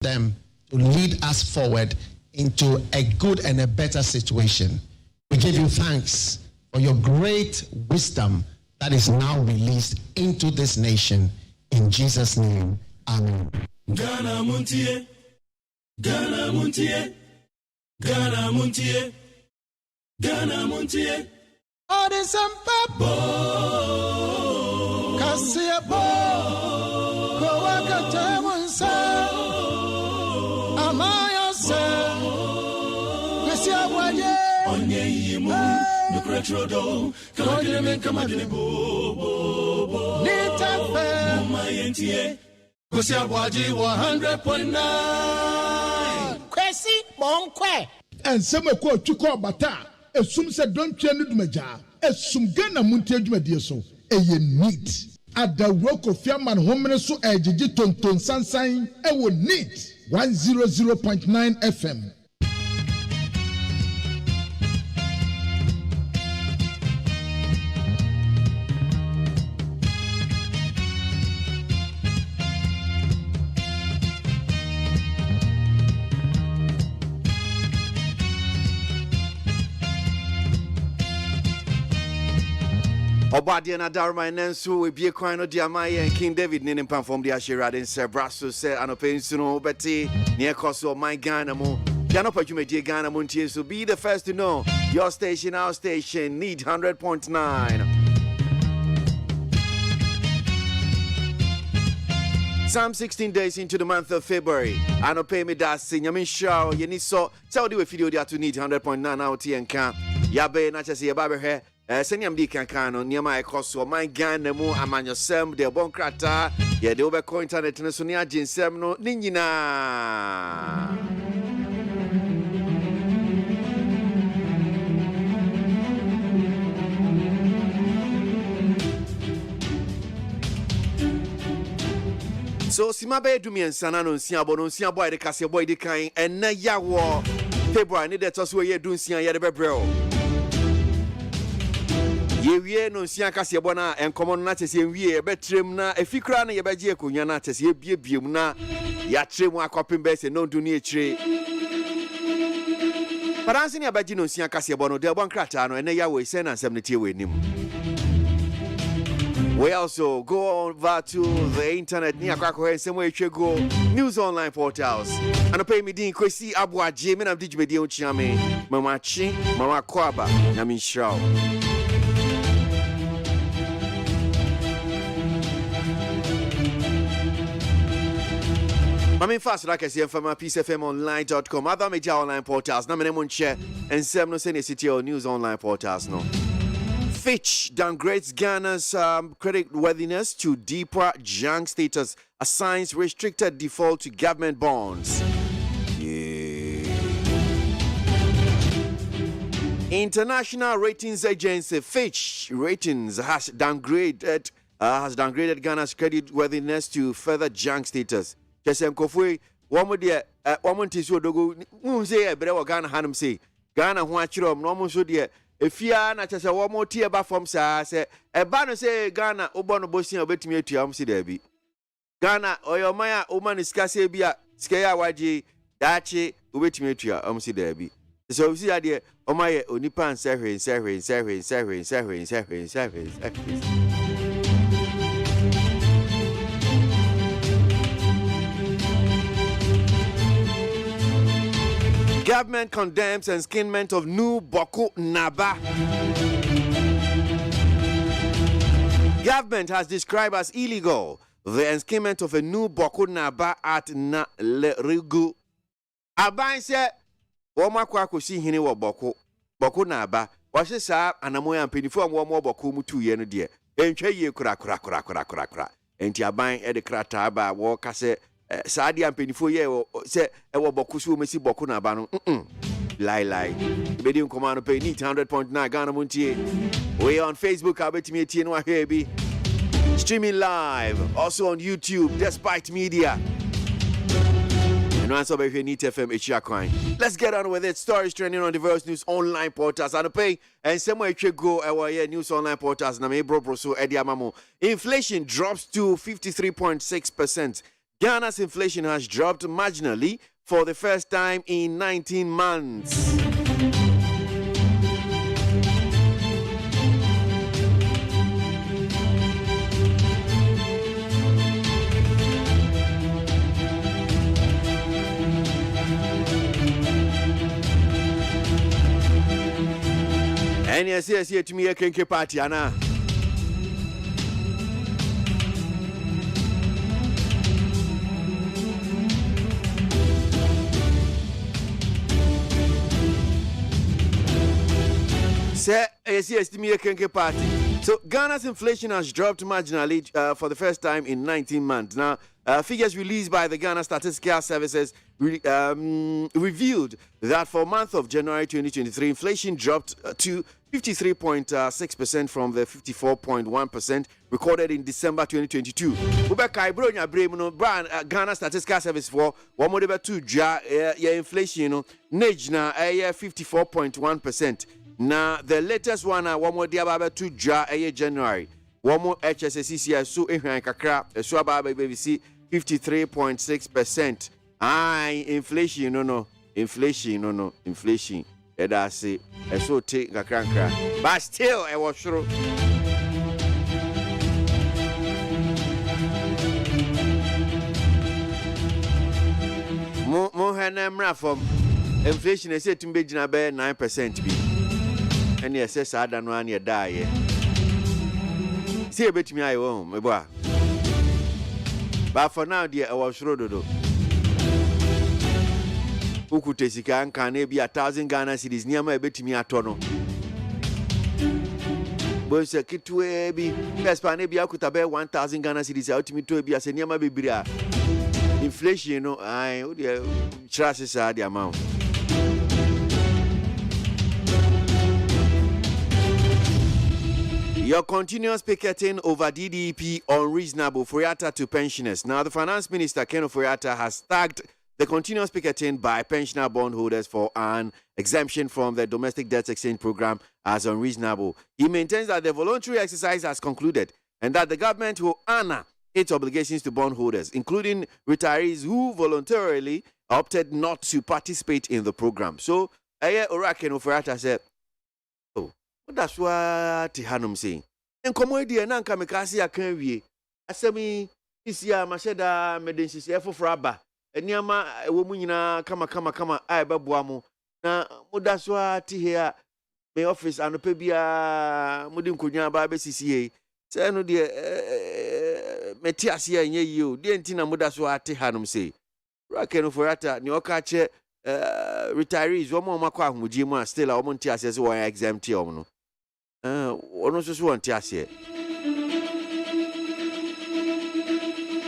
them to lead us forward into a good and a better situation. We give you thanks for your great wisdom that is now released into this nation. In Jesus' name, amen. Ghana MONTIE, Ghana MONTIE, Ghana MONTIE, Ghana MONTIE. All this and papa, Cassia Bo, Kowaka Tamunsa, Amaya Sa, Cassia Waye, Onye Yimu, the Precursor, Kamakilemen Kamadinibo, Nita Fair, Mayentie, Cassia ABOAGYE 100.9. KWASI Monkwe. And some of what you call Bata, assume said don't change the major, assume Ghana MONTIE Jumedia so, a neat. At the work of Fiaman Homeneso Ejiji Tonton Sansain, a would neat 100.9 FM. Obadi and Adarma and Nansu will be a coin of Diamaya and King David Nin Pam from the Ashirad in Sebrasso said Anopain Suno Betty near Coso my Ganamo. Janopa Jumedia Ghana MONTIE, so be the first to know your station, our station, need 100.9. Some 16 days into the month of February. Anopain me that sing Yamin Shaw, Yeniso, tell you a video that to need 100.9 out and can Yabe Nachasi Ababe hair. Senyam di kankano nyama ekoso my Ghana mu amanyosem de bon krata ye de obeko internet no so ne aginsem no ni nyina so sima be dumi ensana no nsia boy de kase boy de kan ena yawo February ni de to so ye du nsia ye de bebreo Ye no sia kase bona enkomo na tese wie betrem na efikra na ye beje akonya na tese ye biebiem na ya trem akopem be se no du ni echire Paransi ni abaji no sia kase bono de bon krata no ene ya we se na nsem ne tie we nim We also go over to the internet ni akwakọ ensem we twego news online portals and pay me din KWASI ABOAGYE me na digimedi o chiame mama chi mama kwaba na Ministerial I'm in fast like I say from peacefmonline.com. Other major online portals. Na mene munche and some no send city or news online portals no. Fitch downgrades Ghana's credit worthiness to deeper junk status, assigns restricted default to government bonds. Yeah. International ratings agency Fitch Ratings has downgraded Ghana's credit worthiness to further junk status. Chesem kofwe womo de womo ntisi odogo hu say e bere wo Ghana hanum say Ghana ho achirom no mo so de efia na chese womo tie ba form sa se e ba no say Ghana obo no bosia obetimi atua am si da bi Ghana oyoman a o man sika say bia sika ya waje dachi obetimi atua am si da bi so si ade o maye onipa nsehwe Government condemns enskinment of new Boku Naba. Government has described as illegal the enskinment of a new Boku Naba at Nalerigu. Aban said, Woma kwakusi hini wa Boku Naba. Wase sa anamoya mpenifu wa mwa Boku mutu yenu die. Enche ye kura. Enti aban ede krata aba wakase Saadi ampenifo ye se ewo Boku su mesi Boku Naba no lie bedi nkomano pay need 100.9 Ghana MONTIE. We on Facebook abetimi etie no ahwe bi streaming live also on YouTube Despite Media and answer by Need FM Echiakwan. Let's get on with it. Stories trending on diverse news online portals and pay and somewhere go our news online portals na me bro so edi amamo. Inflation drops to 53.6%. Ghana's inflation has dropped marginally for the first time in 19 months. And yes, to me a kinky party, Anna. Yes, to me a kinky party. So Ghana's inflation has dropped marginally for the first time in 19 months. Now, figures released by the Ghana Statistical Services revealed that for month of January 2023, inflation dropped to 53.6% from the 54.1% recorded in December 2022. Ghana Statistical Service for one more to inflation, 54.1%. Now, the latest one, one more diababa to January. One more HSCC, so so about 53.6%. Inflation, no. Inflation. I say, so take a crank. But still, I was sure. More from inflation, I said to be 9%. And yes, I don't know any die. See a bit me, I won't, my boy. But for now, dear, I was sure to do. Boku Tesika can be 1,000 Ghana cedis near my bit me at Tono. But a kid to a be, Pespanabia could have 1,000 Ghana cedis out to me to be as a near my baby. Inflation, you know, I would trust the amount. Your continuous picketing over DDP unreasonable Furiata to pensioners. Now, the Finance Minister, Ken Furiata, has tagged the continuous picketing by pensioner bondholders for an exemption from the domestic debt exchange program as unreasonable. He maintains that the voluntary exercise has concluded and that the government will honor its obligations to bondholders, including retirees who voluntarily opted not to participate in the program. So, Ken Furiata said, that's what Tihanum saying. And comedy and Nanka Mikasi a canvie. Asemi is ya Masheda Medinsis for Abba. And Yama a woman kama I babuamo. Na Mudaswa Tihia may office and Pebia Mudim Kunya Babe CCA. Say no dear Metiasia ye you, the Antina Mudaswa Tihanum say. Rakeno Forata, Nyokache retirees, one more Makwa Mujima still a MONTIE says why exempt you.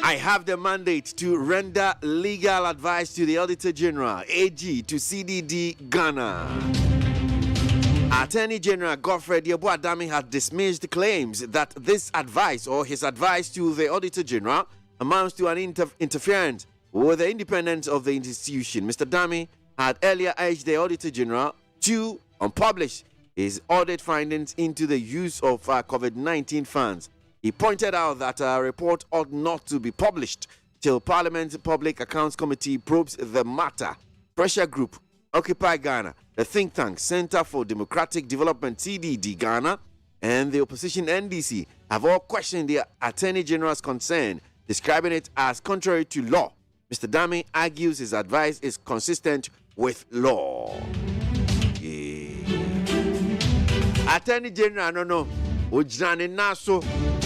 I have the mandate to render legal advice to the Auditor General, AG, to CDD Ghana. Attorney General Godfrey Adami has dismissed claims that this advice or his advice to the Auditor General amounts to an interference with the independence of the institution. Mr. Dami had earlier urged the Auditor General to unpublish his audit findings into the use of COVID-19 funds. He pointed out that a report ought not to be published till Parliament's Public Accounts Committee probes the matter. Pressure Group, Occupy Ghana, the think tank Center for Democratic Development CDD Ghana, and the opposition NDC have all questioned the Attorney General's concern, describing it as contrary to law. Mr. Dami argues his advice is consistent with law. Attorney General, no. Ujani Naso.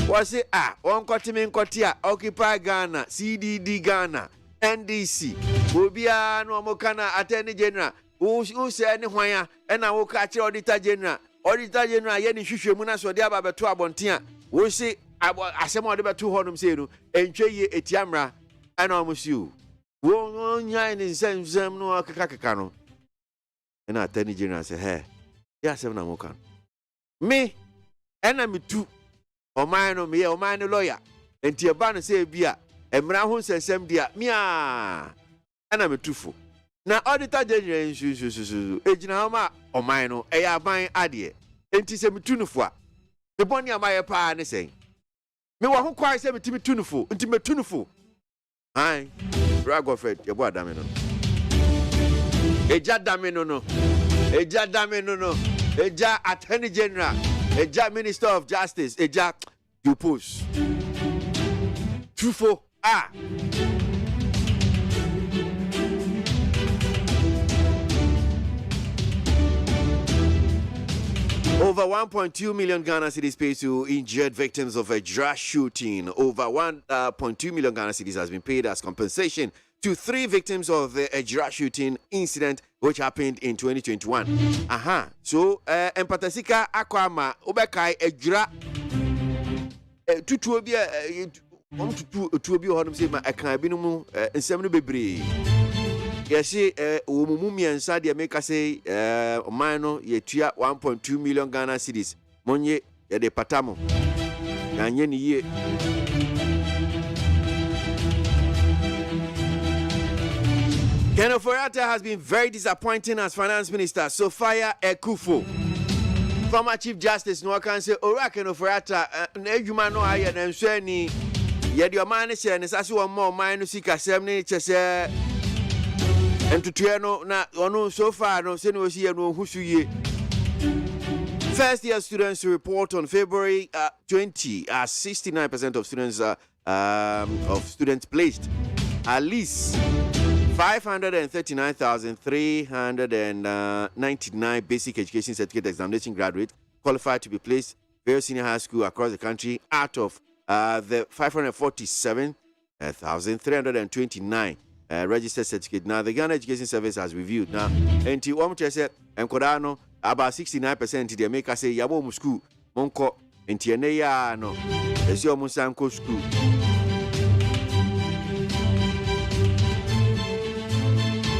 Was it Onkotimi Nkotia, Occupy Ghana, CDD Ghana, NDC. Ubia no Mokana, Attorney General. Who say anywhere, and I will catch Auditor General. Auditor General, Yenny Shushamuna, so there about 2 abontia. We say, I some other 2 honum say, and Jay Etiamra, and almost you. Won't yin in same no Kakakano. And Attorney General say, hey, yes, I'm not Mokan. Me, enemy too. O mine no me, o mine lawyer. And tia ban say bia, and Brahon says some dear, mia. Enemy too full. Now, Auditor General, Ejinama, o mine, no, a buying adie. And tis a tunufua. The bonny of my pa, and saying, me wa who quite 70 tunuful, intimate tunuful. Aye. Ragofred, your boy Damino. Eja Damino no. Eja Damino no. Eja Attorney General. Eja Minister of Justice. Eja you push. Trufo. Ah. Over 1.2 million Ghana cedis paid to injured victims of a drug shooting. Over 1.2 million Ghana cedis has been paid as compensation to 3 victims of the drug shooting incident which happened in 2021. So, empatasika akwama obekai ejura tutu obi tutu obi honum say ma ekan bi no mu nsem no bebre. Yes, Umumi and Sadia make us say, Mano, Yetia 1.2 million Ghana cedis. Monye, de Patamo. Yanyeni ye. Kenneth Ofori-Atta has been very disappointing as finance minister. Sophia Ekufo. Former Chief Justice, no one can say, Ora Kenneth Ofori-Atta, Nejuma no higher than Sweni. Yet your man is saying, as you want more minus, seek a 70 chess. And to Triano, no, so far, no, send was here, no, who's ye. First year students report on February 20 as 69% of students placed at least 539,399 basic education certificate examination graduates qualified to be placed various senior high school across the country out of the 547,329 registered certificate. Now, the Ghana Education Service has reviewed. Now, and to Omchese and Kodano, about 69% they make us say, Yabo school, Monko, and Tianeya, no, as your Musanko school.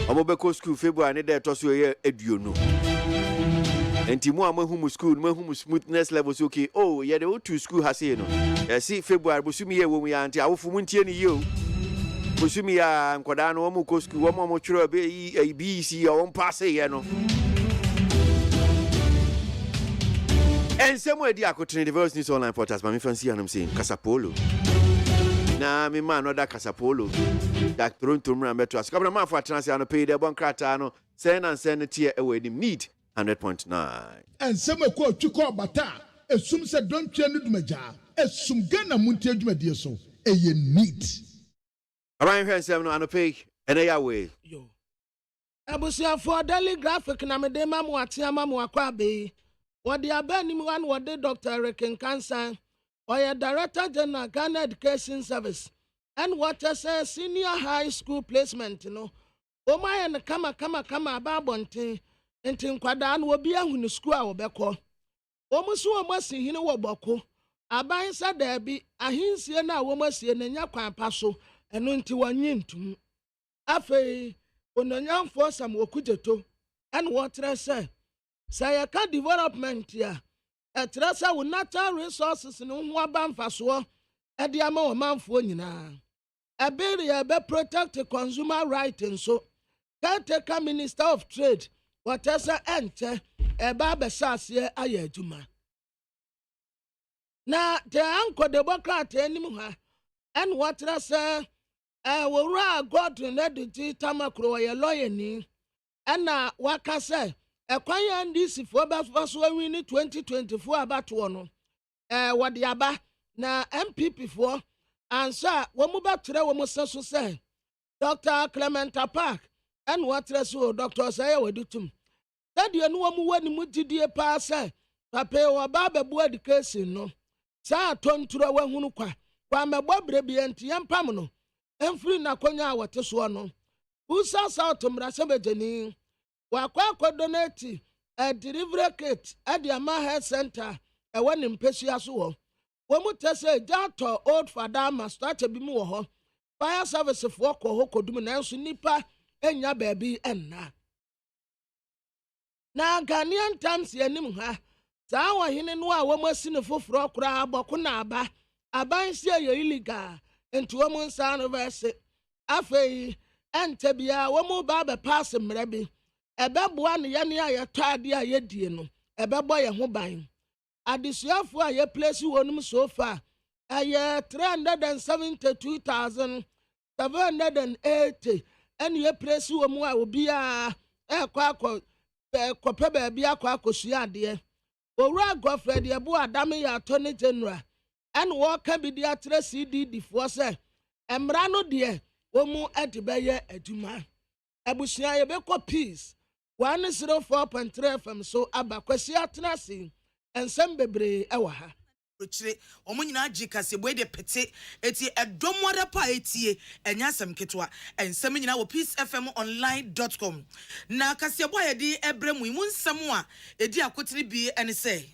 Omobeko school, February, and there toss you eduno. And Timo Mahumu school, Mahumu smoothness levels okay. Oh, yeah, the old two school has here. No, see, February, Busumi, when we are anti our Fumuntiani you. Busumia and Kodano, Mukosku, one more chura a BC or one passe, you know. And somewhere the Akotini diverse news online portals, my fancy, and I'm saying Casapolo. Nah, me man, not that Casapolo. That thrown to remember to us. Come on, for a chance, and pay the one cratano, send and send it here away the meet 100.9. And somewhere called Chuko Bata, assume said don't change the major, assume Ghana Montie Media so, a neat. Around here, 7 on a page, and they are way. Yo. Abusia for daily graphic na me de mamu atia mamu akwabe. What the abani one what the Dr. Reckon Cancer or your Director General Ghana Education Service and what say senior high school placement, you know. O my and kama babonte enti nkwadaa no obi ahu ne school a obekọ. Omusu omasi hine wo Boku. Aban sa da bi ahinsie na womasie na nya kwan pa so. Enu nti wanyi ntum afei ononyamfo sam okujeto en wotre say sayaka development ya etre say natural resources no ho abamfaso e de ama omanfo nyina ebere ya be protect consumer right nso caretaker minister of trade wotesa ente eba be sase aye adwuma na de anko democrat enim ha en wotre say wura God na de tamakro ye lawyer ni na waka say ekwan ya ndisi fo ba so win 2024 abato no wode aba na MPP fo ansa wo mu ba tere wo mu seso say Dr. Clementa Park and what so Dr. say we dutum that you no mu wani mu gidie pa say papa wo ba bebu education no sa tonturo wa hunu kwa mebo brebi enti yempam no emfiri na konya wote so no usa south mrasebejeni wakwa donate a delivery kit at the Ama Health Center e woni mpesua so wo mu tese jato old fadama start bi mu wo ho fire service for ko kodum na nso nipa enya baabi enna na Ghanaian Times yanim ha saa wo hene no a wo masine foforo kora aboko na aba aban sie ye illegal enti wo mu nsa no verse afei ente bia wo mu ba be pass mrabi ebeboa ne ye ne ayeto ade a yedie no ebebo ye ho ban adisuafo a ye place wonum so far aye 372,000 780 and ye press you more will be a quack copper be a quack dear. Ora Godfrey, the Abu Adami, Attorney General, and what can be the address CD before say, and Brano dear, Omo at the Bayer at Juma. Abushia Beko peace 104.3 FM so Abaquasia Tracing and Sembebre Awaha. Ochire omunyina jikase boy de pete eti edomwada pa etie enyasem ketwa ensem nyina wo peacefmonline.com na kase boy de ebremu imunsem a edi akotiri bi ene se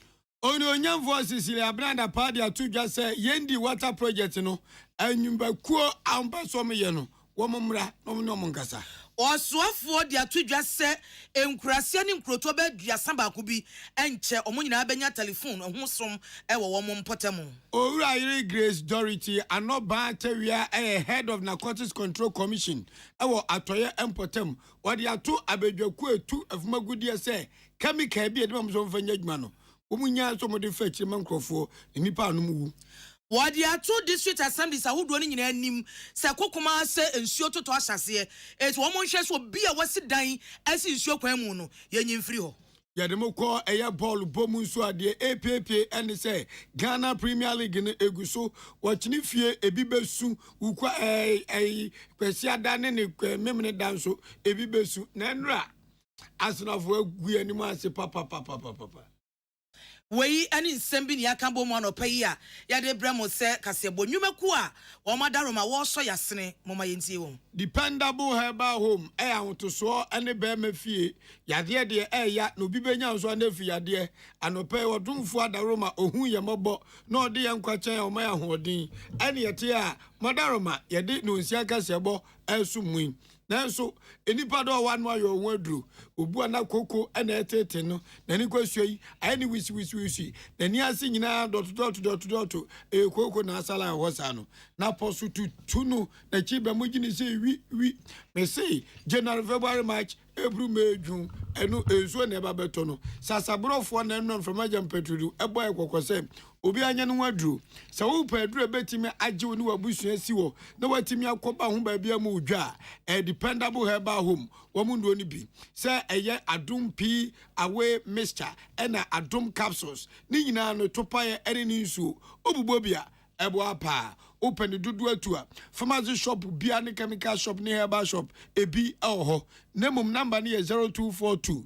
ono nyamfo sisile abranda pa de atudwa se yendi water project no anyumbakuo ambasom ye no wo momra no nkasa Osuafo de atudwa se enkurase ne nkroto ba duasa ba ko bi enche omunyina benya telephone ohosom ewo wo mpotem Owura Iri Grace Dorothy anoba tewia head of Narcotics Control Commission ewo atoye empotem odi ato abedwaku etu afumagudie se chemical bi edem so mfanya adwuma no omunya so mode fa chirema nkrofo nipa anom Wadi ato district assemblies ahodo ni nyina anim se kokoma se ensuo toto ahyase et wo mo nhwe so bi a wasi dan asi nsuo kwan mu no yenyimfiri ho Yademoko eya ball bomu nso ade APP ene se Ghana Premier League ne eguso wachini fie ebi besu ukwa kwesi adane ne memene danso ebi besu na nra asenafo agu anim ase papa Wei ani nsembi ni akambo mu anopai a yade bremo se kasebo nwumaku a wo madaroma wo so yasene moma yentie wo Dependable herbal home ahotoso ene be mafie yade de ya no bi benya nso na fi yade anopai wodumfo adaroma ohun yemobo na ode yankwachen o ma yahodin ene yete a madaroma yade no nsia kasebo asumui nanso enipa do wanu ayo wadru obu ana koko ena etete no na ni kwasuo yi ani wisi na ni ase nyina dot koko na asala hosa no na posu tutunu na chiba mugini se wi me say January February March April May June enu enso na eba beto no sasabrofo na enu from agent petrol ebo ekokose obi anya no wadru se wo pedru betimi age woni wabusu asi wo na watimi akoba ho ba bia mu dwa dependable herbal home wo mundu oni bi se eye adum p away mixture ena adum capsules ni nyina no topaye ene ni nsuo obubo bia ebo apa open dudu atua pharmacy shop bia ne chemical shop ne herbal shop ebi ho nemum number ne 0242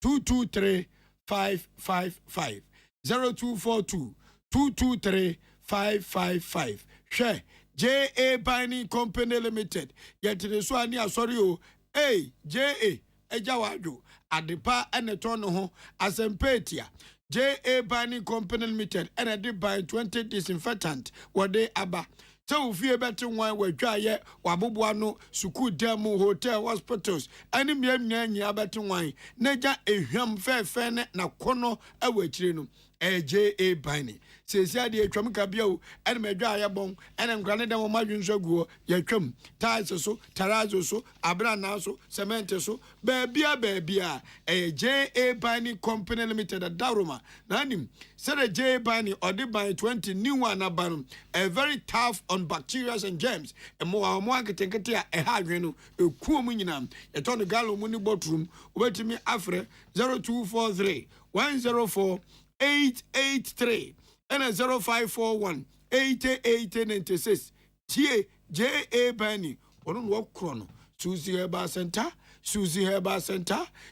223 555 0242 223 555 She JA Binding Company Limited yetine so ani asori o JA ejawadwo adepa eneton ho asempetia JA Binding Company Limited ene de by 20 disinfectant wode aba so fie beti wan wadwaye waboboa no suku demo hotel hospitals ani miamnya abeti wan naja ehwam fefe ne na kono awachire no JA Binding sesia de atwam kabia o ene medwaye bon ene nkrane dem madwunso guo yatwam tiles so tarazo so abrana so cement so baabia JA Binding Company Limited Daruma nanim say JA Binding odi by 20 new one abanum a very tough on bacteria and germs and more ketenkete a hadwenu ekuo mu nyinam eton galo mu ni botroom obetimi afre 0243 104 883 and 0541 8896 JA Binding on work chrono Susie Herbal Center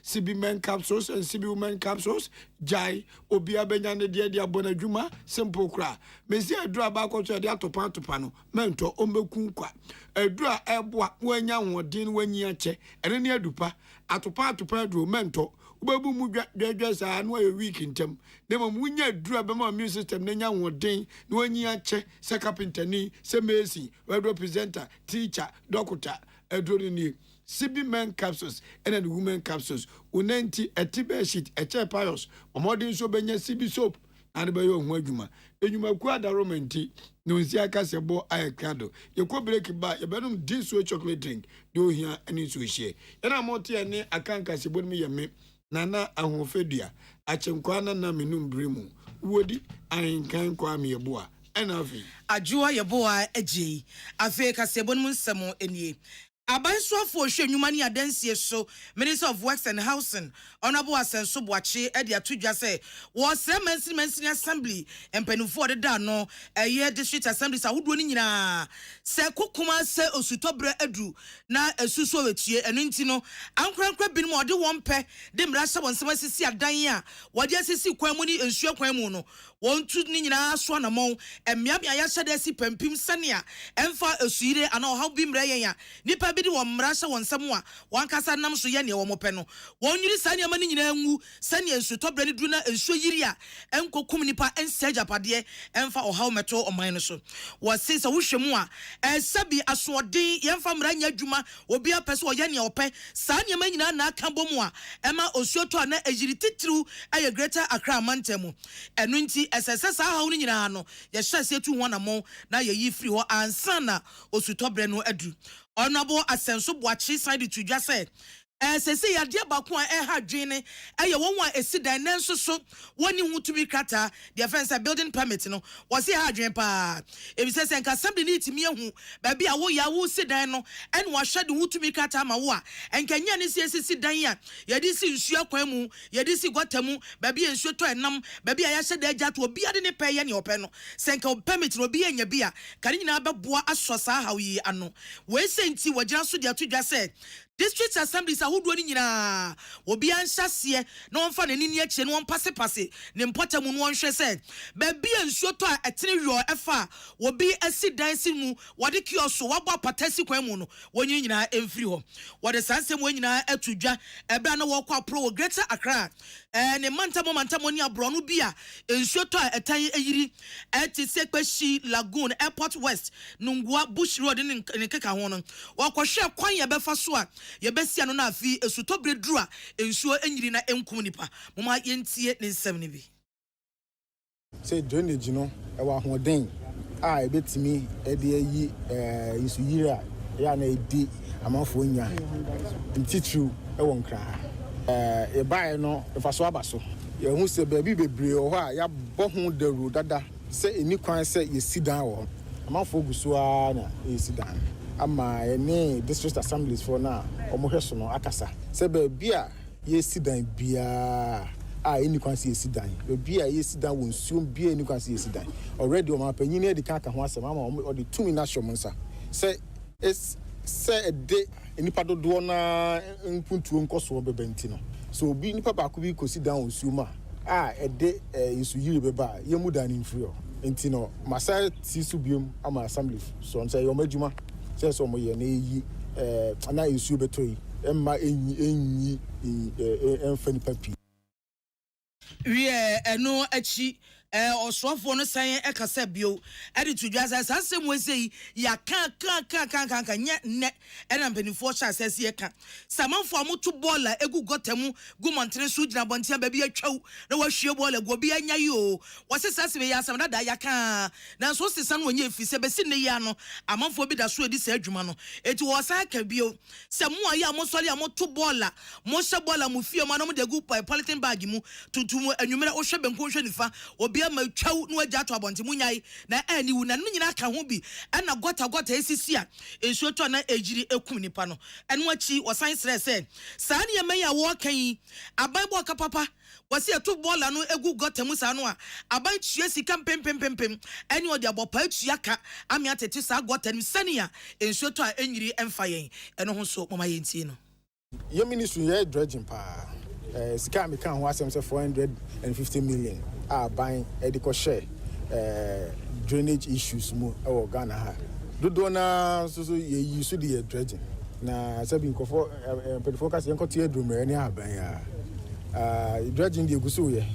CB Men Capsules and CB Women Capsules Jai Obia Benyane dia Bonadjuma simple cra Messi adra ba ko to dia topan topano mento omekunkwa adra eboa wanya hodin wanyi ache ene ne adupa atopan adro mento ubebu mu dwa sa no a week ntem na mamunya adura be ma immune system na nya hodin na wanyi ache se carpenter ni se Messi radio presenter teacher doctor adro ni CB Men Capsules and the Women Capsules unenti etibe sheet eche pios omodin so benya CB soap and be yo ho adwuma enwuma ku adaromenti no nsia kasebo ayekado yekwo break ba yebenum diso chocolate drink de ohia ani so hie yana mote ne akanka sebo mi yeme nana ahofedua achenkwa na menum bremu wodi ahinkan kwa me yeboa enafi adwoa yeboa agye afi kasebo no nsemo enie abansuafo hwe nnwuma ne adansie so Minister of Works and Housing Honorable Asenso Boache e de atudwa se wo sre mansin assembly empanufo de da no eye district assemblies ahodo ni nyina se kokoma se osutobre adu na esuso wetie eno nti no ankrankra binom ode won pe de mra hye won sema sisi adan a wode asisi kwan mu ni ensuo kwan mu no won tu ni nyina so na mon emiamia ya hye de asi pampim sania emfa esuire ana o haw bi mra yen a nipa bi de won mra hye won semu a wan kasa nam so ye ne wo mope no won nyiri sania ma ni nyina nwu sania ensutobre ni du na ensuo yiri a enkokum nipa enseja pade emfa o haw meto o man no so wose se wo hwemu a esabi asoodin yemfa mra nya adwuma obi apese o ye ne opɛ sania ma nyina na aka bomu a ema osuoto na ejiri titru aye Greater Accra mantemu eno nti esese sa haw ni nyina no ye hyase tu ho na mo na ye yi free ho ansa na osutobre no adu Honorable Asenso Boache side to just say sese ya dia ba ko ha dwene eye won wa esidan nanso so woni hutumi krata the offense building permit no was ha dwen pa e bi sese nka assembly ni timi ehu ba bia wo ya wo sidan no en wa hwede hutumi krata ma wo a enka nya ne sisi dan ya ye di si nsuo kwan mu ye di si gotamu ba bia nsuo to enam ba bia ya hwede agya to obi ade ne pɛ ye ne opɛ no senka permit no obi enya bia kare nyina bɛboa asosa hawi ano we senti wagina so dia to dwa sɛ district assemblies ahodo ni nyina obi anhyase na wonfa na nini akye no pase ne mpota mu no wonhwe se ba bia nsuo to a etene yo efa obi asi dansi mu wode kioso wabo patasi kwan mu no wonyi nyina emfiri ho wode sansem wonyina atudwa ebra na wokwa pro Greater Accra ne mantamo ni abro no bia nsuo to a etan eyiri eti sekpashi lagoon airport west nungua bush road ne keka ho no wakohwe kwan ye befa so a yebesia no na afi esutobre dru a ensuo enyiri na enkum nipa moma yentie ne nsem ne bi say drainage no e wa hoden a ebetimi e de ayi isu yira ya na edi amafo nya ntitru e won kra e bae no e fa so abaso ye hu se ba bi bebre o ho a ya bo hu daru dada se eni kwan se ye sidan wo amafo guso a na ye sidan ama ene district assemblies for na omohweso no akasa se ba bia ye sidan bia a eni kwansi ye sidan ba bia ye sidan won suom bia eni kwansi ye sidan already o ma panyin e di kan ka ho asem ama o di tumi na hwom nsa se es se de eni padodo na mpuntuo nkoso bebenti no so obi ni papa ko bi ko sidan won suom a ede isu yiri beba ye mu dan infri o enti no masa ti su biem ama assembly so nse yo madwuma so mo ye na yi ana isu betoi emma enyi enfani papi wie eno achi osofo no san ekasa bio edi tudwa sansem wesei ya kan nye ne ena mpanifo sha asese ye kan samanfo amoto bola egu gotamu gumontere so gyina bontia ba bi atwaw na wahwie bola go bi anya yo wasesase ya asam da ya kan na so sesa no onye efise besi ne ya no amanfo bi da so edi sa adwuma no eti wo san ka bio se mo ayi amosori amoto bola mo hye bola mo fie mo na mo de gu polythene bag mu tuntum anwumere wo hwe benko hwe nifa obi ma twaw no agya to abonte munyai na ani wu na no nyina ka ho bi na gota esisi a ensuo to na ejiri ekum nipa no eno achi wosan sere se saa ne yeman ya wo kan aban bo ka papa wasi etu bola no egu gota mu saa no a aban tue sika pempempempem eni odi abopa atua ka ami atete saa gota no sania ensuo to a enyiri emfa yen eno ho so mama yentie no your ministry ye dredging pa sika me kan ho asem se 450 million buying edico share drainage issues mu e wo Ghana ha dodo na so ye use the dredging na sabi nkofo focus yen kotie drumere ni aban ya dredging the eguso ye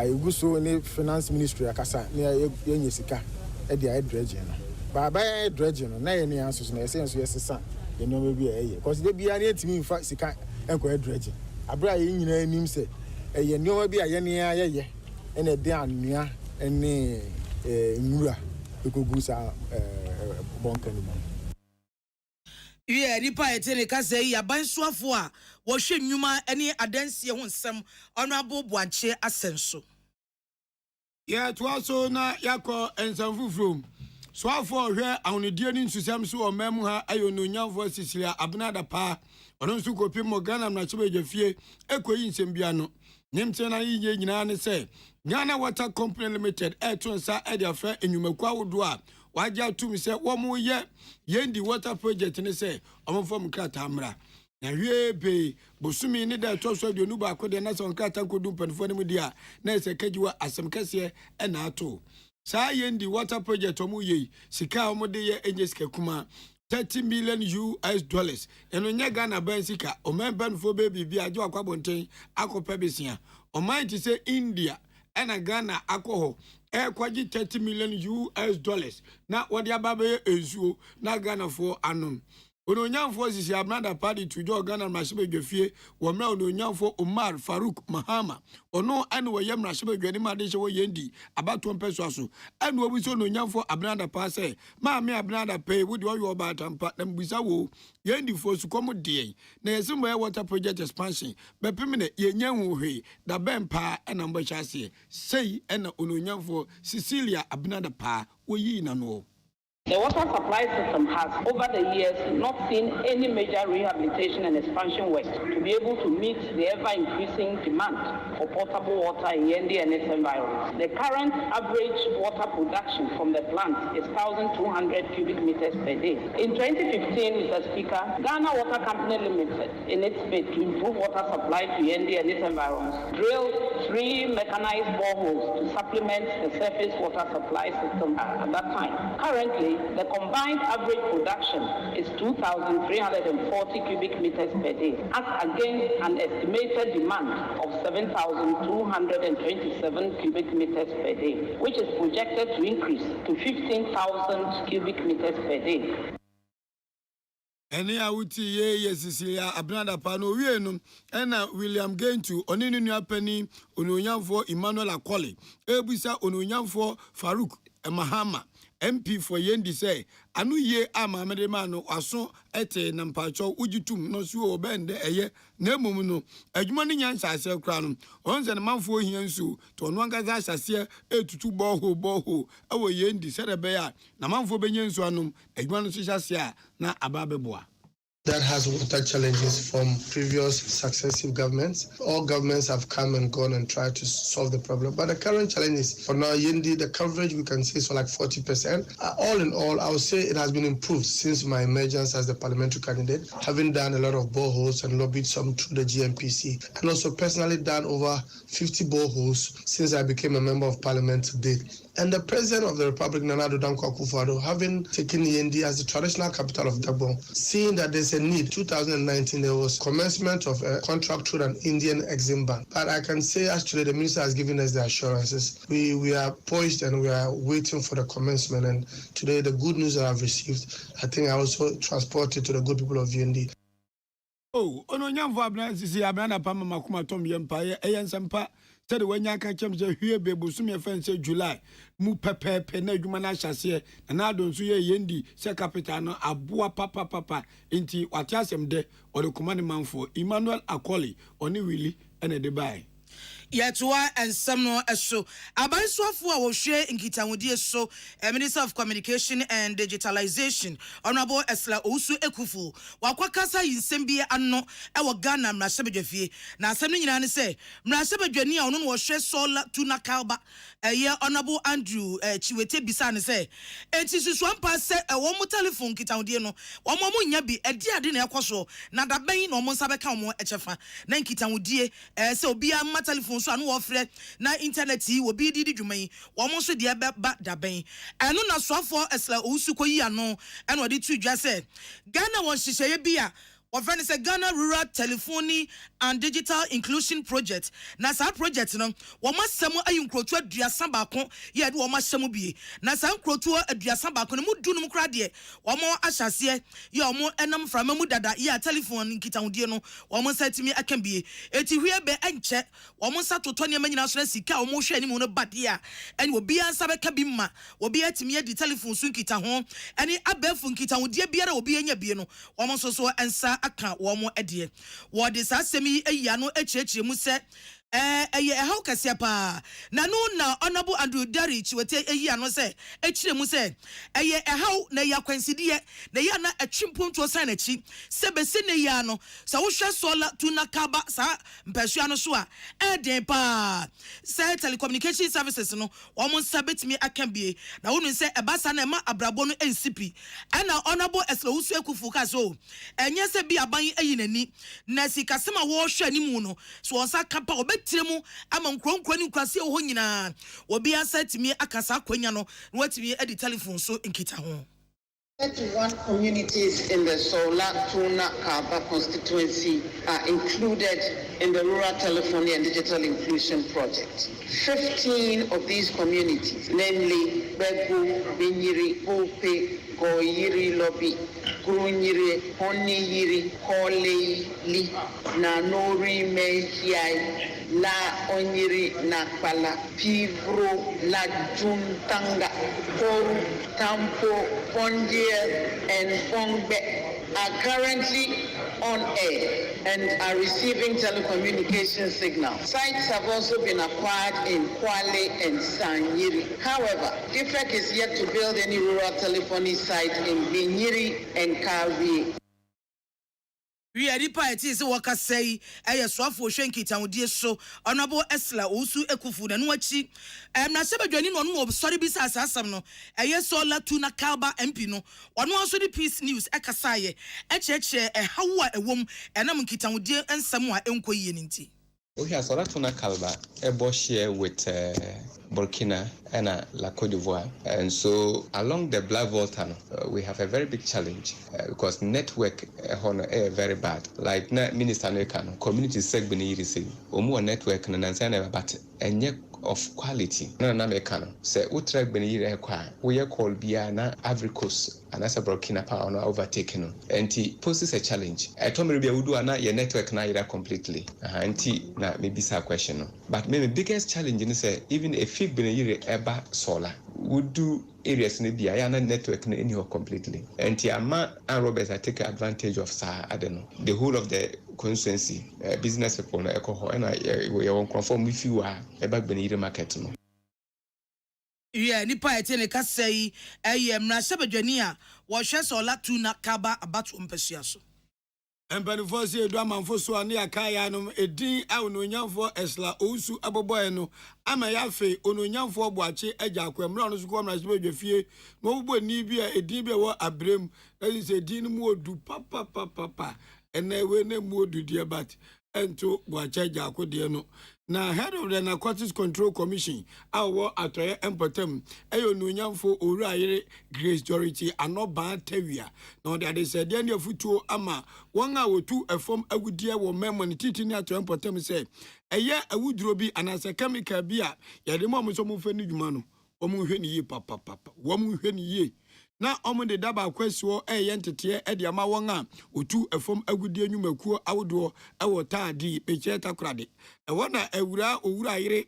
eguso ni finance ministry akasa ni yenye sika e dia dredging no ba dredging no na ye ni anso na essence ye sesa ye no be ye cause de bia na etimi fa sika enko dredging abra ye nyina anim se ye no be ye ni ye ene de anua ene nwura ekogusa bonka ni mo ye nipa etere ka sei abansuafo a wo hwe nnwuma ene adansie ho nsem Honorable Boache Asenso Yeah, to also na yako ensamfu from. So for here on the dear nsusam so o mem ha ayo no nyamfo Cecilia Abnada pa. Ono nso kopi mo Ghana na chebe jefie ekoyi nsem bia no. Nyemte na yiye nyina ne se Ghana Water Company Limited to sa e dia fa enyumakwa wodo a waja tum se wo mo ye yendi water project ne se omfom krata amra. Na wie be bosumi ne da to so aduonu ba ko de na so krata kodu panfo ne mu dia na se kagiwa asem kase e na ato. Sa yendi water project omu ye sika omu de ye enye sika kuma $30 million US. Eno nya Ghana ban sika o member fo baby bi ajo akwabonten akopa besia. O mind to say India ena Ghana akoho kwaji $30 million US. Na wadi ababe ensuo na Ghana for anom. Ononyamfo sisi Abnada party to jo Ghana mashebe gwefie wo mra ononyamfo Omar Farouk Mahama ono ane wo yem mashebe gwani ma de wo yendi abato mpeso aso ane wo biso ononyamfo Abnada pa se ma me Abnada pay wo de wo ba tampa na mbisa wo yendi fo su komo de na yesimbo water project expansion be pemene yenya hwe da bempa ena mbacha se sei ena ononyamfo Cecilia Abnada pa wo yi na no. The water supply system has, over the years, not seen any major rehabilitation and expansion work to be able to meet the ever-increasing demand for potable water in Yendi and its environs. The current average water production from the plant is 1,200 cubic meters per day. In 2015, Mr. Speaker, Ghana Water Company Limited, in its bid to improve water supply to Yendi and its environs, drilled 3 mechanized boreholes to supplement the surface water supply system at that time. Currently, the combined average production is 2,340 cubic meters per day, as against an estimated demand of 7,227 cubic meters per day, which is projected to increase to 15,000 cubic meters per day. Eni awuti ye Cecilia Abnada pano wienum ena William Gentu onini nua pani ononyamfo Emmanuel Akole ebusa ononyamfo Farouk Mahama MP for Yendi say anu ye ama medema no aso ete na mpacho ujitum no su obende eye na emum no adwuma ne nyansa ase kra no onse ne manfo hiansu to no angaza asase etutu boho ewo Yendi serebe ya na manfo benyensu anom adwuma no hihase a na ababeboa. That has water challenges from previous successive governments. All governments have come and gone and tried to solve the problem. But the current challenge is, for now, Yendi, the coverage we can say is for like 40%. All in all, I would say it has been improved since my emergence as the parliamentary candidate, having done a lot of boreholes and lobbied some through the GMPC, and also personally done over 50 boreholes since I became a member of parliament to date. And the President of the Republic, Nana Addo Dankwa Akufo-Addo, having taken Yendi as the traditional capital of Dagbon, seeing that there's a need. 2019, there was commencement of a contract through an Indian Exim Bank. But I can say, actually, the minister has given us the assurances. We are poised and we are waiting for the commencement. And today, the good news that I've received, I think I also transported to the good people of Yendi. Oh, ononyamfo Abnada sisi Abnada pa mama kuma tom yempa eyensempa said when yanka chem say hwie be bosum ye fen say July mu pepepe na adwuma na hyase na adon so ye Yendi se capital no aboa papa nti wate asem de o de kuma ne manfo Emmanuel Akole oni Willie ene de bai Yetwa and Samuel Eso. Abanswafo a wohwe nkitahudie so Minister of Communication and Digitalization Honorable Esla Ousu Ekufu wakwakasa yinsem bi anno e wo Ghana mrasebedwafie na asem no nyina ne se mrasebedwani a ono no wohwe sola tuna kalba eye Honorable Andrew Chiwete bisa ne se enti susuampa se e wo mo telephone nkitahudie no wo mo nya bi edi ade na ekoso na da ban na wo nsa beka wo echefa na nkitahudie se obi ama telephone so anu ofre na internet yi obi didi dwuman wo mo so de ba daben eno na soafo Esla Ousu koyi ano eno odi tu dwa se Ghana won hihye bi a Often is a Ghana Rural Telephony and Digital Inclusion Project. Na sa project no, wama semu ayunkrotu aduasa baako ye de wama semu bi. Na sa nkrotu aduasa baako no mu du no kra de wama ahyase ye omo enam frama mu dada ye telephone nkitahudie no wama satimi akan bi. Eti hwe be enche wama satoto ne manyina so na sika wama hwe ani mu no bade a eni obi ansa beka bi ma obi atimi ye di telephone so nkitaho eni abefu nkitahudie biara obi anya bi no wama so ensa aka womo edie wo de sasemi eya no echiechire mu se how kasiapa na no na honorable Andrew Derry chiwete ano se echire mu se how na ya kwansidie na ya na atwimpom to sign achi se bese ne ya no sa wo hwe solar tuna kaba sa mpasua no so a den pa se telecommunication services no wo mo sabetimi akambie na wonu se ebasa na ma abrabo no NCP ana honorable Eslawusu Ekufu ka so enye se bi aban ayi nani na sikasema wo hwe ni mu no so onsa kapa obetiremu ama nkronkro ni kwase ho nyina obi asatimi akasa kwanya no watimi edi telephone so nkita ho 31 communities in the Sola Tuna Kaba constituency are included in the Rural Telephony and Digital Inclusion Project. 15 of these communities, namely Boku, Binyiri, Pope, Goyiri Lobby, Grunyiri, Honiyiri, Hole, Li, Nanori, Mehiai, La Onyiri, Nakpala, Pivro, La Juntanga, Koru, Tampo, Pondia, and Fongbe are currently on air and are receiving telecommunication signals. Sites have also been acquired in Kwale and Sanyiri. However, DFEC is yet to build any rural telephony site in Binyiri and Kawi. We are the parties waka say swafo hwenki tamudie so honorable Eslawusu Ekufu na nwachi na sebadwani no no sorry bisa asasam no solar tuna kalba MP no ono also the peace news ekasaye echeche hawa ewom enam nkitamudie ensam a enkoyie nti. We have solar tuna kalba share with Burkina and La Côte d'Ivoire, and so along the Black Volta, we have a very big challenge because network is very bad. Like Ministerial community segment is omu network na nansana but enye of quality. Na mekano say utrek benire require we call bia na Ivory Coast and as a Burkina Faso na overtaken and poses a challenge. I told me we do na your network na ira completely. And na maybe sa question no. But maybe biggest challenge is say even a fig benire eba solar would do areas in the Ayana network in here completely. And Tiama and Roberts I take advantage of I don't know the whole of the constituency business people na alcohol and we won't conform with you are about Benita market. Yeah, nipa etene ka sei mra sebadwani a wo hwe solar tuna kaba abatu mpesua so. Empanifo se edu amanfo so ane akaya no edin a ononyamfo Eslawusu aboboye no ama ya fe ononyamfo boache agya akwamra no so ko mra sebadwafie mo bobo ni bi a edin bi wo abrem that is edin mu odu papa ene we ne mu odu dia bat ento boache agya akode no na head of the Narcotics Control Commission awo atoye empotem eyo ononyamfo Owurayere Grace Dorothy anoba tawia na de said dey na futuo ama won a wotu efom agudie wo memo ne titi ni atoye empotem say eye awuduro bi anase chemical bi a yede mo so mo fani dwuma no omo hwe ni yi papa wo mo hwe ni yi na omo de daba kwasuo yentete de ama won a otu efom agudie nwumakuo awodo ewo taadi peche takrade ewona awura Owurayere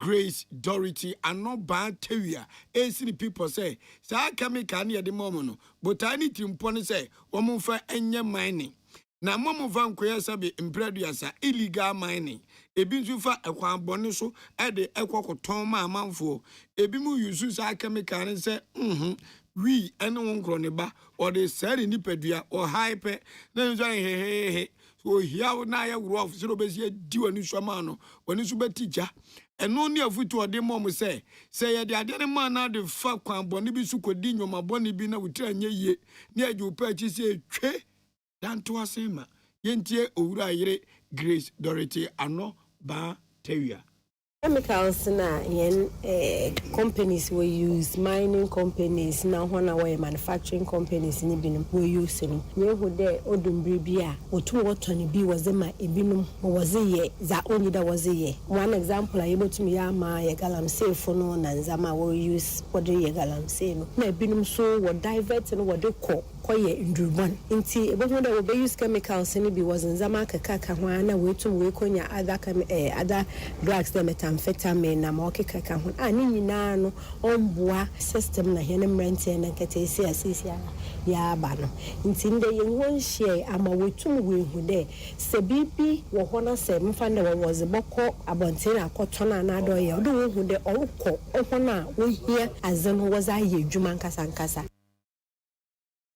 Grace Dorothy anoba tawia esini people say sa chemical ne de momo no botani timpo ne say wo mo fa enye mining na momo van koya sabe impreduasa illegal mining ebi nso fa ekwan bone so de ekokoton ma amanfo ebi mu yusu sa chemical ne say we ene won kro ne ba or the sari ni pedua or hype na nso he so hiawo na ya wuro of so be di wani so ma no wani so betija eno ne afutu ode mom say ye de ade ne ma na de fa kwan bone bi su kodi nyoma bone bi na wutira nya yie ne aju pa chi se twe dan to asema yentie Owurayere Grace Dorothy ano ba tawia. Chemicals na yen companies we use, mining companies na hona we manufacturing companies ni binum we use no we hu de odumbri bia otu wotoni bi wazema ebinum waziye za only da waziye. One example I able to me ya ma ye galamsey no na nzama we use what ye galamsey no na ebinum so we divert no we de ko akoye ndurubon nti ebohu da we use chemicals ni bi was nzama kaka ho na wetum we konya other drugs that methamphetamine na mo kaka ho ani nyina no omboa system na hene mrente na ketesi asisi ya ba no nti nde ye won share ama wetum we hu de se bibi wo ho na se mfa na wo was boko abonte na akotona na do ye do wo hu de orukọ ho na wo hia azem ho was aye dwuma nkasa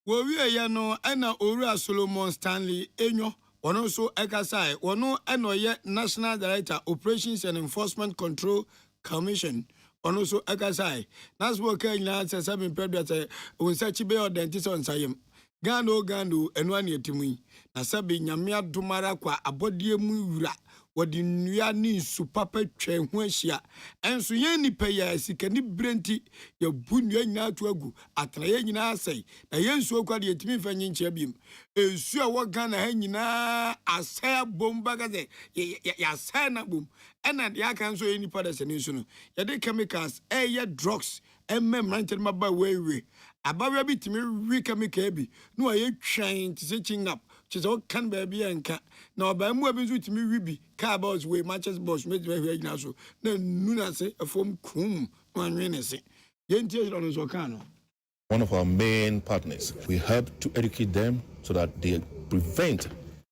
wo wie ye no na Owura Solomon Stanley Enyo ono so ekasai ono eno ye National Director Operations and Enforcement Control Commission ono so ekasai naswo kanya sesa me predate unsa chibe odenti so nsayem gano enu ani etimu na sabe nyame adomara kwa abodie mu wura wodi nnua ni su papa twa ho ahia enso ye nipa ya sikani brenti ya bunua nyina to agu atana ye nyina asai na ye nsu kwade etimi fa nyinche biem ensu a wo Ghana ha nyina asai bomba gaze ya asai na bom ena ya kan so ye nipa da sene nsu no ye de chemicals ye drugs ranted maba wewe abawe bitimi wi chemical bi no ye twan ti se chin up chizo kan baby enka na oba mu abi zu timi wi bi car boss we matches boss me we nyina so na nuna se afom kum wanwene se yentie no so kan no. One of our main partners, we help to educate them so that they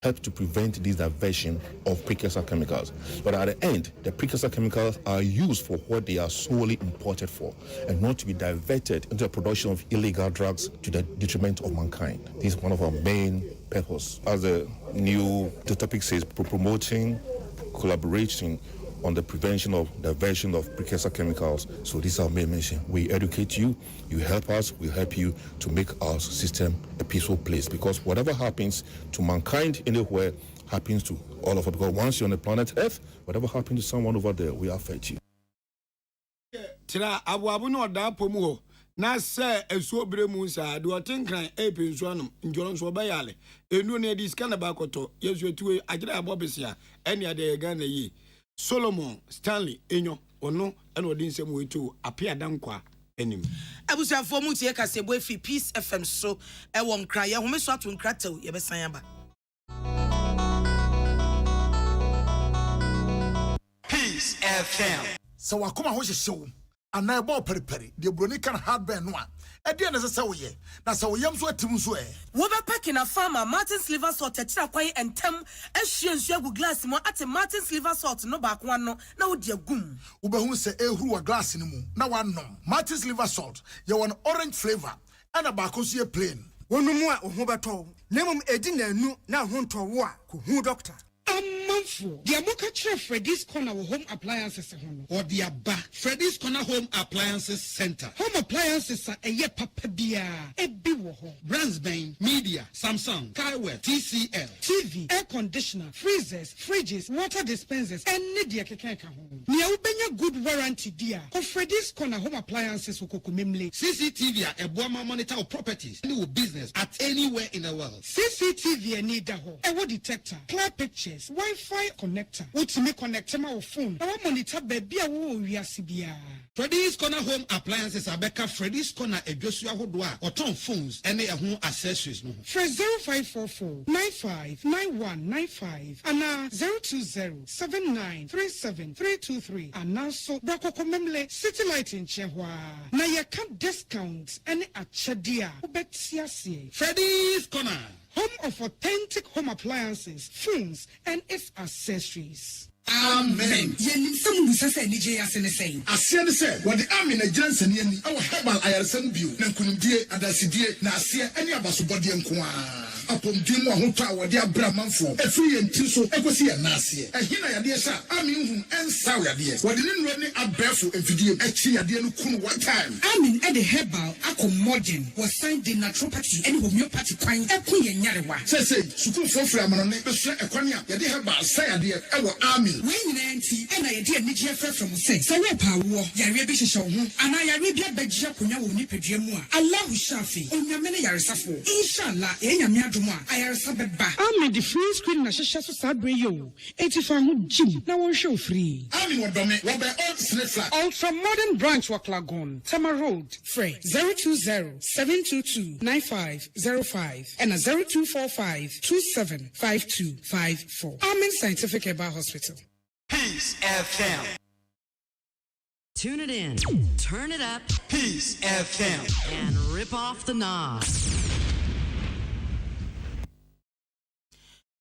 help to prevent this diversion of precursor chemicals. But at the end, the precursor chemicals are used for what they are solely imported for and not to be diverted into the production of illegal drugs to the detriment of mankind. This is one of our main purposes. As the topic says, promoting collaboration on the prevention of diversion of precursor chemicals. So this is our main mission. We educate you, you help us, we help you to make our system a peaceful place, because whatever happens to mankind anywhere happens to all of us. Because once you're on the planet Earth, whatever happens to someone over there, we affect you. Tira abu no da pomu ho na se esuo bremu sa de otenkran epensu anum njoro so bayale enu ne di scan ba koto yesu etuwe agire abobesia ene ade Ghana yi Solomon Stanley Enyo ono ene odi nsem wetu apia dankwa enim abusuafo mu tie kasebo efi Peace FM so e wo nkra ye ho meso ato nkra taw ye besan aba Peace FM. So wakoma ho hyehyɛw ana ebo periperi de broni kan hardware no a ɛde ne sɛ woyɛ na sɛ woyam so atim so wo be pack na farmer Martin's liver salt tira kwai entem ahwie nsu agu glass mo ate Martin's liver salt no ba ko ano na wo de agum wo be hu sɛ ehuru wa glass ni mu na wanom Martin's liver salt ye won orange flavor ana ba ko so ye plain wonumu a ho beto nemum edi na anu na ho ntowo a ko hu doctor Amanfo, the Amoka Chef Freddy's Corner Home Appliances or the Abba Freddy's Corner Home Appliances Center. Home appliances are a ye papa bia, a biwo brands Bain, Media, Samsung, Kaiware, TCL, TV, air conditioner, freezers, fridges, water dispensers, and Nidia Kekeka home. Nia ubenya good warranty dear. Of Freddy's Corner Home Appliances Ukokumimli. CCTV a Boama monitor of properties, any business at anywhere in the world. CCTV and need the home. A wood detector, clear pictures. Wi-Fi connector. What's me connect my phone? I monitor baby we are CBA. Freddy's Corner Home Appliances are Becca Freddy's Corner a Joshua Hodwa or Tom phones and their home accessories. For 0544 959195 and now 02079373323 and now so Brako Komemle City Light in Chehwa. Now you can't discount any at Chadia. Freddy's Corner. Home of authentic home appliances, phones, and its accessories. Amen. Some say Nigeria say. I say, what the army in Johnson yen our herbal ayarsan view, Nankundia, Adasidia, Nasia, any of us body and qua. Upon Dimo Hotawa, dear Brahman for a free and Tiso, Ecosia Nasia. A hina dear sir, I mean, and Sour dear. What didn't really up barefoot and video a chia dear Kun one time. I mean, at the herbal, Modern was signed in naturopathy and homeopathy pine, a queen and Yarawa. Say, Suku for Flaman, a Quania, Yadi herbal, say a dear, our army. When you enti and I did need from say. So what power yare bi hyehyɛ wo ho ana yare bi abagye akonya wo nipadua mu a Allah shafi onyame ne yaresafo inshallah enyame adom a ayaresa beba am the free screen na hyehyɛ so sabre yo etifa ho gym na won hwe free Ami wodome wo be old slave flat ultra modern branch Waklagon Tama Road Frey 020-722-9505 and 0245-275254 Amen Scientific Herbal Hospital. Peace FM. Tune it in, turn it up, Peace FM, and rip off the knob.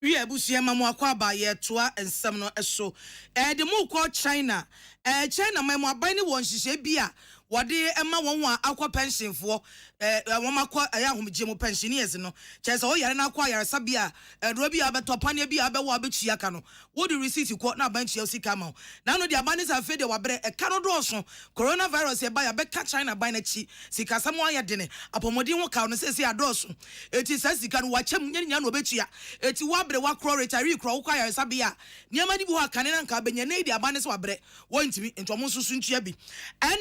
We abusia mamu akwa ba ye toa ensem no eso. De mu ko China. China mamu aban ni won hihye bia wode ema won wa akwa pension fo won makwa ya homgye mu pensioners no chese o yare na akwa yare sabia dro bia betopane bia be wo abetua ka no wo di receipt ko na banchi osika ma na no dia bani sa fe de wabre ka no do so coronavirus e ba ya be ka China ban na chi sika sam wa ya de ne apomodi ho ka no sese adoso eti sa sika no wachem nya no obetua eti wabre wa cro retire cro wo kwa yare sabia niam di bu ha kane na nka benya na dia bani so wabre wo ntimi ntomo susu ntua bi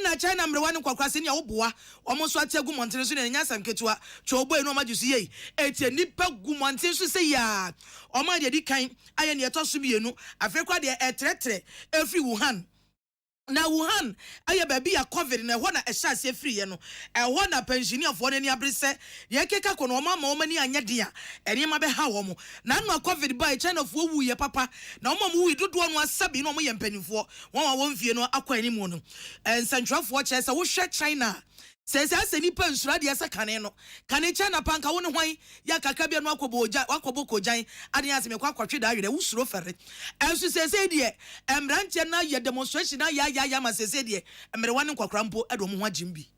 na China wani kwakwa se ne oboa omo so ategu monten so ne nyasam ketua chobo eno majusi ye etie nipa gu monten so se ya omo de di kan aye ne etoso bienu afrekwa de etretre efri Wuhan na Wuhan aye baby ya covid na ho na ehya se free ye no ho na pensioner fo ne abrese ye keka ko no ma mani anya dia ene ma be ha wo mo na no covid by China fo wu ye papa na mo wu dodo no asabi no mo ye mpanifo won wa fie no akwa ani mu no ensantwafo che se wo hwe China se nipa nsura de asa kane no kane China panka wo ne hwan ya kaka bia no akobo kojan ade ase me kwa kwatwe da awere wusuro fere enso se de emranche na ye demonstration na ya ma se de emre wane kwakra mpo ado mo hwagimbi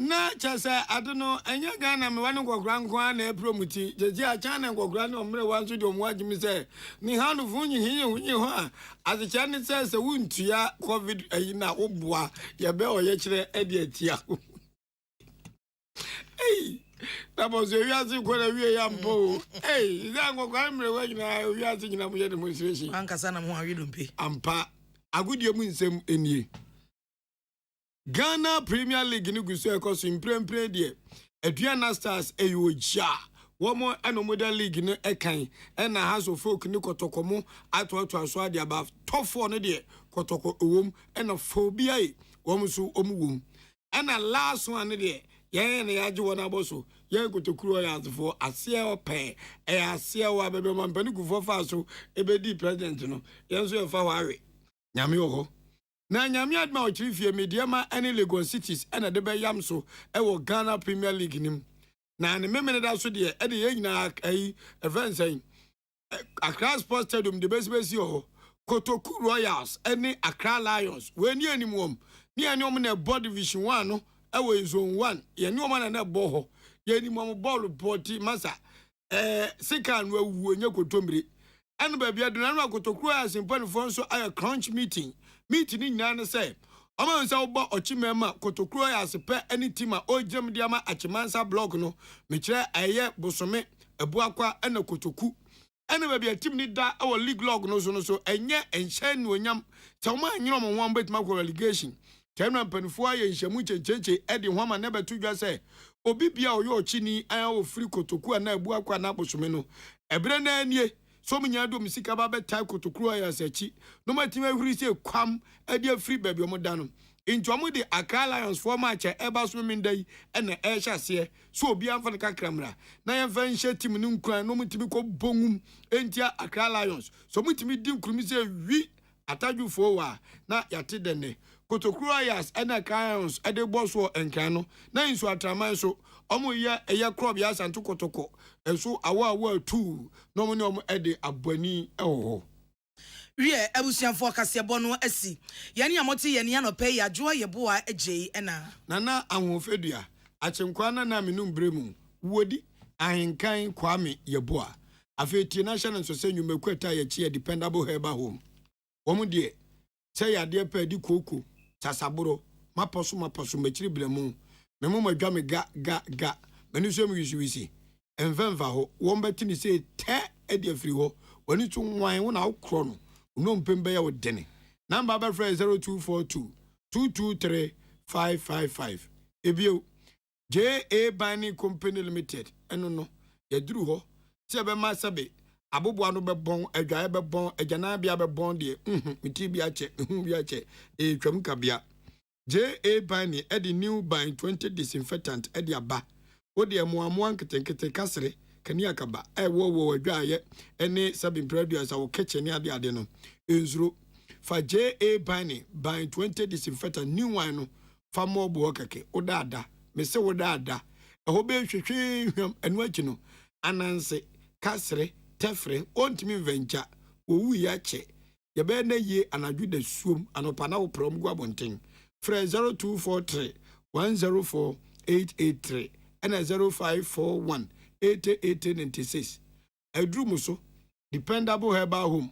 na chasa adono enya Ghana me wane kwakra nko na promote jeje a China kwakra na omre wanso de mo hwagimi se ni hanu funyi hinyi ho a ase China se wuntua covid ayi na oboa ye be oye kire ade atia hey Tabo se wiase ko na wie ya mpo hey zango kwa mre wa nyina wiase nyina mo ye demonstration anka sana mo awi dompe ampa agudie mu nsem enie Ghana Premier League ni guso ekoso imprempre de Aduana Stars eyoja womo enomoda league no ekan ena House of Folk ni kotokomo atoato aso ade aba top 4 no de kotoko owom ena phobia yi womo so omuwom ena last one de ye na yaje wona aboso ye kotokuro ya azfo ase ope ase wa bebe mampani kufo fa so ebedi president no yenso ye fa wawe nyame oho na nyame adma o chirifie mediama any Lagos cities ena de be yam so e wo Ghana Premier League nim na ne memene da so de e de ye nyina ai events ai Accra Sports Stadium de besi ho Kotoku Royals any Accra Lions we ni animum ni animum na board division 1 no e wo zone 1 ye ni o na bo ho ye ni mo ball porti masa sika no awu onye kotomire ene ba bia do na no Kotoku Royals mpanifo so aye crunch meeting ni nyane say Oma nsa obo ochimema Kotoku Royals pe any team a ojem diama achimansa blog no me kire aye bosome ebuakwa ena Kotoku ena ba bia team ni da our league log no so enye enhye ni onyam te oma anyiro mo wan betima ko relegation temna mpanifo aye nhyamu chencheche edi hwama na betu dwa say obi bia oyo ochini aye wo free Kotoku na ebuakwa na bosome no ebre na anie so menya do misika ba betai Kotoku Royals achi no matima huri se kwam ade free baby omoda no into amode Accra Lions for match eba swimming day ena ehya so obi amfa ne kakramra na yemfa nhye team no nkran no mutimi ko bongum entia Accra Lions so mutimi di nkrumi se wi ataju fo wa na yate dene Kotoku Royals ena Accra Lions ade boss wo enkran no na inso atraman so omo ya eya club ya santo Kotoko enso awa 2 no mo ne omo ede abani eho Wie abusianfo kasebo no asi yani amoti yani anope ya joa yeboa agye ena nana ahofedua achenkwa na menum bremu wodi ahenkan kwame yeboa afeti national society nyumekweta ya chi dependable herbal home womu de se ya de pa di koko sasaboro maposo mechiri blemu memo madwame ga menu so wisi envenva ho wombeti ni se te edi afiri ho woni tu nwan wo na okro no no mpembe ya wodene number ba friend 0242 223 555 ebio JA Bani Company Limited eno no yaduru ho se be ma sabe aboboa no be bon adwae be bon agana bia be bon de miti bia che bia che twam kabia JA Bani e the new Bani 20 disinfectant e de aba o de moamoa nketenkete kasre kani akaba wo adwae ene sabe produce awo kitchen ne ade no enzuro fa JA Bani 20 disinfectant new one no fa mo bo keke odada me se wodada eho be hwehwe hwam enu achi no ananse kasre tefre ontimi venture owu ya che ye be na ye anadwu da suom anopa na wo prom gu abonten frɛ 0243 104 883 and 0541 8896 edrum so dependable herbal home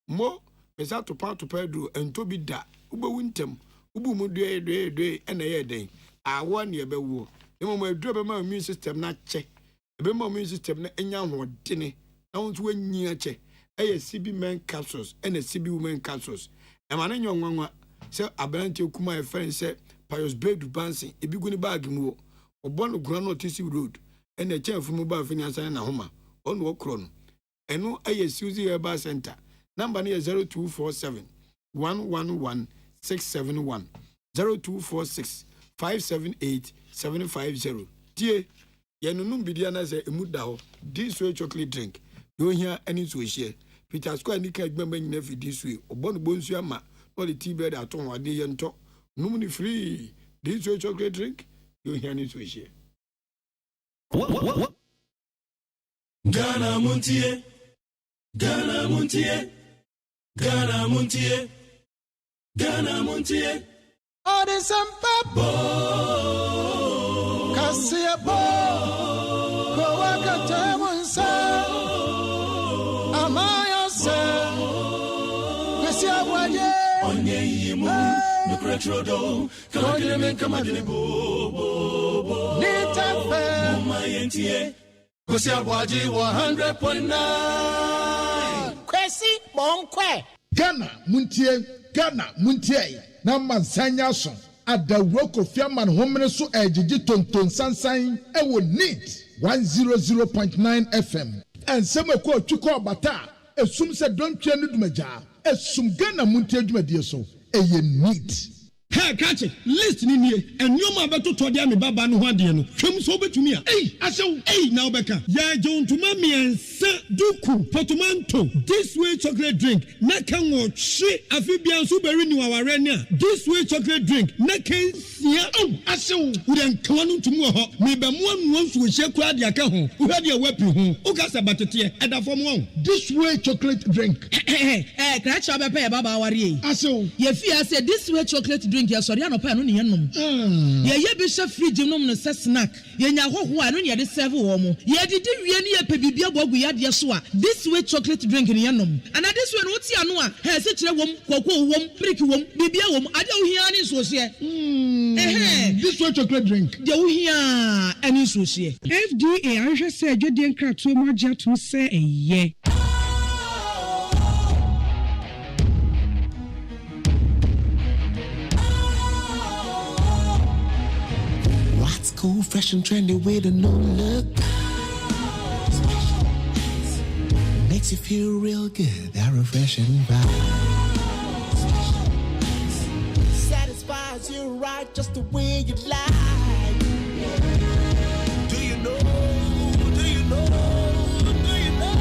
mo mesa to pa dru ento bi da ubewu ntem ubu mu dwe ena ye den awo ne be wo emo edru be ma immune system na che be ma immune system na enya hodene na won to wanyi che eye CB men capsules ena CB women capsules e ma na nyonwanwa se abrante kuma e friend se Pius Bedu Bansi ebigu ni bag mu obon gura no tisi road ena chefu mu ba fini asan na homa onu okro no eno eye Suzy Herbal Center number ni 0247 111 671 0246 578 750 tie yenunum bidia na se emuda ho this way chocolate drink no here any so share Peter Square ni ka gbamba nyina fi this way obon bonsu ama all the tea bread aton ade yento num ni free this way chocolate drink no here any so share Ghana Montie Ghana Montie Ghana Montie Ghana Montie Ode Sampabo Kasiabo Kowaka Temunsa Amaya Se Kwesi Abwaye Onye Yimu Nukretrodo Kamadine Kamadine Bo Nitafe Mumayentie Kwesi Abwaye 100.9 Kwesi Bonkwe Ghana Muntie na mansanya so adawro kofia man homene so ejiji tonton sansan ewo neat 100.9 FM ensem ko twiko bata esum se dontwe no dumaja esum Ghana Muntie dwumadie so eye neat. Hey, catch it. List ni nie. And you ma beto to dia me baba no ho ade no. Twem so betumi a. Asew. Now beka. Ya jon to ma me ense duku potomanto. This way chocolate drink. Na kan wo hwe afibia so beri ni waware ne a. This way chocolate drink. Na kan sia. Asew. Wo den kan no ntumu ho. Me be mo anu nsu hye kura de aka ho. Wo hwe de wapi ho. Wo ka sa batete eda fom ho. This way chocolate drink. Crash up pay baba ware. Asew. Ye fi say this way chocolate drink. Ya sorry anopa no ne yenom ye be hwe fridge nom no se snack ye nya hoho a no ne de serve wo mo ye didi wie ne ye pe bibia bogu ya de so a this way chocolate drink ne yenom and this way no ti ano a he se kire wom kokko wom brick wom bibia wom ade wo hia ne so se this way chocolate drink de wo hia ani so se FDA ahwe se adwede nkrato mo agya to se eye cool, fresh and trendy with a new look. Makes you feel real good, that refreshing vibe. Satisfies you right just the way you like. Do you know? Do you know? Do you know?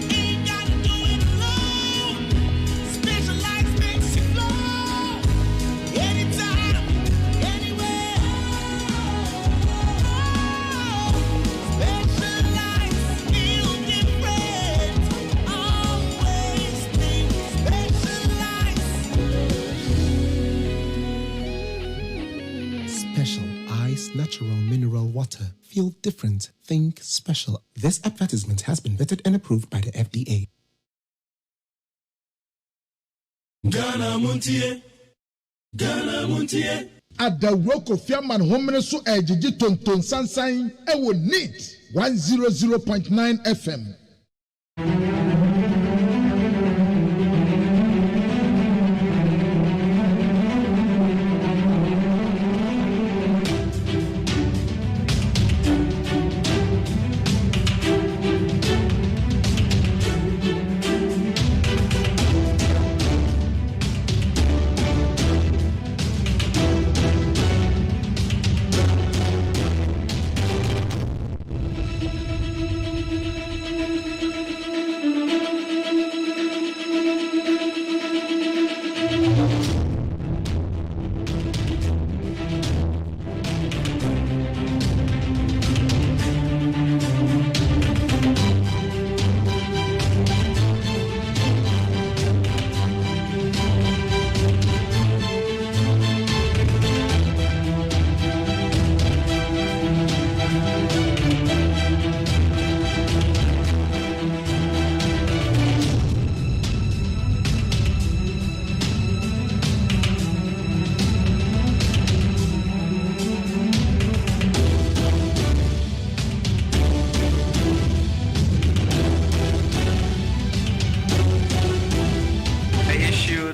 Ain't gotta do it alone. Specialized makes you flow. Anytime. Natural mineral water. Feel different. Think special. This advertisement has been vetted and approved by the FDA. Ghana Montie. Ghana Montie. Adawro kofia man homene so ejiji tonton sansan ewo neat 100.9 FM.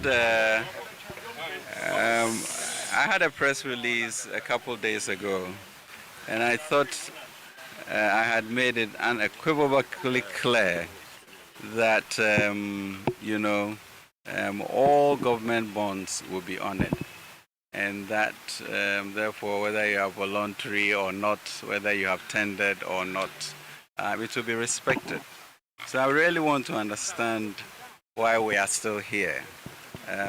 I had a press release a couple days ago, and I thought I had made it unequivocally clear that, all government bonds will be honored, and that, therefore, whether you are voluntary or not, whether you have tendered or not, it will be respected. So I really want to understand why we are still here,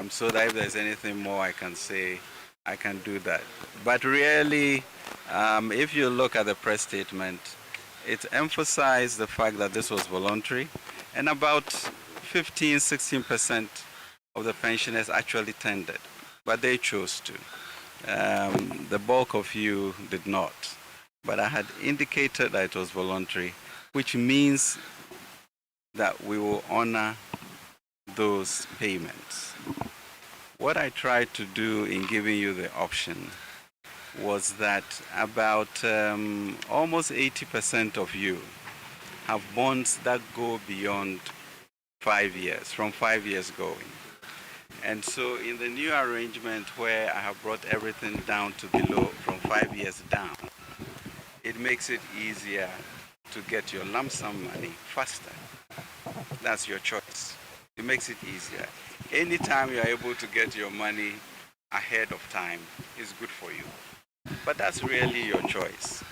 so that if there's anything more I can say, I can do that. But really, if you look at the press statement, it emphasized the fact that this was voluntary, and about 15-16% of the pensioners actually tendered, but they chose to. The bulk of you did not. But I had indicated that it was voluntary, which means that we will honor those payments. What I tried to do in giving you the option was that about almost 80% of you have bonds that go beyond 5 years, from 5 years going. And so in the new arrangement where I have brought everything down to below, from 5 years down, it makes it easier to get your lump sum money faster. That's your choice. It makes it easier. Anytime you are able to get your money ahead of time is good for you. But that's really your choice.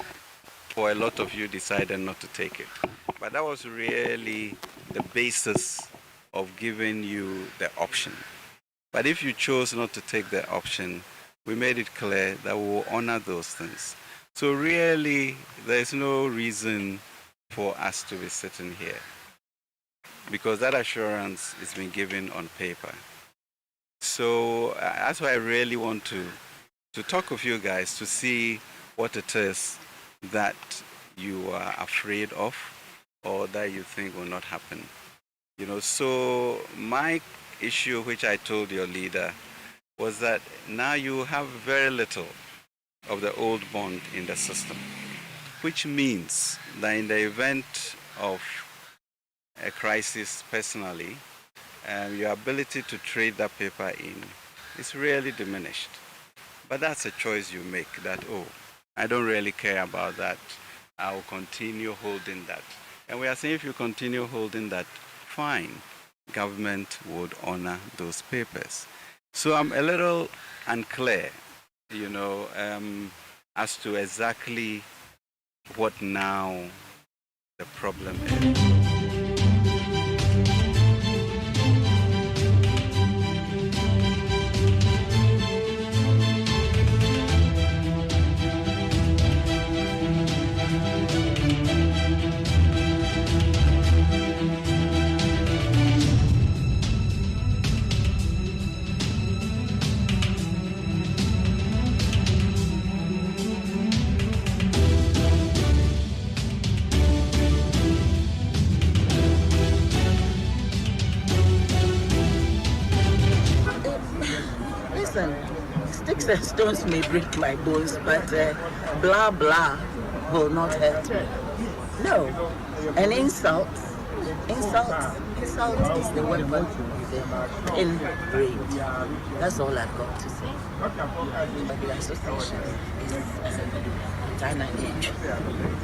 For a lot of you decided not to take it. But that was really the basis of giving you the option. But if you chose not to take the option, we made it clear that we will honor those things. So really, there's no reason for us to be sitting here, because that assurance is being given on paper. So that's why I really want to talk with you guys to see what it is that you are afraid of or that you think will not happen. So my issue, which I told your leader, was that now you have very little of the old bond in the system, which means that in the event of a crisis personally, your ability to trade that paper in is really diminished. But that's a choice you make, that, I don't really care about that. I will continue holding that. And we are saying if you continue holding that, fine, government would honor those papers. So I'm a little unclear, as to exactly what now the problem is. Sticks and stones may break my bones, but blah blah will not hurt me. No, an insult is the weapon in brain. That's all I've got to say. But the association is Ghana age.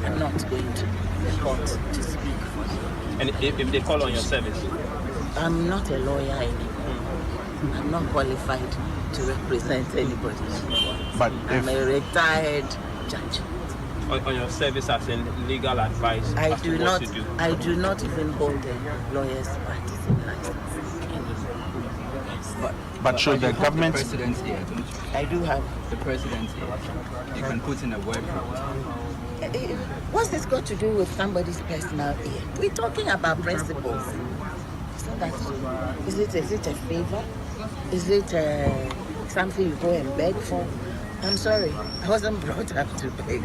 I'm not going to the court to speak for them. And if they call on your service? I'm not a lawyer anymore. I'm not qualified to represent anybody. But I'm a retired judge. On your service as in legal advice, I do not even hold a lawyer's practicing license anymore. Yes. But should the government... The president here, don't you? I do have the president here. You can put in a word for it. What's this got to do with somebody's personal ear? We're talking about principles. So is it a favor? Is it something you go and beg for? I'm sorry, I wasn't brought up to beg.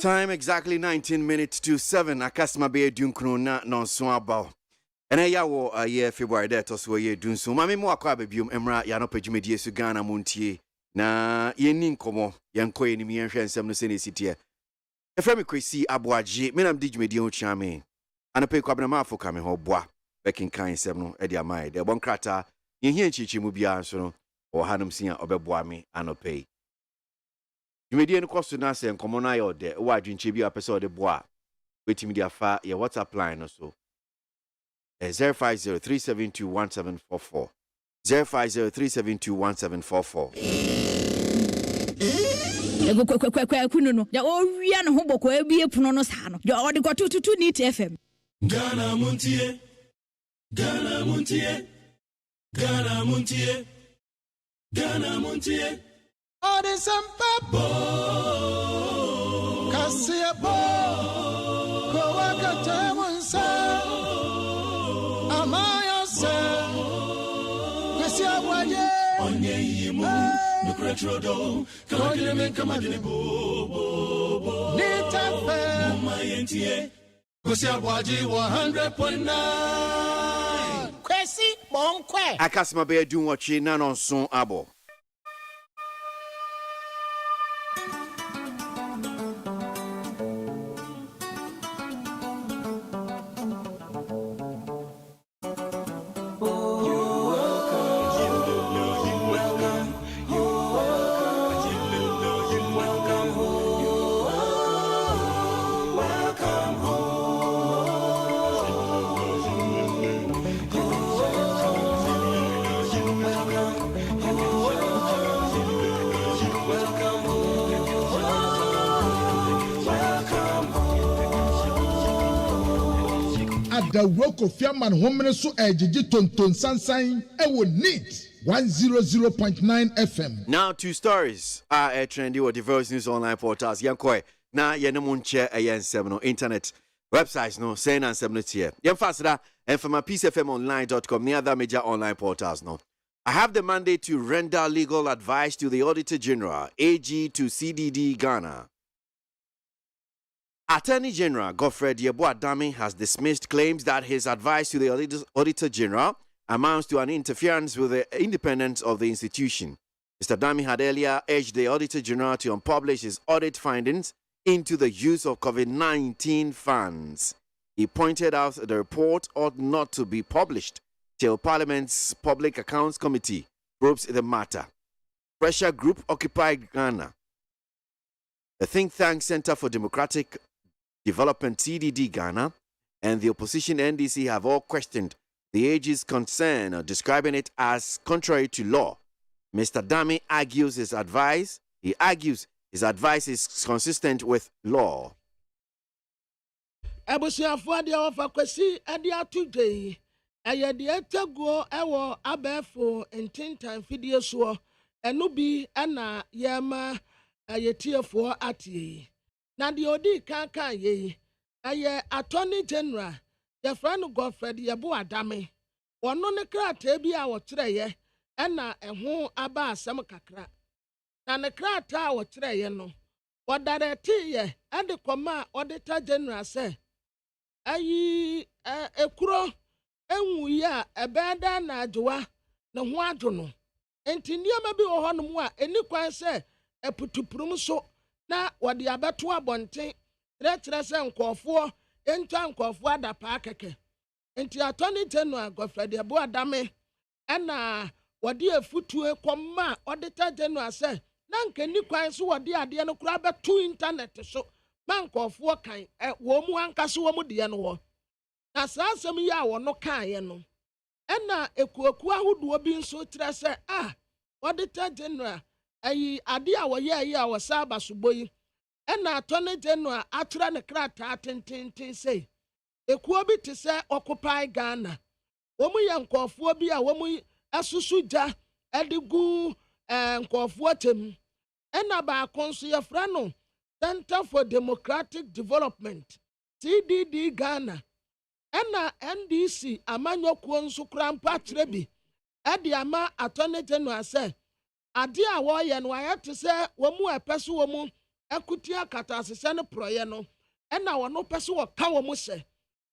Time exactly 19 minutes to 7. Akasma be dunkno na non so about. And I yawo a year February that also ye dun so. Mami mo akwa bebium emra ya no pejumedie su Ghana Montie. Na yenin komo yanko enimi yenhwe nsem no se ne sitie. Efra me kwesi ABOAGYE menam di dwumedie ho chiame. Anope kwabena ma afoka me ho boa. Bekin kan nsem no e dia mai. De bon krata yehia nchichi mu bia so no. O hanum sia obeboa me anope. Dwumedie no kwaso na se nkomo na ye ode wa adwinche bi apese ode boa. Wetimi dia fa ye WhatsApp line no so. 05037211744 05037211744 kuno no ya o wia no ho boko ebie puno no sa no ya o de kwatututu NEET FM Ghana Montie Ghana Montie Ghana Montie Ghana Montie Ode Sampabo Kasiabo Kowakata Monsa Amaya se Kwesi ABOAGYE Onye yimu Nukuretrodo Kamakelemen kamadini bo Nitafe Muma yentie Kwesi ABOAGYE 100.9 Kwesi Bonkwe Akasma be dun wachi na non so abo. The Roko Fiaman Homene so ejiji tonton sansan ewo NEET 100.9 FM. Now 2 stories are trendy or diverse news online portals. Yankoi na yenemunche ayensem no internet websites no saying and seven here. Yan faster and from a peacefmonline.com near other major online portals no. I have the mandate to render legal advice to the Auditor General, AG to CDD Ghana. Attorney General Godfred Yeboah-Dame has dismissed claims that his advice to the Auditor General amounts to an interference with the independence of the institution. Mr. Dame had earlier urged the Auditor General to unpublish his audit findings into the use of COVID-19 funds. He pointed out the report ought not to be published till Parliament's Public Accounts Committee probes the matter. Pressure Group occupied Ghana. The think tank Center for Democratic Development CDD Ghana and the opposition NDC have all questioned the AG's concern, describing it as contrary to law. Mr. Dame argues his advice is consistent with law. Abusiafo de ofa kwesi ade atude eye de etaguo ewo abefo entintan fidie so eno bi na yema ayetiefo atie na de odi kankan ye aye Attorney General the friend Godfred Yeboah-Dame wono ne krata bi a wo kireye na eho aba asem kakra na ne krata a wo kireye no wodarete ye ade koma Auditor General say ayi ekuro enwu ya ebeda na adwoa ne ho adwo no enti niam bi wo honom a eni kwan se eputuprum so na wode abeto abonten rekere se nkofo entwa nkofo adapa akeke enti Attorney General Godfred Yeboah-Dame na wode afutu ekoma Auditor General se na nke ni kwan so wode ade no kura beto internet so mankofo kan wo mu ankaso wo mu de no wo na saasem ya wo no kan ye no na ekuaku ahodo bi nso kire se Auditor General ayi ade a wo ye ayi a wo sa basoboyi na Attorney General atura ne krata tententen sei ekuo bi te se occupy Ghana wo mu ye nkofo bi a wo mu asusu ja edigu nkofo tem na ba konso ye fra no Center for Democratic Development CDD Ghana na NDC amanyokuo nso krampa trebi edi ama Attorney General say ade a wo ye no ayete se wo mu epeso wo mu ekutia kata asese no proye no ena wono pese wo ka wo mo se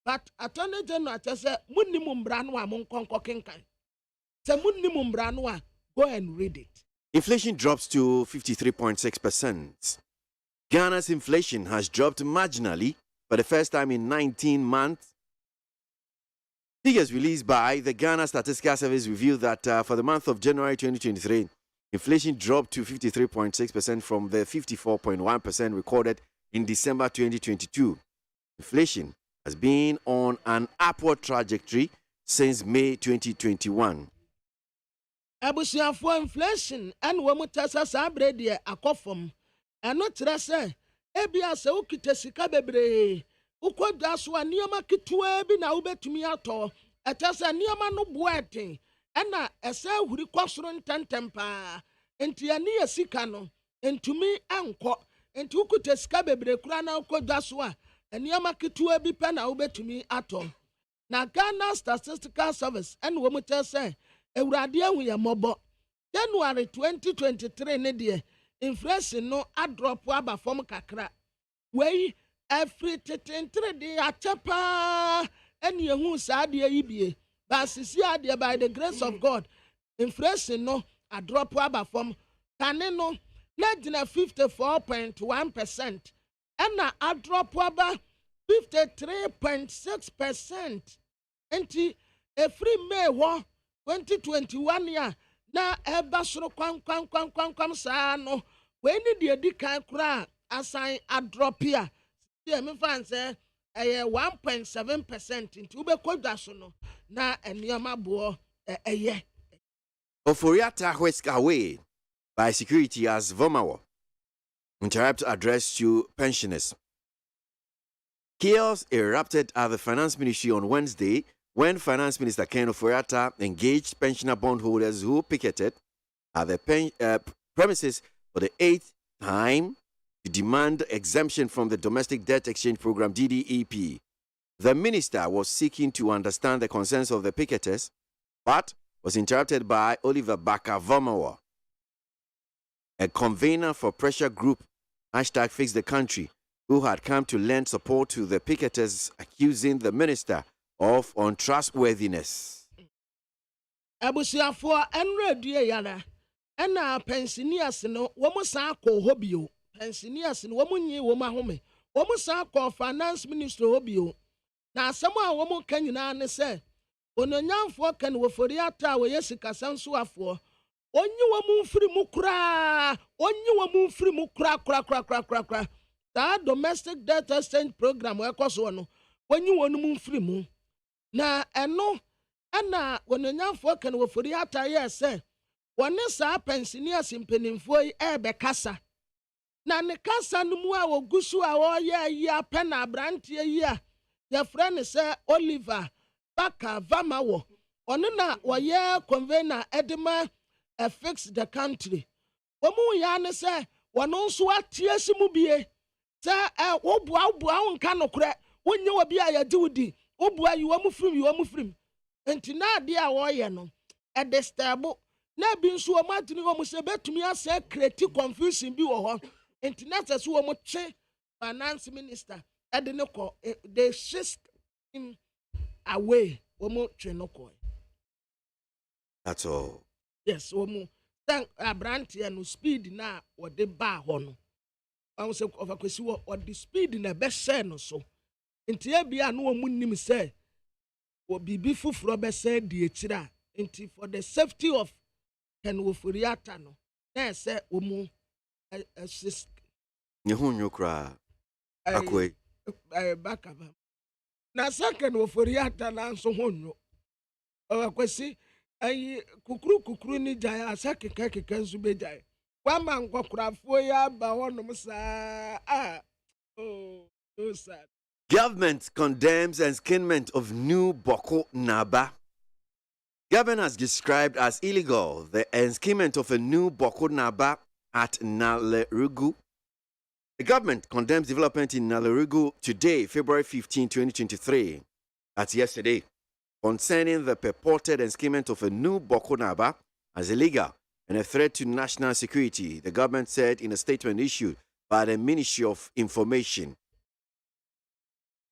but attorney general say munnim mbra no a mon konko kenkan se munnim mbra no a go and read it. Inflation drops to 53.6%. Ghana's inflation has dropped marginally for the first time in 19 months. Figures released by the Ghana Statistical Service reveal that for the month of January 2023, inflation dropped to 53.6% from the 54.1% recorded in December 2022. Inflation has been on an upward trajectory since May 2021. Abusiafo inflation and womutasa sabre de akofom eno kire se ebia se ukite sika bebre ukodwa so anioma kitwa bi na ubetumi ato etase anioma no boaten ena ese huri kwasoro ntantempa enti ani sika no entumi anko enti ukite sika bebre kura na ukodwa so a anioma kitwa bi pe na ubetumi ato na Ghana Statistical Service and womutasa Eurade ahuye mobo January 2023 ne de inflation no adrop aba form kakra wey every 33 de achapa ene ehu sa de yibie ba sisi ade by the grace of God inflation no adrop aba form kane no na gina 54.1% ena adrop aba 53.6% enti every May 2021 ya na eba soro kwam saa no we ni de di kan kra assign a drop here see me fan say 1.7% into ube kodwa so no na enioma bo eye Oforiata whisked away by security as Vomawo interrupt address to pensioners. Chaos erupted at the Finance Ministry on Wednesday when Finance Minister Ken Oforiatta engaged pensioner bondholders who picketed at the premises for the 8th time to demand exemption from the Domestic Debt Exchange Program DDEP. The minister was seeking to understand the concerns of the picketers, but was interrupted by Oliver Baka-Vomawa, a convener for pressure group #Fix the Country, who had come to lend support to the picketers, accusing the minister of untrustworthiness. Abusiafo enredue yana ena pensioners no womo san ko hobio pensioners no womo nyi womo ahome womo san ko finance minister hobio na asem a womo kan nyina ne se ononyamfo kan wofori ata wo yesika sanso afo onyi womo mfiri mu kura kura that domestic debt exchange program we koso no onyi wonu mu mfiri mu na eno ana wononyamfo kan wofori ata ye se wone sa pensioners mpenimfo yi kasa na ne kasa no mu a wogusu a woye yi apena abrante yi a ye friend se Oliver Baka-Vomawa one na woye convener edema fix the country omu ya ne se wono nso atie simu bie se wobua nka nokre wonye obi a yedi wudi wobua yi wo mufrim enti na de a woye no edestable na bi nso o matini o se betumi ase create confusion bi wo ho enti na se wo mo twe finance minister ede ne ko they shift him away wo mo twe no ko. That's all. Yes, wo mo thank abrante no speed na wo de ba ho no I say of akwesi wo the speed na be share no so enti e bia no wo munnim say wo bibi fufuro be say di ekira enti for the safety of Ken Oforiatta no na say wo mu assist Nyehunyo kra akwe Baka-Vomawa na second Oforiatta na so honyo akwesi ayi kukuru ni jaya asakeka nsu be jaya Wama ngokrafo ya ba wonom sa so sad. Government condemns enskinment of new Boku Naba. Government has described as illegal the enskinment of a new Boku Naba at Nalerugu. The government condemns development in Nalerugu today, February 15, 2023, that's yesterday, concerning the purported enskinment of a new Boku Naba as illegal and a threat to national security, the government said in a statement issued by the Ministry of Information.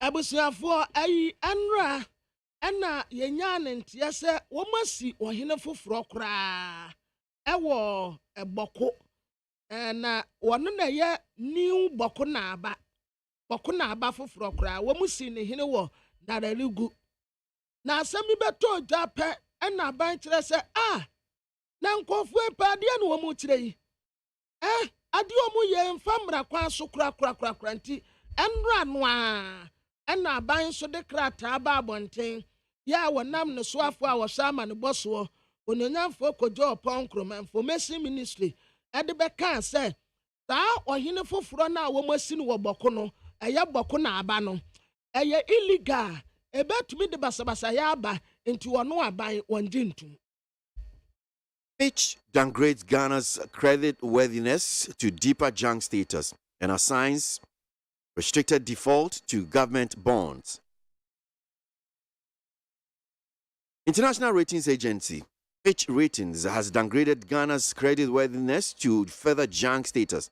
Abusuafo ayi anra ɛna yenya ne ntia sɛ wɔmasi ɔhene foforo koraa ɛwɔ ɛbɔko na wɔno na yɛ new bɔko na aba foforo koraa wɔmusi ne hene wɔ Nararigu na asɛm beto dwapɛ ɛna ban kyerɛ sɛ na nkɔfo epadeɛ no wɔmu kyerɛ yi ade ɔmu yɛ mfamra kwa so kura nti ɛnra noa ɛna ban so de krataa ba abɔnten ya wɔnam ne soafo a wɔhyɛ ama ne bɔsoɔ ononyamfo kodwo ɔpɔnkrom information ministry ɛde bɛka sɛ saa ɔhene foforo na wɔn asi no wɔ bɔko no ɛyɛ bɔko na aba no ɛyɛ illegal ebetumi de basabasa ya aba nti wɔno aban wɔngye ntum. Which downgrades Ghana's credit worthiness to deeper junk status and assigns restricted default to government bonds. International ratings agency Fitch Ratings has downgraded Ghana's credit worthiness to further junk status.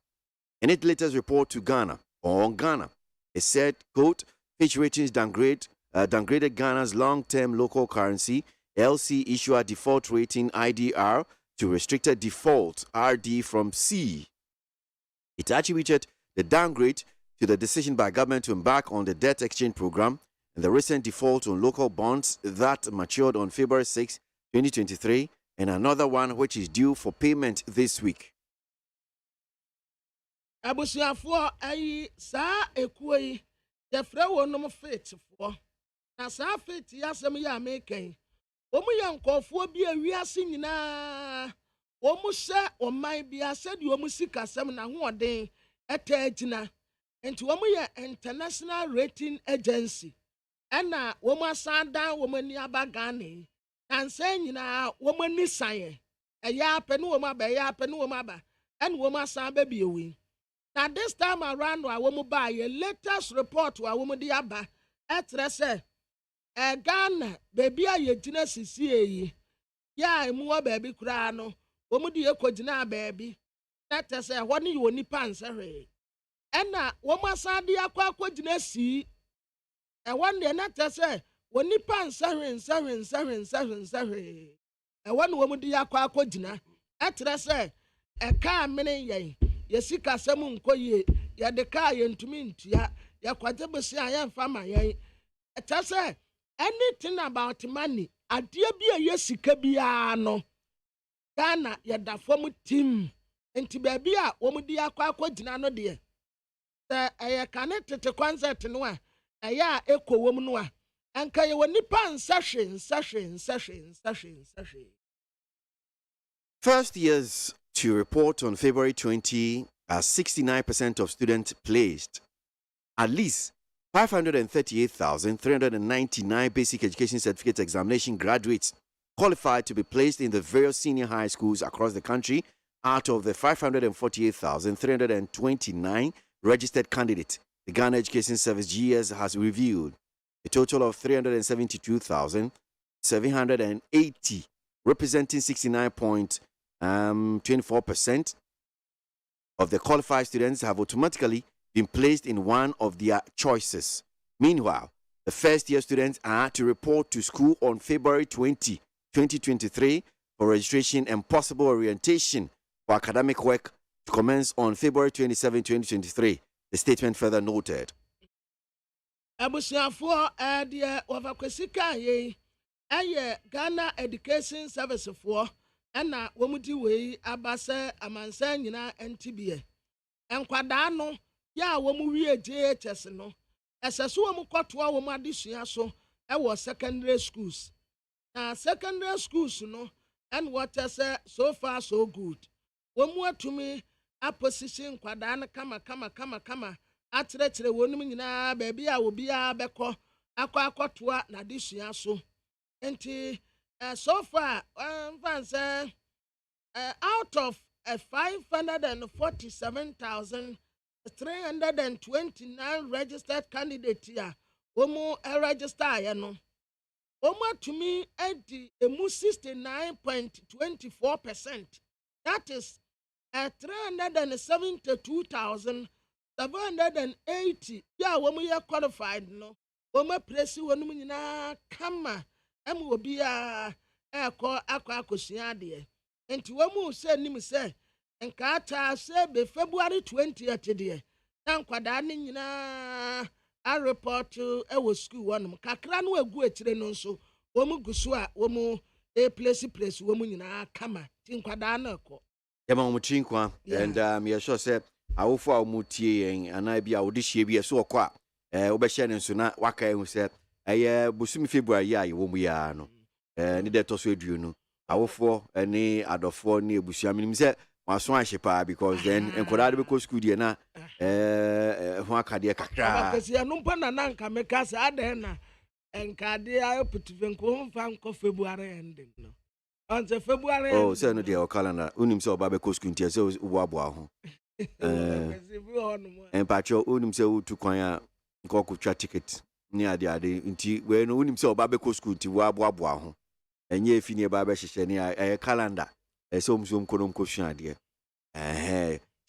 In its latest report to Ghana, on Ghana, it said, quote, Fitch Ratings downgraded Ghana's long-term local currency LC issuer default rating IDR to restricted default RD from C. It attributed the downgrade to the decision by government to embark on the debt exchange program and the recent default on local bonds that matured on February 6, 2023, and another one which is due for payment this week. Abusuafo ayi saa ekuo yi yɛfrɛ wɔn nom faithfo na saa faith yi asɛm yi American wɔn yɛ nkɔfoɔ bi a wiase nyinaa wɔn hyɛ ɔman bi asɛ de wɔn sika asɛm na hoɔden ɛtɛ gyina nti wɔn yɛ international rating agency ɛna wɔn asan dan wɔn ani aba Ghana yi na nsɛn nyinaa wɔn ani sayɛ ɛyɛ apɛ ne wɔn aba ɛyɛ apɛ ne wɔn aba ɛna wɔn asan bɛ biewi. Now this time around, I will buy a latest report. I will be aba. Etrese, Ghana, baby, a genesis ye. Ya, more baby crano. Omudi ekojina baby. That is a one you only pansere. Enna, woman sadi aqua genesi. And one day not to say, when ni pansere, seven. And one woman di aqua cojina. Etrese, a car mini ye. Yesika semu nkoye ya deka ye ntumi ntua ya kwaje besi ayan fama ye etase anything about money adie bi a yesika bia no Ghana ya da fom team enti ba bi a wo mudi akwa no de se eye kane tete concert no a eye a ekowom no a anka ye woni pan session. First years to report on February 20 as 69% of students placed. At least 538,399 basic education certificate examination graduates qualified to be placed in the various senior high schools across the country out of the 548,329 registered candidates. The Ghana Education Service GS has reviewed a total of 372,780, representing 69.24% of the qualified students have automatically been placed in one of their choices. Meanwhile, the first-year students are to report to school on February 20, 2023 for registration and possible orientation for academic work to commence on February 27, 2023. The statement further noted. Abusuafo de overkwesika ye Ghana Education Service for Ena womudi wei abase amansan nyina ntibie enkwada no ya womu wie JHS no eseso womu kwotoa womu adesua so ewo secondary schools na secondary schools no and what say so far so good womu atumi opposition kwada no kama atrechire wonum nyina ba bia obi a beko akwa na adesua so enti so far, out of 547,329 registered candidates here, Omo register no. Omo to me edi emu 69.24%. That is 372,000 780. Yeah, when we are qualified, no. When we press you, when we come, and will be a call Aquacosiade. And to one who said, Nim say, and Carter said, be February 20th, dear. Now, Quadani, I report to our school one. Kakran will go at the so. Woman Gusua, woman, a place, woman in our kamma, Tinkwadana. Yama Muchinkwa, and me sure said, I will for MONTIE and I be out this year be a so qua. Obeshan and Suna, Waka, who said, Busumi February, ya, you won't be no. Need that also, you know. I will for any other 4 near Busham, said, my swan shepa, because then, and could I be co school, dear, na, Wakadia Kakra. Because you are no pananka, make us adena. And Cardia put to Vancouver February ending. On the February. Oh, sir, no dear calendar. Unim so Babeco Skuntia, so Wabwa. And Pacho Unim so to Quaya Gokucha ticket near the idea. When Unim so Babeco Skunti Wabwa. And ye finia Babesh near a calendar. A some Colum Cushion, dear.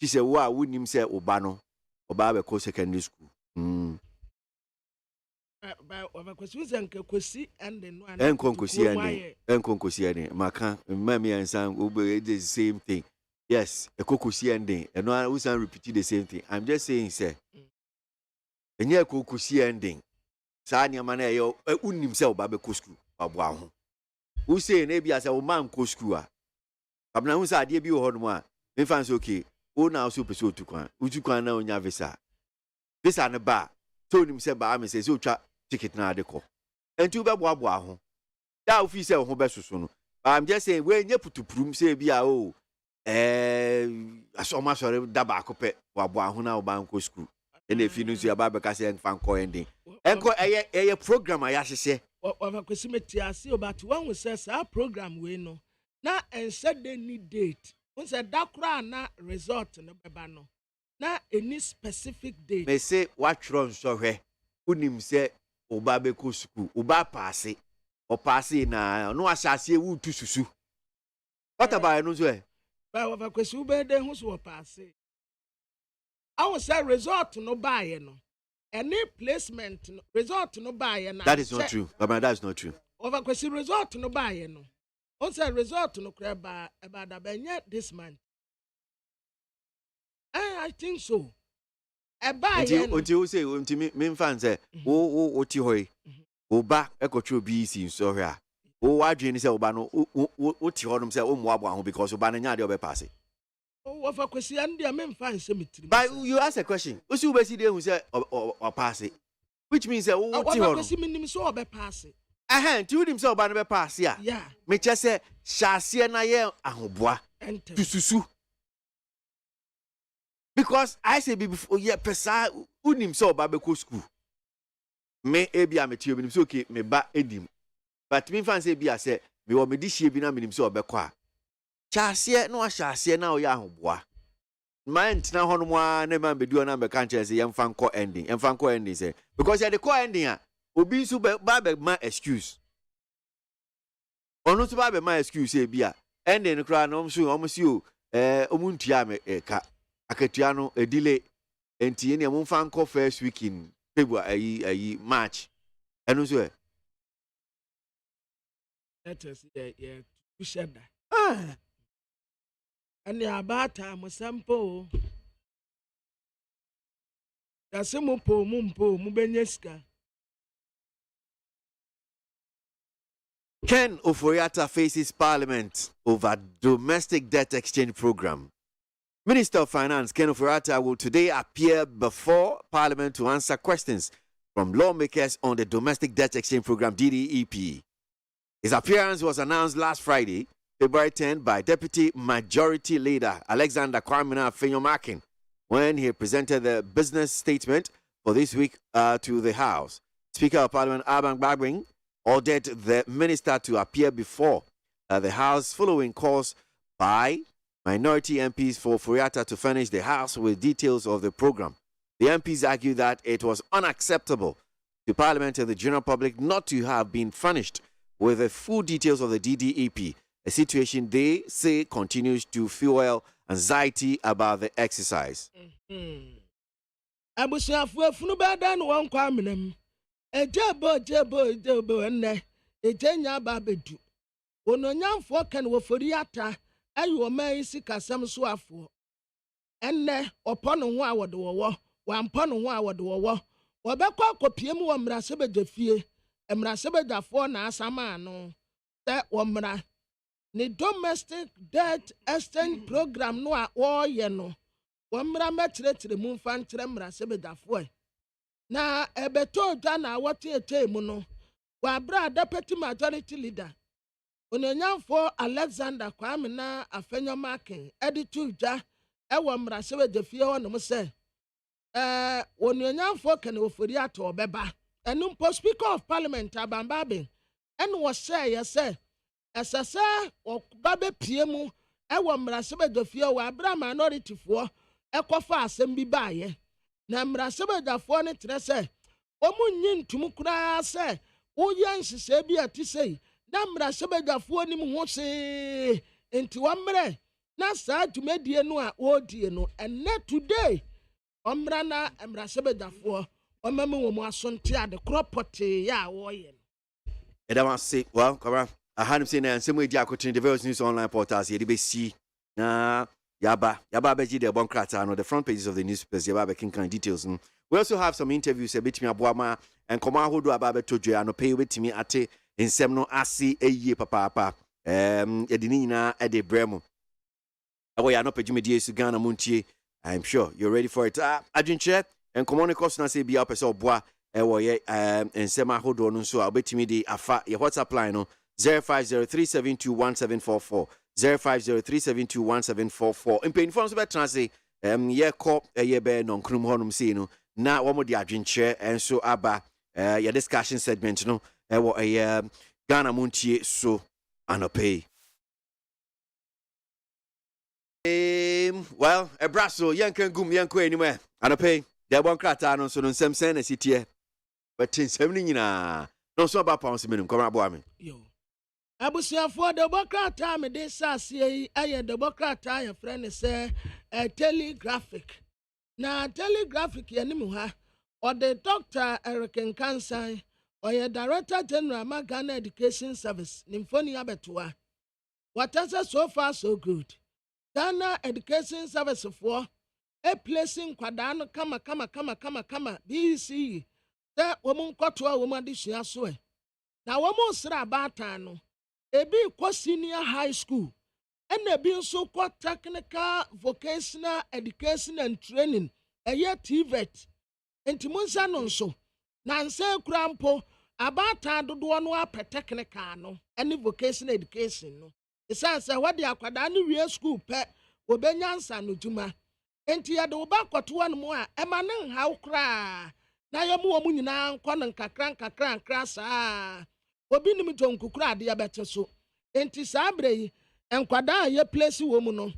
She said, Wow, Unim say Obano or Babeco Secondary School. Kwasi and then one and Concosi and Macan, Mammy and Sam will be the same thing. Yes, a Cocosi ending, and one who's repeat the same thing. I'm just saying, sir. And yeah, Cocosi ending. Sanya Maneo, un himself, Babacuscu, Babu. Who say, maybe as a man Coscua. I'm now who's idea be on one. If I'm okay, oh now super so to quan, which you can know in Yavisa. This and a bar. Told himself by me says, "Oh, ticket na deco." And two babwa. That officer who best soon. I'm just saying, when you put to prove, say, be a I saw my sorry, Dabaco pet, Wabwa, who now banco school. And if you know your Babacas and Fanco ending. Enco a program, I say. What I see about one who says our program, we know. Now, and said they need date. Once a Dakra na resort in the Babano. Na any specific date. May say what wrong so he unim say Obabeco school, Uba pass or pass na no asase wu tu susu. What about no so? Ba wa kwesi ube de hu so pass. I will say resort no buy no. Any placement resort no buy na. That is not true. But that is not true. Over kwesi resort no buy no. On say resort no kra ba about that this month. I think so. Until say, me fan say, oh, Tihoi, oh, back, echo true BC, so here. Oh, I dream is Obano, what Tihon himself, Mwabwa, because Obana, the passing. Oh, what for question, dear men find cemetery. But you ask a question. What's you basically who said or pass it? Which means that what Tihon so be passing. A hand to himself by the pass, yeah. Me just say, Shasia na ye, Ahoboa, and to Susu. Because I say before yeah, pesa unim so Babeco school. Me ebia metio binim so okay me ba edim. But me fan say bia say me wo me di hie bi na minim so obekọ a. Chaase na wa chaase na o ya ahoboa. Man tina hono mo a na man bedu na be kan chese yem fan ko ending. Yem fan ko ending say because ya the ko ending a obi so ba be ma excuse. Ono so ba be ma excuse e bia. Ending kra na omo si o omuntua me ka Aketiano a delay and Tiania Monfanco first week in February, March. And also, let us say, yeah, we said that. And the abata Mosampo. Yasemopo, Mumpo, Mubeneska. Ken Oforiatta faces Parliament over domestic debt exchange program. Minister of Finance Ken Oforiatta will today appear before Parliament to answer questions from lawmakers on the Domestic Debt Exchange Program DDEP. His appearance was announced last Friday, February 10, by Deputy Majority Leader Alexander Kwamina Fenyomakin when he presented the business statement for this week to the House. Speaker of Parliament Abang Bagbing ordered the minister to appear before the House following calls by minority MPs for Oforiatta to furnish the House with details of the program. The MPs argued that it was unacceptable to Parliament and the general public not to have been furnished with the full details of the DDEP, a situation they say continues to fuel anxiety about the exercise. abusuafo afunu beda no won kwa menem ejebo enne ejenya ba bedu ononyamfo kan wofori ata ayo mai sikasam so afo enne opono ho awode wowo wampono ho awode wowo wobekọ kopiem wo mrasebedafie emrasebedafo na asama no te womra ni domestic debt exchange program no a woye no womra metretre mu fantre mrasebedafo na ebeto dwa na wote etemu no wabra deputy majority leader ononyamfo Alexander Kwame na afenyomaken editu dwa ewo mrasebedafie ho no se ononyamfo kan ofori ato beba enu po speaker of parliament abambabe en wo say yese esese obabe piemu ewo mrasebedafie wo abra minority fo ekofa asem bi baaye na mrasebedafo ne tre se omunyi ntum kura se woyan sise bi atisei na mrasebedafo ni mu ho se enti wamre na saa tumedie no a odie no enne today omrana mrasebedafo omame wo mu asonte ade kropote ya woye Edama say well come I had seen and some way the diverse news online portals here be see na yaba beji the bon krata no the front pages of the newspapers yaba king kind details. We also have some interviews a bit me aboama and come out do aba betojo ano pay with me ate nsem no ase eye papa edini na e de bremo awo ya no pejumedie su Ghana MONTIE. I'm sure you're ready for it. Adwinche and come on course na say be up so boa e wo ye nsem ahodo no so obetimi di afa ye WhatsApp line no 0503721744 0503721744 impeinfo so betra say ye ko ye be no nkrum honum sei no na wo mo di adwinche enso aba ye discussion segment no e wo Ghana MONTIE so anopay. Well, a brasso, yankan gum yanko anywhere. Anopay, the one crata no so no sem sen city. But in 70 na no so about pounds minimum come aboa yo. Abusuafo the bokrata me dey sasie aye the bokrata your friend say telegraphic. Na telegraphic yanimu ha or the Dr. Eric Kansan or your Director General Ghana Education Service Nimfoni Abetua. What is so far so good? Ghana Education Service for a placing kwadano kama BC that woman kotwa woman dishia so na woman sra batano ebi kwa senior high school and ebi so kwa technical vocational education and training TVET enti munsa no so na nse krampo abata dodo no apɛ technical no any vocational education no isa say what the akwada no wie school pɛ obenya nsa no djuma enti ya de oba kɔto no mu a ɛma ne haw kra na yɛ mu omu nyina nkɔ no nkakra saa obi nim tonkukura ade abɛte so enti saa bre yi enkwada a ye place wo mu no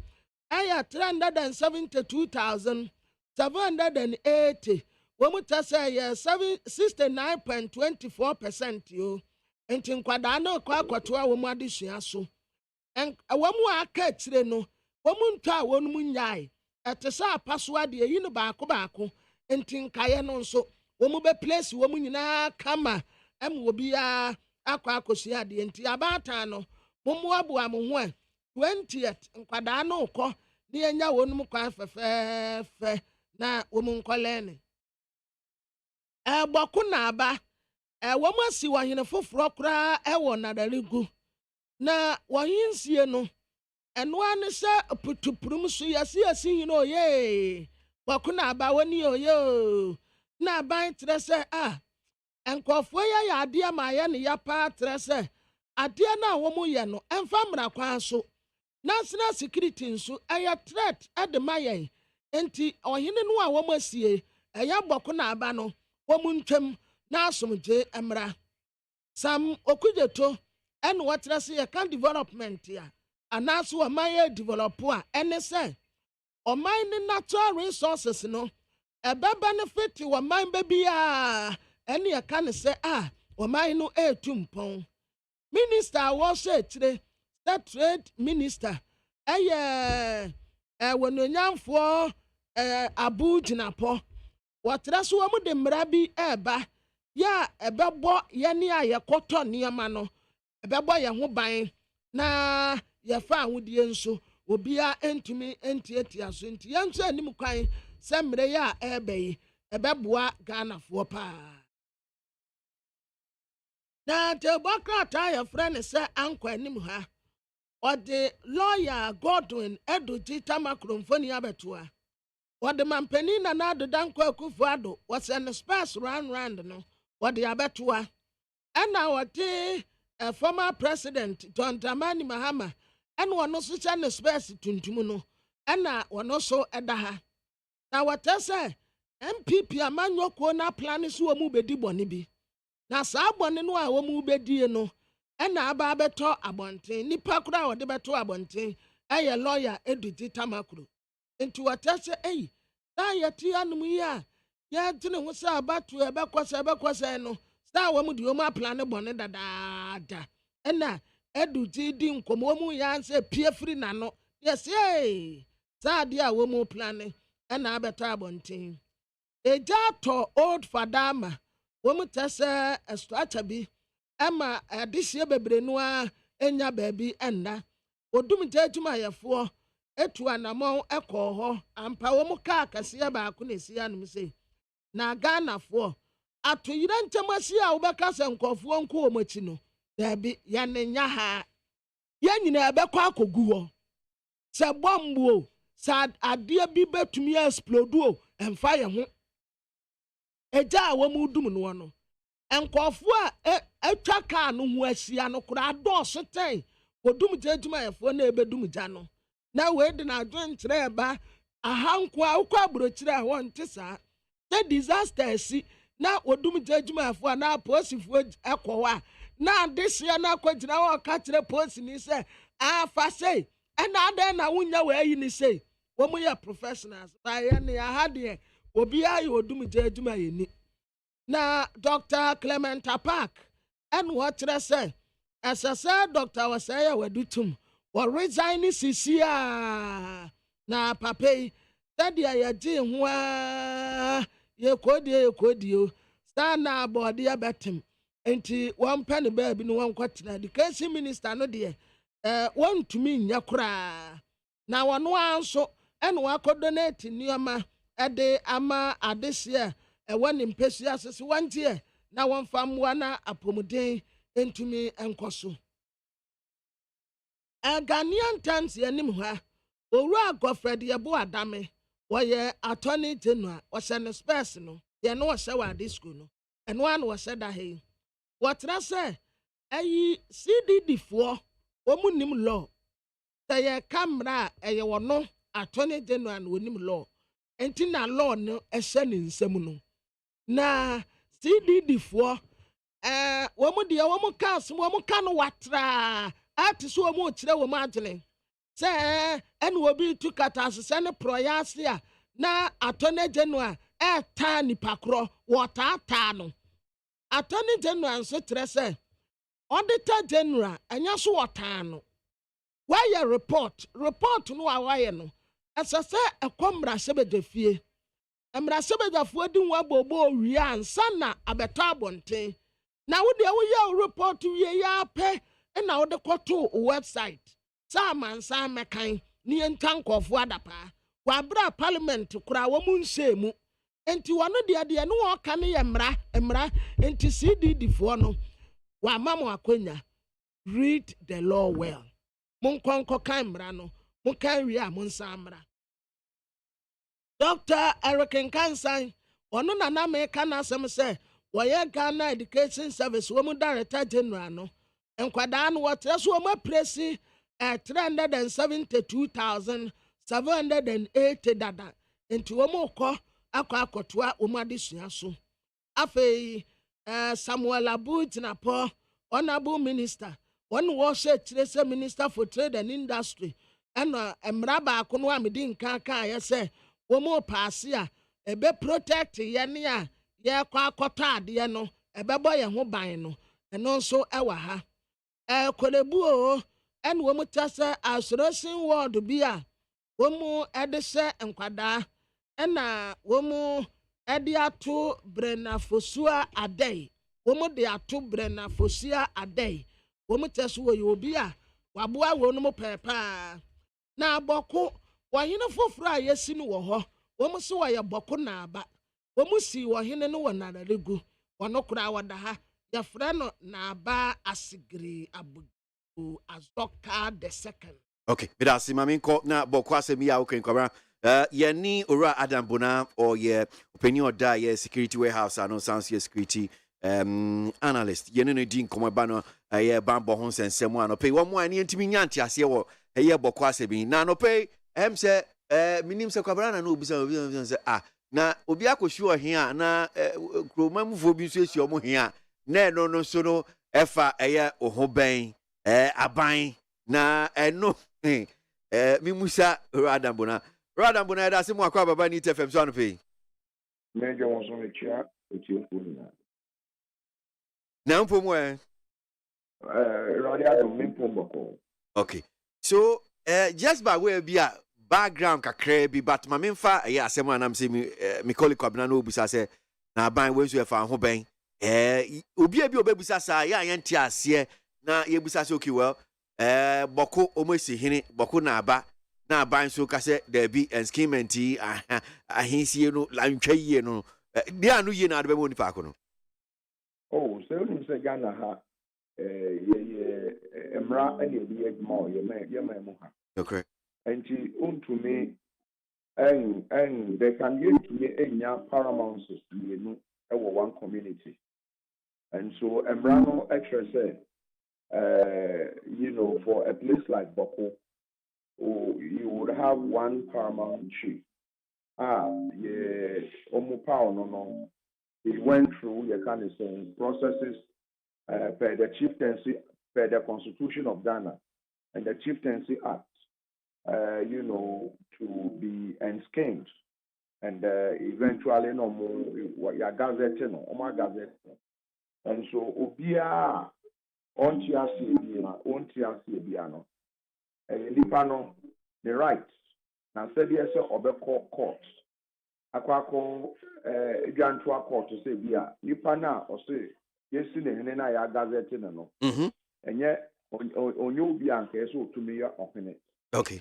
aya 372,780 wo mu tase ye 69.24% yo enti nkwada na kwa akɔto a wo mu adesua so en wo mu aka tire no wo mu nto a wo mu nyae ete sa apaso ade yi no baako enti nkaye no nso wo mu be place wo mu nyina kama obi ya akwa akosi ade enti abata no mumu aboa mo ho 20th nkwada no kɔ ne enya wonum kwa fefefe na wo mu nkɔle ne Boku na aba wo mu asi wahene foforo kra wo nadarigu na wahinsie no eno ane se putupurum so yasi hino ye Boku na aba woni oye na ban tre se enkofo ya ade ma ya ne ya pa tre se ade na wo mu ye no emfa mra kwa so national security nso aya threat ade mayen enti ohene no a wo mu asie eya Boku na aba no wo mu ntwam na asomje emra sam okujeto ene wotra se ya kan development ya anaso wa maye develop a ene se o man ni natural resources no ebe benefit wa man baby a ene ya kan se o man no etumpon minister wo se tire that trade minister wononyamfo abugyinapo wɔtrɛ so wɔn de mmara bi ɛɛba ya ɛbɛbɔ yɛne a yɛkɔtɔ nneɛma no ɛbɛbɔ yɛn ho ban na yɛfa ahodie nso obia entumi entiatia so nti yɛn nso anim kwan sɛ mmara yɛ a ɛɛbɛ yi ɛbɛboa Ghanafoɔ paa na tebɔ krataa yɛfrɛ ne sɛ ankɔ anim ha ɔde lawyer Godwin Eduji Tamakromfoni abɛtoa wɔde mampanin na Nado Dankwa Akufo-Addo wɔsɛ ne space round no wɔde abɛtoa ɛna wɔde former president John Dramani Mahama ɛna wɔno so hyɛ ne space tuntum no ɛna wɔno so ɛda ha na wɔtɛ sɛ MPP amanyɔkuo na plan so wɔn mu bɛdi bɔne bi na saa bɔne no a wɔn mu bɛdie no ɛna aba abɛtɔ abɔnten nipa koro a wɔde bɛtɔ abɔnten ɛyɛ lawyer Eduji Tamakro nti wɔtɛ sɛ ɛyi saa yɛte anom yi a yɛgyene ho sɛ abato ɛbɛkɔsɛ no saa wɔn de wɔn aplan bɔne dadaada ɛna Eduji di nkɔmɔ mu yɛn sɛ pie firi n'ano yɛsɛ saa adeɛ a wɔn mu plan ɛna abɛtɔ abɔnten egya atɔ old fadama wɔn tɛ sɛ ɛstructure bi ɛma adehyɛ bebree no a enya baabi ɛnna odum gya adwumayɛfoɔ etu anamɔn ɛkɔɔ hɔ ampa wɔn kaa kɛseɛ baako na esi anom sɛ na Ghanafoɔ ato yire ntɛm asi a wɔbɛka sɛ nkɔfoɔ nko wɔn akyi no daabi yɛn nya ha yɛn nyinaa bɛkɔ akɔgu hɔ sɛ bɔmbo sɛ adeɛ bi bɛtumi explode o ɛmfa yɛn ho egya a wɔn dum no no nkɔfoɔ a atwa kaa no ho ahyia no koraa dɔɔso tɛn wɔdum gya adwumayɛfoɔ na ebɛdum gya no na wɔadi na adwen kyerɛ ɛba ahanko a wokɔ aburokyerɛ a wɔnte saa sɛ disaster asi na wɔdum gya adwumayɛfoɔ a na apolisifoɔ ɛkɔ hɔ a na adehyɛ no akɔgyina hɔ ɔka kyerɛ polisini sɛ afa sei ɛna adɛn na wonya wɔayi ne sei wɔn yɛ professionals ayɛ ne aha deɛ obiara yɛ wɔdum gya adwumayɛni na Dr. Clement Park and what I say as I said Dr. Wasaya Wadutum or resign sisia na pape that ya jin wa ye kodi stand na body abetim enti one penny baby no one kwatina the case minister no de one to me nyakura na one so and wa donate nioma ede ama adesia when in Pesias one year, now one famwana apomode entumi enkoso. A Ghanaian times yanimha, Ora Godfred Yaboadame, where Attorney General was an personal, ya no shower disco, and one was said that he. What I say? A CD4, womunim law. Say camera, a no Attorney General wonim law, and tina law no a sending semuno. Na CDD4 wɔn deɛ wɔn ka no watra ati so wɔn kyerɛ wɔn adwene sɛ ɛna obi tu kata asesɛ ne proyase a na attorney general ɛta nipa korɔ wɔtaataa no attorney general nso kyerɛ sɛ auditor general ɛnya so wɔtaa no wɔayɛ report no a wɔayɛ no ɛsɛ sɛ ɛkɔmmra hyɛ bɛgye fie Emrasebejafuo di nwa bobo wi ansa na abeta abonten na wo de wo ye report wie ya pe na wo de kwoto website sa mansa mekan ni entankofo adapa wa bra parliament kura wo mu nsemu enti wono de no wo ka ne ye mra enti CDD4 no wa mama akonya read the law well mon konko kan mra no mo kan wi a mon sa mra Dr. Eric Nkansan, ono na na me ka na asem se woye Ghana Education Service wo mu Director General no enkwada no wotre so wo presi 372,780 dada enti wo mu kɔ akɔtoa wo mu adesua so afei Samuel Abutinapɔ honorable minister one wo hye kyerɛ sɛ Minister for Trade and Industry ɛna emra ba ko no amedi nka ayɛ sɛ womo paase a ebe protect yene a ye kwa akɔtɔ ade no ebe bɔ ye ho ban no ɛno nso ɛwɔ ha kolebu o ɛna womo tase asorosin word bi a womo ɛde hyɛ nkwada ɛna womo ɛde ato Brenna Fosua Adey wɔn de ato Brenna Fosua Adey wɔn tɛ so wɔ obi a waboa wɔn mo pɛɛpaa na Boku wɔhene foforɔ a yɛsi no wɔ hɔ wɔn so wɔyɛ Boku na aba wɔn si wɔhene no wɔ Nararegu wɔn kora wɔda ha yɛfrɛ no na aba Asigiri Abu Azoka the second. Okay, but as Mamin called now, Boku asemi ya okay, Kobra. Ni ora Adam Bona or ye opinion or die ye security warehouse and no sounds ye security analyst. Ye no din come bano ye bambo hons and someone pay one more any intimi nyanti as ye wo ye Boku asemi. Na no pay say minim se Kobra na no bisa say na obi akoshu ohia na kromam fo bi so esi omo hia na no so no efa ye ohoben aban na no mi musa Adam Bona da se mo akwa baba ni TFM so anpe meje won so me chia etiofo na mpo mo radio do mpo Boku. Okay, so just by way be a background kakra bi but ma memfa asem anam se mi colleague Kwabena no obusa se na ban we so e fa ho ben obi obebusa sa ya yenti ase na ye busa se okay well Boku omosi hini Boku na aba na ban so ka se there be enskimenti ahinsie no lantwa yie no dia no yie na ade be mo nipa ko no oh so you say Ghana ha emra and ye adwuma o ye ma ha okay and unto me and they can get to me enya paramounts you know one community and so emra no extra say you know, for a place like Boku, you would have one paramount chief. Yeah, Omupao no. He went through the kind of processes per the chieftaincy, per the Constitution of Ghana and the Chieftaincy Act, you know, to be enschemed and eventually no more your gazette, no, Oma gazette. And so Obia. Onti asie biano nipa no the right na said yes obeko court akwako edwanto court say bia nipa na o say yesi ne hene na ya gazette no enye onye obi anka so otumi ya ohene okay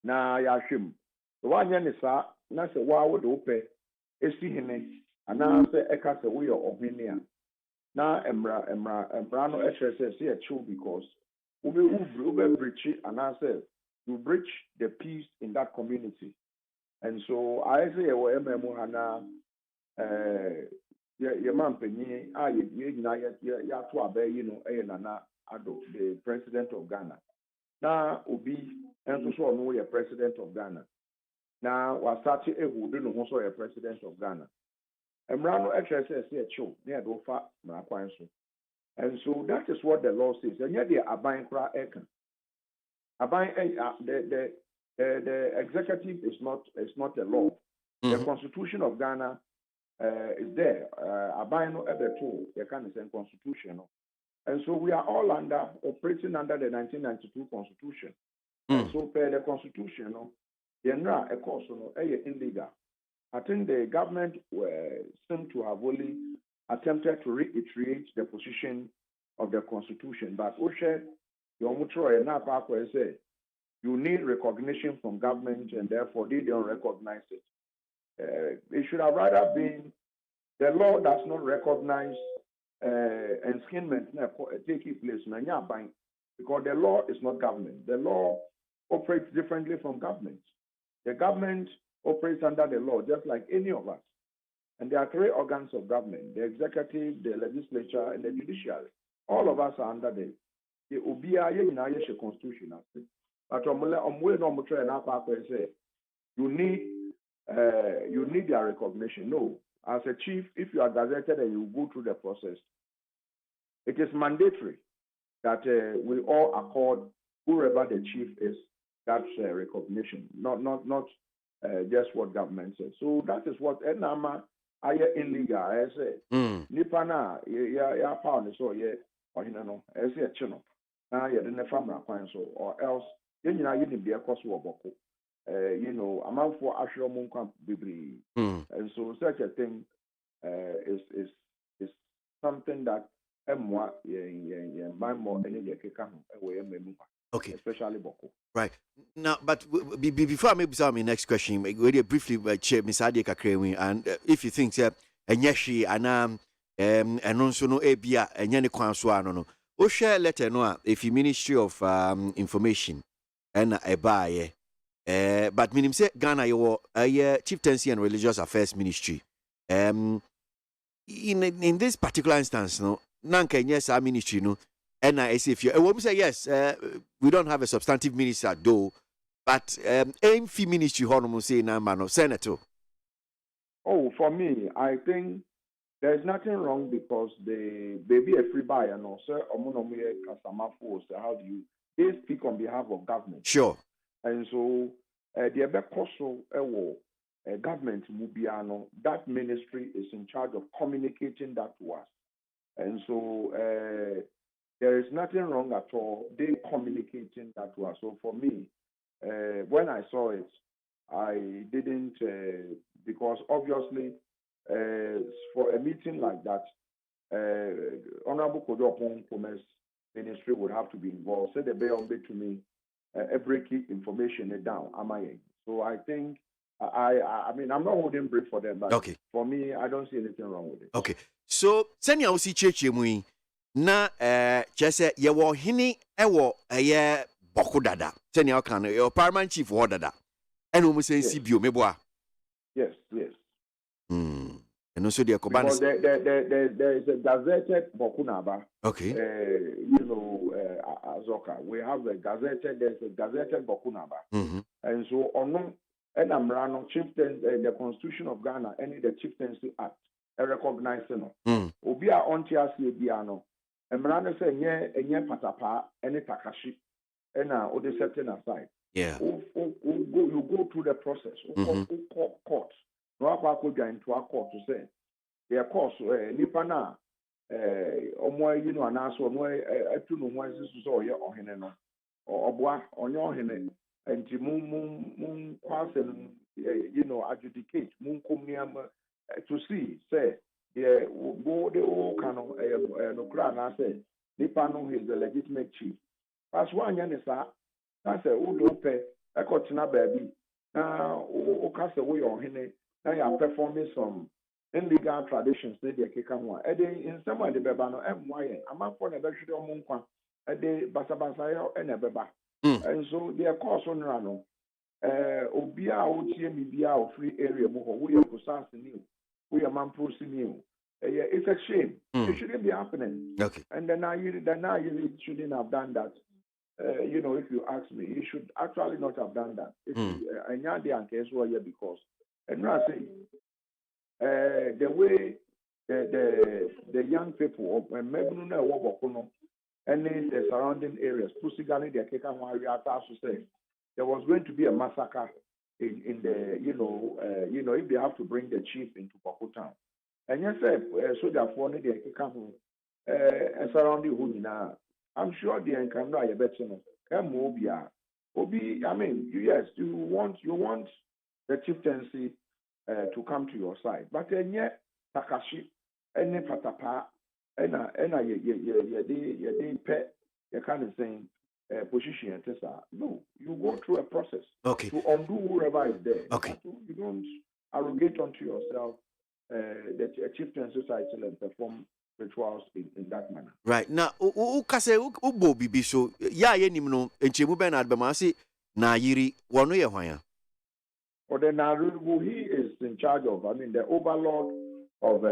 na ya hwem so wanye ne sa na se wa wo de ope esi hene ana se eka se wo yo ohene a na emra no HSS say true because ube breach and answer you breach the peace in that community. And so I say MMO hana your man penny ya to abe you know nana ado the president of Ghana. Na obi and so no your president of Ghana. Now was start ehu do no so your president of Ghana. Emrano HSS say true near do fa na kwan so. And so that is what the law says. And yet the abain kra ekan. Abain the executive is not a law. The Constitution of Ghana is there. Abain no ever told the kind of constitution. And so we are all operating under the 1992 Constitution. And so per the Constitution, the NRA of course illegal. I think the government seemed to have only attempted to reiterate the position of the Constitution. But Oshe, you need recognition from government and therefore they don't recognize it. It should have rather been the law does not recognize enskinment taking place because the law is not government. The law operates differently from government. The government operates under the law just like any of us. And there are three organs of government: the executive, the legislature, and the judiciary. All of us are under the Constitution. But you need their recognition. No, as a chief, if you are gazetted and you go through the process, it is mandatory that we all accord whoever the chief is that recognition, not just what government says. So that is what Enama aye illegal. I say Nipana ya pound so ye or no I say chino. Now you didn't family so or else then you know you need be a cost of Boku. amount for Ashram Munkam Bibri. And so such a thing is something that okay, especially Boku. Right. Now, but before I maybe my next question, very briefly, Chair Ms. Adi Kakrewi, and if you think, and yeshi, and also no ABA, and Yanni Kwanswa, no, o share letter no, if you Ministry of Information, and a buy, but minim say Ghana, you Chieftaincy and Religious Affairs Ministry. In this particular instance, no, Nanka, yes, our ministry, no. And I say, if you will say yes, we don't have a substantive minister, though, but aim fee ministry, Honomo say, no, Senator. Oh, for me, I think there's nothing wrong because the baby a free buyer, and also, customer force, how do you, they speak on behalf of government. Sure. And so, the Bekoso, government, Mubiano, that ministry is in charge of communicating that to us. And so, there is nothing wrong at all. They communicating that to us. So for me, when I saw it, I didn't because obviously for a meeting like that, Honorable Kodopon Commerce Ministry would have to be involved. Say the bay on to me every key information down. Am I? So I think I mean I'm not holding break for them, but okay. For me, I don't see anything wrong with it. Okay. So send you see church na chese ye wo hini ewo eye Boku dada send you can your paramount chief wo dada eno mu say CBO meboa. Yes. And also the Koban there is a gazetted Boku Naba. Okay. Azoka. We have a gazetted. There's a gazetted Boku Naba. And so on and Amrano chieftain the Constitution of Ghana and the Chieftaincy Act recognizing Obia ontiasi biano. Emrano say nye patapa any takashi and ode setting aside. Yeah. You go through the process. Court. No akwa go into a court to say the course nipa na omo anaso no atu no ho asisu so ye ohene no oboa onye ohene enti mun kwase adjudicate mun komniam to see say go the all kind of no kra na say nipa no is the legitimate chief as one yan sa na say wo do pe ekotina baabi na o ka say wo ye ohene na you performing some illegal traditions they keka ho e dey in some of the beba no emwaye amafo na be hwede omunkwa e dey basabasa yo e na beba and so the course on no obi a otie mi bia o free area mo ho wo ye kusase ni we are man new. It's a shame. It shouldn't be happening. Okay. And then you shouldn't have done that. If you ask me, he should actually not have done that. Because and I say the way the young people of Mebuna and the surrounding areas, Pusigani, the Keka say there was going to be a massacre in the if they have to bring the chief into Boku town. And yes, soldier for the come surrounding Hunina. I'm sure the encounter a better Obi, I mean, yes, you want the chieftaincy to come to your side. But then yet Takashi any patapa ye pet you kind of saying position no, you go through a process to undo whoever is there. You don't arrogate onto yourself that a chieftain society and perform rituals in that manner. Right now, ukase ubo bibi so ya ye nimno enchemu ben adbamasi na yiri wonu ye hwan. Or the Narubu, he is in charge of, the overlord of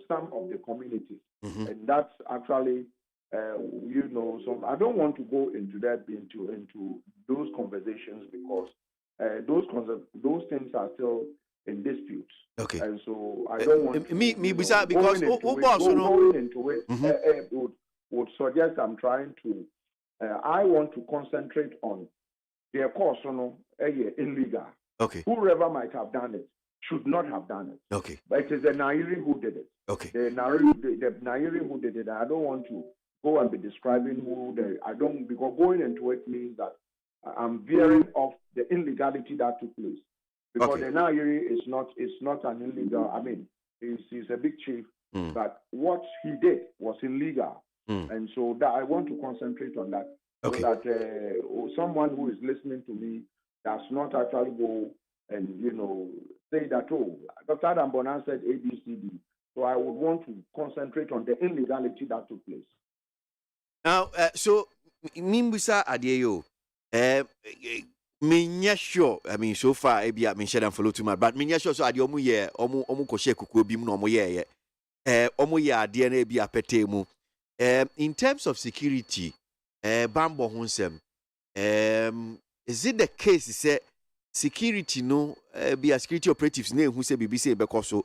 some of the communities, and that's actually some. I don't want to go into those conversations because those things are still in dispute. Okay. And so I don't want me because going into it would suggest I'm trying to. I want to concentrate on their course, illegal. Okay. Whoever might have done it should not have done it. Okay. But it is the Nairi who did it. Okay. The Nairi who did it. I don't want to go and be describing because going into it means that I'm veering off the illegality that took place. Because Okay. the Nayiri is not an illegal, I mean, he's a big chief, but what he did was illegal. And so that I want to concentrate on that. Okay. So that someone who is listening to me does not actually go and, say that, oh, Dr. Adam Bonan said ABCD. So I would want to concentrate on the illegality that took place. Now, so, Mimbusa Adeyo, Minya sure, I mean, so far, I mean, share them follow too much, but Minya sure, so Adiomu ye, Omu Koshe Kuku Bim no mo ye, Omu ya DNA be a petemu. In terms of security, Bambo Hunsem, is it the case, say, security no, be a security operatives name who say BBC because so,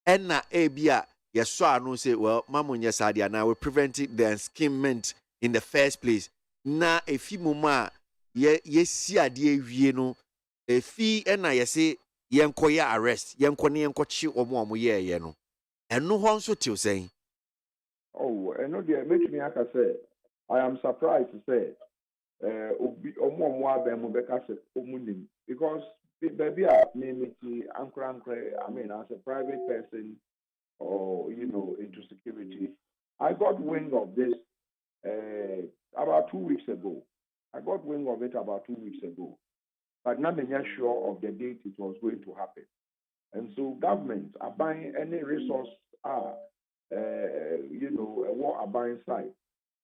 and na be yes, so I know say, well, Mamun Yasadia now will prevent the skimmment in the first place. Na a few muma, yes, see a dear, a fee, and I say, Yankoya arrest, Yankoni and Kochi or more, and no one so till saying. Oh, and no, dear, make me, like I said, I am surprised to say, because baby, I mean, as a private person or, into security, I got wind of this about 2 weeks ago. I got wind of it about 2 weeks ago, but not many sure of the date it was going to happen. And so governments are buying any resource, a war are buying side.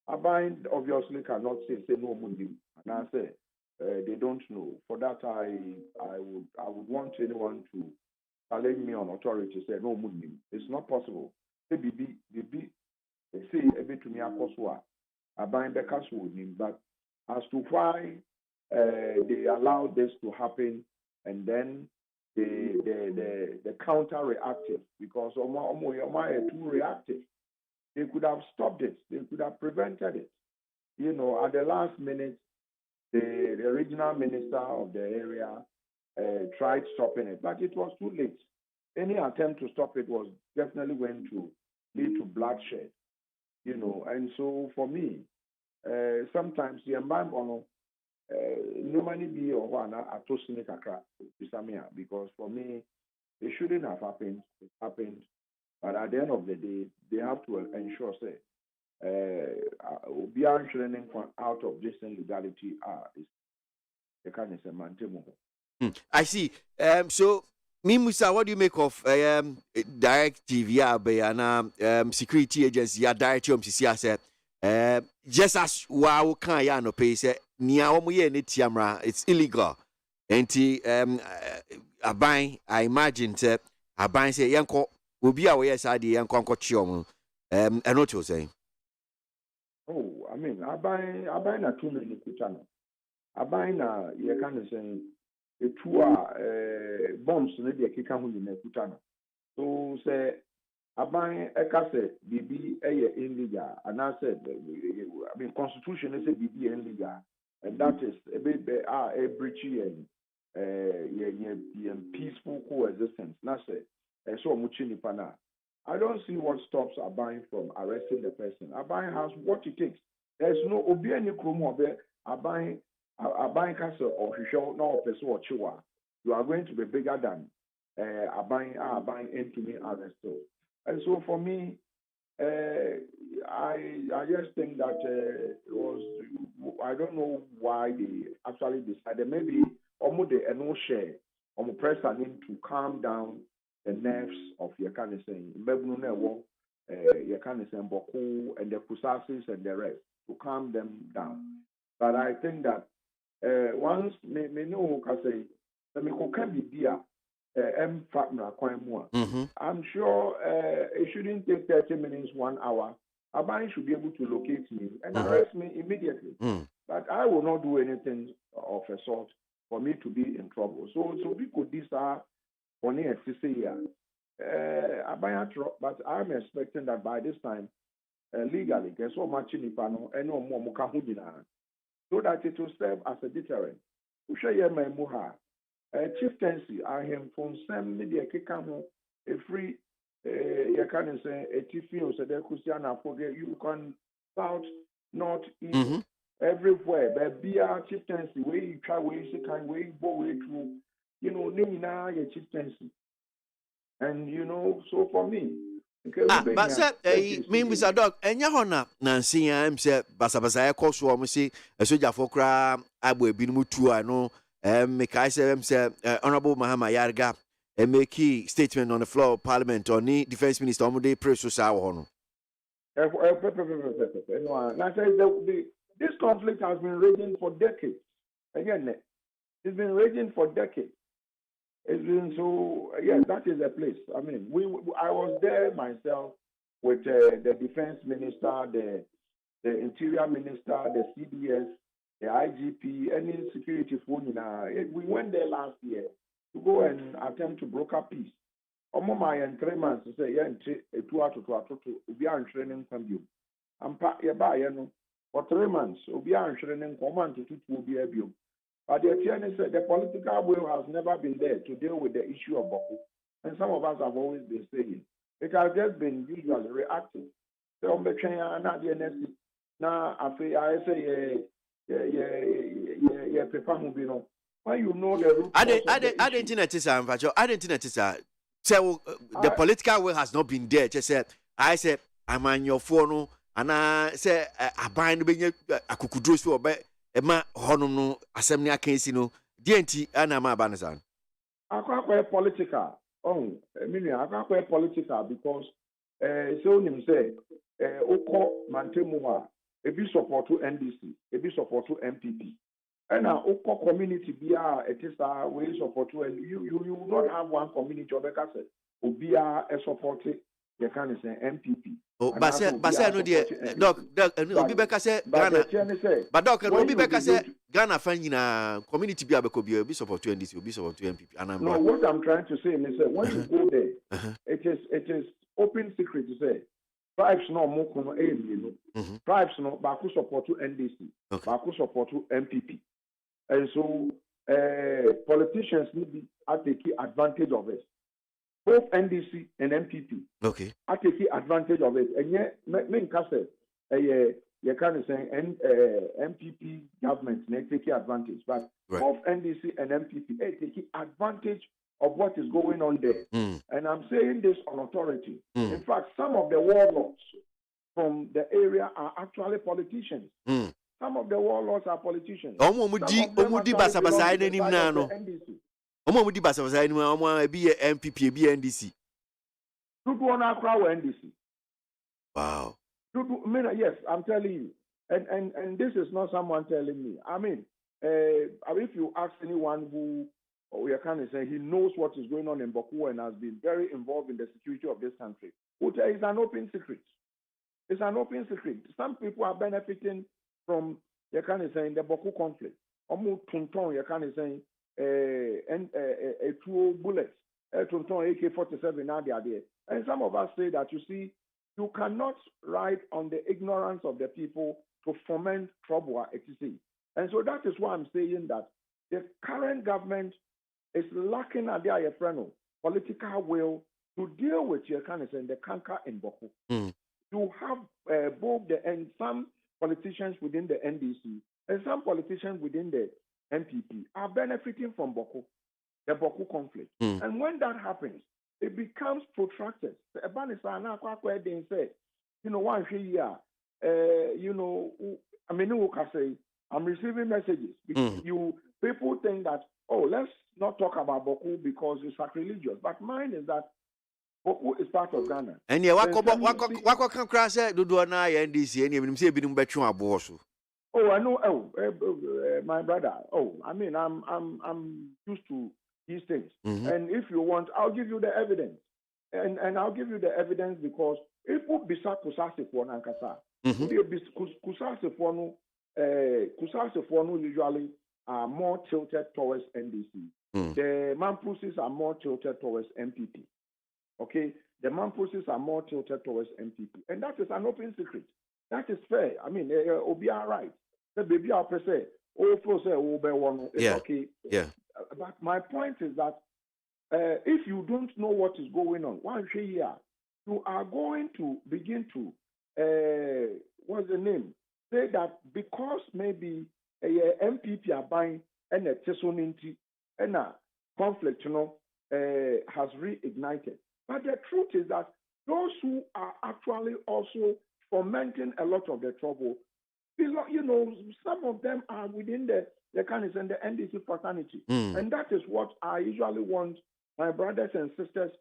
Are buying obviously cannot say no Muslim, and I say they don't know. For that, I would want anyone to challenge me on authority say no Muslim. It's not possible. They say a bit to me akoswa. Are buying the cash with him, but as to why they allowed this to happen, and then the counter reactive, because Oma too reactive. They could have stopped it. They could have prevented it. At the last minute, the regional minister of the area tried stopping it, but it was too late. Any attempt to stop it was definitely going to lead to bloodshed. And so for me, sometimes the environment normally be or one because for me, it shouldn't have happened. It happened. But at the end of the day, they have to ensure, say, we are training out of this illegality. They can say maintain. I see. So, Mimusa, what do you make of direct TV and security agency? Direct MCC said, just as wow, can ya no pay say niya omuye ni tiamra, it's illegal. Enti I imagine say aban say yanko. Obi a we side yan kwanko chiom and what you saying? Oh, I mean, I buy na too many kutano. I buy na you can say a two bombs na de kika hu na kutano. So say I buy a case BB illegal, and I said I mean constitution is a BB illegal, and that is a bit a breachy and peaceful coexistence. Now say. So I don't see what stops Abain from arresting the person. Abain has what it takes. There's no obiani kromo there. Abain castle or Hisho no person or Chiwa. You are going to be bigger than Abain into me arrested. And so for me, I just think that it was. I don't know why they actually decided. Maybe almost the no share. Press him to calm down the nerves of Yakanisen, Boku and the Kusasis and the rest to calm them down. But I think that once me know say me can be dear I'm sure it shouldn't take 30 minutes, 1 hour. Abai should be able to locate me and arrest me immediately. But I will not do anything of a sort for me to be in trouble. So people these are only a year. But I'm expecting that by this time, legally, there's so much in Ipano and no more so that it will serve as a deterrent. Chieftaincy, I am from some media kikamo a free you can say a tiffin so there could forget you can south, north, east, everywhere. But be a chieftaincy, where you try, where you kind, where you go, where through, Nina, your chieftaincy. And so for me, but sir, me Mr. Dog, and Yahona, Nancy, I'm said, Basabasa, course, woman, say, a soldier for crab, I will be mutu, I know, make I say, Honorable Mahama Yarga, and make key statement on the floor of Parliament or the Defense Minister, Omude Precursor. This conflict has been raging for decades. Again, it's been raging for decades. It's been so, that is a place. I mean, I was there myself with the Defense Minister, the Interior Minister, the CDS, the IGP, any security phone. We went there last year to go and attempt to broker peace. Omo my 3 months to say, we are training from you. For 3 months, we are training command to be a bill. But the attorney said the political will has never been there to deal with the issue of Boku. And some of us have always been saying it has just been usually reactive. So I'm not the next. Now I say prepare moving. When you know the root. I didn't know so the political will has not been there. Just said I said I'm on your phone and I said I bind being a kukudro so Emma Honum assembly case DNT and Ama Banazan. I can't quite political. Oh, I mean, I can't quite political because so him say Oko Mantemuha, a bit support to NDC, a bit support to MPP. And now Oko community be a way support to and you will not have one community or because be a support you can say MPP. Oh, but no dear, Doc, Obi Beka say Ghana. But Doc, Obi Beka say Ghana fan community be able be support to NDC, be support to MPP. No, what I'm trying to say is that when you go there, it is open secret to say tribes no more come tribes no Baku support to NDC, Baku support to MPP, and so politicians need to take advantage of it. Both NDC and MPP. Okay. I take advantage of it. And yet, me say, you can say MPP government they take advantage, but both NDC and MPP take advantage of what is going on there. And I'm saying this on authority. In fact, some of the warlords from the area are actually politicians. Some of the warlords are politicians. Omudi basabasa any nano. Omo mudi basabasa any omo be MPP be NDC. NDC. Wow. Yes, I'm telling you. And this is not someone telling me. I mean, if you ask anyone who you can say he knows what is going on in Boku and has been very involved in the security of this country, it's an open secret. It's an open secret. Some people are benefiting from you can say in the Boku conflict. Omo tunton you can say two bullets, AK-47 now they are there. And some of us say that you cannot ride on the ignorance of the people to foment trouble, etc. And so that is why I'm saying that the current government is lacking at their political will to deal with your and the canker in Boku. You have both and some politicians within the NDC and some politicians within the MPP are benefiting from Boku, the Boku conflict. And when that happens, it becomes protracted. One say, one year, I mean, I'm receiving messages. People think that, let's not talk about Boku because it's sacrilegious. But mine is that Boku is part of Ghana. And yeah, wako can crash do na NDC and you say binum betchu aboso. Oh, I know. My brother. I mean, I'm used to these things. And if you want, I'll give you the evidence. And I'll give you the evidence because if you bisa kusasi for nankasa, kusasi for usually are more tilted towards NDC. The Mampusis are more tilted towards MPP. Okay, the Mampusis are more tilted towards MPP, and that is an open secret. That is fair. I mean, it'll be all right. The baby I'll say, okay. Yeah. But my point is that if you don't know what is going on, one year, you are going to begin to what's the name? say that because maybe a MPP are buying and a tesonity and a conflict, has reignited. But the truth is that those who are actually also fomenting a lot of the trouble, some of them are within the kind of the NDC fraternity. And that is what I usually want my brothers and sisters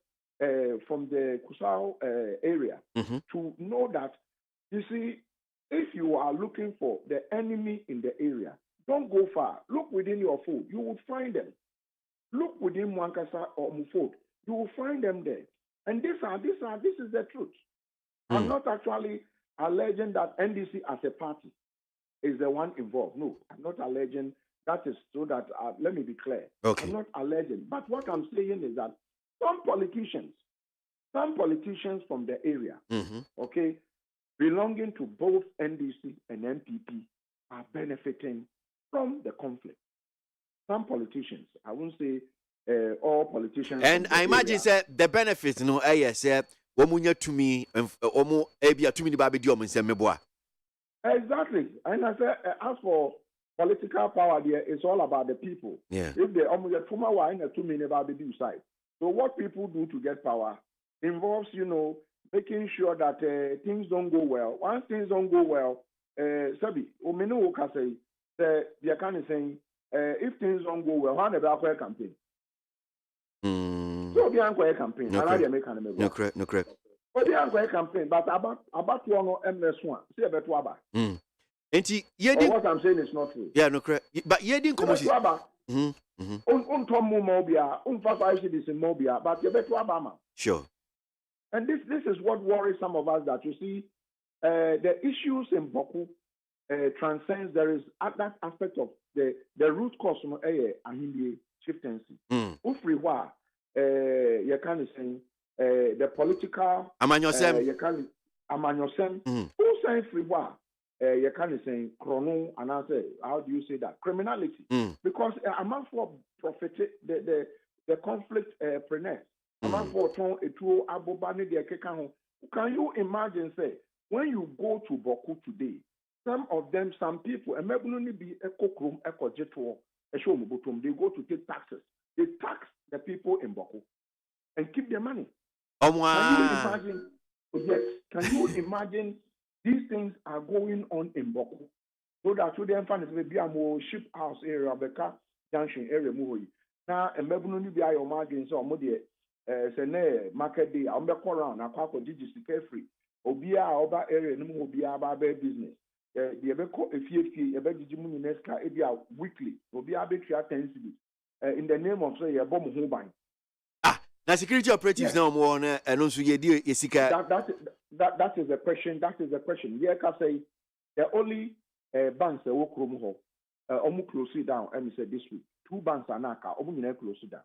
from the Kusao area to know that, you see, if you are looking for the enemy in the area, don't go far. Look within your fold. You will find them. Look within Mwankasa or Mufod. You will find them there. And this is the truth. I'm not actually alleging that NDC as a party is the one involved. No, I'm not alleging. That is so that, let me be clear. Okay. I'm not alleging. But what I'm saying is that some politicians from the area, okay, belonging to both NDC and NPP are benefiting from the conflict. Some politicians, I won't say all politicians. And I imagine the benefits, yes, womunya to me, omo ebia to me baby di omo nsem meboa. Exactly. And I say, as for political power, there it's all about the people. Yeah. If they almost too much wine to me never be do side. So what people do to get power involves, making sure that things don't go well. Once things don't go well, Sabi, Omenu can say, they can saying, if things don't go well, how never a campaign. So the anchor campaign, no correct. But the anchor campaign, but about one MS1, say about Waba. What I'm saying is not true. Yeah, no correct. But ye didn't come Sure. And this is what worries some of us, that you see the issues in Boku transcends. There is that aspect of the root cause of Ahindie chieftaincy. Ufriwa, you can say the political Amanyosem. You can Amanyosem. Who say Friwa? You can say chrono, and I say, how do you say that? Criminality. Because a man for profit the conflict preneur. A man for ton etuo abobani de keka. Can you imagine, say, when you go to Boku today, some people, and maybe only be ekokrum, ekojeto, eshomubutum, they go to take taxes. They tax the people in Boku and keep their money. Can you imagine? Yes. Can you imagine these things are going on in Boku? So that to them, maybe a more ship house area, Beka Junction area, Muhoyi. Now, and maybe only be your margins or Modi, Sene, market day, I'm back around, I call for digital carefree. Obia, Oba area, no more be about business. The Ebeko, if you have a Jimu Nesca, Ebia weekly, Obia Betria Tensity, in the name of, say, a bomb home buying. Now, security operatives now more and also ye deal Isika. That is the question. Yeah, can say the only banks that work room home, almost close it down. And said this week, 2 banks are now almost close it down.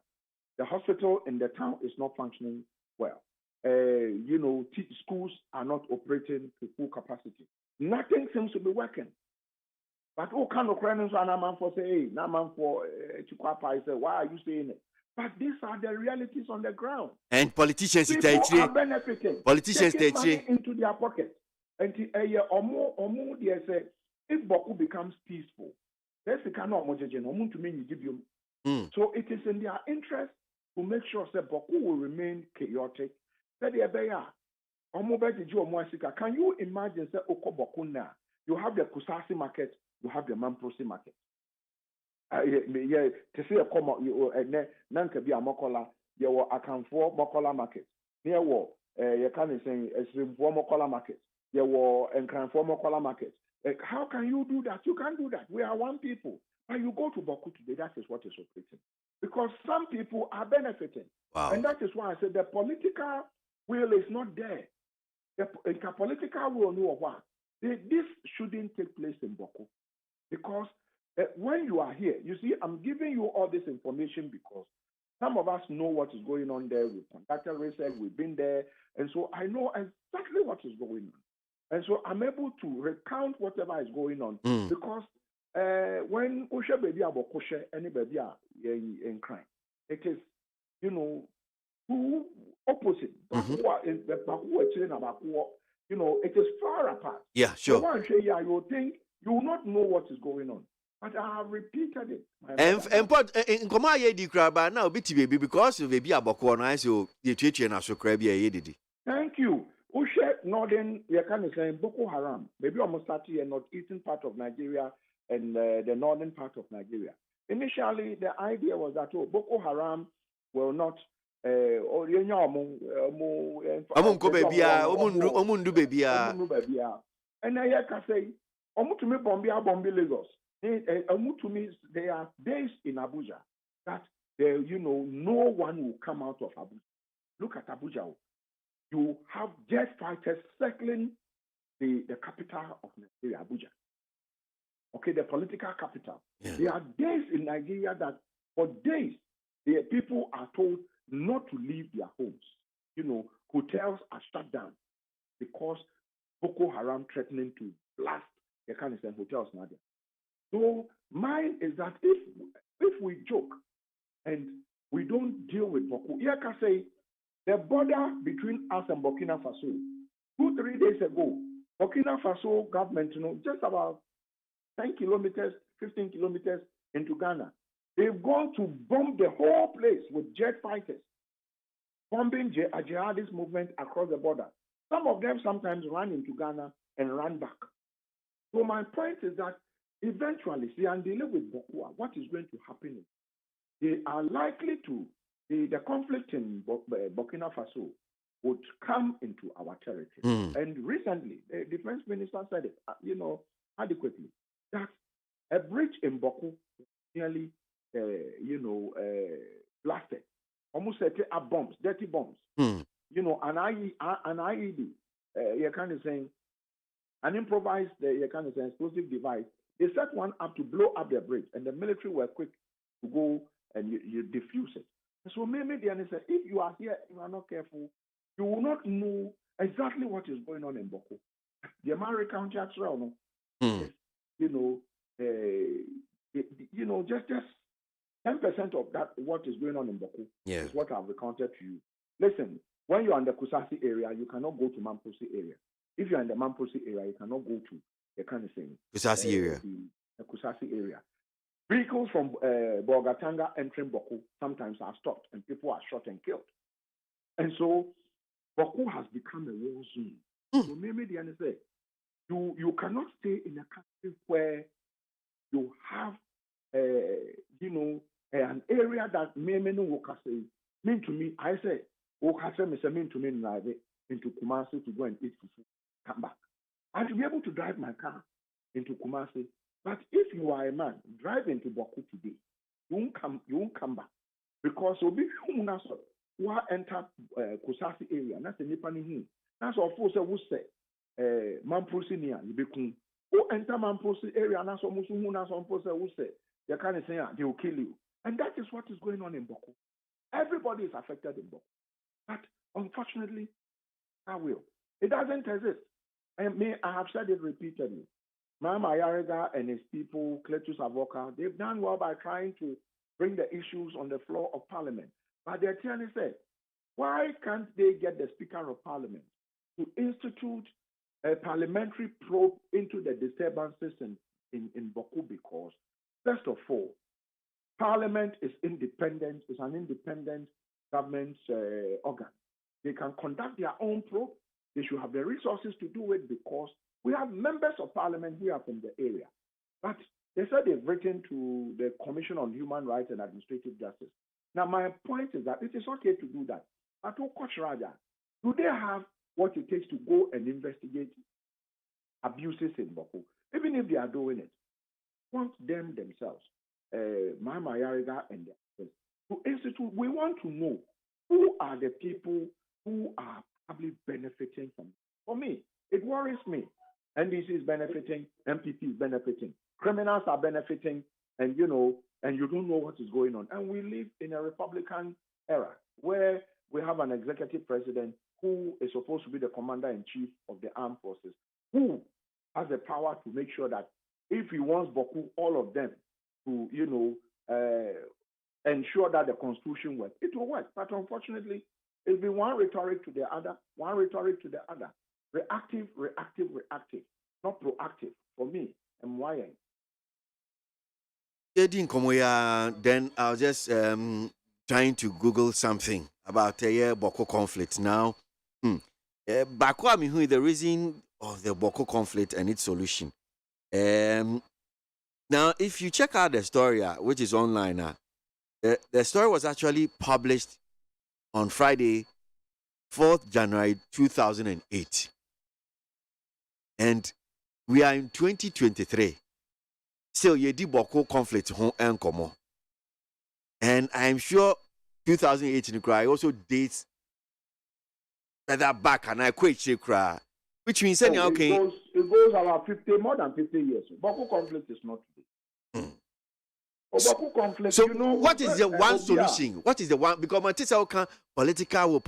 The hospital in the town is not functioning well. Schools are not operating to full capacity. Nothing seems to be working. But all kind of crimes are now man for say, hey, now man for Chikwapa. Say, why are you saying it? But these are the realities on the ground. And politicians are benefiting. Politicians taking money into their pocket. And or more they say, if Boku becomes peaceful, that's the kind of to me give you. So it is in their interest to make sure that Boku will remain chaotic. Can you imagine say Oko Boku now? You have the Kusasi market, you have the Mamprosi market. To say a comma, you Nanka be a Mokola, you were account for Mokola market. Near war, you can't say a swim for Mokola market. You were and for Mokola market. How can you do that? You can't do that. We are one people. But you go to Boku today, that is what is operating. Because some people are benefiting. Wow. And that is why I said the political will is not there. The political will know what. This shouldn't take place in Boku. Because when you are here, you see, I'm giving you all this information because some of us know what is going on there. We've conducted research, we've been there, and so I know exactly what is going on. And so I'm able to recount whatever is going on because when Osha baby about Koshe, anybody in crime, it is, two opposite. You know, it is far apart. Yeah, So sure. one say, yeah, you think you will not know what is going on. But I have repeated it. And but in Koma ye di crab now biti baby because of baby aboko na so ye twetwe na so crab ye didi. Thank you. Ushe northern, you can say Boko Haram. Maybe almost started in northeastern part of Nigeria and the northern part of Nigeria. Initially, the idea was that Boko Haram will not. Omundu baby. And I can say, Omutumi Bombi Lagos. Omutumi, there are days in Abuja that there, no one will come out of Abuja. Look at Abuja. You have jet fighters circling the capital of Nigeria, Abuja. Okay, the political capital. Yeah. There are days in Nigeria that for days, the people are told not to leave their homes. Hotels are shut down because Boko Haram threatening to blast the hotels now. So mine is that if we joke and we don't deal with Boko, I can say the border between us and Burkina Faso, 2-3 days ago, Burkina Faso government, just about 10 kilometers, 15 kilometers into Ghana, they've gone to bomb the whole place with jet fighters, bombing a jihadist movement across the border. Some of them sometimes run into Ghana and run back. So my point is that eventually, and dealing with Boku, what is going to happen is they are likely to, the conflict in Burkina Faso would come into our territory. And recently, the defense minister said it, adequately, that a bridge in Boku nearly, blasted. Almost set up bombs, dirty bombs. An IED, you're kind of saying, an improvised, explosive device. They set one up to blow up their bridge, and the military were quick to go and you diffuse it. And so maybe the answer, if you are here, you are not careful, you will not know exactly what is going on in Boku. The American Chieftaincy, just 10% of that, what is going on in Boku, is what I've recounted to you. Listen, when you're in the Kusasi area, you cannot go to Mamposi area. If you're in the Mamposi area, you cannot go to the kind of thing. Kusasi area. The Kusasi area. Vehicles from Bogatanga entering Boku sometimes are stopped and people are shot and killed. And so Boku has become a war zone. So maybe the answer say, you cannot stay in a country where you have an area that maybe no workers say mean to me. I say workers mean to me into Kumasi to go and eat food, come back. I should be able to drive my car into Kumasi. But if you are a man driving to Boku today, you won't come back because you'll be human. Who enter Kusasi area? That's the Nipani. That's all folks who say Mamprosi near Ibekun. Who enter Mamprosi area? That's almost who say they can't say they will kill you. And that is what is going on in Boku. Everybody is affected in Boku. But unfortunately, it doesn't exist. And I have said it repeatedly. Mama Yarega and his people, Cletus Avoka, they've done well by trying to bring the issues on the floor of Parliament. But they're trying to say, why can't they get the Speaker of Parliament to institute a parliamentary probe into the disturbances in Boku? Because, first of all, Parliament is independent, it's an independent government organ. They can conduct their own probe. They should have the resources to do it because we have members of Parliament who are from the area. But they said they've written to the Commission on Human Rights and Administrative Justice. Now, my point is that it is okay to do that. But do they have what it takes to go and investigate abuses in Boku? Even if they are doing it, want them themselves, Mama Yariga and the to institute, we want to know who are the people who are probably benefiting from it. For me, it worries me. NDC is benefiting, MPP is benefiting, criminals are benefiting, and you don't know what is going on. And we live in a Republican era where we have an executive president who is supposed to be the commander-in-chief of the armed forces, who has the power to make sure that if he wants Boku, all of them to, ensure that the constitution works, it will work. But unfortunately, it'll be one rhetoric to the other, one rhetoric to the other. Reactive, not proactive. For me, I'm why. Then I was just trying to Google something about the Boku conflict. Now, Baku, I mean, who is the reason of the Boku conflict and its solution? Now, if you check out the story, which is online, the story was actually published on Friday, 4th January 2008. And we are in 2023. Still, you did Boku conflict home and come. And I'm sure 2018 cry also dates that back and I quit cry. Which means okay. It goes about more than 50 years. Boku conflict is not today. Boku conflict, so what is the one solution? What is the one? Because my teacher can political.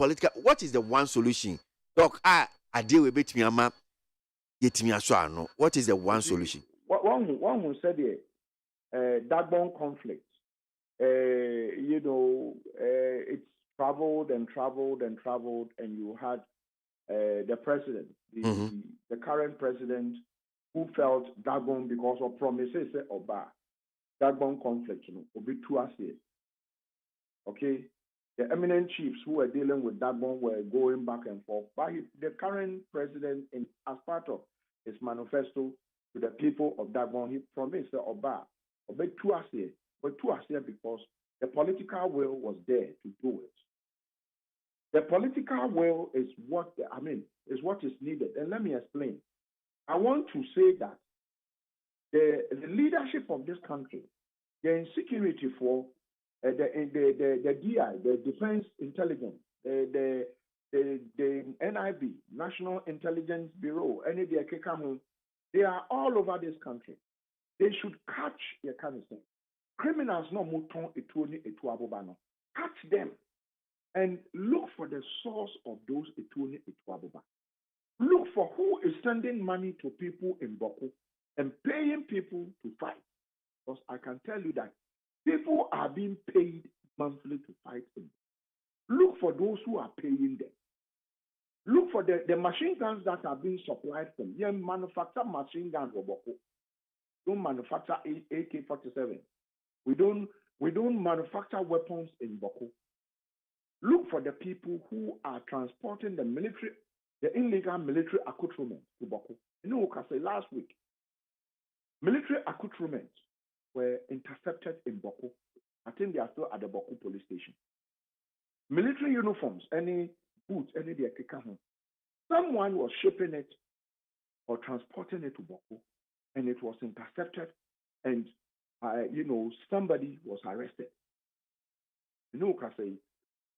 What is the one solution? Doc, I deal with it. What is the one solution? One who said it, Dagbon conflict. It's traveled, and you had the president, the current president, who felt Dagbon because of promises of Dagbon conflict, okay. The eminent chiefs who were dealing with Dagbon were going back and forth. But the current president, as part of his manifesto to the people of Dagbon, he promised Oba because the political will was there to do it. The political will is what is needed. And let me explain. I want to say that the leadership of this country, the insecurity for the DI, the Defense Intelligence, the NIB, National Intelligence Bureau, they are all over this country. They should catch the kind of thing. Criminals no muton etuni etuabobano. Catch them and look for the source of those etuni etuaboba. Look for who is sending money to people in Boku and paying people to fight. Because I can tell you that people are being paid monthly to fight them. Look for those who are paying them. Look for the machine guns that are being supplied from. They manufacture machine guns for Boku. Don't manufacture AK-47. We don't manufacture weapons in Boku. Look for the people who are transporting the illegal military accoutrements to Boku. You know, I say last week, military accoutrements were intercepted in Boku. I think they are still at the Boku police station. Military uniforms, any boots, any their kikahu. Someone was shipping it or transporting it to Boku, and it was intercepted, and somebody was arrested. You know, I say,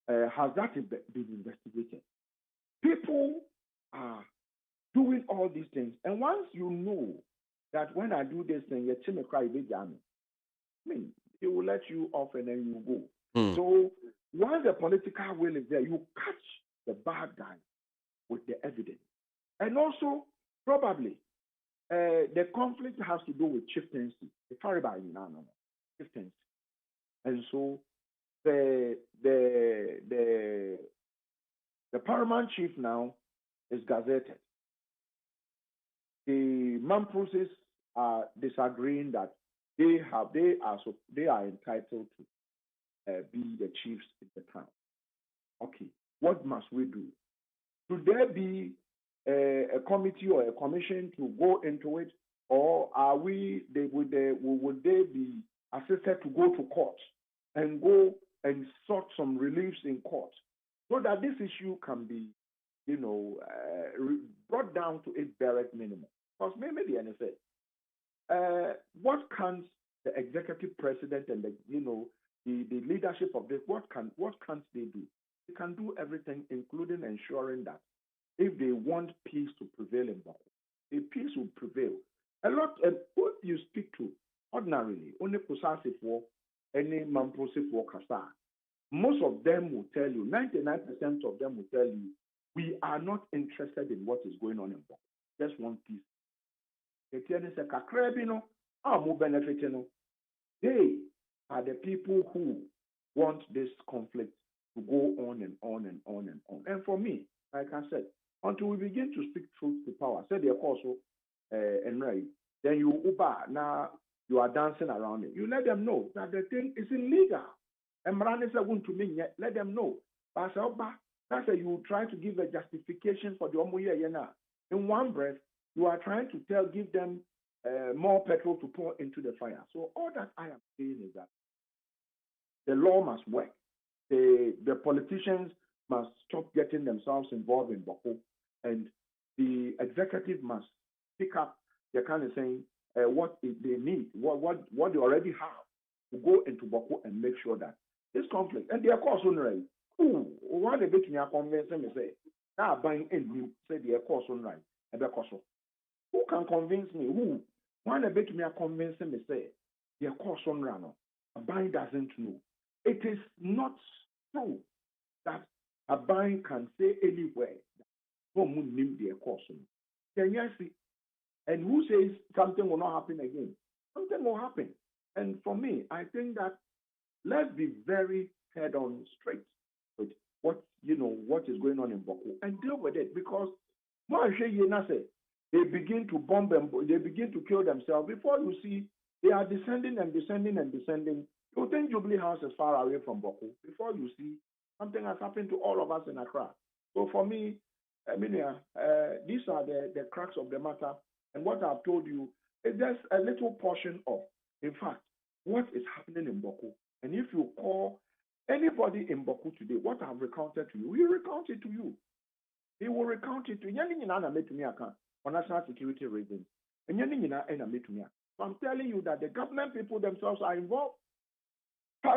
has that been investigated? People are doing all these things, and once you know that when I do this thing, it will let you off and then you go. So once the political will is there, you catch the bad guy with the evidence. And also, probably, the conflict has to do with chieftaincy. Chieftaincy. And so the paramount chief now is gazetted. The Mampuses are disagreeing that they are entitled to be the chiefs in the town. Okay, what must we do? Should there be a committee or a commission to go into it, or would they be assisted to go to court and go and sort some reliefs in court, so that this issue can be, brought down to its barest minimum? Because maybe the NSA, what can the executive president and the leadership of this, what can't they do? They can do everything, including ensuring that if they want peace to prevail in Boku, a peace will prevail. A lot, who you speak to ordinarily, only Kusasi for any Mamposi for Kasa, most of them will tell you, 99% of them will tell you, we are not interested in what is going on in Boku. Just want peace. They are the people who want this conflict to go on and on and on and on. And for me, like I said, until we begin to speak truth to power. Say the also and right. Then you uber now you are dancing around it. You let them know that the thing is illegal. And Mrani said, "Want to mean yet? Let them know." But that's why you try to give a justification for the Omoye Yena. In one breath, you are trying to give them more petrol to pour into the fire. So all that I am saying is that the law must work. The politicians must stop getting themselves involved in Boku, and the executive must pick up the kind of saying what they need, what they already have, to go into Boku and make sure that this conflict and their course on right. Why they make me convince me say now buying in say their course on right and who can convince me? Who? Why they make me convince me say their course on right? A buying doesn't know. It is not true that a buying can say anywhere that no one name their course on. Can you see? And who says something will not happen again? Something will happen. And for me, I think that let's be very head on straight with what is going on in Boku and deal with it, because they begin to bomb them, they begin to kill themselves. Before you see, they are descending and descending and descending. You think Jubilee House is far away from Boku. Before you see, something has happened to all of us in Accra. So for me, these are the crux of the matter. And what I've told you is just a little portion of, in fact, what is happening in Boku. And if you call anybody in Boku today, what I've recounted to you, we recount it to you. He will recount it to you. For national security reasons. So I'm telling you that the government people themselves are involved.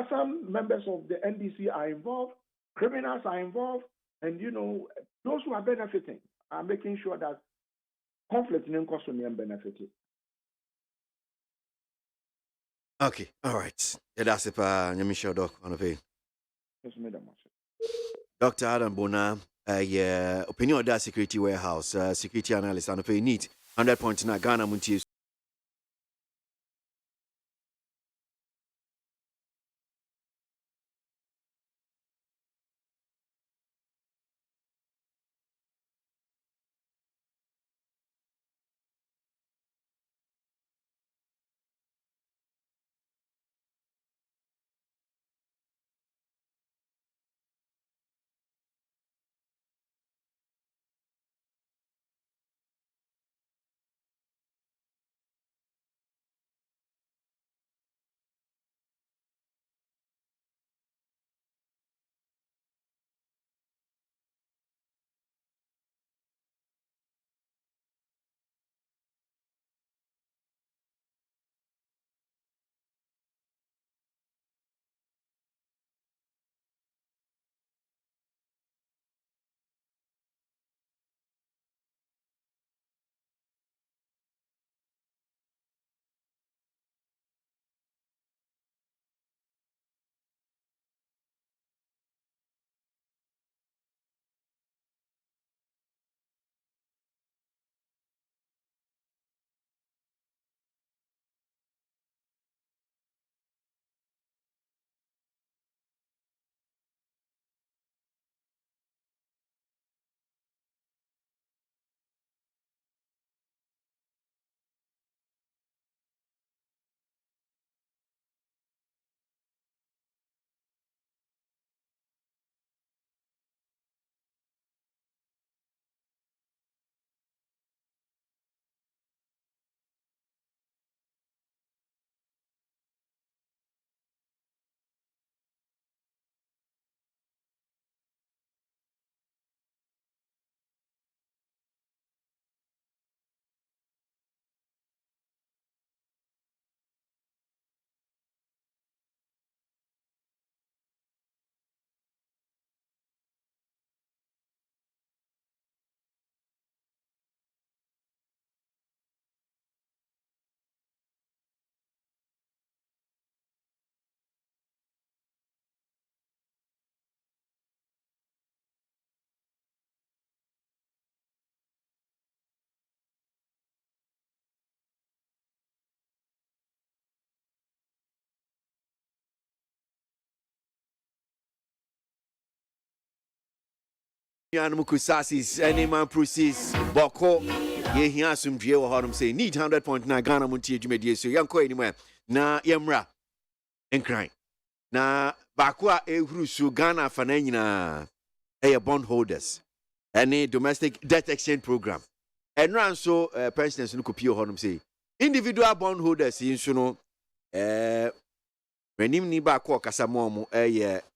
Some members of the NDC are involved. Criminals are involved. And, those who are benefiting are making sure that conflict in Nkosumi and benefited. Okay, all right. That's it, Nyamisha Doc, on the pay. Yes, madam. Dr. Adam Bona, opinion of that security warehouse, security analyst, and pay neat 100.9 Ghana MONTIE Kusasis, any man proceeds, Boku, ye he has some dear or say, need 100.9 Ghana Montie Jumedia, so young anywhere. Na Yamra and crying. Na Bakua Ehrusu Ghana Fanena, bondholders, any domestic debt exchange program. And run so pensioners no kopio honum say individual bondholders in so menim ni ba ko kasa mo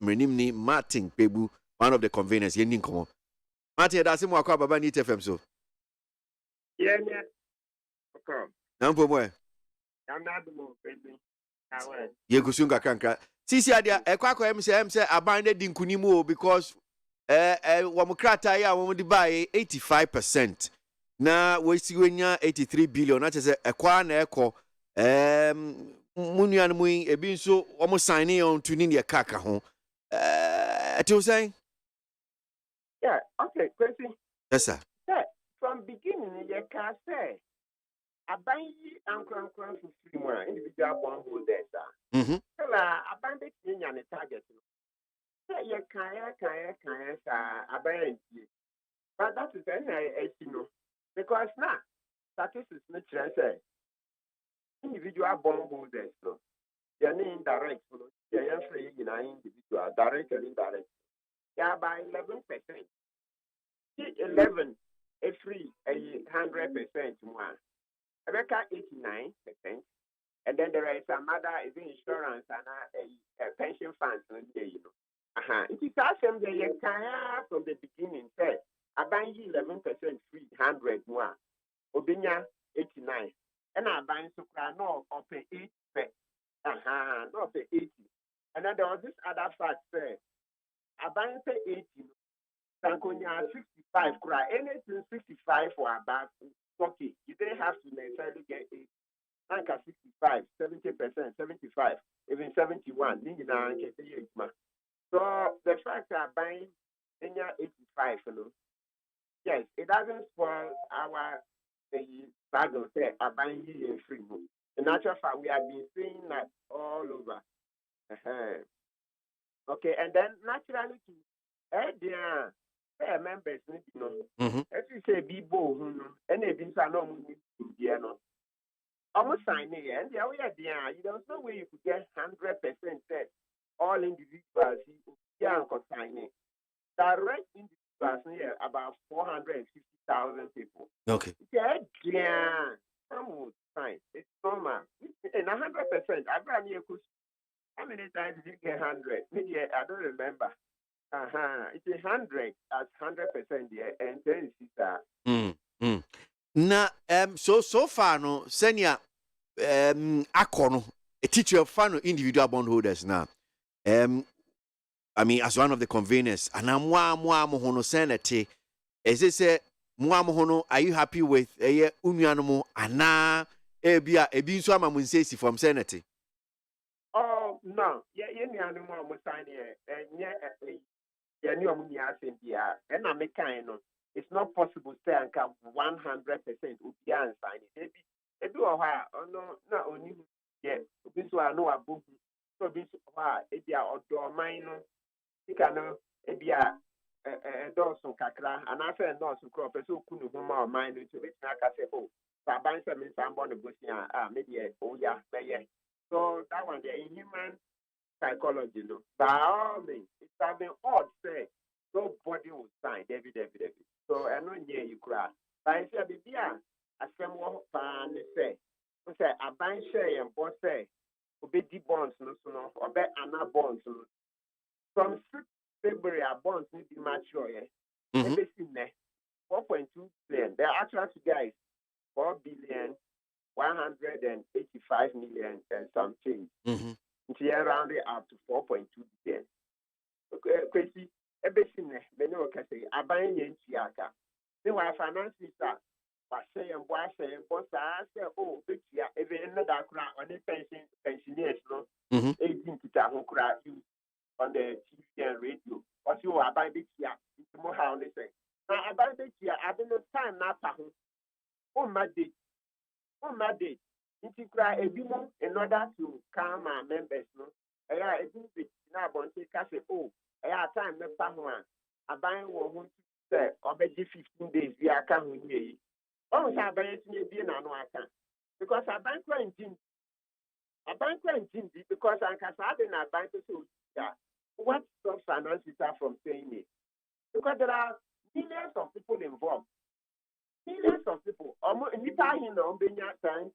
menim ni Martin Pebu, one of the conveners yendin komo Martin da se mo akwa baba ni TFM so yeah okay na mpo mo I'm not the more baby ye kusunga kanka sisi adia ekwa em say aban de dinkunimu because wamkrata ya wamudi buy 85%. Na we see wenya 83 billion na chese ekwa na eko munuan mu ebi nso omo sign on to ni kaka ho you saying yeah okay crazy yes sir yeah, from beginning you can say abanyi ankran for free more individual bondholders mhm so aban be tinya ne target no you can sa abanyi but that is any because now statistics no say individual bondholders no they are indirect no they are free individual direct and indirect yeah by 11%. 11 is free 100% more. America 89%, and then there is some other insurance and a pension funds. You know, it is awesome that you can from the beginning say I buy 11% free 100 more. Obinya 89, and I buy so no of 8. Not 80. And then there was this other fact say I buy 80. Sankonya 65 cry anything 65 for above okay you don't have to necessarily get 8 Anka 65 70% 75 even 71 so the fact that buying 85 you know yes it doesn't spoil our bargain say buying you free in natural fact we have been seeing that all over okay and then naturally to members, you know, as you say, be bold, and they didn't know no. Almost sign it, and the way there's no way you could get 100% set all individuals, yeah, sign it. Direct individuals here about 450,000 people. Okay. Yeah, some would sign. It's normal. And 100%. I've run here. How many times did you get 100? Maybe I don't remember. It's 100 as 100% there, and then it's na so far no senior akono a teacher fan individual bondholders now I mean as one of the conveners and I'm hono senate is it say hono are you happy with unuanomo ana ebia ebi nso ama munsesi from senate oh no yeah unuanomo mo sign here and I'm a kind of it's not possible to say I can 100% would be and sign it. They do a while, no, not only yet. This one, no, a book. So this while, if you are outdoor minor, you can be a dorsal cacra, and I said, no, so crop, so couldn't home our mind to which I can say, oh, Saban means I'm born a bush, maybe, oh, yeah, so that one, the inhuman psychology, no. By all means, it's having odd say nobody will sign David. So I know yeah you cry. But I say baby I say more fan say I buy share and boss say obey the bonds no obey another bonds no. From 6 February bonds need to mature yeah. Everything there 4.2 billion. The actual guys 4 billion 185 million and some change. It's round it up to 4.2 billion. Okay, crazy. Everything many can say I buy in Chiaka. Then why finance minister was saying boss say oh big year even another crowd on the pensioners no 18 kita who crowd you on the TV and radio. Or you are buying big year it's more how they say. Now I buy big year I don't know time now on my date. If you cry a bit in order to calm our members, no, I do it now. But say, oh, I have time. No, someone I buy one say obedi 15 days we aka ho nye. Oh say aban ti be na no aka. Because aban quarantine because ankasa dey na aban to so what stops finances from saying it? Because there are millions of people involved. Millions of people. Nipa hin na ombenya time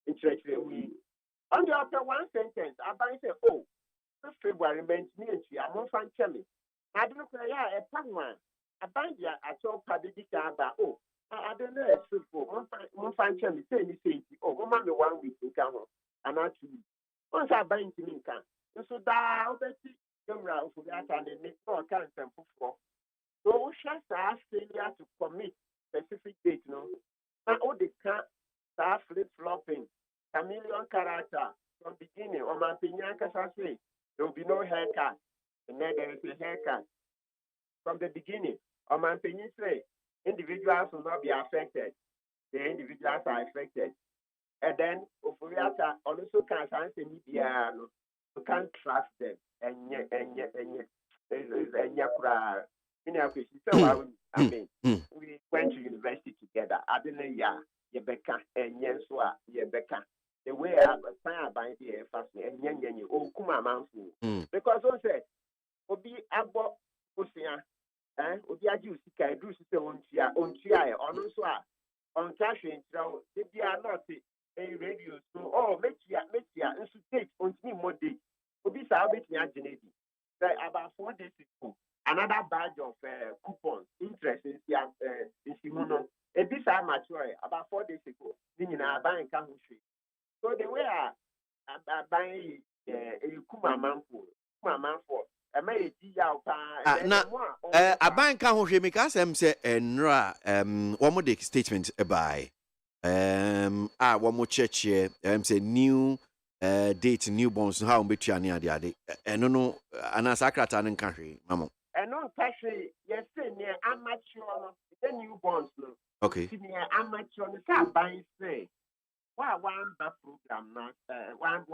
interest we. Under after one sentence, aban say, oh, this February meant me and you. I'm on fan chemi. I don't know a pangman. Aban ya acho padidika ba oh. I don't know a simple. One fan chemi say anything. Oh, mama me 1 week in Kamo. And not 2 weeks. Once I buy into me can. So that obeti camera for that and they make no account and for. So we shall ask failure to commit specific date, no. And all the can't start flip-flopping. Chameleon character from beginning. On my opinion, say there will be no haircut. And then there is a haircut. From the beginning, on my opinion, say individuals will not be affected. The individuals are affected. And then, Ofuriata also can't answer media. You can't trust them. And yet, I mean, we went to university together. I didn't know, Yebeka, and Yensua, Yebeka. The way I find by the first and Yen, oh, Kuma Manfu. Because I said, Obi Abo Osia, and Obiaju Sika, do on Tia, on also on cash in Trow, they are not a radio. So, oh, make ya, and so take on me more day. Obi Sabit Yajanedi. About 4 days ago, another badge of coupons, interest in Simono. A bit mature about 4 days ago, meaning I buy in country. So the way I buy a Kuma Manfo, I may a bank can hold me because I'm say Nra one more statement by one more church here say new date newborns how between any the and no and as akrata in country mamo and no country yes near amateur the newborns no okay near amateur no say ban say why one back program na one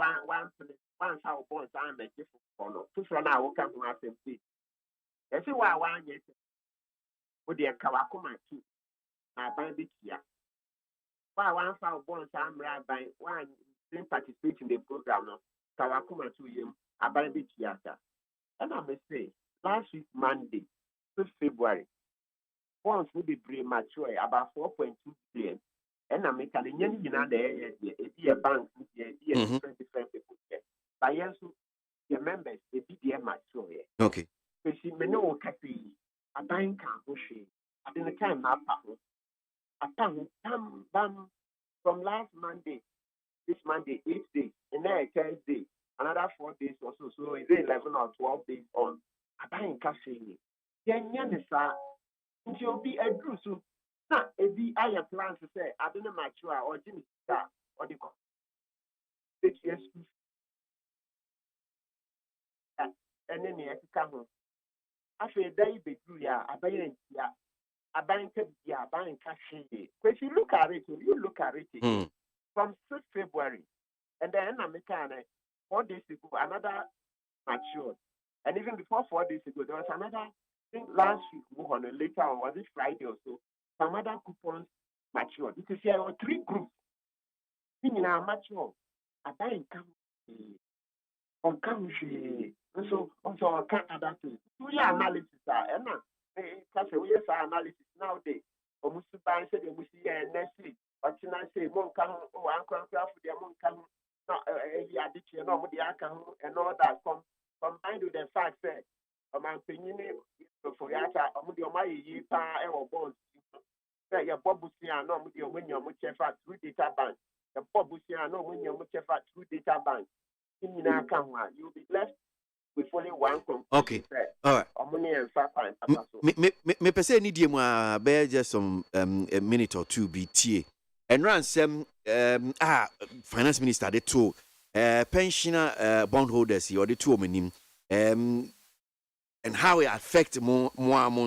how bonds am make for no to for na wo come asem say yes why one yes wo de kawakoma tu na ban bi kia why one how bonds am ban one didn't participate in the program now. Kawakuma 2 years, Abandoned Theater. And I may say, last week, Monday, 5th February, bonds will be premature about 4.2 billion. And I make an Indian in the area, a bank, different people here. But yes, the members, the BDM mature. Okay. Because you may know, Cappy, a bank can't push it. I didn't time my bam, from last Monday. This Monday, 8 days, and then Thursday, another 4 days or so. So is it 11 or 12 days on? I buy in cash in. Then you'll be a group. So now, if I have plans to say, I don't know mature or Jimmy Star or the 6 years. And then you have to come home. After a day, be through ya, I buy in ya, I buy in cash in. Because you look at it, from 6th February, and then I make 4 days ago, another matured. And even before 4 days ago, there was another, I think last week, later on, was it Friday or so, some other coupons matured. Because here are 3 groups. Meaning I'm mature. I buy in country. So, also, I can't adapt to it. We are analysis, and because we are analysis nowadays. Almost buy said, we see next week. But you say, Monk, oh, Uncle Craft, the Monk, no, addiction, no, and all that combined with the fact that, my opinion, for Yata, my or bonds, say your Bobusia, no, when you're much effort through data bank, the Bobusia, no, when you're much effort through data bank, you'll be left with only one complaint. Okay, all right. Me per se need you bear just some a minute or two BTA. And run some finance minister the two pensioner bondholders or the two meaning and how it affect more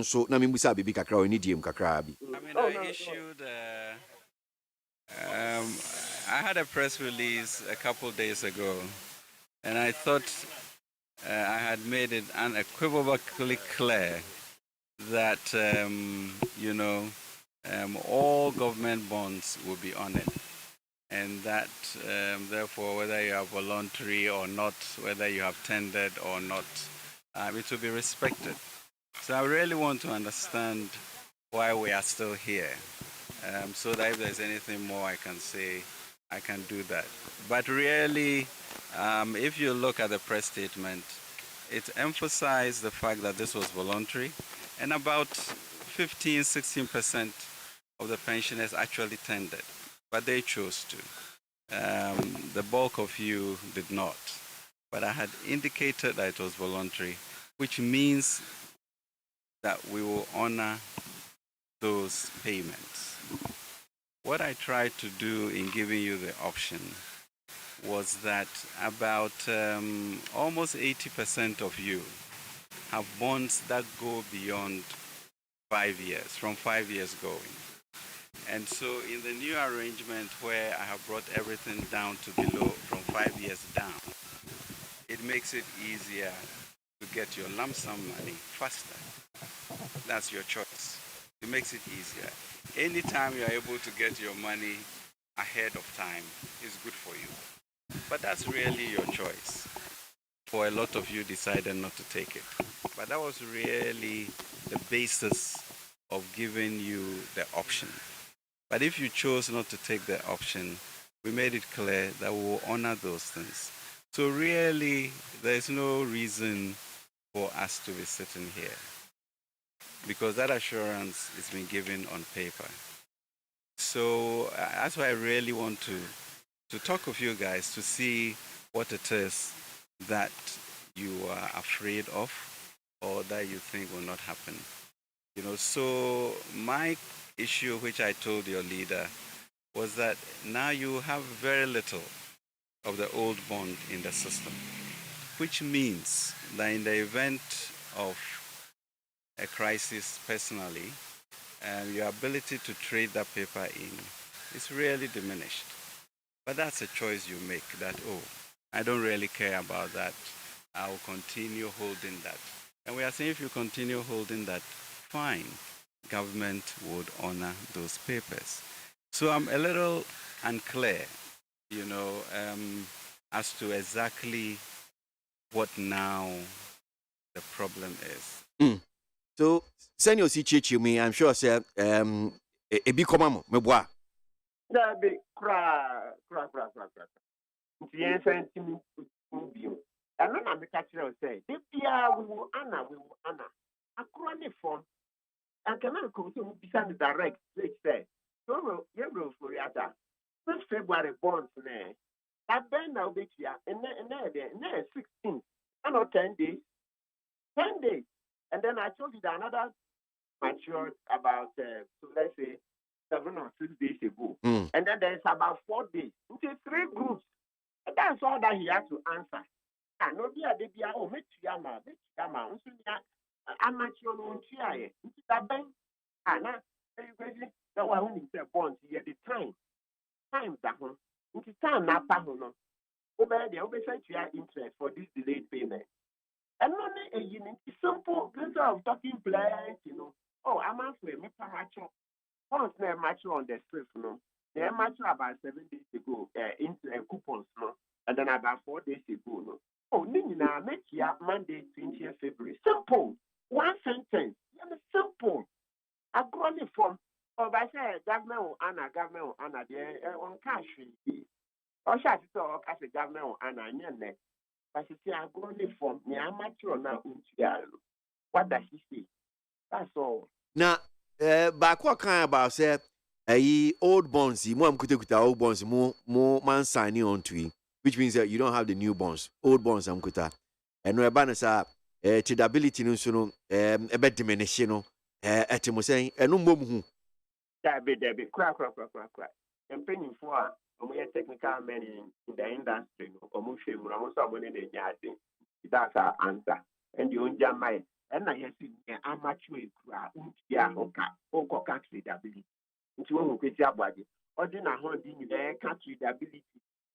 so na me busa bibi kakra o nidium kakra bi. I mean, I issued I had a press release a couple days ago, and I thought I had made it unequivocally clear that, all government bonds will be honored. And that, therefore, whether you are voluntary or not, whether you have tendered or not, it will be respected. So I really want to understand why we are still here, so that if there's anything more I can say, I can do that. But really, if you look at the press statement, it emphasized the fact that this was voluntary, and about 15-16% of the pensioners actually tendered, but they chose to. The bulk of you did not. But I had indicated that it was voluntary, which means that we will honor those payments. What I tried to do in giving you the option was that about almost 80% of you have bonds that go beyond 5 years, from 5 years going. And so in the new arrangement where I have brought everything down to below, from 5 years down, it makes it easier to get your lump sum money faster. That's your choice. It makes it easier. Anytime you're able to get your money ahead of time is good for you. But that's really your choice. For a lot of you decided not to take it. But that was really the basis of giving you the option. But if you chose not to take the option, we made it clear that we will honor those things. So really, there's no reason for us to be sitting here, because that assurance is being given on paper. So that's why I really want to talk with you guys to see what it is that you are afraid of or that you think will not happen. So my issue, which I told your leader, was that now you have very little of the old bond in the system, which means that in the event of a crisis personally, your ability to trade that paper in is really diminished. But that's a choice you make, that, I don't really care about that. I will continue holding that. And we are saying if you continue holding that, fine. Government would honor those papers. So I'm a little unclear, as to exactly what now the problem is. So, send your CHU me, I'm sure, sir, a big command, me bois. That be cry. Yes, and you. And then I'm the catcher say, if we will honor, a chronic form. And cannot come to beside the direct, which says, you will for the other. First February bonds, that bend now, which year, and then 16, and not 10 days. 10 days. And then I told you that another matured about, so let's say, 7 or 6 days ago. And then there's about 4 days. Which is 3 groups. And that's all that he has to answer. And no be a debia, make Yama, amateur on Chia, that bank. Anna, that one only said bonds here the time. Time that one. It is time now, Pahono. Over the oversight interest for this delayed payment. And only a unit simple, instead of talking blank, I'm after me paracho. Once they're mature on the street, they're mature about 7 days ago, into coupons, and then about 4 days ago, Nina, make here Monday, 20th February. Simple. One sentence. Simple. I got it from, I say, government will honor, on cash. Or shall I talk as a government will honor, but she say, I got it from me, I'm mature now. What does she say? That's all. Now, back what kind about say, old bonds, more old bonds, more man signing on to it, which means that you don't have the new bonds, old bonds, and no banner, tradability, no, a bit diminishing, at him saying, and no more. That be crack. And penny for we are technical men in the industry, or Muslim, someone in the yard. That's our answer. And you don't mind. And I see amateur country ability. Into one who ABOAGYE. Ordinary holding the country ability.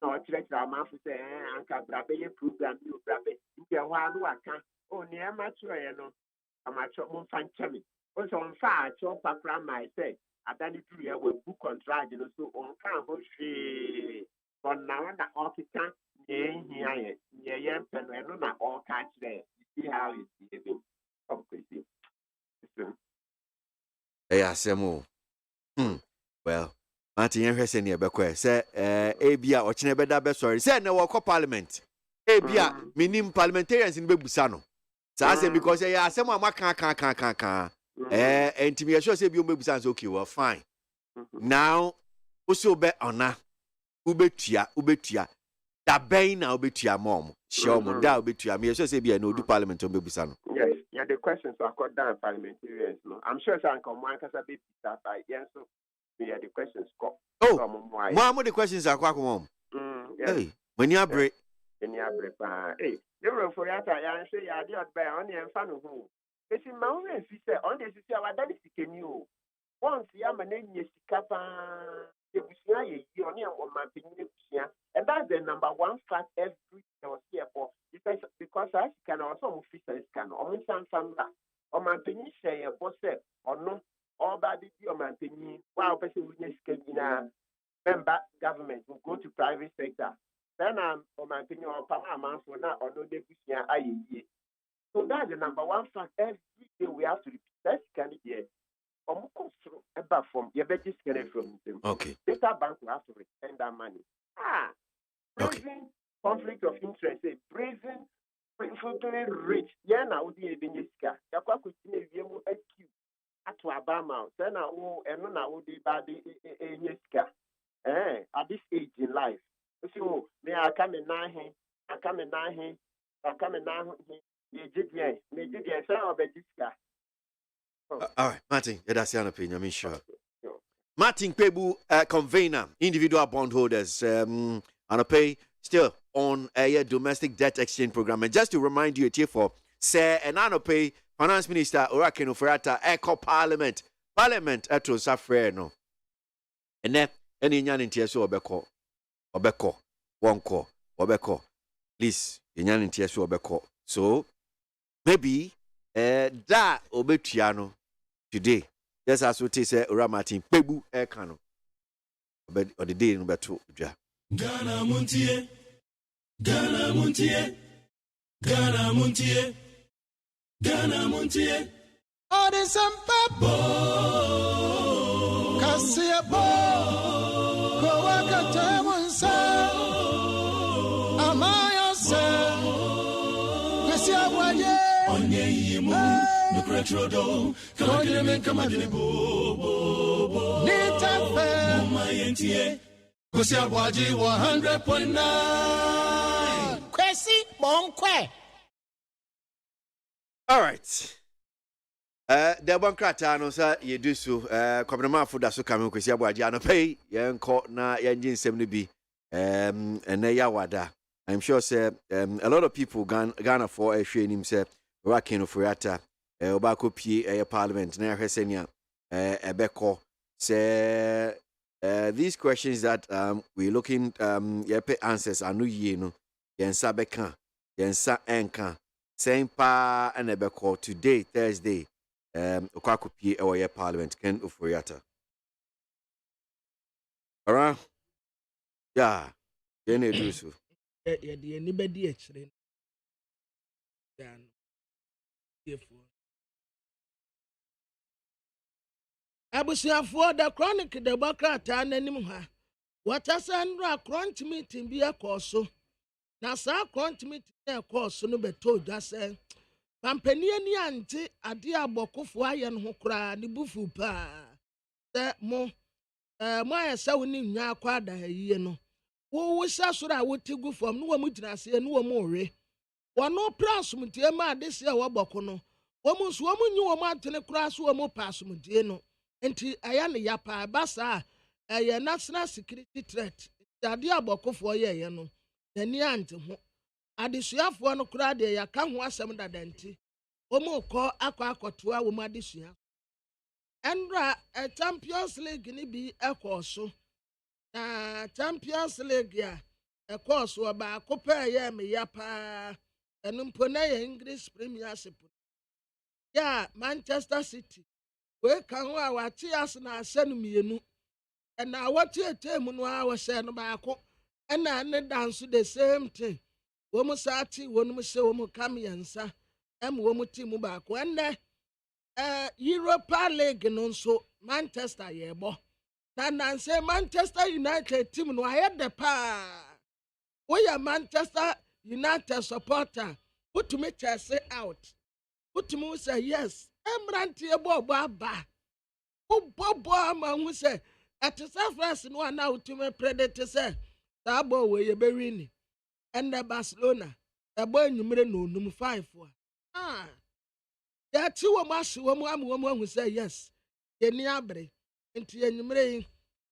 No, church, our mouth say, Anka Brabe program, you Brabe, you hɔ ado aka o ne ma kyerɛ no amacho mo fan chemi o so on fa cho pakra mai say adani duru ya we book contract no so on kan ho hwe on na na okita ye hia ye peno no na all catch there. You see how it's behaving. Obviously. Asemo. Well, Martin yen hwese ne ebekwe say ebia ochine beda be sorry say na wo parliament ebia minim parliamentarians ni bebusa no sa say because ya asemo amaka kan entimi sure say bi o bebusa say okay well fine now also be ona ubetua da ben na ubetua mom sure mo da ubetua me sure say bi na odu parliament o bebusa no. Yes, yeah, the questions are called down parliamentarians no. I'm sure say come one kasa be that by yes so yeah the questions come. Mom the questions are kwa mom. Hey, when you break pa. Hey, you know for that I say ya dey by on the fan ho. Esi ma wo refi say on the sisi our daddy sikeni o. Once ya ma na nye sika pa ebusia ye yi on o ma pinyi ebusia. And that's the number one fact every was here for because I can also move fishes can or some or man pinyi say a boss or no all body or man pinyi wow person witness member government will go to private sector. Then or man pinyi or Pama for now or no debusia aye. So that's the number one fact every day we have to repeat. That's kind of here. About from your better from them. Okay. Data bank will have to return that money. Brazen conflict of interest, brazen rich. Yeah, now the Benyeska. Yakwa continue viemu EQ at Alabama. Then I will and now would be bad Enyeska. At this age in life. So may I come in nine, I come in nine, I come in nine. Me did say about this guy. All right, Martin, that's your opinion, I'm sure. Martin Pebu, convener, individual bondholders, and pay still on a domestic debt exchange program. And just to remind you, for say, and I pay Finance Minister Orakeno Ferrata, Echo Parliament at Safreno. And then any young in TSO Obeko, one call, Obeko, please, young in TSO Obeko. So maybe that Obetiano. Today, just as we say, Martin Pebu Ekano. But on the day number 2, Ghana Montie, Ghana Montie, Ghana Montie, Ghana Montie. Oh, there's some papa. Cassia Bo, Kowaka Tamonsa, Amaya Sa, Cassia Waye, Onye Yimu. Nucretrodo, Kalagremen Kamadinibo, Nita Fair, MONTIE, ABOAGYE 100.9. KWASI Monkwe. All right. The one cratano, sir, you do so. Commonama for that so coming with ABOAGYE and pay, young court na engine 70B, and Nayawada. I'm sure, sir, a lot of people Ghana for a train himself, Rakino Furata. Obako P Parliament na Hesenia Ebeko say these questions that we looking yepe answers are no ye no yensa beka yensa enka same pa and Ebeko today Thursday Obako P Parliament Ken Ufuriata. Alright, yeah, yene do so. Yeah, the anybody actually. Abusiafo the chronic the bakrata nanim ha watasandra crunch meeting bi ekoso na sa crunch meeting ekoso no beto dwase pampani ani ante ade abokofo aye no ho kra ne bufu pa se mo ayesa woni nwa akwa da hayiye no wo sha soro a wotigu fam no wo mu gyinase no wo mu we wono prasum tie ma ade se wo boko no wo mu so wo mu nyi wo ma antene kra so wo mu pasum die no enti ayane yapa basa national security threat ade abokofo ye no ani ante ho adesuafo no kra de ya ka ho asem dadanti omo ko akotoa wo mu adesua endra Champions League ni bi ekoso na Champions League ya ekoso ba ko pa ye me yapa ɛno mpo na yɛ English Premiership ya Manchester City we ka ho a wache ase na ahyɛ no mmienu ɛna wɔte mu no a wɔhyɛ no baako ɛna ne danso the same thing wɔn saa te wɔn hyɛ wɔn ka mmiɛnsa ɛma wɔn ti mu baako ɛnɛ Europa League no nso Manchester yɛbɔ na nanse Manchester United team no ayɛ de paa woyɛ Manchester United supporter wotumi Chelsea out wotumi say yes emrantie bɔɔbɔ aba wobɔbɔ ama hu sɛ ɛte sɛ France no ana wotumi predict sɛ saa bɔɔ wɔ yɛbɛwi ni ɛnɛ Barcelona ɛbɔ enyimire na onum 5 a yɛte wɔ mu ahye wɔ mu ama wɔ mu ahu sɛ yes yɛni abere nti enyimire yi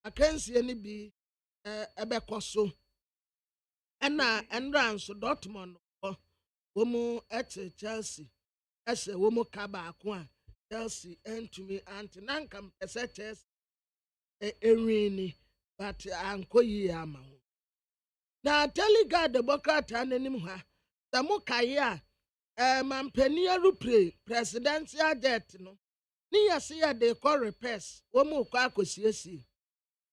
akansie ni bi ɛbɛkɔ so ɛna ɛnra nso Dortmund wɔ mu ɛte Chelsea ɛsɛ wɔ mu ka baako a Chelsea ɛntumi ante nanka mpɛsɛ Chelsea ɛwini but anko yi ama ho na Telegard Democrat anenim ha sɛ mo kae a mampani arupre presidential jet no ne yɛse yɛ de kɔ repairs wɔ mu kɔ akɔsiesie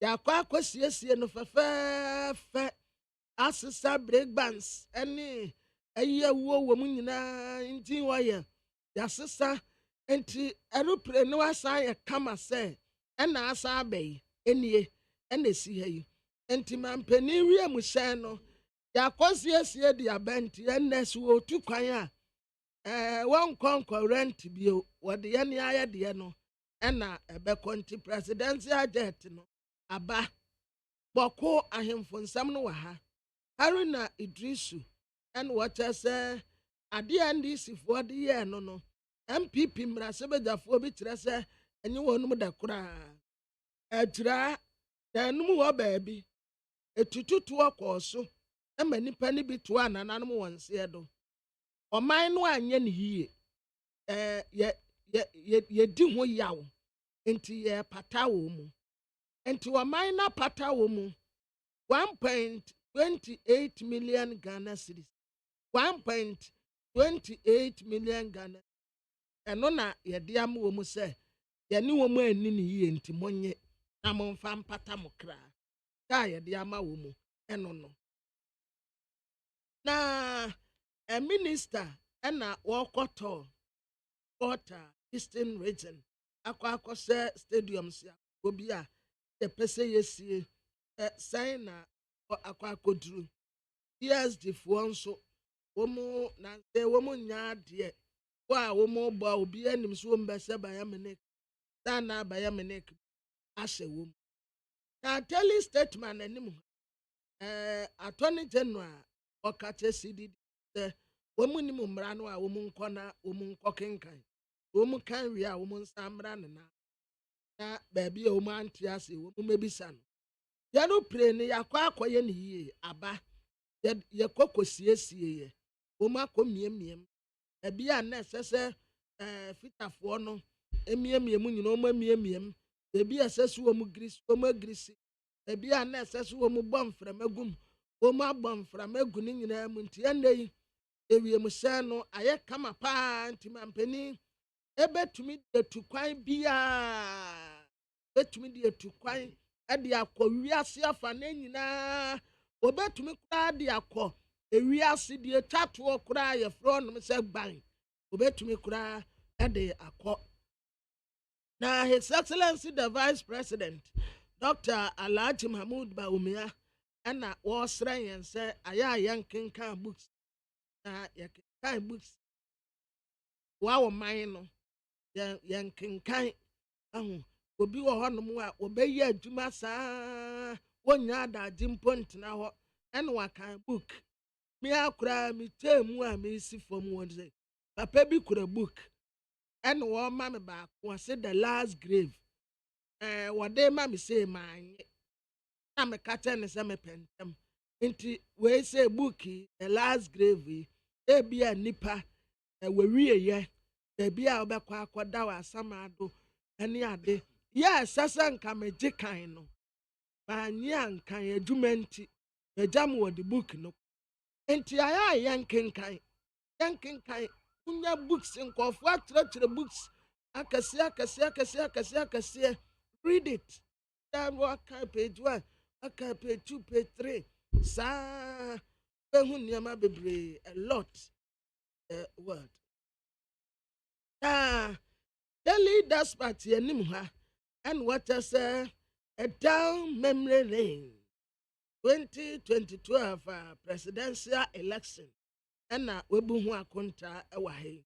yɛakɔ akɔsiesie no fɛfɛɛfɛ asesa break bands ɛne ɛyɛ wuo wɔ mu nyinaa nti wɔyɛ yɛasesa nti arupre no asan yɛ kama sɛ ɛna asa abɛyi enie ɛna esi ha yi nti mampani wie mu hyɛn no yɛakɔsiesie de abɛnti ɛnɛ so wɔtu kwan a wɔn kɔnkɔ rent bio wɔde yɛ ne ayɛ deɛ no ɛna ɛbɛkɔ nti presidential jet no aba Boku ahemfo nsɛm no wɔ ha Haruna Idrisu ɛna wɔkyɛ sɛ adeɛ NDC-foɔ de yɛ no MPP mmarahyɛbadwafoɔ bi kyerɛ sɛ ɛnyɛ wɔnom da koraa ɛgyira na ɛnum wɔ baabi etututoɔ kɔɔ so ɛma nipa ne bi toa nananom wɔn nseɛ do ɔman no anyɛ ne yie yɛdi ho yaw nti yɛ pata wɔ mu nti ɔman na pata wɔ mu 1.28 million Ghana cedis 1.28 million Ghana ɛno na yɛde ama wɔ mu sɛ yɛne wɔ mu ani ne yie nti monye na momfa mpata mo kra ka yɛde ama wɔ mu ɛno no na a minister ɛna wɔkɔtɔ Water Eastern Region akɔ stadiums ya obi a yɛpɛsɛ yɛsie sɛn na akɔ akɔduru PSD foɔ nso wɔn na sɛ wɔn nya adeɛ wɔ a wɔn bɔ obi anim so wɔn bɛsɛ bayamenik sana bayamenik ahyɛ wɔm na tele statement anim attorney general ɔkakyɛ CDD sɛ wɔn nim mmara no a wɔn nkɔ na wɔn nkɔ kenkan wɔn kan wie a wɔn nsa mmara ne na baabi a wɔn ante ase wɔn mebisa no yɛno pere ne yakɔ akɔyɛ ne yie aba yɛkɔ kɔsiesie yɛ wɔn akɔ miemiem ebi a na ɛsɛ sɛ fitafoɔ no emiemiem nyina wɔn emiemiem ebi a ɛsɛ sɛ wɔn agrisi ebi a na ɛsɛ sɛ wɔn bɔ mframa gum wɔn abɔ mframa gu ne nyinaa mu nti ɛnna yi ewiem hyɛn no ayɛ kama paa nti mampani ebetumi de tu kwan biara betumi de tu kwan ɛde akɔ wiase afa ne nyinaa obetumi koraa de akɔ ewiase de twatoɔ koraa yɛ frɔ no sɛ gban obetumi koraa ɛde akɔ na His Excellency the Vice President Dr. Alhaji Mahmoud Bawumia ɛna wɔsrɛ yɛn sɛ ayɛ yɛnkenkan books na yɛkenkan books wɔawɔ man no yɛnkenkan ahu obi wɔ hɔ nom a wɔbɛyɛ adwuma saa wɔnya adagye mpo ntena hɔ ɛna wakan book me akora me temu a me si fam wɔn sɛ papa bi kura book ɛna wɔma me baako wɔse the last grave wɔde ma me sɛ maanye na me ka kyɛ ne sɛ me pɛntɛm nti wei sɛ book the last grave ebi a nipa wɔwie yɛ baabi a wɔbɛkɔ akɔda wɔ asamado ɛne ade yɛ sɛsɛ nka megye kan no baanye ankan adwuma nti megya mo wɔ de book no nti ayɛ yɛn kenkan yankin kai kunya books nkɔfo akyerɛkyerɛ books akɛseɛ read it dan waka page 1 aka page 2 page 3 saa behu nneɛma bebree a lot word the leaders party anim ha and what I say a down memory lane 2012 presidential election ɛna webu ho akonta ɛwɔ ha yi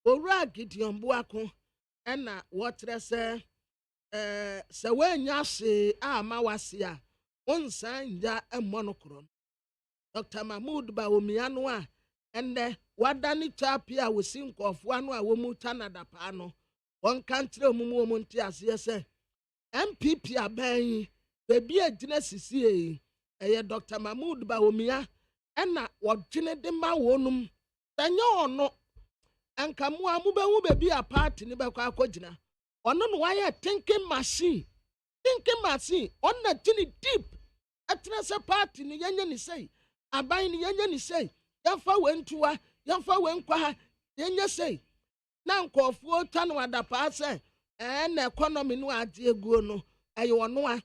owura Gideon Boako ɛna wɔtrɛ sɛ sɛ wanya se ama wase a onsan ya ɛmmɔ no koro Dr. Mahmoud Bawumia no a ɛnɛ wadane chapi a wosi nkɔfoa no a wɔmu Canada paa no wɔn kankyerɛ mu wɔn nte aseɛ sɛ MPP aban bebi agyina sisie ɛyɛ Dr. Mahmoud Bawumia ɛna wɔdwene de ma wɔnum sɛnyɛ ɔno anka mu a mubɛhu bebi a party ne bɛkɔ akɔgyina ɔno no wayɛ thinking machine ɔna gyini deep ɛtena sɛ party ne yɛnyɛ ne sɛi aban ne yɛnyɛ ne sɛi yɛmfa wentuwa yɛmfa wenkwa ha yɛnyɛ sɛi na nkɔfoɔ twa no adapaa sɛ na economy no agye eguo no ɛyɛ ɔno a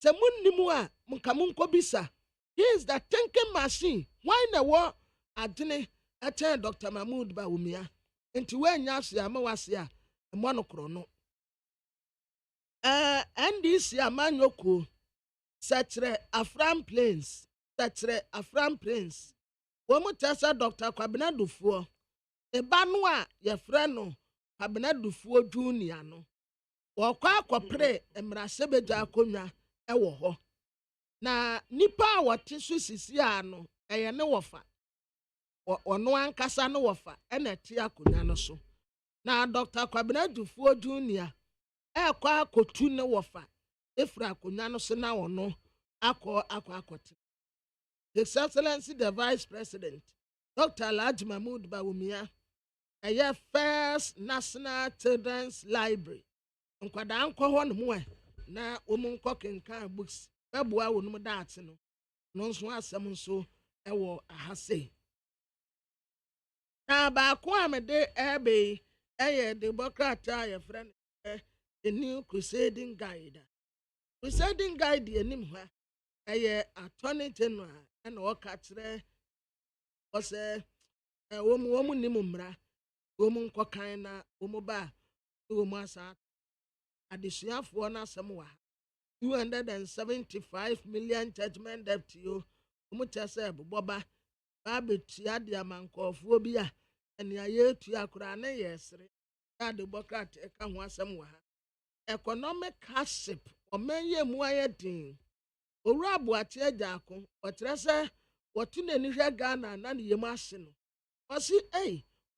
sɛ munnimu a nka munkɔ bisa he is the thinking machine why na wɔ agyene ɛkyɛn Dr. Mahmoud Bawumia nti wanya ase ama wase a ɛmɔ no korɔ no NDC amanyoko sɛkyerɛ Afram Plains wɔn tɛsɛ Dr. Kwabena Dufoɔ eba no a yɛfrɛ no Kwabena Dufoɔ Junior no wɔkɔ akɔpere mmarahyɛbadwa akonnwa ɛwɔ hɔ na nipa a wɔte so sisi a no ɛyɛ ne wɔfa ɔno ankasa no wɔfa ɛna ɛte akonnwa no so na Dr. Kwabena Dufoɔ Junior ɛkɔ akɔtu ne wɔfa efura akonnwa no so na ɔno akɔte His Excellency the Vice President Dr. Alhaji Mahmoud Bawumia ɛyɛ First National Children's Library nkwadaa nkɔ hɔ no mu na wɔn nkɔ kenkan books bɛboa wɔn mu daate no nso asɛm nso ɛwɔ ahase na baako a mede ɛbɛ ɛyɛ Democrat a yɛfrɛ no the new crusading guide anim ha ɛyɛ Attorney General ɛna ɔka kyerɛ ɔsɛ wɔn nim mmara wɔn nkɔkan na wɔn ba wɔn asa adesuafoɔ na asɛm wɔ 275 million judgment debt yo wɔn kyɛ sɛ bɔba baabetua de amankɔfoɔ bi a ɛnea yɛtua koraa ne yɛ sere na Democrat ɛka ho asɛm wɔ ha economic hardship ɔman yɛ mu ayɛ den owura aboakye agyaako ɔkyerɛ sɛ wɔtu n'ani hwɛ Ghana na ne yɛm ahye no ɔsi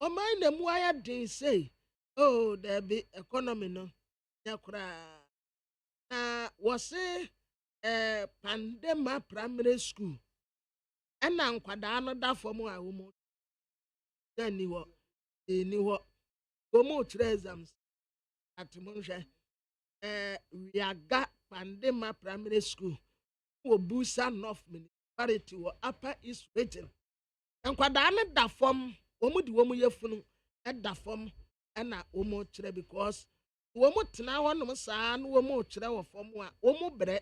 ɔman na mu ayɛ den sei dɛbi economy no nyɛ koraa na wɔse Pandema Primary School ɛna nkwadaa no da fam a wɔn ni hɔ wɔn kyerɛ exams atemonhwɛ Wiaga Pandema Primary School wɔ Busa North Municipality wɔ Upper East Region nkwadaa no da fam wɔn de wɔn yɛ funu ɛda fam ɛna wɔn kyerɛ because wɔn tena hɔ nom saa no wɔn kyerɛ wɔ fam a wɔn brɛ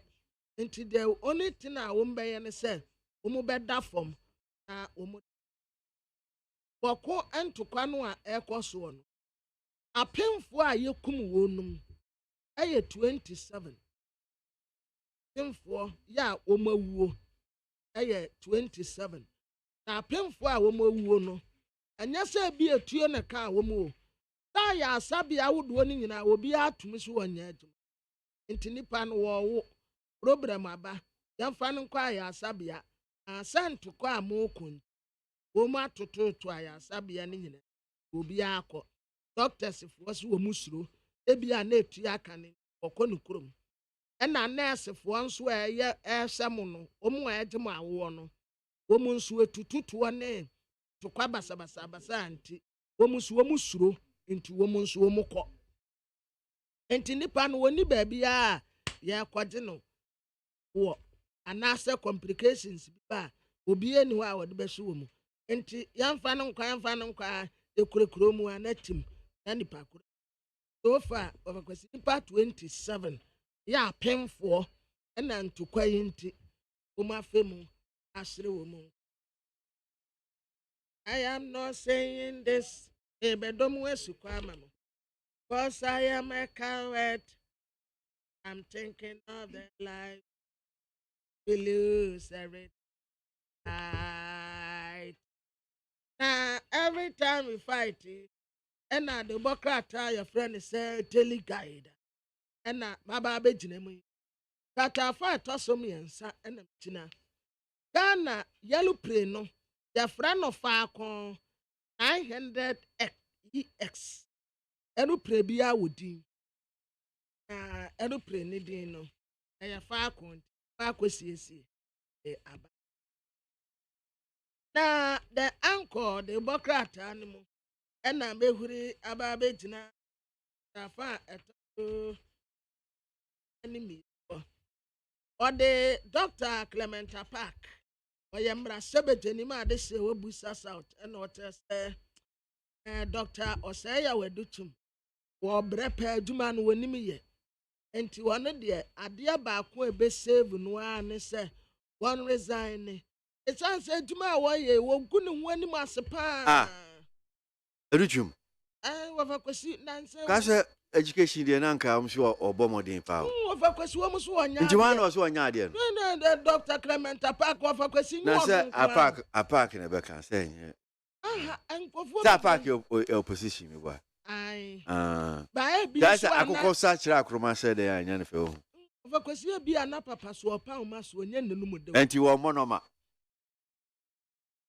nti the only thing a wɔn bɛyɛ ne sɛ wɔn bɛda fam na wɔn wɔkɔ ntokwa no a ɛkɔ soɔ no apemfoɔ a yɛkum wɔn nom ɛyɛ 27 apemfoɔ yɛ a wɔn awuo ɛyɛ 27 na apemfoɔ a wɔn awuo no ɛnyɛ sɛ bi etuo ne ka wɔn o saa yɛ asabea ahodoɔ no nyinaa obi atum so wɔ nyɛ adwuma nti nipa no wɔwo problem aba yɛmfa no nkɔ ayɛ asabea asantokɔ a mokon wɔn atototo ayɛ asabea no nyinaa obi akɔ doctors foɔ so wɔn suro ebi a na etu aka ne ɔkɔ ne kurom ɛna nurse foɔ nso ɛyɛ ɛhyɛ mo no wɔn a ɛgye mo awoɔ no wɔn nso etututoɔ ne tokwa basabasa anti wɔn nso wɔn suro nti wɔn nso wɔn kɔ nti nipa no wɔn ni baabi a yɛkɔgye no wɔ anaasɛ complications bi ba obi eni hɔ a wɔde bɛhyɛ wɔn Enti yamfa no nkwa ekurekuro mu anatim na nipa kuro. So far of kwasi nipa 27 ya pemfo na ntokwa yinti umafemu asre wo mu. I am not saying this ebedomu esukwa mama. Because I am a coward. I'm thinking of the life we lose every night. Now, every time we fight, and now the Bokrata, your friend is a daily guide. And now, my baby Jinemi. Kata fight also me and sa and China. Ghana, yellow preno, the friend of Falcon 900 EX. And prebia would aeroplane ni din no ya Falcon siesie aba na the anchor the bureaucrat animal na mehuri aba begina afa eto enemy or the Dr. Clementa Park or yamra sebeteni ma de se webusa south and what say Dr. Osaya wedutum wo brepa aduma no wonim ye. Enti one de ade baako ebe save no an say one resign. It sounds aduma woye wo gu ne ho anim asepa. Eruchum. Wafakwesi nanse. Kase education de na nka am so obomodin fa. Wafakwesi wo muso onya. Nti wan no so onya de no. No, Dr. Clementa Park wafakwesi nyo. Na say a park na be kan say nye. Enkofo. Say park opposition me boy. Aye. That's akoko sa kira akroma say de anya ne fe o. Wafakwesi bi ana papa so opa o maso onye nenu mu de. Enti wo monoma.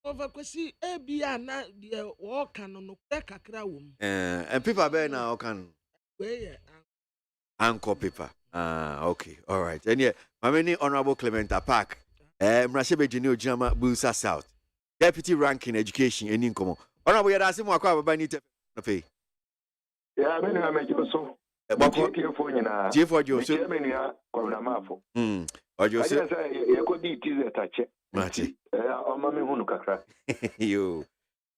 Overkwesi ebia na de wo kan no kakra wom. And paper be na kan. We Anchor paper. Okay. All right. And yeah, Mameni Honorable Clementa Park. Mrashebe Jini Ojama Busa South. Deputy Ranking Education in Incomo. Honorable Yadasi Mwakwa Baba Nite Pay. Yeah, many are making so. G4 Joseph. Many are Coronamafo. Or Joseph. You could eat a touch. Mati. You.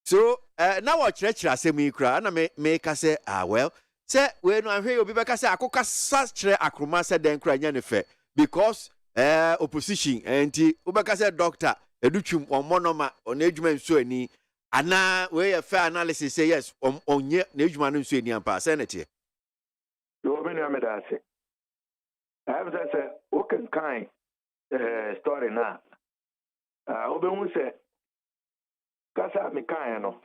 So now what church I say me cry and make us say well say when I hear you be back say akoka such akroma say den cry nya ne fe because opposition enti ubeka say doctor edutwum omonoma on adwuma nso ani ana we fair analysis say yes onye na adwuma no nso ani ampa senate you be na me da say I have that say okay kind story na obehun say kasa mekan no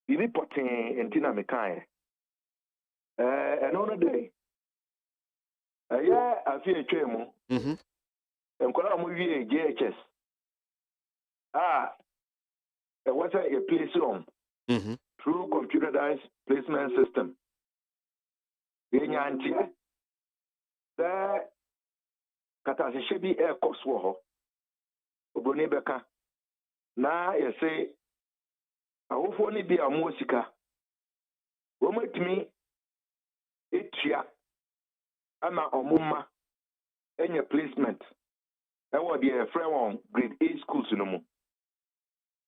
bibi potin entina mekan no day afi etwemu enkola mo wie JHS it was a place on through computerized placement system yenyantie da kata se shebi course wo ho oboni beka na yese awofo ni bi amosika wo matimi etua ama omumma enye placement ewo de friend on grade A schools no mu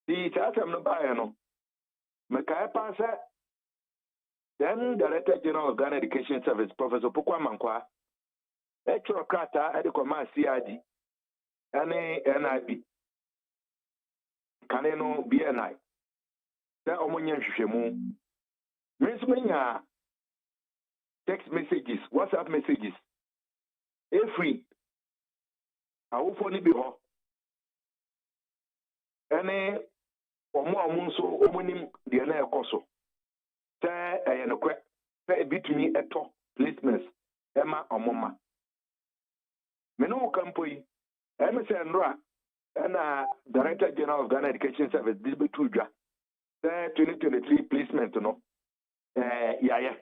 di tatam no bae no meka pasa then Director General of Ghana Education Service Professor Pokwa Mankwa etro krata edikoma CID ane NIB kaneno BNI da omonye nhwehwemu mensumenya text messages WhatsApp messages every awofo ni bi ho ene omo nso omonim de na ekoso ta eyenokwe ta bitumi eto placements ema omoma meno kampoi emese nra and Director General of Ghana Education Service this be tuja the 2023 placement no yaya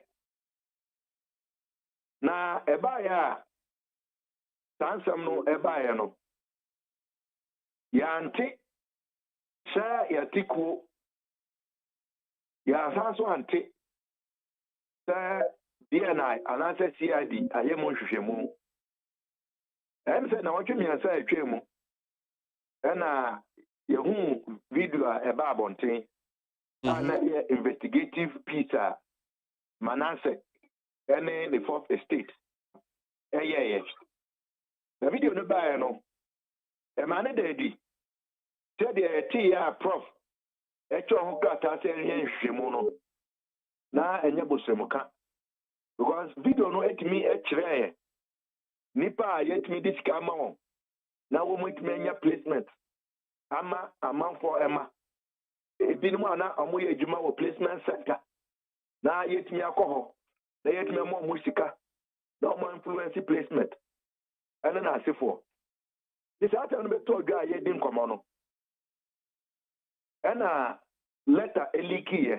na ebaya sansam no ebaya no ya anti sha ya tiku ya sanso anti sa BNI anase CID ayemo nhwehwemu emse na wotwe miansa atwemu ena Yehu video about bonting. And investigative piece Manasseh and the fourth estate. Yeah. The video no buy no. A man daddy. Said the tia prof. Echo hokata say shimono. Na enye bosemuka. Because video no et me echre. Nipa yet me this kama. Na wo mo etmenya placement. Ama for Emma. Ebinu ana amoye adwuma wo placement center. Na yet me akoho. Na yet me mo musika. Na mo influence placement. Ana na asefo. This after no be told guy ye din komono. Ana letter eliki ye.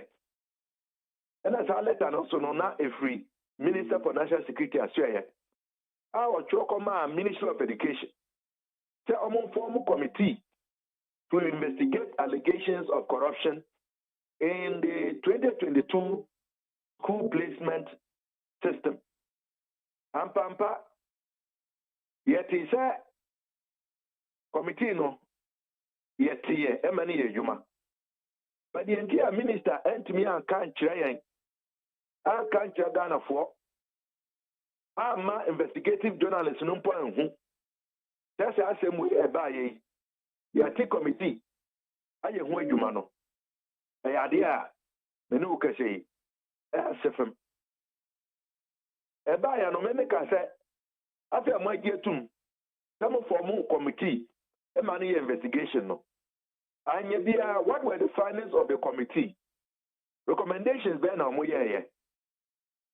Ana sa letter no so no na every Minister for National Security Australia. Our Chokoma Ministry of Education. Say among form committee to investigate allegations of corruption in the 2022 school placement system. Ampampa yet is a committee no yet here emani ejuma. But the entire minister and me and can't try Ghana for investigative journalists no point who that's the same way ebaye yati committee aye hu adwuma no ade a me no ka sei sefem ebaye no me ka say after my getum some form committee e man investigation no anya bia what were the findings of the committee recommendations be na mo ye.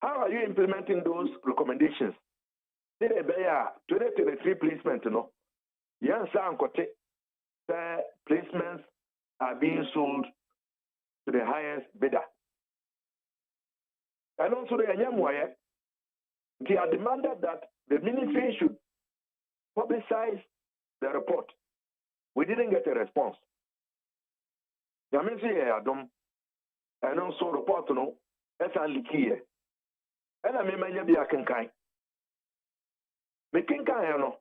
How are you implementing those recommendations? Did a bear 2023 placement, no? Yes, placements are being sold to the highest bidder. And also the Anyamwaya, they are demanded that the ministry should publicize the report. We didn't get a response. Adam, and also report no, that's unlikely. And I may be a kinkai. Making kind,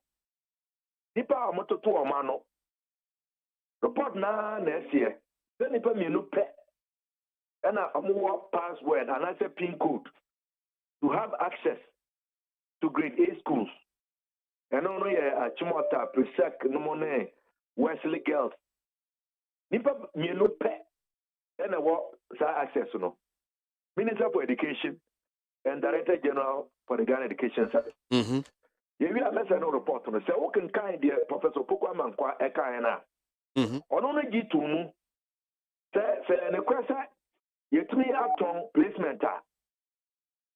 Nipa moto to a mano. Report na next year. Then Nipa me no pet. And a more password and I say PIN code to have access to grade A schools. And only a Chimota, Presec, Nomone, Wesley Girls. Nipa me no pet. And I want access to no. Minister for Education and Director General for the Ghana Education Service. Mm-hmm. You will have no report on the say, who can kind dear Professor Pukwaman Kwa Ekaina? On only G2 say, and a question, you to me up on placement.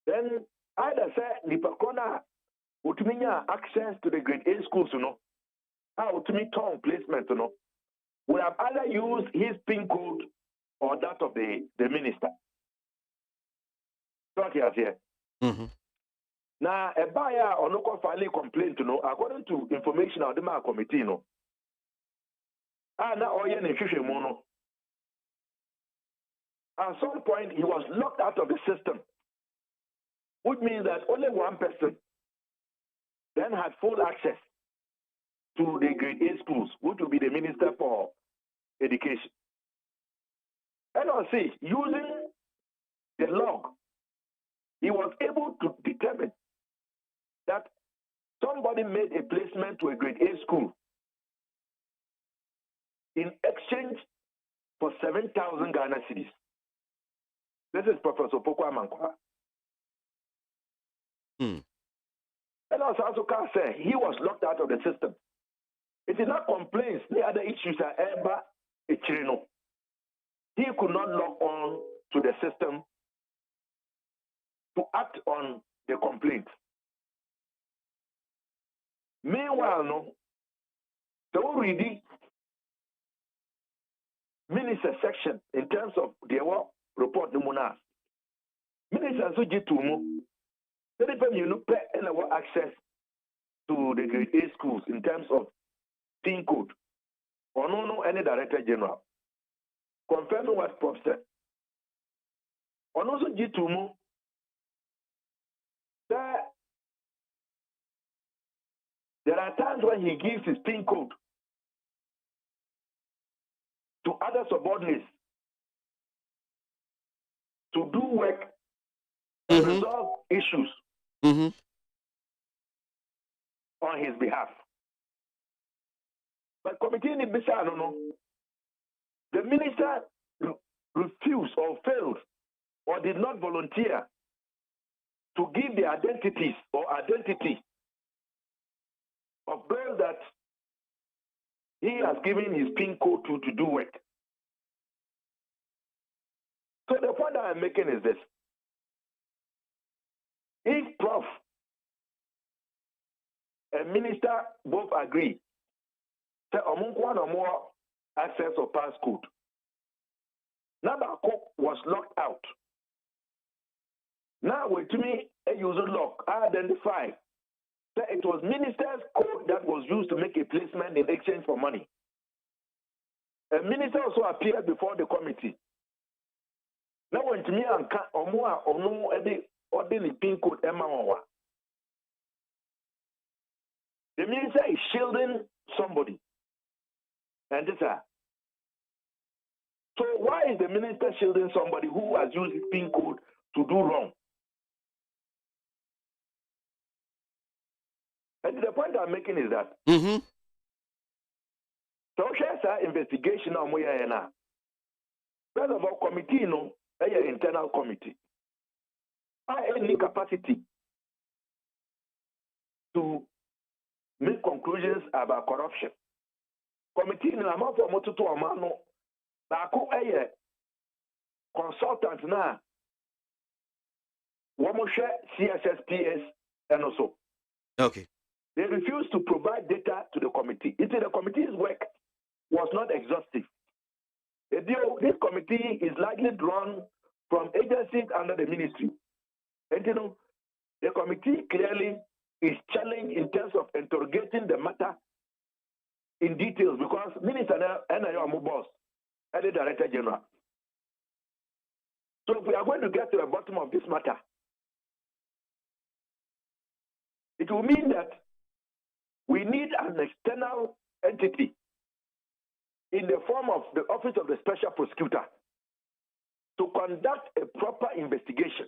Then either say, Nipakona, would to me access to the grade A schools, how to me tongue placement, would have either used his PIN code or that of the minister. Here. Now, a buyer or no finally complained to according to information of the Mark Committee, now mono. At some point, he was locked out of the system, which means that only one person then had full access to the grade A schools, which will be the Minister for Education. And I'll say, using the log, he was able to determine that somebody made a placement to a grade A school in exchange for 7,000 Ghana cedis. This is Professor Pokwa. And also can say he was locked out of the system. It is not complaints. The other issues are ever a chirino. He could not log on to the system to act on the complaint. Meanwhile, no, the already minister section in terms of the report numuna. Minister Suji Tumu, you know, and our access to the grade A schools in terms of PIN code. Or no any director general. Confirming what Prof said. On also G2 there are times when he gives his PIN code to other subordinates to do work and resolve issues on his behalf. But committee in Bisa, the minister refused or failed or did not volunteer to give the identities or identity of those that he has given his PIN code to do work. So the point that I'm making is this. If Prof and Minister both agree that one or more access or passcode, Nabako was locked out. Now with me, a user lock, I identify that it was minister's code that was used to make a placement in exchange for money. A minister also appeared before the committee. Now when to me and Omua or no ordinary PIN code Emma. The minister is shielding somebody. And this so why is the minister shielding somebody who has used his PIN code to do wrong? And the point I'm making is that so there's investigation on where now. First of all, committee, internal committee. I have any capacity to make conclusions about corruption. Committee in amount for motu to amano. Bako a consultant na. Wamoshe CSSPS and also. Okay. They refused to provide data to the committee. The committee's work was not exhaustive. This committee is largely drawn from agencies under the ministry. And the committee clearly is challenged in terms of interrogating the matter in details because Minister and I am boss and the Director General. So if we are going to get to the bottom of this matter, it will mean that we need an external entity in the form of the Office of the Special Prosecutor to conduct a proper investigation.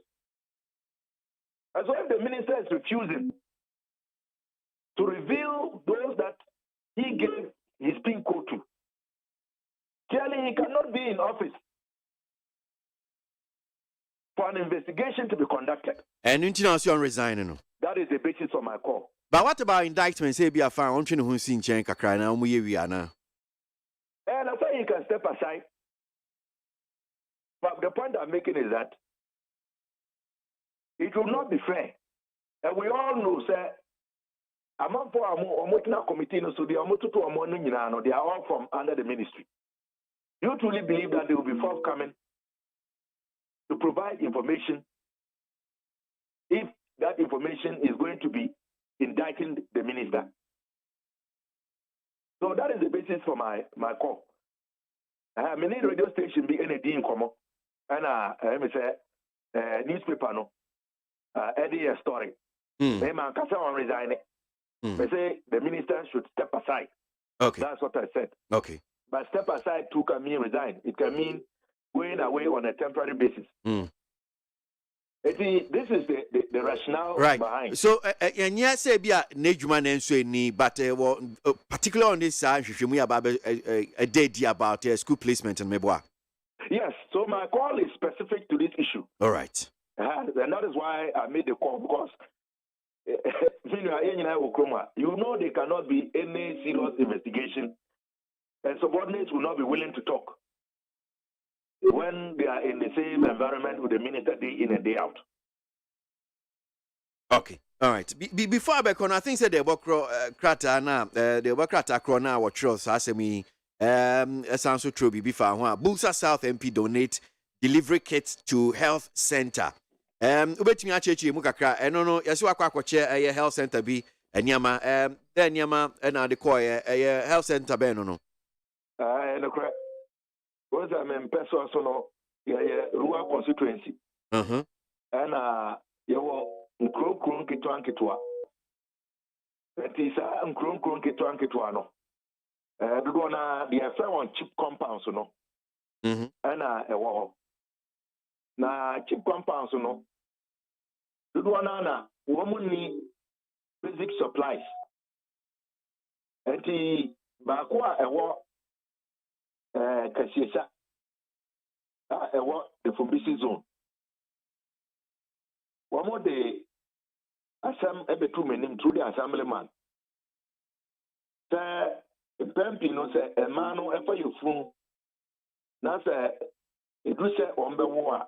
And so if the minister is refusing to reveal those that he gave his PIN code to, clearly he cannot be in office for an investigation to be conducted. And you resigning. That is the basis of my call. But what about indictments? Say be a fan, I'm trying to see change kakra na we are now. And I say you can step aside. But the point I'm making is that it will not be fair. And we all know, sir, among for a committee, so they are all from under the ministry. You truly believe that they will be forthcoming to provide information if that information is going to be indicting the minister? So that is the basis for my call. Many radio station be any in common, and let me say newspaper no, edit a story. They man kasa on resigning. They say the minister should step aside. Okay, that's what I said. Okay, but step aside too can mean resign. It can mean going away on a temporary basis. This is the rationale behind. So, and yes, say be a Nejman and so any, but particularly on this side, if you about a day about school placement and Meboa. Yes, so my call is specific to this issue. All right. And that is why I made the call because you know there cannot be any serious investigation and subordinates will not be willing to talk when they are in the same environment with the minister day in and day out. Okay, all right. Before I back on, I think said the Bokrata now, the Bokrata Crona or Trust Asemi, sounds so true. Before Bulsa South MP donate delivery kits to health center. Ubeti Achechi Mukakra, and no, Yasua Kwache, a health center be, and Yama, then Yama, and the Koya, a health center beno. And the crack. Because I'm in personal, Rua constituency. And you Nkron Kitwan Kitwa. That is Nkron Kitwan Kitwano. dodoɔ na deɛ ɛfrɛ wɔn cheap compounds no ɛna ɛwɔ hɔ na cheap compounds no dodoɔ na wɔn ni basic supplies nti baako a ɛwɔ kasiesa a ɛwɔ the Fumbisi zone wɔn de asɛm ɛbɛtu m'anim through the assemblyman sɛ pɛmpi no sɛ ɛmaa no ɛfa yɛ funu na sɛ edu sɛ wɔn bɛwo a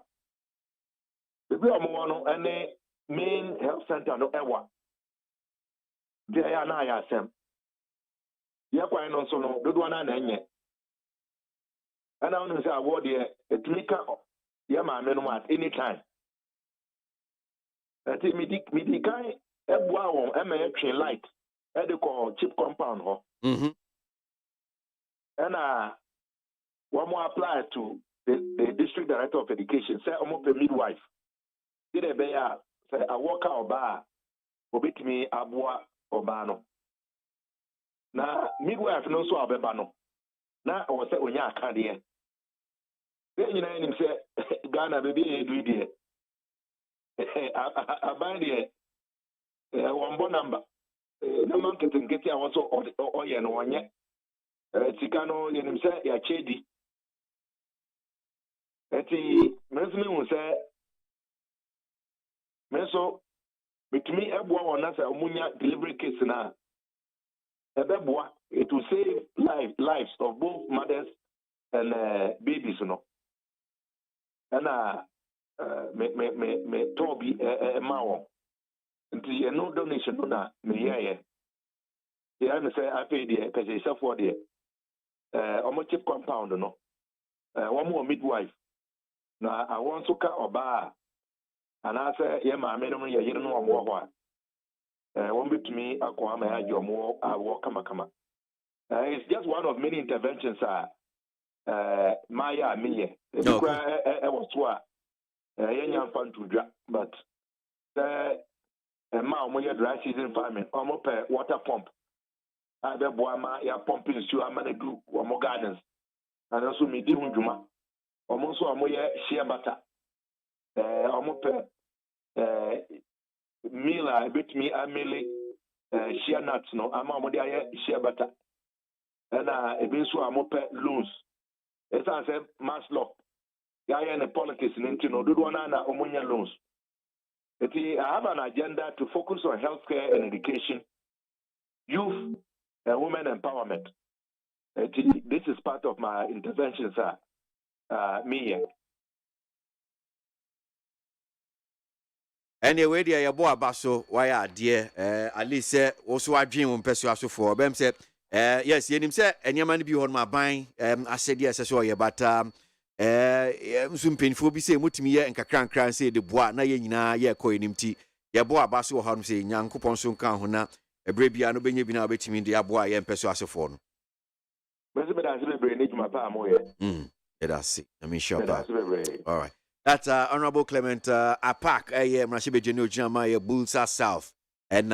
beebi a wɔn wɔ no ɛne main health center no ɛwa deɛ ɛyɛ ana ayɛ asɛm yɛ kwan no nso no dodoɔ na ɛnyɛ ɛna wɔn sɛ awɔ deɛ etumi ka yɛ maame no at any time ɛti midi kan ɛboa wɔn ɛma ɛtwe light ɛde kɔ cheap compound hɔ ɛna wɔn apply to the district director of education sɛ wɔn pɛ midwife ɛde ɛbɛyɛ a sɛ awɔ ka ɔbaa a obetumi aboa ɔbaa no na midwife no nso a ɔbɛba no na ɔwɔ sɛ onye akadeɛ bɛyɛ nyinaa nim sɛ Ghana beebi yɛ edu deɛ aban deɛ wɔn bɔ namba nneɛma nketenkete a wɔso ɔyɛ no wɔnyɛ sika no yɛnim sɛ yɛakyɛ di nti mmeso mehu sɛ meso metumi ɛboa wɔn na sɛ ɔmunya delivery case na ɛbɛboa it will save lives of both mothers and babies no ɛna me tɔɔ bi ɛma wɔn nti ɛno donation no na meyɛɛyɛ yɛa ne sɛ afei deɛ pɛsɛsɛfoɔ deɛ ɔmo chip compound no wɔn wɔ midwife na awɔ nso ka ɔbaa anaasɛ yɛ maame no yɛ yere no wɔn wɔ hɔ a wɔn betumi akɔ ama yɛ agye wɔn awɔ kamakama it's just one of many interventions a maayɛ a meyɛ ebi kora ɛwɔ so a yɛnya mfa ntodwa but sɛ ɛma wɔn yɛ dry season farming wɔn pɛ water pump a bɛboa ma yɛ pump nsuo ama no du wɔn gardens ɛno nso mi di ho dwuma wɔn nso a wɔyɛ shea butter wɔn pɛ meal a ebetumi amele shea nuts no ama wɔn de ayɛ shea butter ɛna ebi nso a wɔn pɛ loans ɛsan sɛ maslop yɛayɛ ne politics ne nti no dodoɔ na wɔn nyɛ loans. I have an agenda to focus on healthcare and education, youth and women empowerment. This is part of my interventions, me. Anyway, dear boy Basso, why are dear? At least also I dream on Pessuaso for Bem said, yes, you said, and your man be on my buying. I said yes, I saw you, but some painful be say mutimi and kakran say the bois na ye nyina ye ko enimti ye boa baso ha no say nyankopon so nka ho na ebre bia no benye bi na betimi de aboa ye mpeso asefo no bese be da se bebre ne juma pa mo ye that's it I mean sure all right that's honorable Clement Apak mrashibe jeno jama ye Bulsa South and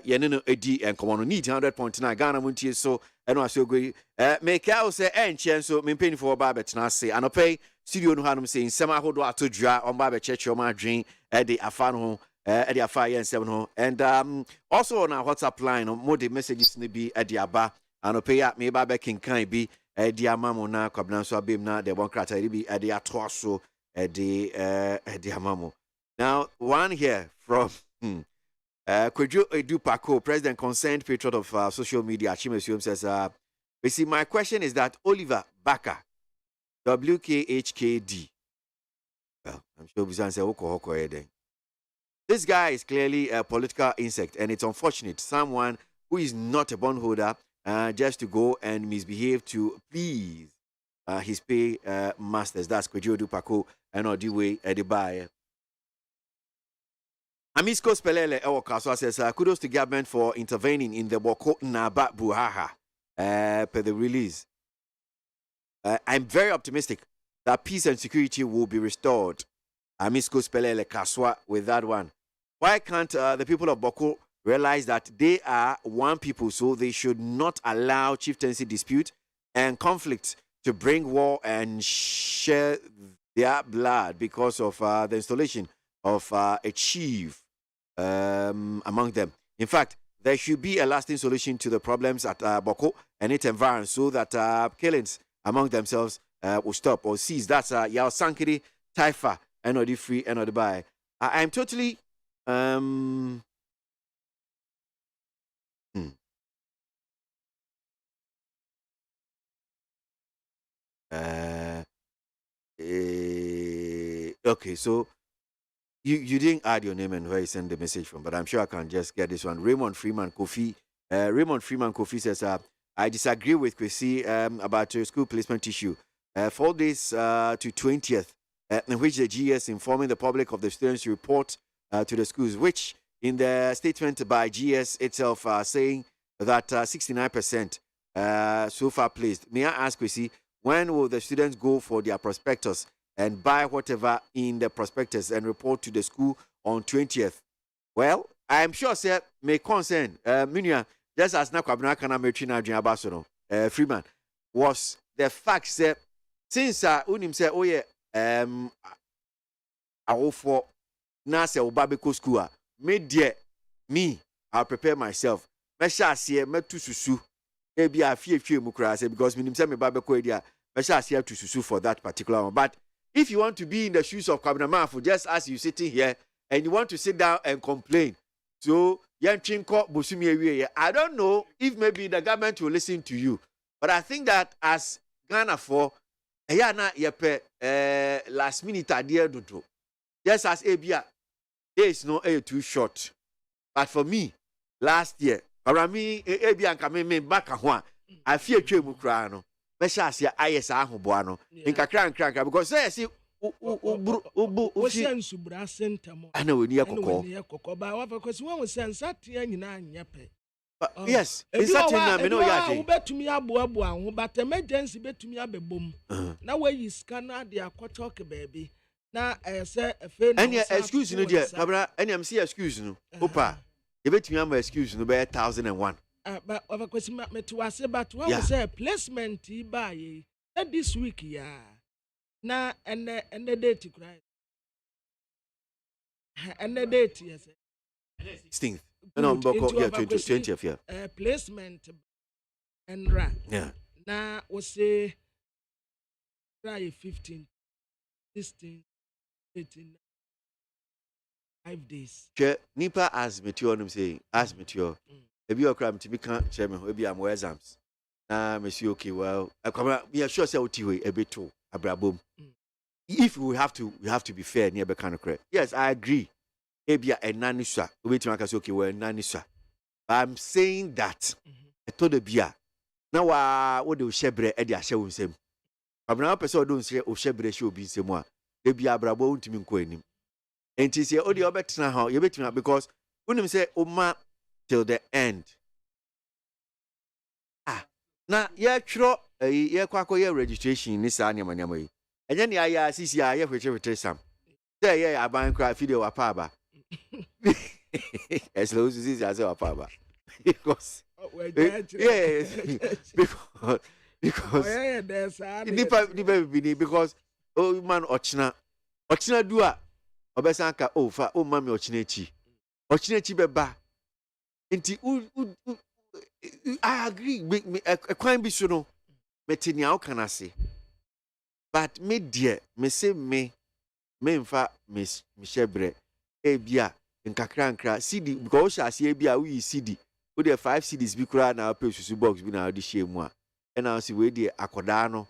ye no edi enkomo no need 100.9 Ghana Montie so eno asogoi make out say enchen so me pay for ba betena say anopay studio no hanum say nsema hodo atodua on ba be church o ma dwen e de afa no e de afa ye nsem no and also on our WhatsApp line mo de messages ni bi e de aba anopay ya me ba be kinkan bi e de amamo na kwabna so abem na de bon krata bi e de ato so e de amamo. Now one here from Kwadwo Edu Pako, President concerned patriot of social media, Chimesium says, you see, my question is that Oliver Baka, WKHKD, well, I'm sure Bizan said, this guy is clearly a political insect, and it's unfortunate. Someone who is not a bondholder just to go and misbehave to please his pay masters. That's Kwadwo Edu Pako, and all the way at the buyer. Amisco Spelele Ewokaswa says, kudos to government for intervening in the Boku Naba Buhaha per the release. I'm very optimistic that peace and security will be restored. Amisco Spelele Kaswa with that one. Why can't the people of Boku realize that they are one people, so they should not allow chieftaincy dispute and conflict to bring war and share their blood because of the installation of a chief among them. In fact, there should be a lasting solution to the problems at Boku and its environs so that killings among themselves will stop or cease. That's Yao Sankiri, Taifa, and Free, and Odibai. I'm totally okay, so you didn't add your name and where you send the message from, but I'm sure I can just get this one. Raymond Freeman Kofi says, I disagree with KWASI about your school placement issue. 4 days to 20th, in which the GS informing the public of the students' report to the schools, which in the statement by GS itself saying that 69% so far placed. May I ask KWASI, when will the students go for their prospectus and buy whatever in the prospectus and report to the school on 20th? Well, I'm sure, sir, may concern Minia, just as Nakwabna Kana Metrina Abasono, Freeman, was the fact, sir, since Unim said, oh, yeah, I will for Nasa Ubabeko school, dear me, I'll prepare myself. Mesha see metu susu. Maybe I fear mukra because minim say me babeko idea. Mesha see to susu for that particular one. But if you want to be in the shoes of Kabinamafu, just as you sitting here and you want to sit down and complain, so I don't know if maybe the government will listen to you, but I think that as Ghana for last minute idea do just as ABA there is no air too short. But for me, last year, around me ABA and Kameme back a one, I fear Chemukrano. Mesha ISA Hobuano in Kakran Cranker because I see I know near Coco. Yes, it's such a no bet to me abu, but emergency bet to me a boom. Now where you scan out the aquatalk baby. Now I say a fair any excuse no dear, Cabra, any MC excuse no. Opa, you bet me my excuse no by 1001. But of a question me to say, but what was a placement by this week, yeah. Now and the date cry. And the date, yes. 16th. No, Boku, yeah, 20th, yeah. Placement and run. Yeah. Now we say try 15, 16, 18, 5 days. Nipa as meteor saying, as meteor. If you are crammed to be chairman, maybe I'm wear exams. Monsieur, okay, well, I come we are sure say a bit too, a brabum. If we have to be fair near kind of correct. Yes, I agree. Maybe a nanisha. Wait to make us okay, well, nanisha. But I'm saying that I told the beer. Now, what do shebre Eddie show him? I'm now person don't say, oh, shebre show be some more. Maybe a brabo to me coin him. And to say, oh, the other now, you bet me because when him say, oh, ma, till the end. Now, yeah, sure, yeah, quack registration in this annual. And then I see, I have which some. Say, yeah, I buy and cry video a paba. As low as this as a paba. Because, because, oh, man, Ochina dua, Obesanka, oh, fa, oh, mammy, Ochinachi. Ochinachi beba. I agree. A crime be so. Metinia can I say? But me dear, me say me infa Miss Michebre, Abia, in Kakranka, CD, because I see Abia, we CD. With the 5 CDs be crying now, pay to box, be now the shame one. And I'll see where the Acordano,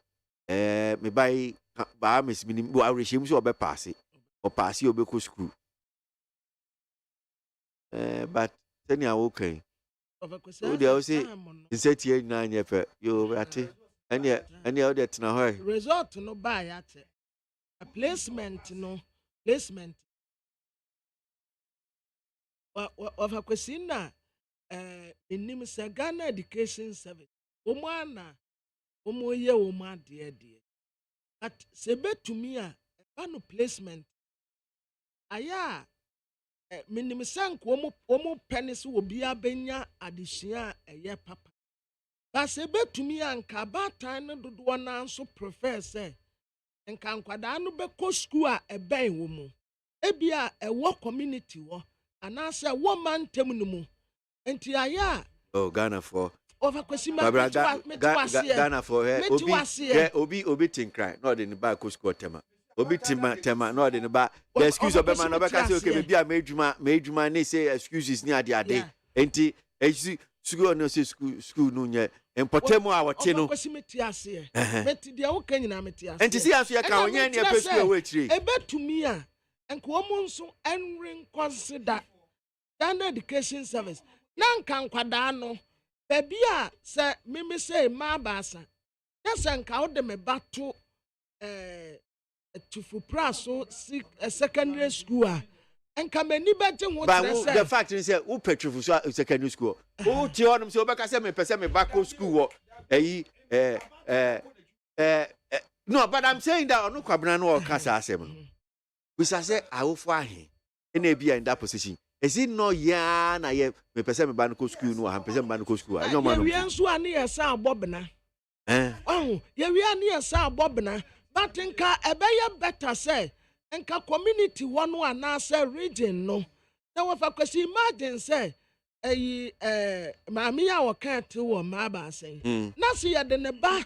me buy Miss Minim, I regime so be pass it, or pass your Boku screw. But then you're okay. Oh, they all say, in 39 years, you're at it. And yet, that's now her result to no buy at a placement, no placement of a cuisine in Nimsa Ghana Education Service. Omana, Omoye, Oma, dear. But say bet to me a placement. Aya minimum sank womo pennies will be a benya addition a year papa. But say bet to me and Kabata do one answer prefer say and can quadano be co school a bay woman. Ebia a war community war and answer 1 man temunumu. And tia oh Ghana for over Ghana for her obi think cry not in the back school tema. Obi tema not in the back. The excuse of man obeka say okay be a majuma ne say excuses near the day. Enti school no say school no nye empotemo a wote no. Meti dia wo kan nyina meti ase. Enti see aso ya ka onye ne pe school we tire. Ebetumi a enko omo nso enrin consider standard education service. Na nka nkwada no baby a say mimi say ma baasa. Na say nka wo de me bato to Fupraso secondary school and come any better what the fact is that who petrol secondary school who theorem so back me person me back school no but I'm saying that no kwabna no kasa asem we say I will for him in be in that position is it no ya na ye me person me back school no am person back school no man we anso ani esa abobna oh ye we ani esa abobna. But nka ebeye better say nka community one na say region no na we fa kwesi imagine say maami a woka te wo ma ba say na se ye de ne ba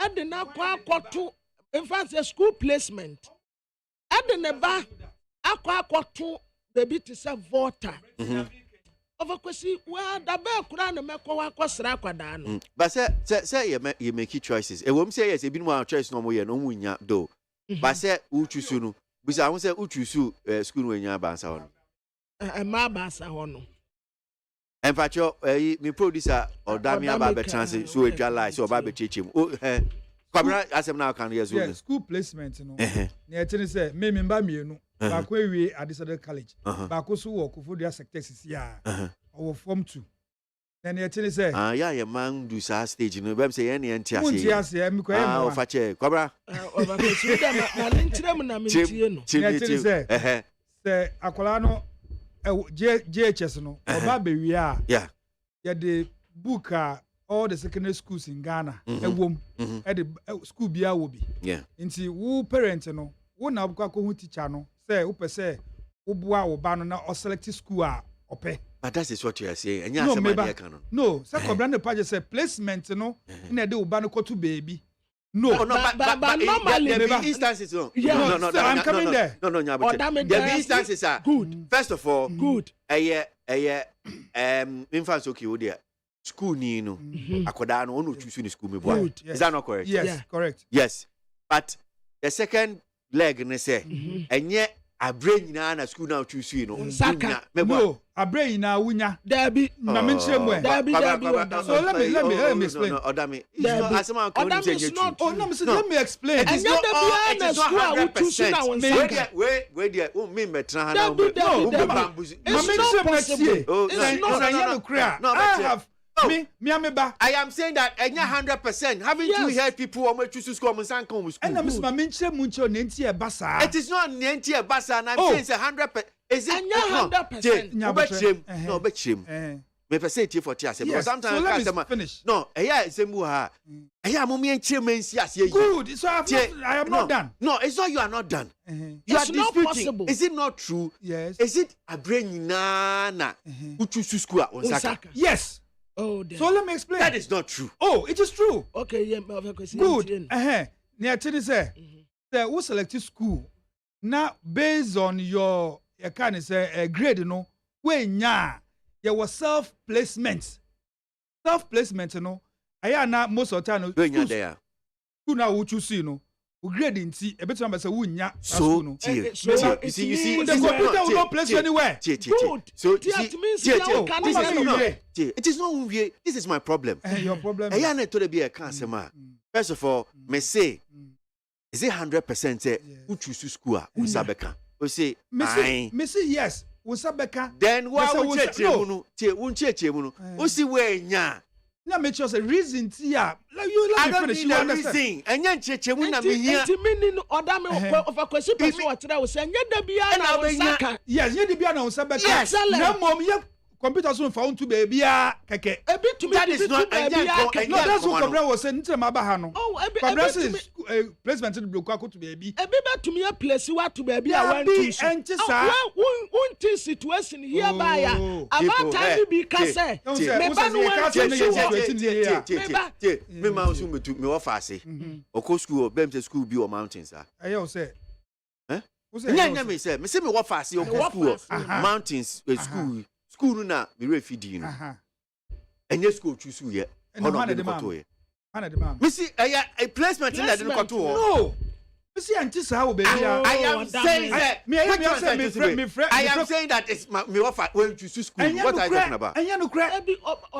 e de na kwa akoto in fact school placement e de ne ba akwa akoto baby to say voter over kwesi wa da ba kura na mekọ wa kwasra kwada no but say you make choices e wom say yes e bi no choice no mo ye no munya do but say u choose no bisa won say u choose school no nya ba nsa ho ma ba sa ho no en facho me producer odami aba be chance so e lie so ba be chechim kwabra asem na kan yes yeah school placement no na e tini say me mba mienu ba ko ewie Advertisements college ba ko so wo Kofodia sectoral ya or form 2 then e tini say ya ye man do sa stage no be say ye ne entiase entiase mi ko e mo fa che kwabra over ko su da na lentrem na mentie no e tini say say akola no JHS no oba be wi a yeah ye the book all the secondary schools in Ghana ewom e the school bia wo bi yeah nti wo parent no wo na obukwa ko hu teacher no say wo pese wo boa wo ba no na o select school a ope but that is what you are saying and you say my canon no say kobra ne page say placement no na de wo ba no ko to baby no but normally there be instances no I'm coming there no there be instances good first of all good infants okay wo there school ni no akoda no onu choose ni school me boy is that not correct yes correct yes but the second leg ne say enye abre nyina na school now choose you no no abre nyina wunya dabi na menche mu dabi so let me explain odami it's not asema ko ni say let me explain it's not 100% wait there o me metra na no I am saying that 100%. Haven't you heard people who choose school and san come school? It is not nenti basa and I'm saying it's 100%. Is it 100%? No, but shame. Me per se for tears because sometimes I can't finish. No, it's a muha. Mommy and chairman good. So I am not done. No, it's not you are not done. You are disputing. Is it not true? Yes. Is it a brain nana who choose school at Osaka? Yes. Oh, damn. So let me explain. That is not true. Oh, it is true. Okay, yeah, good. Near to say, who selected school now based on your kind of say grade, no, when there was self placement, I now most of the time when there. Who now would you see no? Grading see a bit of a wunya so you see the computer will not place anywhere. Good. So it is not this is my problem. Your problem. I need to be a cancer. First of all, me say is it 100% say who choose school who sabeka? We say me say yes. Who sabeka? Then why would you no? Who see where nya? Now make sure say reason tia. You let me finish. You understand? Reason. Enya nchechemu na me here. Enti meaning order me of a question person what tell us enya da bia na wonsaka. Yes, enya da bia na wonsaka. Yes. Na mom ye computer so found to baby keke. That is not enya. No, that's what Cobra was saying. Nti ma ba ha no. Oh, Cobra is placement to block to baby. Ebi be to me a place what to baby I want to. Enti sa. One situation here by about time be kase. Me ba no want to. Me ma so metu me ofa ase. Oko school bem say school be o mountains ah. Ayo say. Nya me say me ofa ase oko school mountains school. School na me refidi no. Enye school choose ye. Ono de koto ye. Me see a placement in the koto. No. Me see anti sa wo baby. I am saying that I am saying that it's me offer when you choose school. What are you talking about? Enya no kra.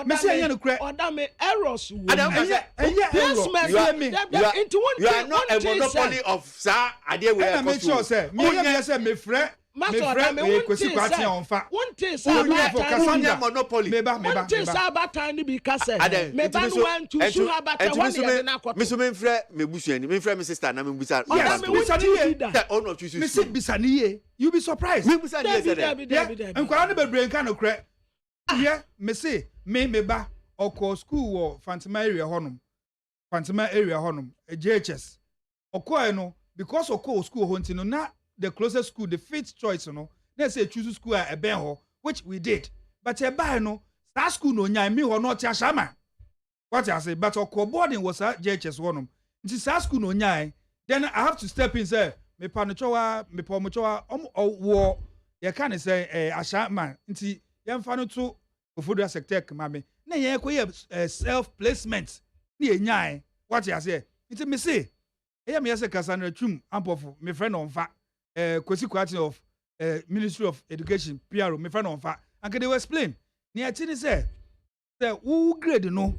Me see enya no kra. Oda me errors. Enya placement into one. You are not a monopoly of sir ade we are. Make sure say me say me frɛ me kwesi kwati on fa one thing say monopoly meba one thing say abata ni bi kase meba no want to sue abata one year na akoto me so me frɛ me busuani me frɛ me sister na me busa yes bisani ye all of you me say bisani ye you be surprised me busa ye say that enkwara no bebre nka no kra ye me say me meba okọ school wo Fantima area honum JHS okọ no because okọ school ho ntino na the closest school, the fifth choice, you know. They say choose school at Benho, which we did. But a buy no, that school no nya me or not Yashama. What I say, but our boarding was at JHS one. This school no nya, then I have to step in say, me panichoa, me pomochoa, war, you can't say a shaman. Inti, young fan to food sector, mammy. Nay, self placement. Near nya, what I say. It's me say, here me as a Cassandra Chum, ample me friend on fat. Kwasi Kwati of Ministry of Education, PRO, my friend on fa. And can they explain? Ni atini say, who grade no?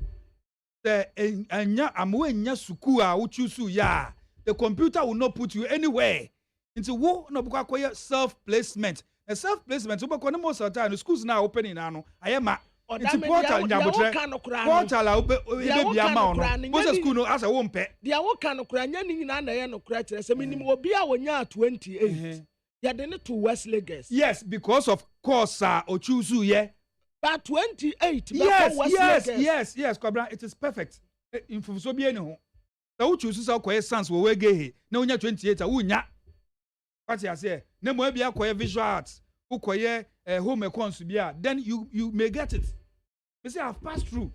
Anya amwe nya suku a uchusu ya. The computer will not put you anywhere. Into wo no bukwa koye self placement. A self placement. Uba kwa most of the time schools now opening now. Ayema. Into portal nyabotre. Portal a open ebe biama ono. Most school no as a wompe. Dia wo kan okura nya ni nyina na ye no kura kire se minimum obi a wonya 28. Ya de ne to West Lagos. Yes, because of course ochusu ye. But 28 yes, Kwabra, it is perfect. In so bi eni ho. Na wo choose so koye sans wo we gehe. Na wonya 28 a wonya. What you say? Na mo bia koye visual arts. Wo koye home econs bia, then you may get it. Me say I've passed through.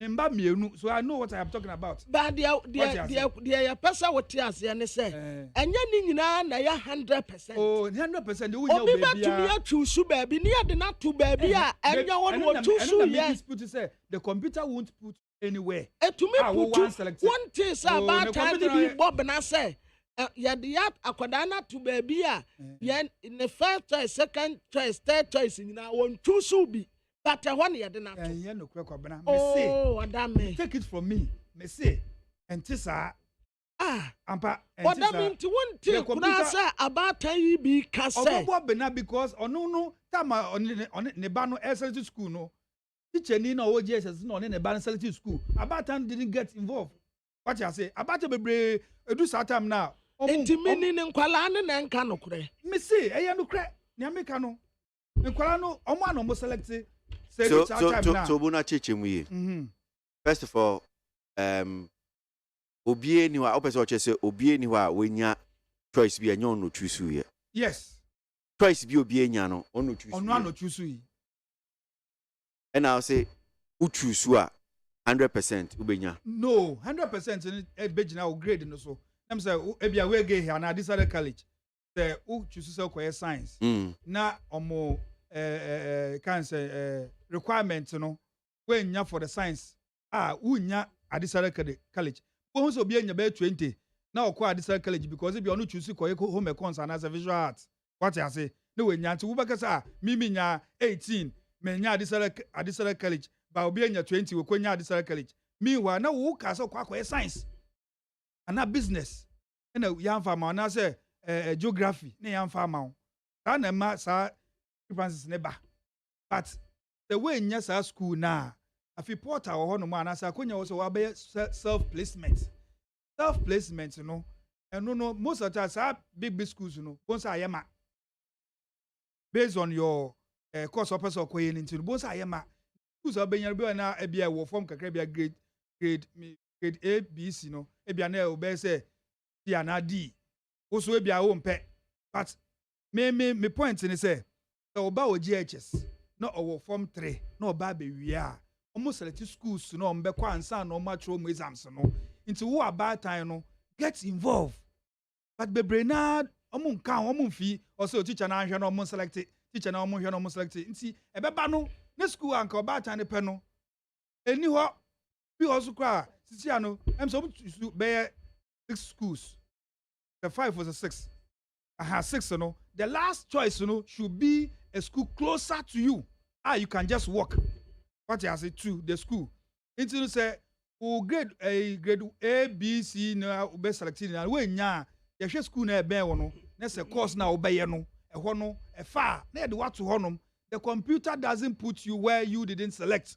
So I know what I am talking about. But the person what you say and say, and you na 100%. Oh, 100%. You will be to me choose baby. Near the not to baby. And you want to choose. Yes, the computer won't put anywhere. To me, one thing about time to be Bob and I say. Yadiat akwadana to baby. Yen in the first choice, second choice, third choice. In our one choose be. But one year did not. Oh, Adame. Take it from me. Me say, and Tissa. Ampa. What I mean to one thing, about time be cast. Because no, Tama on Nebano SLT school, no. Teacher Nina OJS is not in a Ban SLT school. About time didn't get involved. What you say? About to be do time now. Intimini in Kualana and Canocre. Me say, I am no crack. Yamicano. And Kualano, Oman almost selected. So Buna Chichim. First of all, Obie Niwa, Opus say Obie Niwa, when ya choice be a no choose you. Yes. Choice be Obie Niano, or no choose. On one no choose. And I'll say, Uchusua 100% Ubenya. No, 100% in a big now grade in so. I'm saying, Ebia Wege here, and I decided college. The Uchus science. Na or more. Can say requirements, you know, when you for the science. Unya additional college. Who so be in your bed 20 now acquire additional college because if you are not choosing home econs and as a visual arts. What I say, no way, Yan to Ubakasa, Mimi 18, Menya additional college, but be in your 20 will quenya additional college. Meanwhile, no who can so quack science and not business. And a young farmer, and I say geography, ne young farmer. And a mass Francis never. But the way in your school now, afi porter wɔ hɔ no mu anasa akonya wɔ so wabɛyɛ self placement no ɛno no most of the time big schools no bonsa ayema based on your course of person koye ni ntino bonsa ayema schools obenya bi na ebia wɔ form kakra bia grade A B C no ebia na obɛ sɛ D and D also ebia wo mpɛ but me point ni sɛ oba o GHS na owo form 3 na oba be wi a almost select schools no mbe kwa ansa na ma tro mu exams no into wo about time no get involved but bebre na omo nka omo mfi o say teacher na ahwe na omo select teacher na omo hwe na omo select nti ebeba no na school anka about time pe no eni ho bi also kwa teacher no em so be 6 schools the 5 was a 6 6 no the last choice should be a school closer to you you can just walk what you say to the school until you say grade A B C na be selected na we nya ye hwe school na e ben wo no na say course na obeye no e ho no e fa na e de what to honom the computer doesn't put you where you didn't select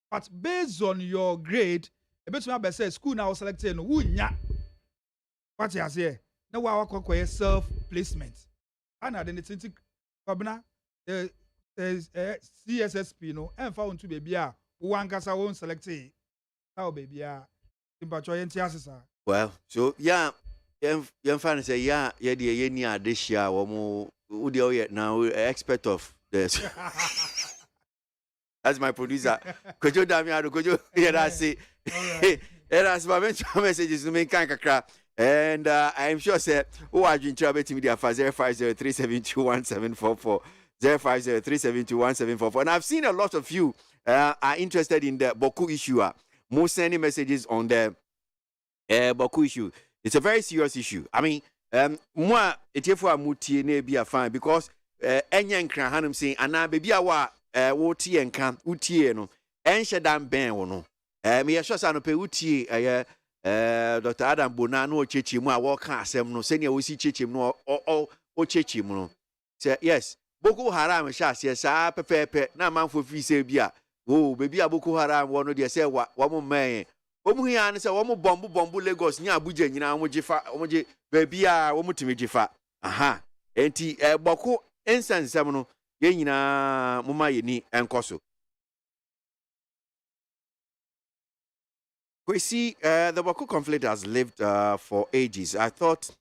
but based on your grade e betuma be say school na selected no wo nya what you say na wa akwakoye self placement ana de tinti kwabna CSSP no emfa wonto baby a wo ankasa won select how baby a timbacho yenti asesa well so yeah yem fan say yeah ye de ye ni adehia wo mo wo de o now expert of this that's my producer kojo dami ado kojo here I say that's my messages to me kan kakra. And I'm sure, sir, who are doing trouble to media for 0503721744, 0503721744. And I've seen a lot of you are interested in the Boku issue. Most sending messages on the Boku issue. It's a very serious issue. I mean, moi, it's for a muti ne be a fine because enyan kran hanum saying, ana baby awa woti and can utie no, and shadam ben wono. Me a shot an pe utie Dr. Adam Bonano chechi mu a waka asem no senior we see chechi mu no o chechi mu no say yes Boko Haram sha se sa pepepe na manfo fi se bia oh baby a Boko Haram wo no de say wa mo man wo mu hia ne say wo mo bombu Lagos nya Abuja nyina wo gifa wo je baby a wo mutimi gifa aha enti Boko ensansam no ye nyina mo ma ye ni enkoso. We see the Boku conflict has lived for ages. I thought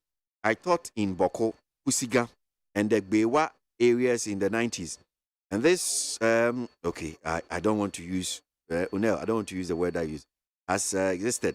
in Boku, Pusiga, and the Bewa areas in the 90s. And this, okay, I don't want to use, I don't want to use the word I use, has existed.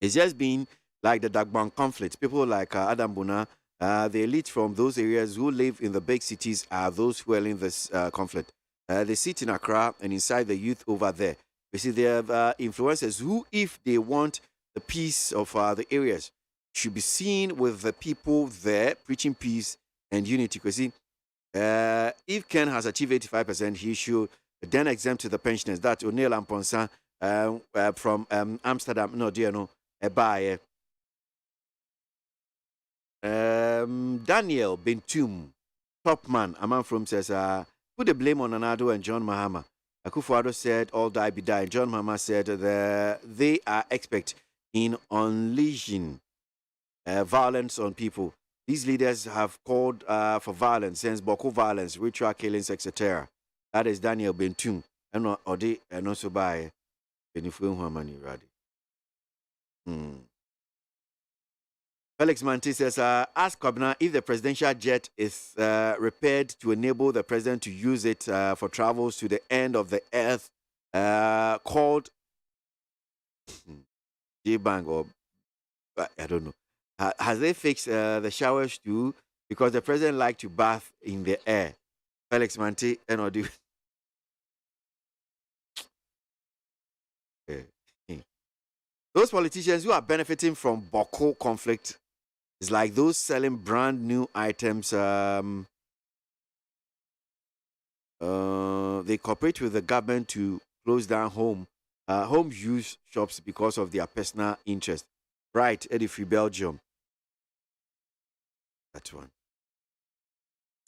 It's just been like the Dagbang conflict. People like Adam Buna, the elite from those areas who live in the big cities are those who are in this conflict. They sit in Accra and inside the youth over there. We see they have influencers who, if they want the peace of the areas, should be seen with the people there preaching peace and unity. Because see, if Ken has achieved 85%, he should then exempt to the pensioners. That's O'Neill and Ponsa from Amsterdam. No, dear, no, by Daniel Bentum, top man, a man from says, put the blame on Anado and John Mahama. Akufo-Addo said, all die be die. John Mahama said they are expert in unleashing violence on people. These leaders have called for violence, since Boku violence, ritual killings, etc. That is Daniel Bentum. And Ode and also by Benifu Huamani Radi. Felix Manti says, ask Kwabena if the presidential jet is repaired to enable the president to use it for travels to the end of the earth, called J-Bang, or I don't know. Has they fixed the showers too? Because the president liked to bath in the air. Felix Manti, and or do. Those politicians who are benefiting from Boku conflict is like those selling brand new items. They cooperate with the government to close down home use shops because of their personal interest. Right, Eddie Free Belgium. That one.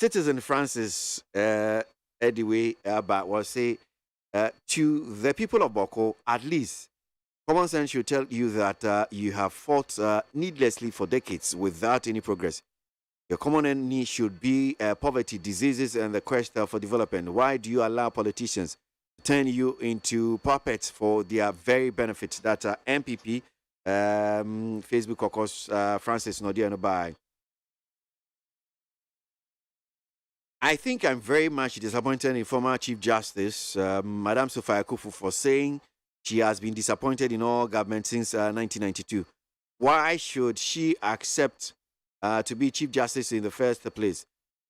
Citizen Francis Eddie Way was say to the people of Boku, at least common sense should tell you that you have fought needlessly for decades without any progress. Your common enemy should be poverty, diseases, and the quest for development. Why do you allow politicians to turn you into puppets for their very benefit? That MPP, Facebook caucus, Francis Nodiano by. I think I'm very much disappointed in former Chief Justice, Madame Sophia Kufu, for saying she has been disappointed in all government since 1992. Why should she accept to be Chief Justice in the first place?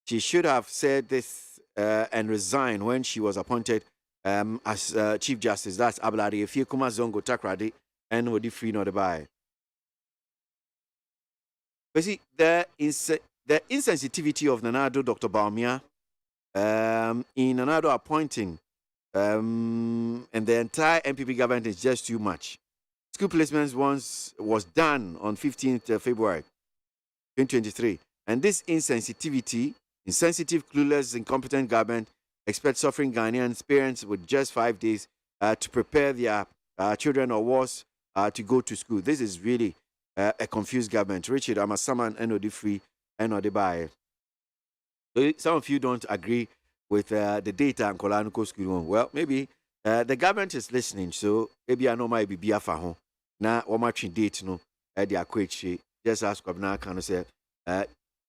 She should have said this and resigned when she was appointed as Chief Justice. That's Abladi Efiekuma Zongo Takradi and Wodi Free Nodebai. You see, the insensitivity of Nanado Dr. Baumia in Nanado appointing and the entire MPP government is just too much. School placements once was done on 15th February 2023. And this insensitivity, insensitive, clueless, incompetent government expects suffering Ghanaians parents with just 5 days to prepare their children or worse to go to school. This is really a confused government. Richard Amasaman, NOD Free, NOD Baye. Some of you don't agree with the data and Kolanuko School. Well, maybe the government is listening, so maybe I know my be home. Now, what much date no at the Akwechi. Just ask Kwabna Kano say,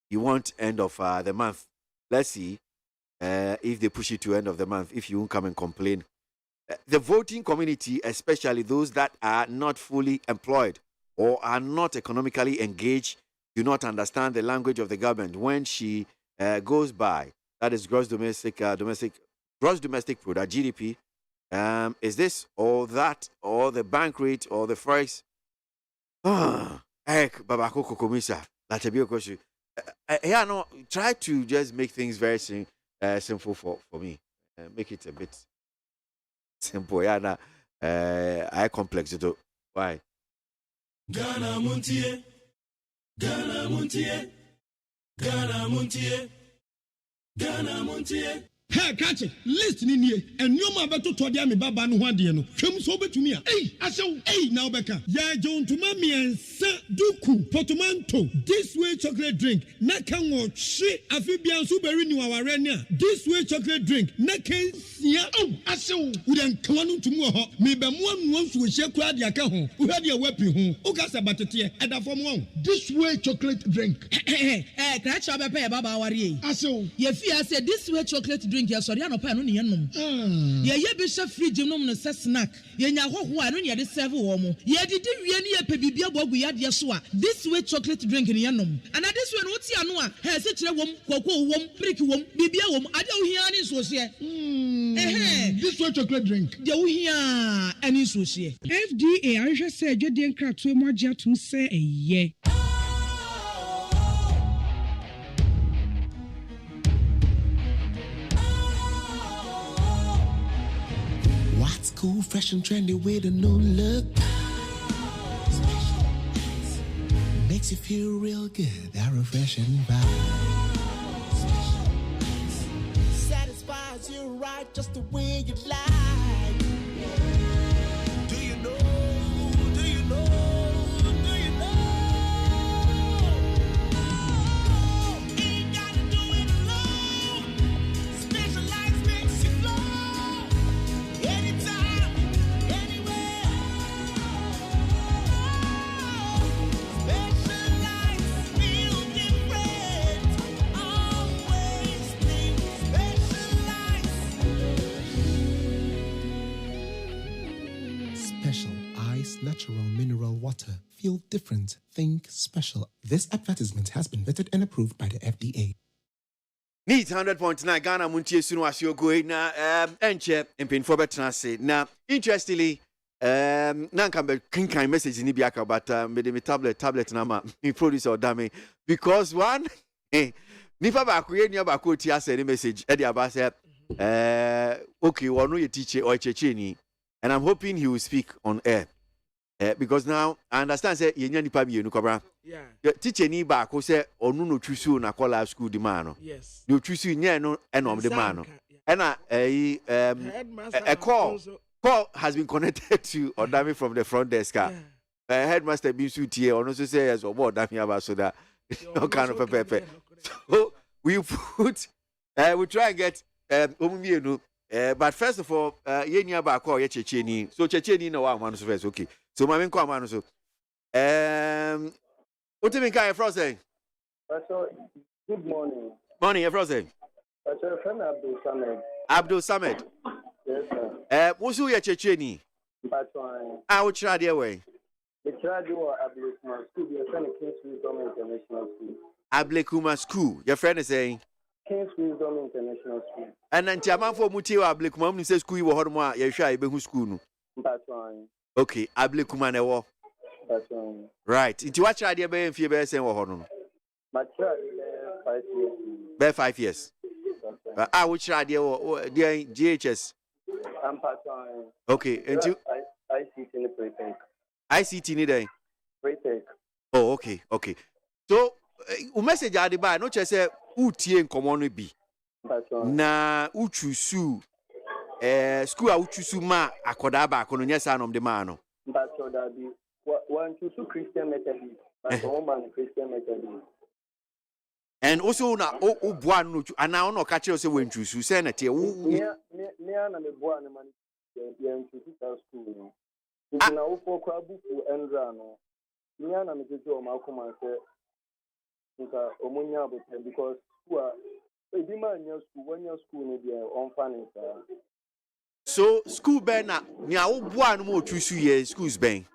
you want end of the month. Let's see if they push it to end of the month, if you won't come and complain. The voting community, especially those that are not fully employed or are not economically engaged, do not understand the language of the government when she goes by. That is gross domestic product, GDP. Is this or that or the bank rate or the price? Babako Kokomisa, Latabio Koshi. Yeah, no, try to just make things very simple for me. Make it a bit simple. Yeah, I complex it. Why? Ghana Montie, Ghana Montie, Ghana Montie, Ghana Montie. Hey, catch it. Listen in here. And you ma beto to dia me baba no hwade no. Twem so betumi a. Hey, now Becca. Ya John to mami ensa duku portmanteau. This way chocolate drink. Na kan wo hwe afibia nso beri ni waware ne a. This way chocolate drink. Na kan sia. Asew. We den kan no ntumu ho. Me be mo anu nso wo hye kwa dia ka ho. Wo hwade a wapi ho. O ka sa batete e da fom won. This way chocolate drink. Kra cha be pe baba ware yi. Asew. Ye fi ase this way chocolate drink ya sorry no pa no ne yenom ye be hye fridge nom no se snack ye nya hoho a no ne de serve wo mo ye didi wie ne ye pe bibia bogu ya de so a this way chocolate drink ne yenom and this way no ti ano a he se kire wom koko wom prick wom bibia wom ade wo hia ne so se this way chocolate drink de wo hia ani so se FDA ahwe se adwede nkrato mo agye atum se eye. What's cool, fresh and trendy with a new look? Makes you feel real good, that refreshing vibe. Satisfies you right just the way you like. Do you know? Do you know? Do you know? Ain't gotta do it alone. Specialized makes you flow. Anytime, anywhere. Specialized feel different. Always think specialized. Special Ice Natural Mineral Water. Feel different. Think special. This advertisement has been vetted and approved by the FDA. Needs 100.9 Ghana Montie Sunu Asio go na enche mpinfo betena se na interestingly na nka kinkan message ni biaka but me de me tablet na ma me producer odame because one nipa ba ko ye nua ba ko ti ase ni message e dey about say okay wonu ye teacher or cheche ni and I'm hoping he will speak on air because now I understand say ye nya nipa bi enu kobra. Yeah. Teacher ni ba ko say onu no twisu na call school di man no. Yes. You twisu nya no enom di man no. And a call has been connected to Odami from the front desk. Headmaster Bisu here, or also say as or Odami about so that no kind of a. So we put, we try and get but first of all, Yenya Bako, Yecheni. So Checheni no one first, okay. So my main command so what do you mean, Frozen? Good morning. Morning, Frozen. Abdul Samed. Abdul Samed. Yes, sir. What's your Checheni? I will try the way. The child you are Ablekuma School, your friend King's Wisdom International School. Ablekuma School, your friend is saying? King's Wisdom International School. And then Tiaman for Muti Ablekuma, says school you were more, you shy, who school. Okay, Ablekuma never. Right. Into what idea by if you bear saying or honor? My child, 5 years. Bear 5 years. I would try the GHS. I'm part time. Okay, and you ICT in the Precursor. ICT need a Precursor. Oh, okay. So, message I buy, not just say, Uti and common be. Na Uchusu, school Uchusu ma, Akodaba, Colonia San of the Mano. But so that be one to Christian Methodist, but woman Christian Methodist. And also na one and now no catch us when you senate. Near the boy and man, the school. Now for Krabuku and Rano. Near the Malcolm and said, Omunia, because who are a demand your school when your school may be on finance. So, school ban now one more 2 years, schools bang.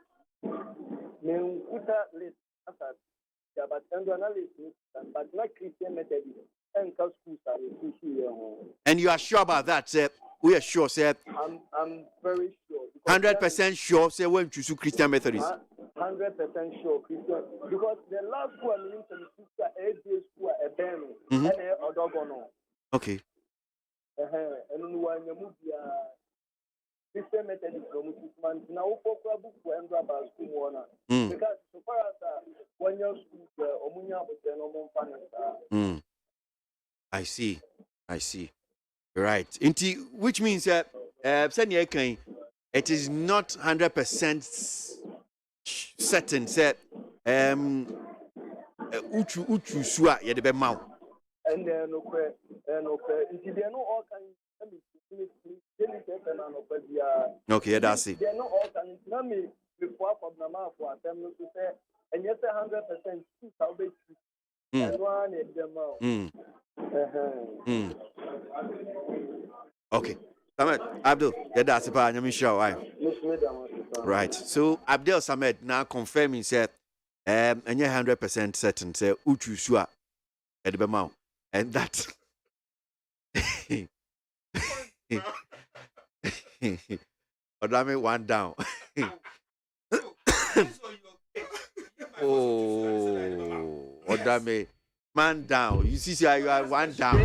But not Christian Methodist and schools are. And you are sure about that, sir? We are sure, sir. I'm very sure. 100% sure, sir, when you Christian Methodist. 100% sure, Christian. Because the last school I'm in the 8 school a band and a dogono. Okay. And when you move Christian Methodist from now for book and rubber school one. Because so far as when your school Omunia with the normal finance. I see. Right. Which means that it is not 100% certain that uchu sua ye de be ma. And then okay. If they know all kind okay, that's it. They know all kind. Now me before for for them to say and yes 100% salvage. And one is them out. Okay. Samed Abdul, that's a part of show. Right. So Abdul Samed now confirming said and you're 100% certain say uchu sua at the mouth. And that Odame one down. Oh, Odame, man down. You see, you are one down.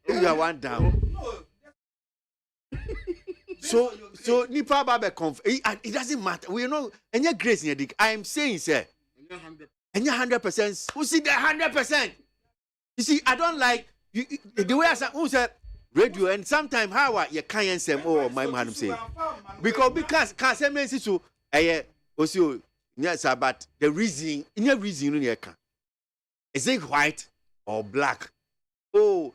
You are one down. So Nipa Babe it doesn't matter. We know, and your grace in your dick. I am saying, sir, and you're 100%. Who see the 100%? You see, I don't like you, the way I said radio, and sometimes how you can't say, oh, my man say. Because can't say me so also yes, but the reason in your reason you can is it white or black? Oh,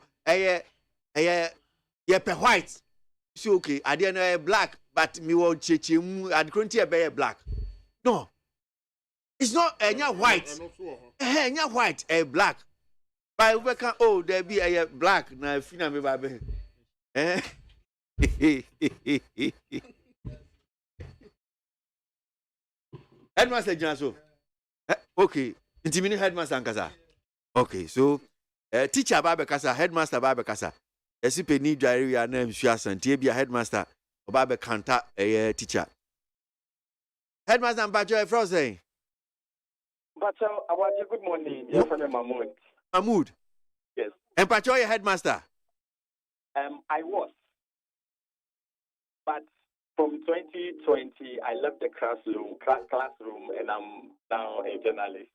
white. So okay, I didn't know black, but me want chechim I couldn't be black. No, it's not white. White, black. By we can there be a black na fina me babe. Headmaster Janso. Okay, intimini headmaster Nkasa. Okay, so teacher Babe Kasa, headmaster Babe Kasa. Esipe ni dware ya na msu asante bia headmaster Babe Kanta teacher. Headmaster Mbajo Frozen. Mbajo, Abaje, good morning. Dear friend Mahmoud. Mahmoud. Yes. And Mbajo your headmaster. I was. But from 2020, I left the classroom, and I'm now a journalist.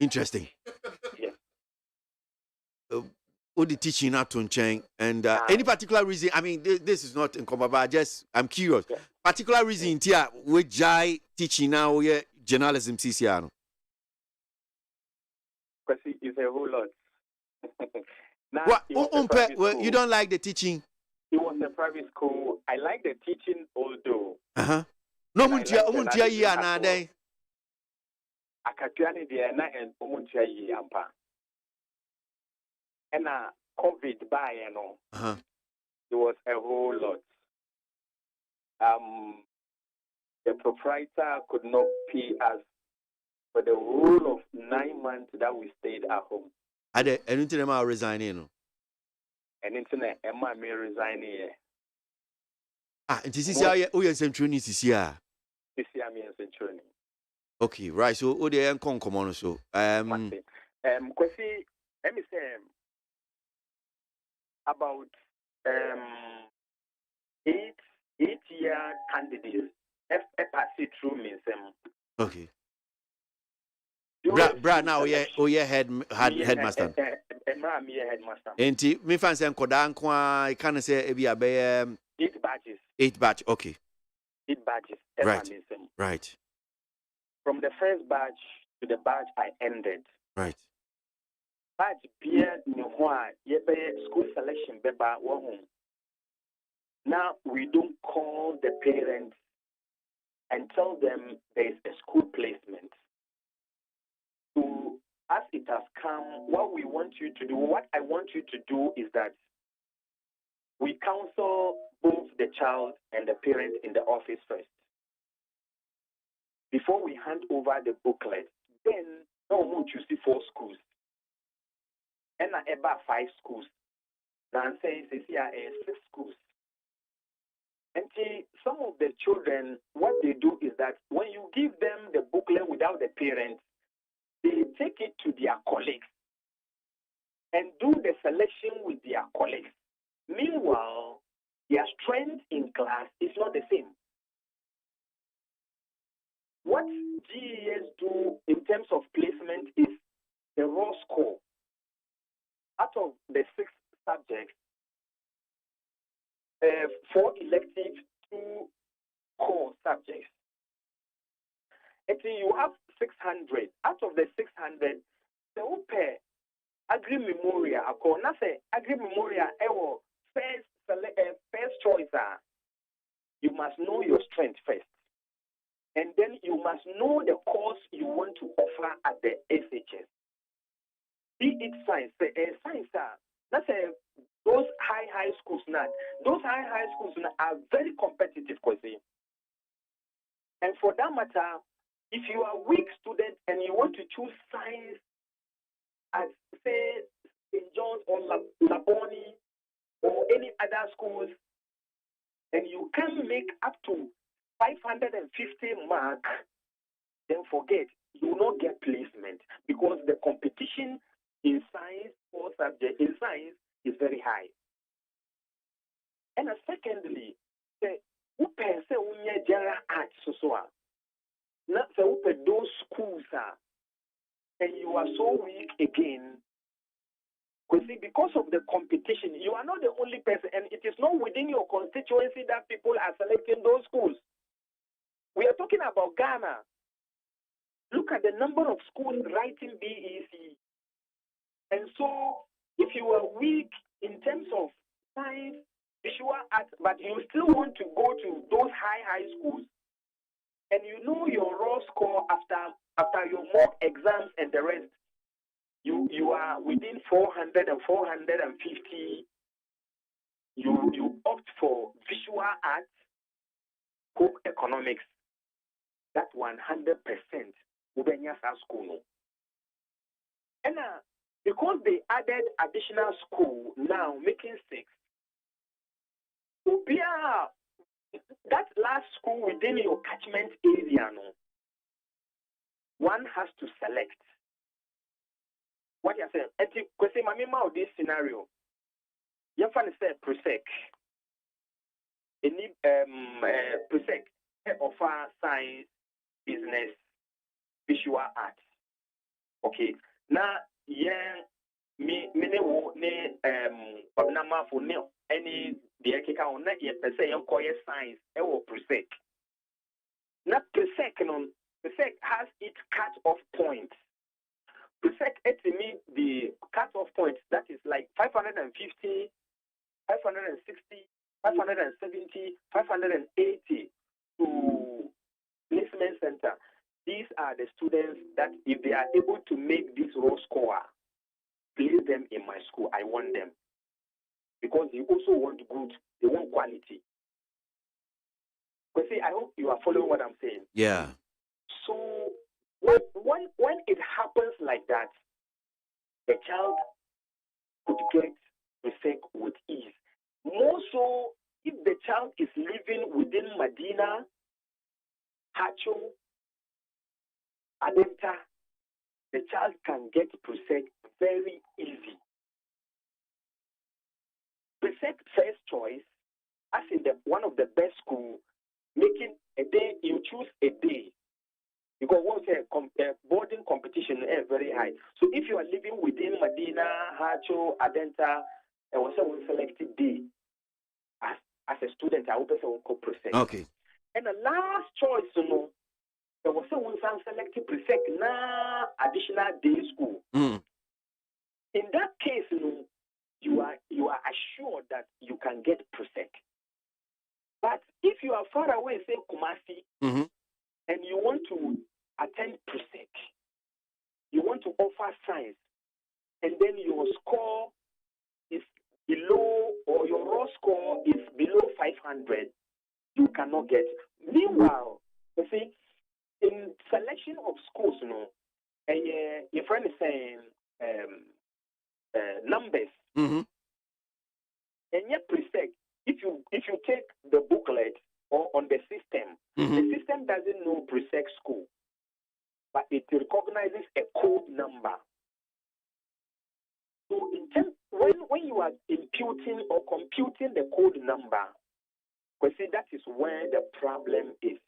Interesting. Yes. Who the teaching at Tuncheng and any particular reason? I mean, this is not in common, but I'm curious. Yeah. Particular reason here with Jai teaching now journalism CCR. Because it's a whole lot. Now, what? You don't like the teaching? It was a private school. I like the teaching, although. No, Muntia ya na day. Akatuani dia na and Muntia yampa. And COVID by and all. It was a whole lot. The proprietor could not pay us for the whole of 9 months that we stayed at home. And internet ma resigning. And internet Emma may resign here. And this is how you century this year. This year me century. Okay, right. So what they come on so. Kwasi, let me say about 8-year candidates pass through me. Okay. Bra now headmaster. Enti me fan say nkoda nkwa I can say e bia be 8 batches. 8 batch, okay. 8 batches. Right. From the first batch to the batch I ended. Right. Batch beer no school selection beba wo. Now we don't call the parents and tell them there is a school placement. So as it has come, what I want you to do is that we counsel both the child and the parent in the office first. Before we hand over the booklet, then no you see 4 schools. And about 5 schools. Now I'm saying 6 schools. And see, some of the children, what they do is that when you give them the booklet without the parents, they take it to their colleagues and do the selection with their colleagues. Meanwhile, their strength in class is not the same. What GES do in terms of placement is the raw score. Out of the 6 subjects, 4 elective, 2 core subjects. And so you have 600. Out of the 600, the pair agree memoria. Akona say agree memoria. First choice. You must know your strength first, and then you must know the course you want to offer at the SHS. Be it science, science. That's those high schools now. Those high schools now are very competitive, Kwasi. And for that matter, if you are a weak student and you want to choose science at, say, St. John's or Laboni or any other schools, and you can make up to 550 marks, then forget, you will not get placement because the competition in science or subject in science is very high. And secondly, general arts not those schools and you are so weak again. Because of the competition, you are not the only person, and it is not within your constituency that people are selecting those schools. We are talking about Ghana. Look at the number of schools writing BEC. And so, if you are weak in terms of science, visual arts, but you still want to go to those high schools, and you know your raw score after your mock exams and the rest, you are within 400 and 450. You opt for visual arts, home economics. That 100% Ubenya school. And because they added additional school now, making 6. That last school within your catchment area, one has to select. What you saying? Because this scenario, you have to say Presec. Any Presec offer science, business, visual arts. Okay. Now, me nneɛma for ne any deɛ keka ho na yɛpɛ sɛ yɛnkɔyɛ science ɛwɔ presec na presec no presec has its cut-off point. Presec estimate the cut-off point that is like 550, 560, 570, 580 to placement center. These are the students that if they are able to make this raw score, place them in my school. I want them. Because you also want good, they want quality. But see, I hope you are following what I'm saying. Yeah. So when it happens like that, the child could get presec with ease. More so if the child is living within Medina, Hacho, Adenta, the child can get presec very easy. Presec first choice, as in one of the best school, making a day, you choose a day. Because once boarding competition is very high. So if you are living within Medina, Hacho, Adenta, and also one selected day, as a student, I would say one presec. Okay. And the last choice, there was one selected presec na additional day school. In that case, you are assured that you can get presec. But if you are far away, say KWASI, and you want to attend presec, you want to offer science, and then your score is below, or your raw score is below 500, you cannot get. Meanwhile, you see, in selection of schools, your friend is saying numbers, and yet presec. If you take the booklet or on the system, the system doesn't know presec school, but it recognizes a code number. So when you are imputing or computing the code number, because see, that is where the problem is.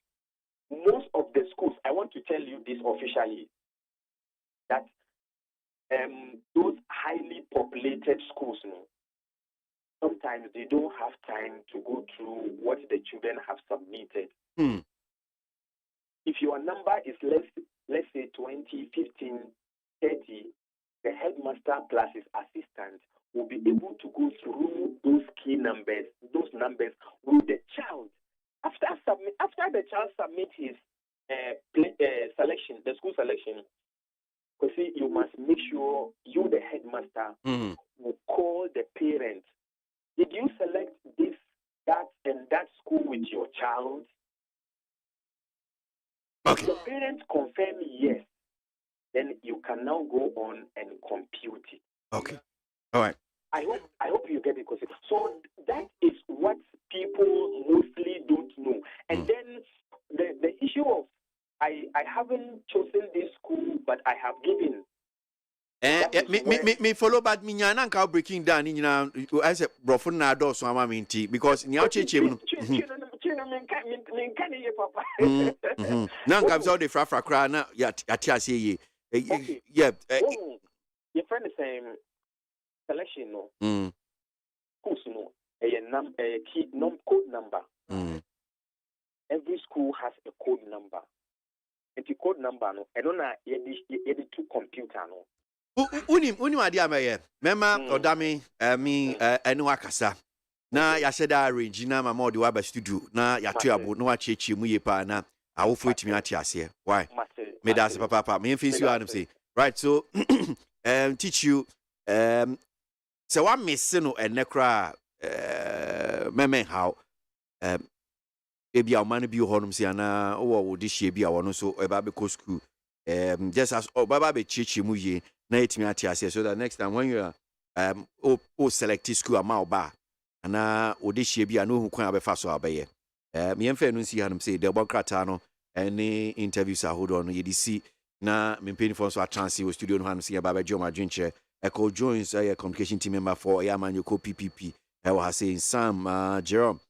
Most of the schools, I want to tell you this officially, that those highly populated schools, sometimes they don't have time to go through what the children have submitted. If your number is let's say 20, 15, 30, the headmaster plus his assistant will be able to go through those key numbers, those numbers with the child. After the child submits his selection, the school selection, because see, you must make sure you, the headmaster, will call the parents. Did you select this, that, and that school with your child? If the parents confirm yes, then you can now go on and compute it. Okay. All right. I hope you get it. So that is what people mostly don't know. And then the issue of I haven't chosen this school, but I have given. Me follow back me nyana nka breaking down ni nyina I say brofo na do so ama menti because ni acheche mu na nka so de frafra kra na ya ase ye yeah your friend is saying selection no course no a key code number. Every school has a code number, and the code number no I don't know you two computer no Unim adi amaye. Mema odami mi enu akasa. Na ya sheda arrange na mama odi wa ba studio na ya tu abo na wa chechi mu yepa na awofo etimi ati ase. Why? Me da se papa. Me mfisi you am say. Right, so teach you so wa miss no enekra meme how ebi a man bi honum say na wo di hie bi a wono so e ba be ko school just as baba be chechi mu ye na etimi ati ase so that next time when you are select school ama ba na odi hie bi a no hu kwan abefa so abaye me emfa no si hanum say the bonkrata no any interviews a hold on ye di si na me peni for so a chance we studio no hanum say baba Joma Dwinche Echo joins a communication team member for Yamanyoko PPP I was saying Sam Jerome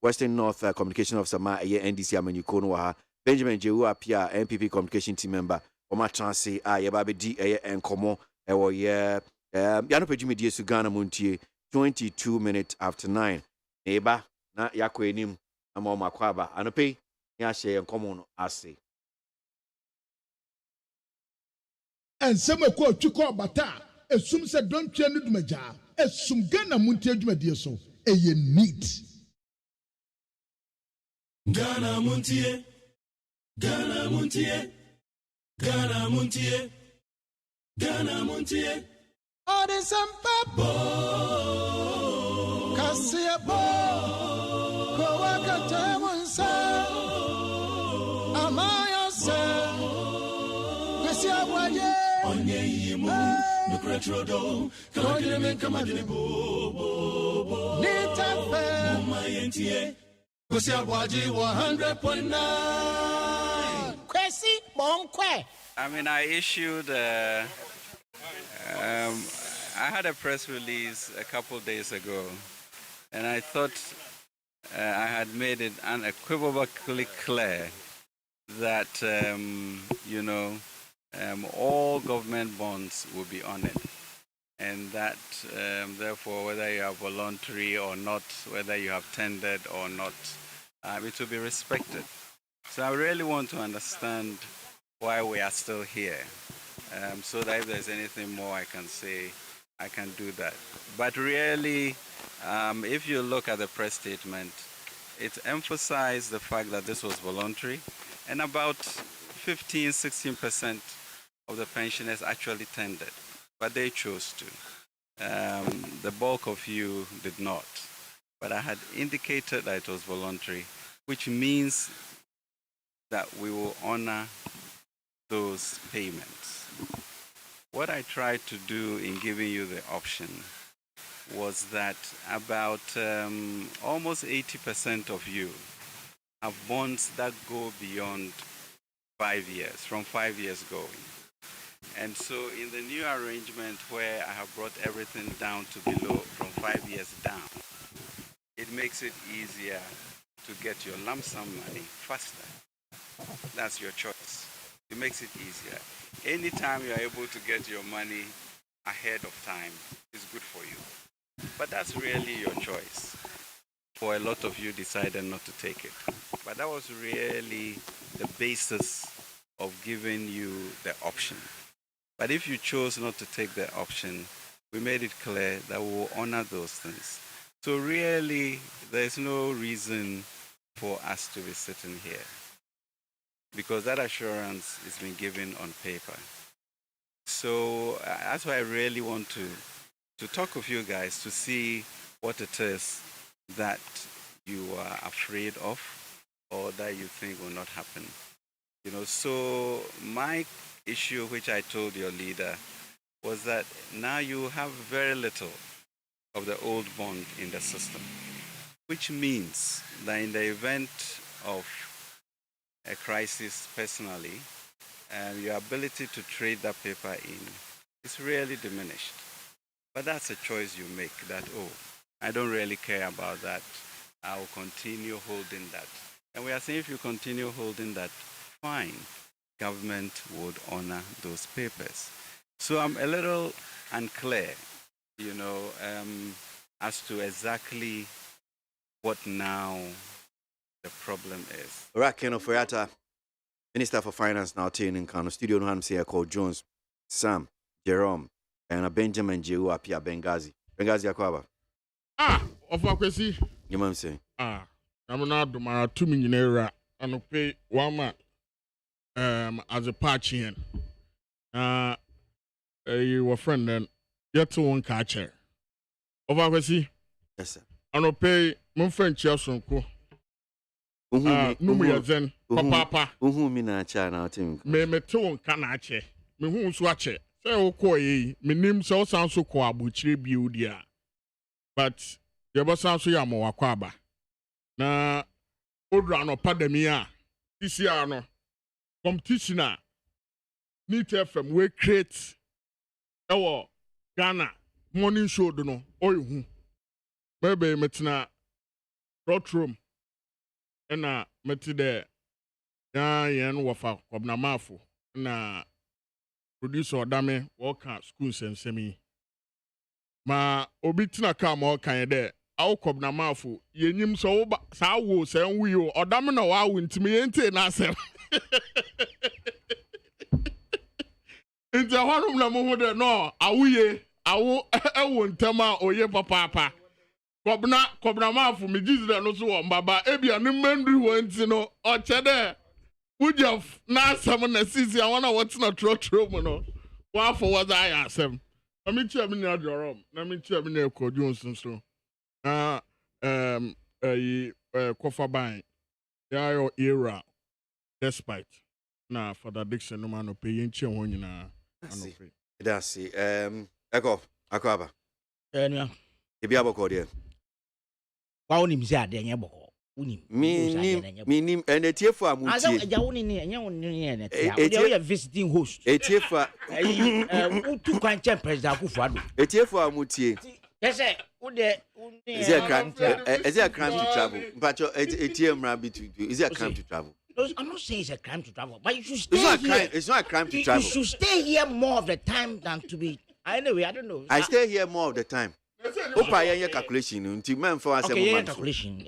Western North Communication Officer ma NDC Amanyuko no ha Benjamin Jewu apia MPP communication team member o ma chance a ye ba be di enkomo e wo ye ya no pedwumi die su Ghana montie 22 minutes after 9. Neighbor, na yako enim ama makwaba. Anope, ya share common ase. And some of what you call bata, assume said don't change the maja, assume Ghana Muntie Jumedia so, a ye neat. Ghana Muntie, Ghana Muntie, Ghana Muntie, Ghana Muntie. All the some papa, Cassia Bo, Coaca Tamonsa, Amaya Sa, Cassia Boye, Onye Yimu, Nucretrodo, Coglement Camadinibo, Nita Fair, my NTA, Cassia Boye 100.9. Kwesi Monkwe. I mean, I issued. I had a press release a couple days ago, and I thought I had made it unequivocally clear that, all government bonds will be honored, and that, therefore, whether you are voluntary or not, whether you have tendered or not, it will be respected. So I really want to understand why we are still here. So that if there's anything more I can say, I can do that. But really, if you look at the press statement, it emphasized the fact that this was voluntary, and about 15-16% of the pensioners actually tendered, but they chose to. The bulk of you did not. But I had indicated that it was voluntary, which means that we will honor those payments. What I tried to do in giving you the option was that about almost 80% of you have bonds that go beyond 5 years, from 5 years going. And so in the new arrangement where I have brought everything down to below, from 5 years down, it makes it easier to get your lump sum money faster. That's your choice. It makes it easier. Anytime you're able to get your money ahead of time is good for you. But that's really your choice. For a lot of you decided not to take it. But that was really the basis of giving you the option. But if you chose not to take the option, we made it clear that we will honor those things. So really, there's no reason for us to be sitting here, because that assurance is being given on paper. So that's why I really want to talk with you guys to see what it is that you are afraid of or that you think will not happen. So my issue, which I told your leader, was that now you have very little of the old bond in the system, which means that in the event of a crisis personally, your ability to trade that paper in is really diminished. But that's a choice you make, that, I don't really care about that. I will continue holding that. And we are saying if you continue holding that, fine, government would honor those papers. So I'm a little unclear, as to exactly what now the problem is. Rakeno Foyata, Minister for Finance, now in Kano studio. No, I'm called Jones, Sam, Jerome, and Benjamin Jehu Apia Benghazi. Benghazi Akwaba. Of Kwasi. You know what I'm saying? I'm not do my 2 million naira and pay 1 month as a patch here. You were friend then get to one catcher. Of Kwasi. Yes, sir. And pay my friend Chelsea. Numu zen papa mi na cha na tim me to kana che me hu so ache say wo ko yi me nim so san so ko abuchire bi dia but ye bo san so ya mo wakwa aba na odra no padami a isi ano competition a need FM we create ewo Ghana morning show do no oyu maybe metna room na meti de ya yen wofa kwabna mafo na producer odame work school sensemi ma obi tina ka ma kan de awkob na mafu yenyim so wo sa wo se nwi o odam na wa wo ntimi yente na asem nti ahwanum na mo ho de no awuye awo ewo ntama oye papa kobna mafu me jizre no so wo mbaba ebia ne mandri wo nti no o chede ujaf na asem na sisi awona wotina trotro mo no wa for was I asem ami chia mi na dorom na mi chia mi na ekoju nsunso na kofa ban ya yo era despite na Father Dixon no man pay yin chia ho nyina anofre that's eko akaba enia ebi aboko de wa onim zi ade nya boko unim minim enetiefo amutie asa ja woni ne enya woni ne ne tia we are visiting host etiefa utu kwanche president Akufo-Addo etiefa amutie yese ude is it a crime to travel mpacho etiem rabi to is it a crime to travel? I'm not saying it's a crime to travel, but you should stay here. It's not a crime to travel. You should stay here more of the time than to be. Anyway, I don't know. I stay here more of the time. Opa your calculation until man for us. Okay, calculation.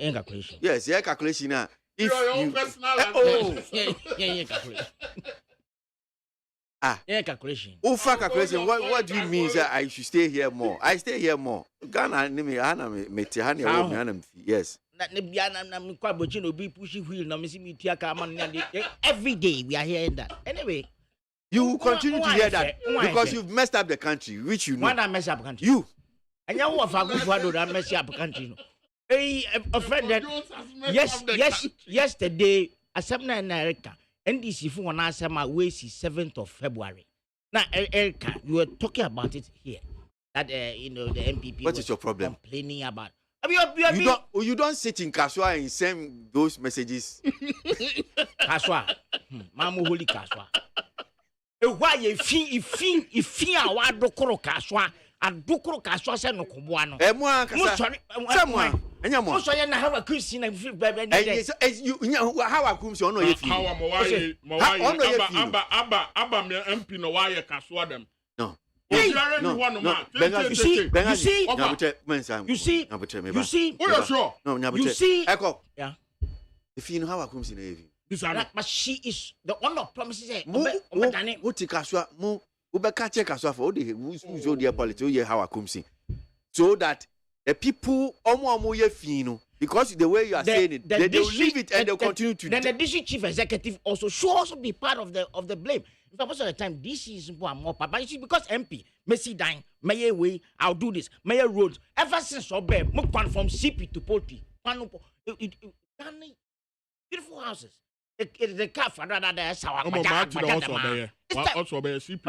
Yes, your calculation. If your personal calculation. Calculation. Calculation. What do you mean that I should stay here more? I stay here more. Ghana yes. Every day we are hearing that. Anyway, you continue to hear that because you've messed up the country, which you know. Why not mess up the country? You. And you have a mess up the country. Hey, a friend that yesterday, Assembly in America, NDC for one answer my way is 7th of February. Now, Erica, you were talking about it here. That the MPP. What is your problem? Complaining about. You don't sit in Kaswa and send those messages. Kaswa, Mamu holy Kaswa. Why if I dokoro Kaswa and dokoro Kaswa send no kubuano. Someone. So you have a Christian and feel baby. You how a Kumsi no yefi. Abba me MP no why Kaswa them. No. You see, Echo. Yeah. If you know how I come in but she is the one of promises. So that the people because the way you are saying it, they will leave it and they'll continue to. Then the district chief executive should also be part of the blame. If most of the time this is more papa, because MP, Messi dying, Mayor way, I'll do this, Mayor roads. Ever since Obe, move from CP to Poultry, beautiful houses. The car for that that's how I'm also be CP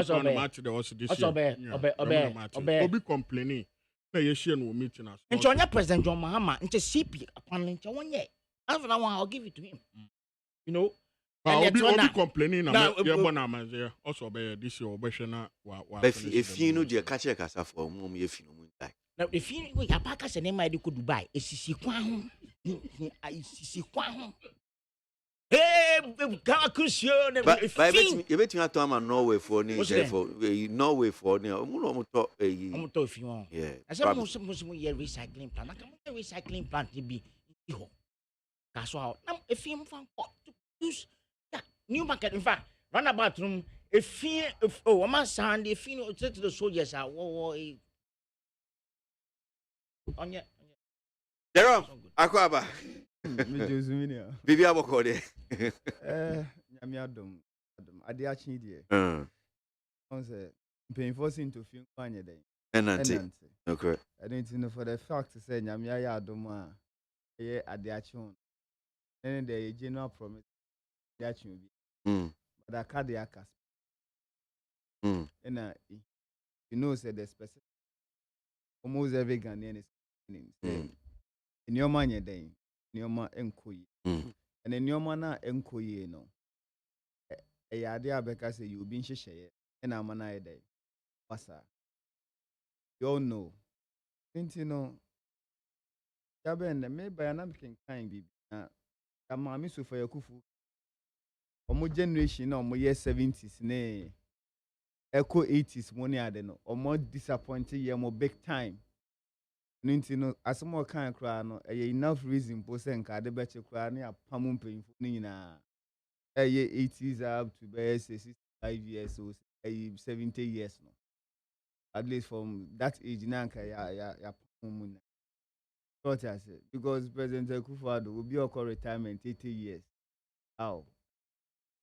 Obi complaining. Na yeshia no meeting us. And President John Mahama, into CP upon lynch one year. After that one, I'll give it to him. You know. I'll be complaining now. Also be this year if you know the catch a for mom if you know like. Now if you know your packers and name I could Dubai, it's hey, you bet you have to am Norway for Norway for if you want. Yeah. As a most recycling plant. I can recycling plant to be now if you found to use new market. In fact, run a bathroom if my son if you know to the soldiers are on your Akwaba. Bibi aboko de. Nyame adom. Ade achi de. On say reinforcing to film kwanye den. Enante. Okay. I don't know for the fact to say nyame ya adom a ye ade achi on. Then the general promise ade achi bi. But I can't the akas. And you know say the specific almost every Ghanaian is in your money day. Nioma enkoyi. And then nioma na enkoyi no. E yade abeka say you bin hyehyeye. And amana e dey. Wasa. You all know. Tinti no. Yabe na me ba na ken kan bi. Na amami so for yakufu. Omo generation na omo year 70s ne. echo 80s money I don't know or more disappointed yeah more big time. No as more kind cry no enough reason for saying ka de beche cry na pamum pain ni na 80s up to be 65 years or 70 years no. At least from that age now ya pamum na. What I say because President Akufo-Addo will be a retirement 80 years. How?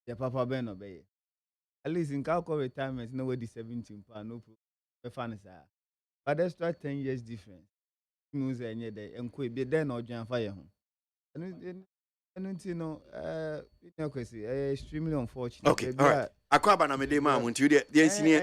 Ya papa ben obey. At least in Calco retirement, no way the 17 pound, no problem. But extra 10 years difference. News any day, and could be then or Jan Fire home. And you know, extremely unfortunate. Okay, all right. Akwaba na mede ma muntu the engineer.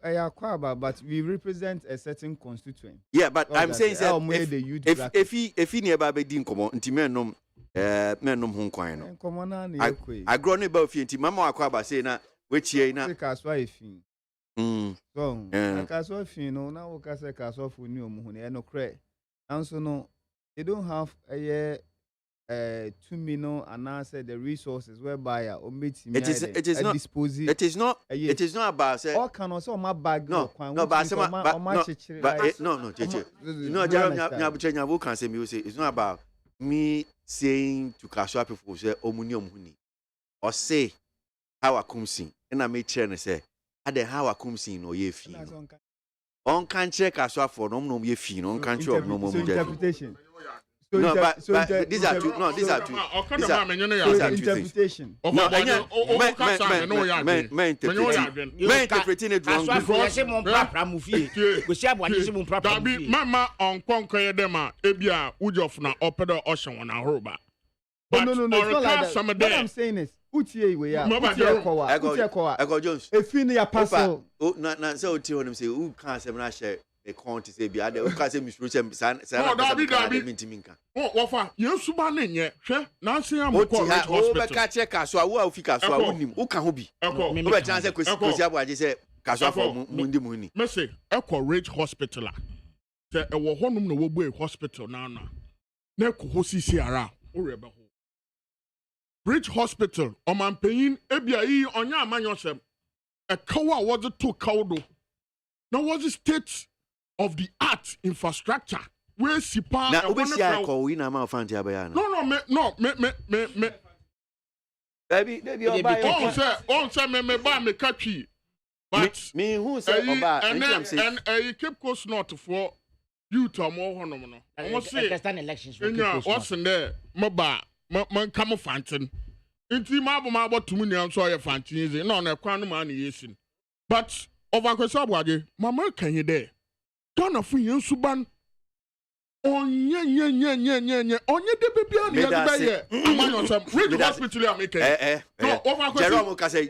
Akwaba, but we represent a certain constituent. Yeah, but I'm saying if he never be din komo nti menom ho kwan no. Komo na na ekwe. Agro ne ba fi nti mama Akwaba say na wechie na. Kaswa efin. So, kaswa efin no na wo kase kaswa fu ni omu ne no kre. Nanso no they don't have a 2 million and answer the resources whereby it is not about say all can also my bag no Jerome who can say me say it's not about me saying to casual people say omunium huni or say how I come sing and I make sure say ade how I come sing no ye fi on can check casual for no ye fi on can check no more interpretation. No, but these are two. No, these are two. These are interpretation. No, interpreting it wrong. Mama on conquer them. Ebia ujof na opedo ocean on a roba. No, it's not like that. What I'm saying is, utie we are. I go Jones. If you need a parcel. Oh, na so utie on him say, who can't say na share. A country say be other who can say misrepresent minka. Oh, wafa, you suba nenye, hwe, na say am call rich hospital. O be ka check aso a wo afika so a wonim, wo ka ho bi. O be chance kwesi aboagye say kaso afọ mundi muni. Me say, e rich hospital a. Say e wo honum na wo bu hospital na na. Na ko ho sisi ara, o rebe ho. Rich hospital, o man payin ebia yi onya amanyosem. E kawa wo de to kawdo. Now was the state of the art infrastructure where Sipa na obesi akọ we na ma fanti abaya no me baby on say me ba me katwi but me who say oba and Cape Coast North for youth omo honom no omo say elections for Cape Coast what's in there moba man come fantin nti ma bo tumu ni anso ye fantin no na kwan no ma na yesin but over kwesa aboagye mama kan ye there Ghana fu yen suban onye onye de bebia na ye be ye amanyo sam reach hospital am eke no over kwesa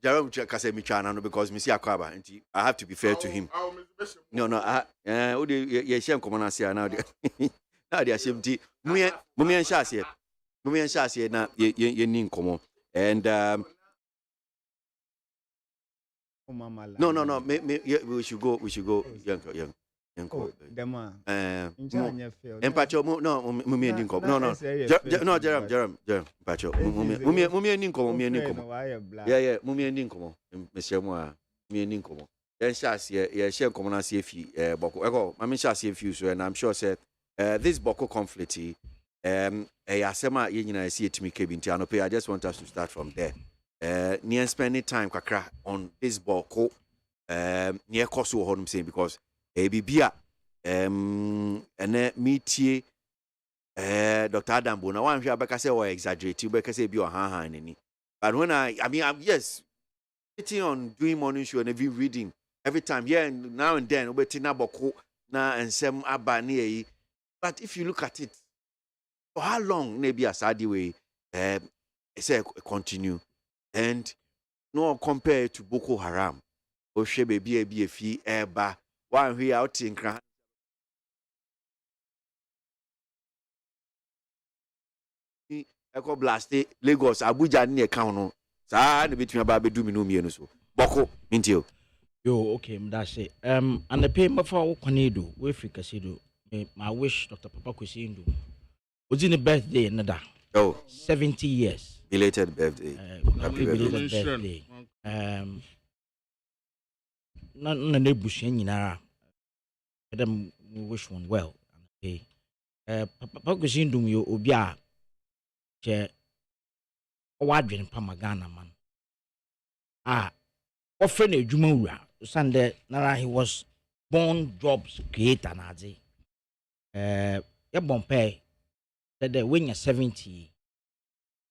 Jerome kase mi chana no because me see Akwaba nti I have to be fair to him no o de ye shem komo na sia na de na de asem ti mu ye nhyase na ye ni nkomo and no. We should go. Young. Dema. Empacho. No. Mumi ending kom. No. Jerome. Empacho. Mumi ending kom. Yeah. Mumi ending kom. Monsieur moi. Mumi ending kom. Then shasi. Yeah. Share kom na CFI. Boku. Ego. Mami shasi CFI. So and I'm sure said. This Boku conflict. Asema ye nyina see it me kebinti anope. I just want us to start from there. Near spending time kakra on this Boku near Kosu honum saying because bibia ene meetie Dr. Adam Bona one hwe abeka say or exaggerate you beka say bi o han nani but when I mean I'm yes sitting on doing morning show and every reading every time now and then obeti na Boku na ensem aba na yi but if you look at it for how long maybe asadi way say continue. And no compare to Boko Haram. O shebe bi fi eba one we out in kran. Eko blast Lagos Abuja ni account no. Sa na betumi aba bedu mi no mienu so. Boko mintio. Yo okay mdash. And the pay for kwanedo we fi kasedo. My wish Dr. Papa Kwesi Ndu. Ozi ni birthday nada. 70 years. Belated birthday. Happy belated birthday. nebushia nyinara. Them wish one well. Okay. Papa Gusindum yo obia che owadwen pamagana man. Often a Jumura Sunday Nara he was born jobs creator nazi. Pay said the wing 70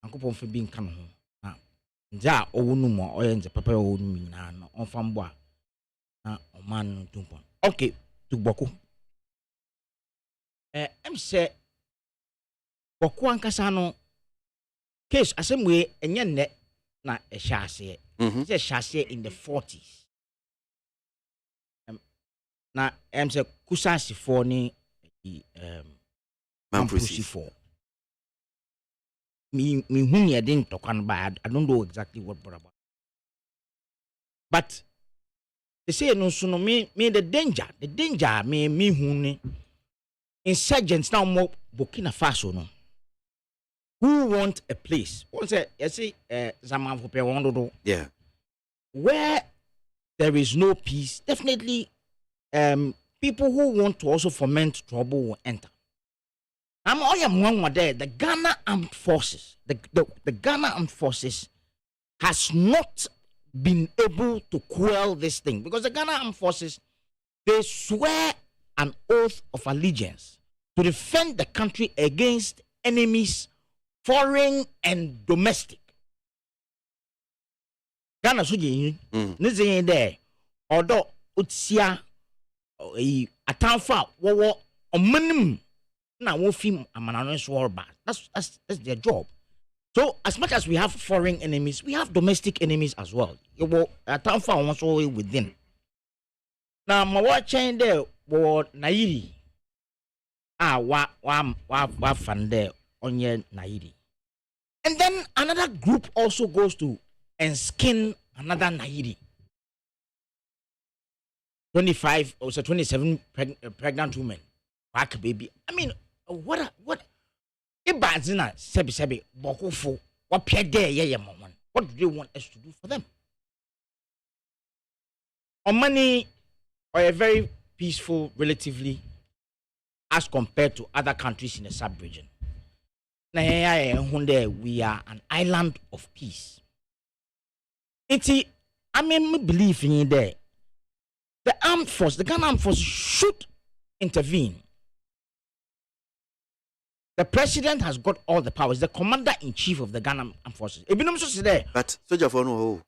Uncle for being come home. Now, ja owu no mo oyenze papa owu no nyina no on fambo na o man tumpon. Okay, to Boku. Em say Boku ankasa no case asemwe enye ne na e hyase. It's hyase in the 40s. Na em say kusasi for ni Mampusi for. Me huni I didn't talk about. I don't know exactly what brought about. But they say no so me the danger me huni insurgents now more Burkina Faso no. Who want a place? One say you see Zaman for Pewondo. Yeah. Where there is no peace, definitely people who want to also foment trouble will enter. I'm all one there. The Ghana Armed Forces, the Ghana Armed Forces has not been able to quell this thing because the Ghana Armed Forces, they swear an oath of allegiance to defend the country against enemies, foreign and domestic. Ghana soji nizin there although utsia atanfa wo omanim na wo film amanano so bad. That's their job. So as much as we have foreign enemies, we have domestic enemies as well. You will atanfa also within. Now my watching there wo nairi wa fan there onye nairi. And then another group also goes to and skin another nairi. 25 or 27 pregnant women. Back baby. I mean, what Ibazina sebi Boku what Pierre there what do they want us to do for them? On money or a very peaceful relatively as compared to other countries in the sub-region. We are an island of peace. I mean, believe in there. The armed force, the Ghana armed force should intervene. The president has got all the powers. The commander-in-chief of the Ghana armed forces. But soldier for no.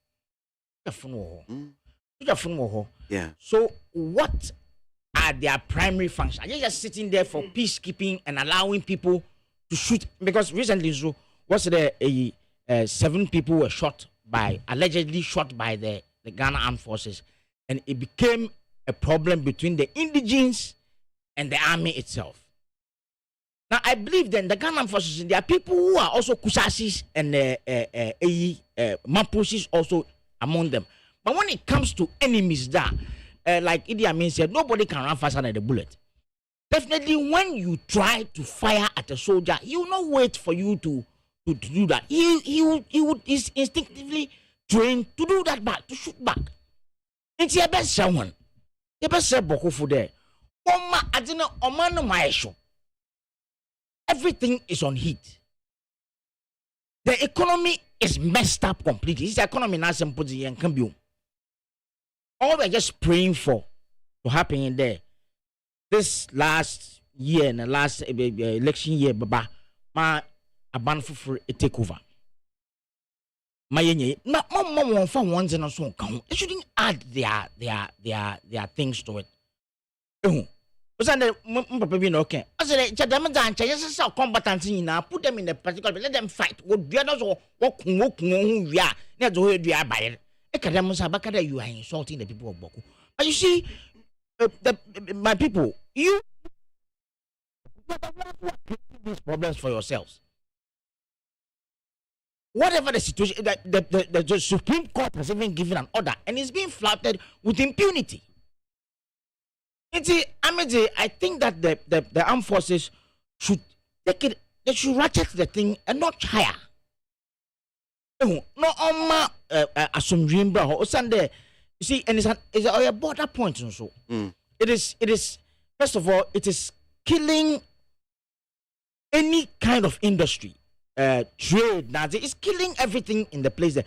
Yeah. So what are their primary functions? Are they just sitting there for peacekeeping and allowing people to shoot? Because recently, so was there 7 people were allegedly shot by the Ghana armed forces, and it became a problem between the indigenes and the army itself. Now I believe then the Ghana armed forces, there are people who are also Kusasis and Mampusis also among them. But when it comes to enemies, like Idi Amin said, nobody can run faster than the bullet. Definitely, when you try to fire at a soldier, he will not wait for you to do that. He's instinctively trained to do that back, to shoot back. It's your best someone. Your best Boku for there. Everything is on heat. The economy is messed up completely. It's the economy now and can be. All we're just praying for to happen in there. This last year and the last election year, Baba, ma aban for a takeover. My mom for ones and so on. They shouldn't add their things to it. Was that okay? I said, Chadaman, combatants in now, put them in the particular, let them fight. What the others or what we are, never heard we are by it. Ekadamusabakada, you are insulting the people of Boku. But you see, my people, you these problems for yourselves. Whatever the situation, the Supreme Court has even given an order, and it's being flouted with impunity. I think that the armed forces should take it. They should ratchet the thing a notch higher. No, asumdrimba or Sunday. You see, and it's a border point also. It is first of all, it is killing any kind of industry, trade. Now it's killing everything in the place there.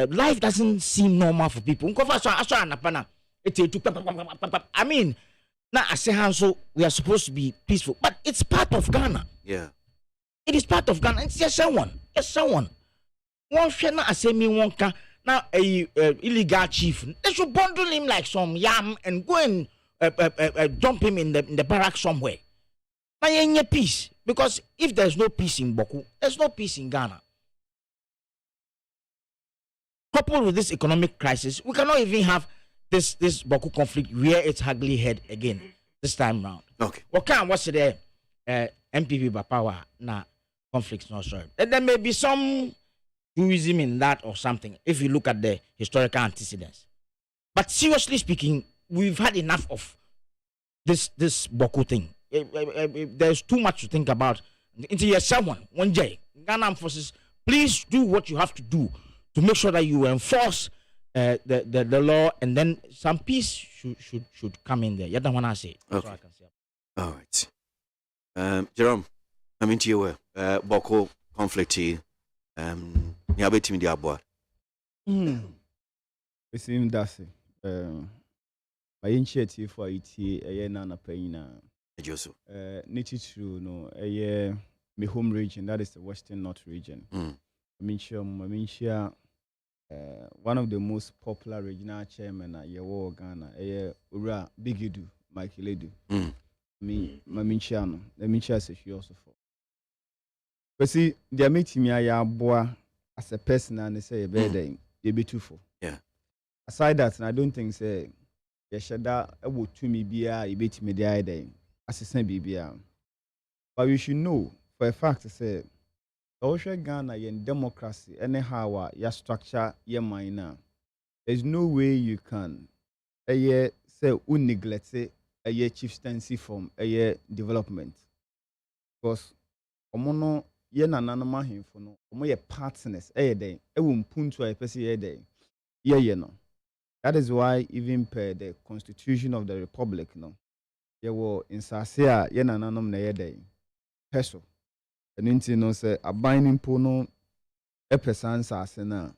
Life doesn't seem normal for people. I mean, now I say so we are supposed to be peaceful, but it's part of Ghana. Yeah, it is part of Ghana. It's just someone. One share I say me one can now a illegal chief. They should bundle him like some yam and go and dump him in the barrack somewhere. Now you ain't peace, because if there's no peace in Boku, there's no peace in Ghana. Coupled with this economic crisis, we cannot even have this Boku conflict rear its ugly head again this time round. Okay. What's the MPP by power na conflicts not solved? There may be some tourism in that or something if you look at the historical antecedents. But seriously speaking, we've had enough of this Boku thing. There's too much to think about. Into your someone one day, Ghana Armed Forces, please do what you have to do to make sure that you enforce the law, and then some peace should come in there. You don't want to say. That's Okay. what I can say. All right. Jerome, I'm into you. Boku conflict here. You bet me the aboa. We see him that's my initiative for it here. Na paina. Ejoso. Native true no. My home region, that is the Western North region. Maminshia, one of the most popular regional chairman at Yawo Ghana, Ura Bigidu, Mike Ledu. Maminshia, the Minshia says she also for. But see, they're meeting me as a person, and they say a bed, they be too full. Yeah. Aside that, and I don't think say, Yashada, I would to me be a bit media day, as a same BBR. But we should know for a fact to say, Osha Ghana yen democracy anyhow ya structure ya minor. There's no way you can say neglect a chieftaincy from a development. Because omono ye na nanoma himfo no omo ye partners den e won puntu a pese ye den ye no. That is why even per the Constitution of the Republic no ye wo insase a ye na nanom na ye den peso. And no say a binding pono a person sasena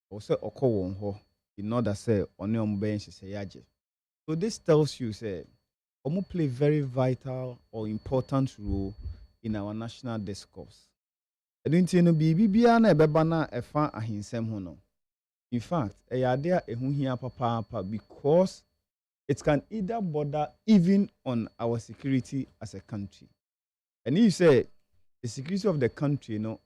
or say oko in order say on your bench say yaje. So this tells you say omo play very vital or important role in our national discourse. And no bibia na ebeba efa ahinsem ho no. In fact, a yade ehun hia papa because it can either border even on our security as a country. And you say the security of the country, you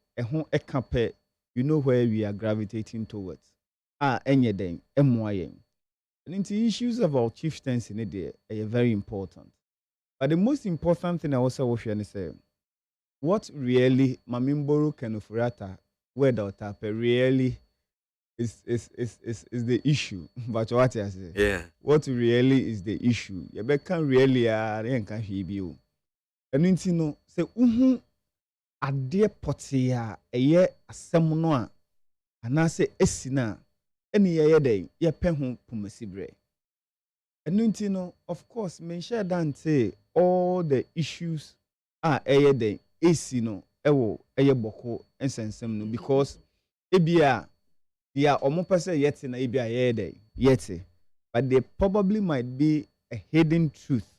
know where we are gravitating towards. And the issues about chieftaincy in there are very important. But the most important thing I also want to say, what really Mamimboro Kenufurata, where the really is the issue. But what I say, yeah, what really is the issue? You can't really and say ade potia eye asem no a anase esina eni ye den ye pe ho pomasibre enu nti no of course men share dan say all the issues eye den esi no ewo eye boko ensensem no because ebia dia omo pese yete na ebia ye den yete but there probably might be a hidden truth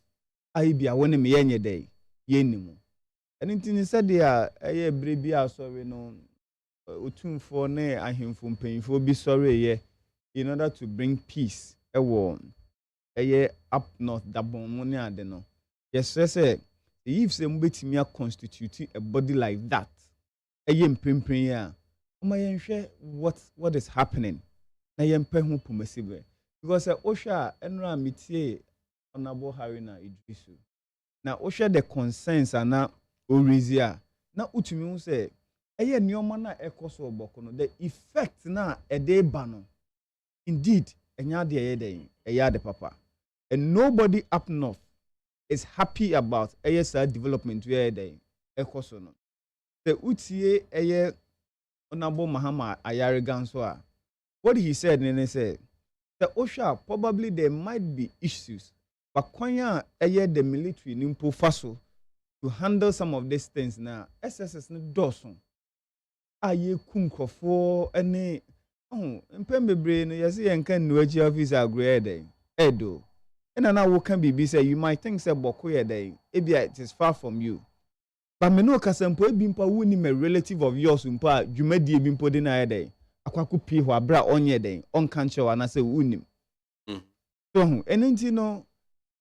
ebia woni me yenye den ye nimu. And in said there, a bribia sorry no utumfo ne ahemfo mpanyimfo bi sorry in order to bring peace a war up north dabon money ade no. Yes say if say mbetimi constitute a body like that mpempren ya omayenhwe what is happening na yempe ho pomasibe because osha enra mitie honorable Haruna Idrisu na osha the concerns ana Orizia na utumi hu say eye nioma na ekoso oboko no the effect na ede ba no indeed enya de eye de papa and nobody up north is happy about ASR development where ede ekoso no the utie eye onabo Mahama Ayarigan so a what he said, and he said, the OSHA, probably there might be issues, but Konya, the military, Nimpo Faso, to handle some of these things now. SSS no Dawson. Aye Kunkrofo, any, Mpembe brain, yes, and can no office agree Edo. And now can be say, you might think, say, Boku day, it is far from you. But me no kasampo bimpa wuni me relative of yours umpa dwumadi bimpo de na yede akwaku pi ho abra onye den on kanche wana se wunim so enenti no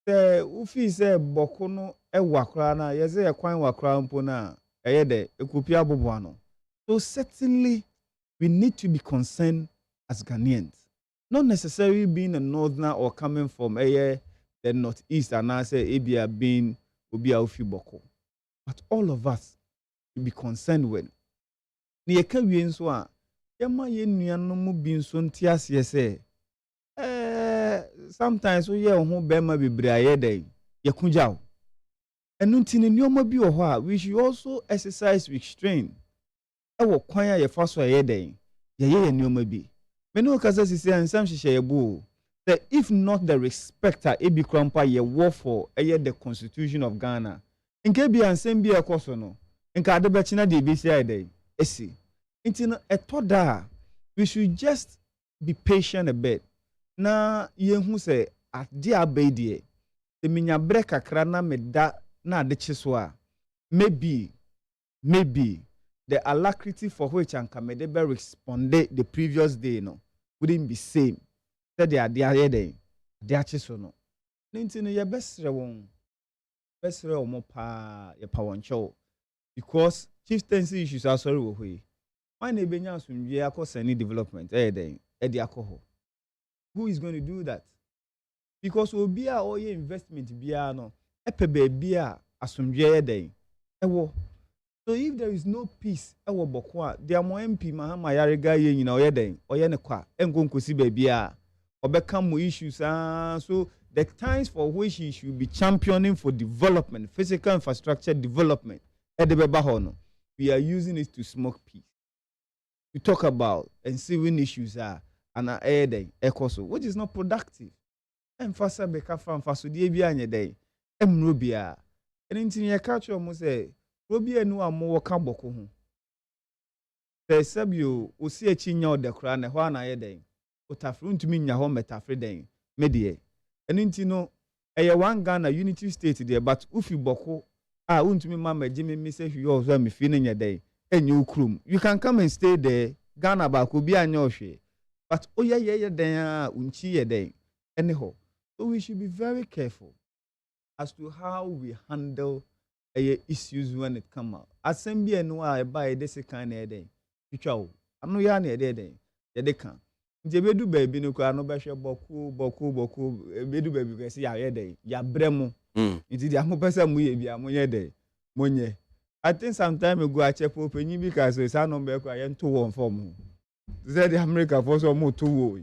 se ufi se Boku no wakra na yeze yakwan wakra mpo na eyede ekupi abobo ano. So certainly we need to be concerned as Ghanaians, not necessarily being a northerner or coming from the northeast and I say ebia being obi ufi Boku. But all of us should be concerned with. Ni eka wie nso a yema ye nuanom bi nso ntiase say sometimes we ye ho be ma bebre aye den ye kunjaw. Enu ntini nioma bi wo ho a we should also exercise restraint. Ewo kwan a ye fa so aye den ye nioma bi. Me no kasa sisi ansam hihye ye bo. That if not the respecter ebi krampa ye war for the Constitution of Ghana. Nke bi ansem bi ekoso no nka ade be china de bi sia dey esi nti no etoda we should just be patient a bit na yehu se ade abedie the minya bre kakra na meda na ade chiso a maybe the alacrity for which anka mede be responded the previous day no wouldn't be same said the ade aye dey ade achiso no nti no ye besre won Besre omo pa ye pawoncho because chieftaincy issues are sorry wo hwe. Why na ebenya asumdwe akọ any development den e de akọ. Who is going to do that? Because obi a oye investment bia no epe ba bia asumdwe den ewo. So if there is no peace ewo Boku a dia mo MP Mahama Yarega ye nyina oye den oye ne kwa enkonkosi ba bia obeka mo issues so the times for which he should be championing for development, physical infrastructure development, we are using it to smoke peace. We talk about and see when issues are and are adding ecoso, which is not productive. And faster beka fan faso die bi anye day. Robia. And in your culture almost say Robia no amo waka Boku ho. Say sabio osi echi nya ode kra na ho na ye den. Otafru ntumi nya ho metafre den. Medie. And into no, one Ghana unity state there, but ufi Boku, untumi mama Jimmy Mrs. You also me feeling your day, and you krum. You can come and stay there, Ghana back will be a nyoshe. But oh yeah, then unchi a day. Anyhow, so we should be very careful as to how we handle issues when it come out. Assembly and why buy this kind of day. I'm no yarn a day, they can. Jebedu baby no kwa no behwe Boku bedu baby ko se ya dey ya bremu nti dia mo pesa mu ye bia mo ye dey monye. I think some time ago I check open because so say no be kwa ye nto won form say the America for so mo to wo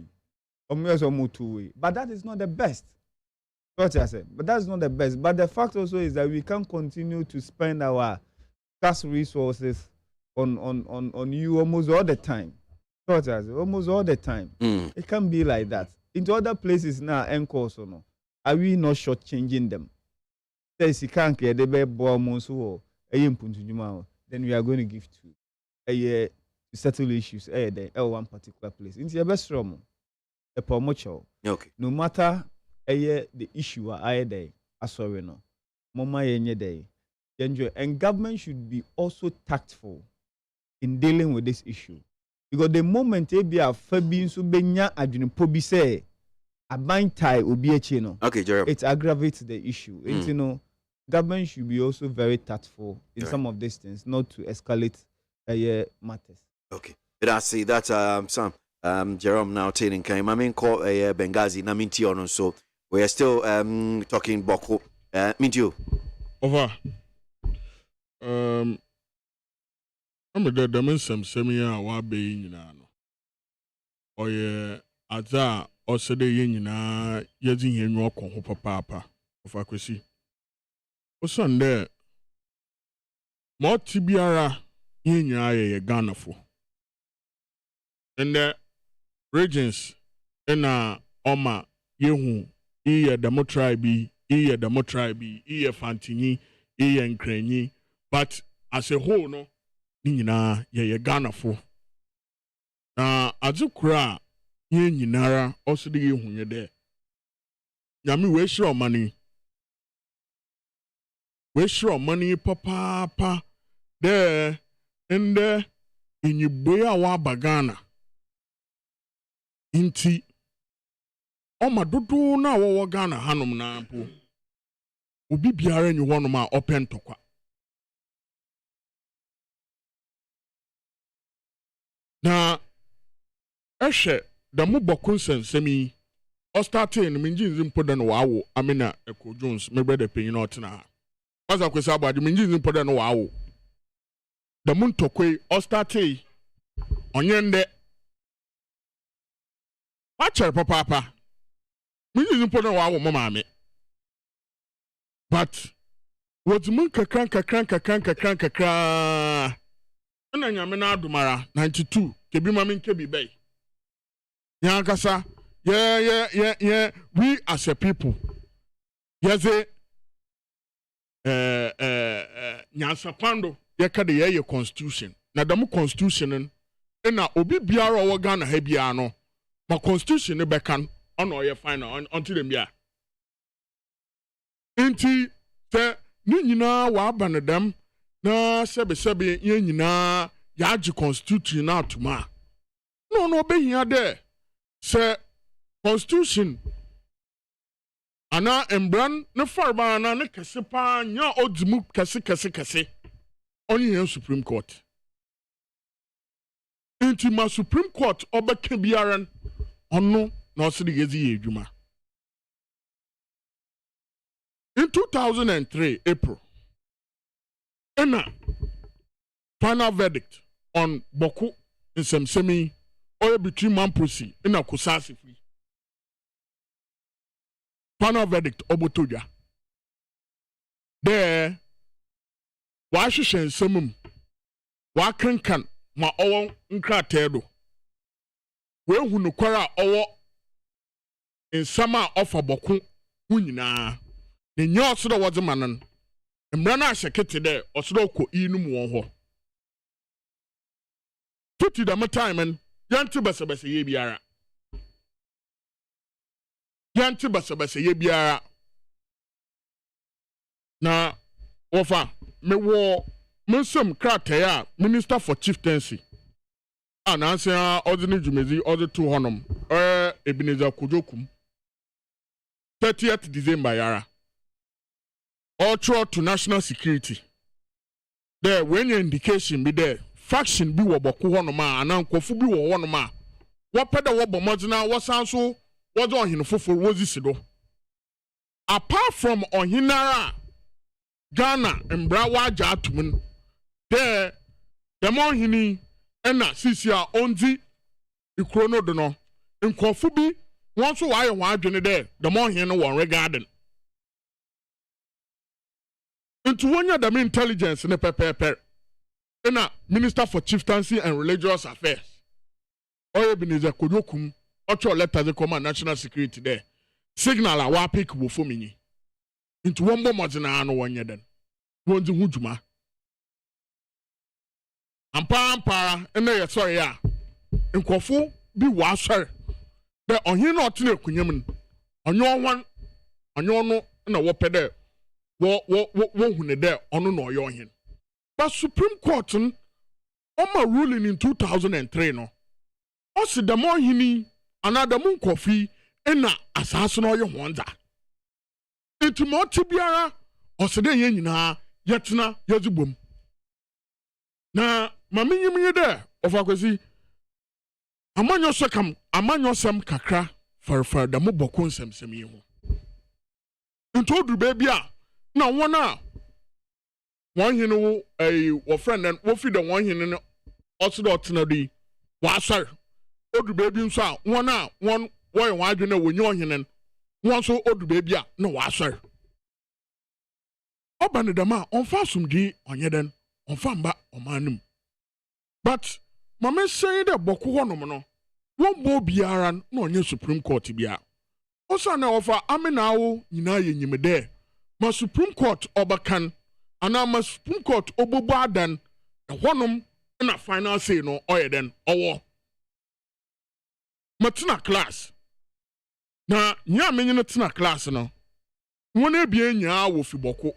so mo to we, but that is not the best. What I said, but that's not the best. But the fact also is that we can't continue to spend our cash resources on you almost all the time. Almost all the time. It can be like that. Into other places now, course or no. Are we not shortchanging them? Says you can't get the bed so then we are going to give to to settle issues one particular place. Into your best room, a promotion. Okay. No matter the issue I day, sorry no. Mama yenye day. And government should be also tactful in dealing with this issue. Because the moment be a fabin so benya adwene bi say aban tie obi echi no. Okay, Jeremy. It aggravates the issue. You know, government should be also very tactful in some of these things, not to escalate matters. Okay. But I see that some Jerome now telling came. I mean call Benghazi na MONTIE on so we are still talking Boku. MONTIE. Over. I'm a dimension semia wa be nyina no. Oye aza osede ye nyina yezi henwu okon ho papa of akwesi. Osande mo tibiara ye nyina ye Ghana fo. And regions ena oma yehu iye demo tribe iye demo tribe iye fantinyi iye nkranyi but as a whole no ni nyina ye Ghana fo na azukura ye nyinara osidi yehu ye de nyame we shiro money papa de ende inyibwe awa bagana inti ọma dodo na wo Ghana hanom na po obi biara nyi wonom a open tokwa na ehwe da mu Boku nsensemi o starting no minjinzi mpoda no wawo amena Eko Jones me brother penyin na otena ha waza kwesa abade minjinzi mpoda no wawo da mu ntokwe o starting onyende wacher papa minjinzi mpoda no wawo mama but what's mun kakran na nyame na adumara 92 kebi mamin kebi bay ya kasa yeah we as a people yes nyansa pando ya kada ye constitution na damu constitution na obi biara wo Ghana ha bia no ma constitution ne bekan ono ye final until them bia inti te ni nyina wa abanadam na sebe ye nyina ya agi constitution na atuma no behia de se constitution ana embran ne farba na ne kese pa nya odimu kese oni ye Supreme Court inti ma Supreme Court obeka biaran ono na osidi yezi edwuma in 2003 April final verdict on Boku in Semsemi or between Mampusi in a Kusasi free. Final verdict Obotoja. There, Washishan Semum, Wakan ma owo nkratedo. We hunukwara owo in sama offer Boku hunyina. The nyosro was a manan. Mrana shekete de osro ko inu mu won ho. Tuti da mataimen yanti basabase ye biara. Yanti basabase ye biara. Na ofa me wo mensem krate ya Minister for Chieftaincy. Ananse odini jumezi odi tu honom. Ebenezer Kujokum. 30th December yara. Ultra to national security. There when your indication be there, faction be wo Boku honoma anan kofu bi wo honoma. What peda wo bomodina what sanso was on hin fofo wozi sido. Apart from ohinara Ghana mbra waja atumun. There the more hini ena sisia onzi ikrono dono. Nkofu bi wonso waye wadwene there the more hin no won regarding. Into one year, the intelligence in a paper. Minister for Chieftaincy and Religious Affairs. Oye Ebenezer Kujokum, Ocho letter the command national security there. Signal a wapik wufumini. Into one more mazina no 1 year then. One the hujuma. Ampara, and they sorry ya. In Kofu, be washer. But on here not to kunyaman. On your one, on your no, and a whooped there. Wo hune there ono no yo hin. But Supreme Court oma ruling in 2003 no. Osi the more hini another mun kofi ena asase no yo honza. Enti mo tibiara osi de yen nyina yetena yazubom. Na mamenyim there of akwesi amanyo sem kakra farfar da mo Boku nsem ho. Enti odru baby a na one hino a friend and wo fi the one hino also the di wasar odu baby nso a one boy wadwene wonyo hinen one so odu baby a no wasar obane dama onfa sumdi onyeden onfa mba omanum but mama say the Boku honom no One more biaran, no new Supreme Court bia. Also na offer amenawo nyina ye nyimede. Ma Supreme Court obakan, ana ma Supreme Court obobadan, na honum na final say no oyeden owo. Matina class. Na nya menye tina class no. Wona bia nya wo fi Boku.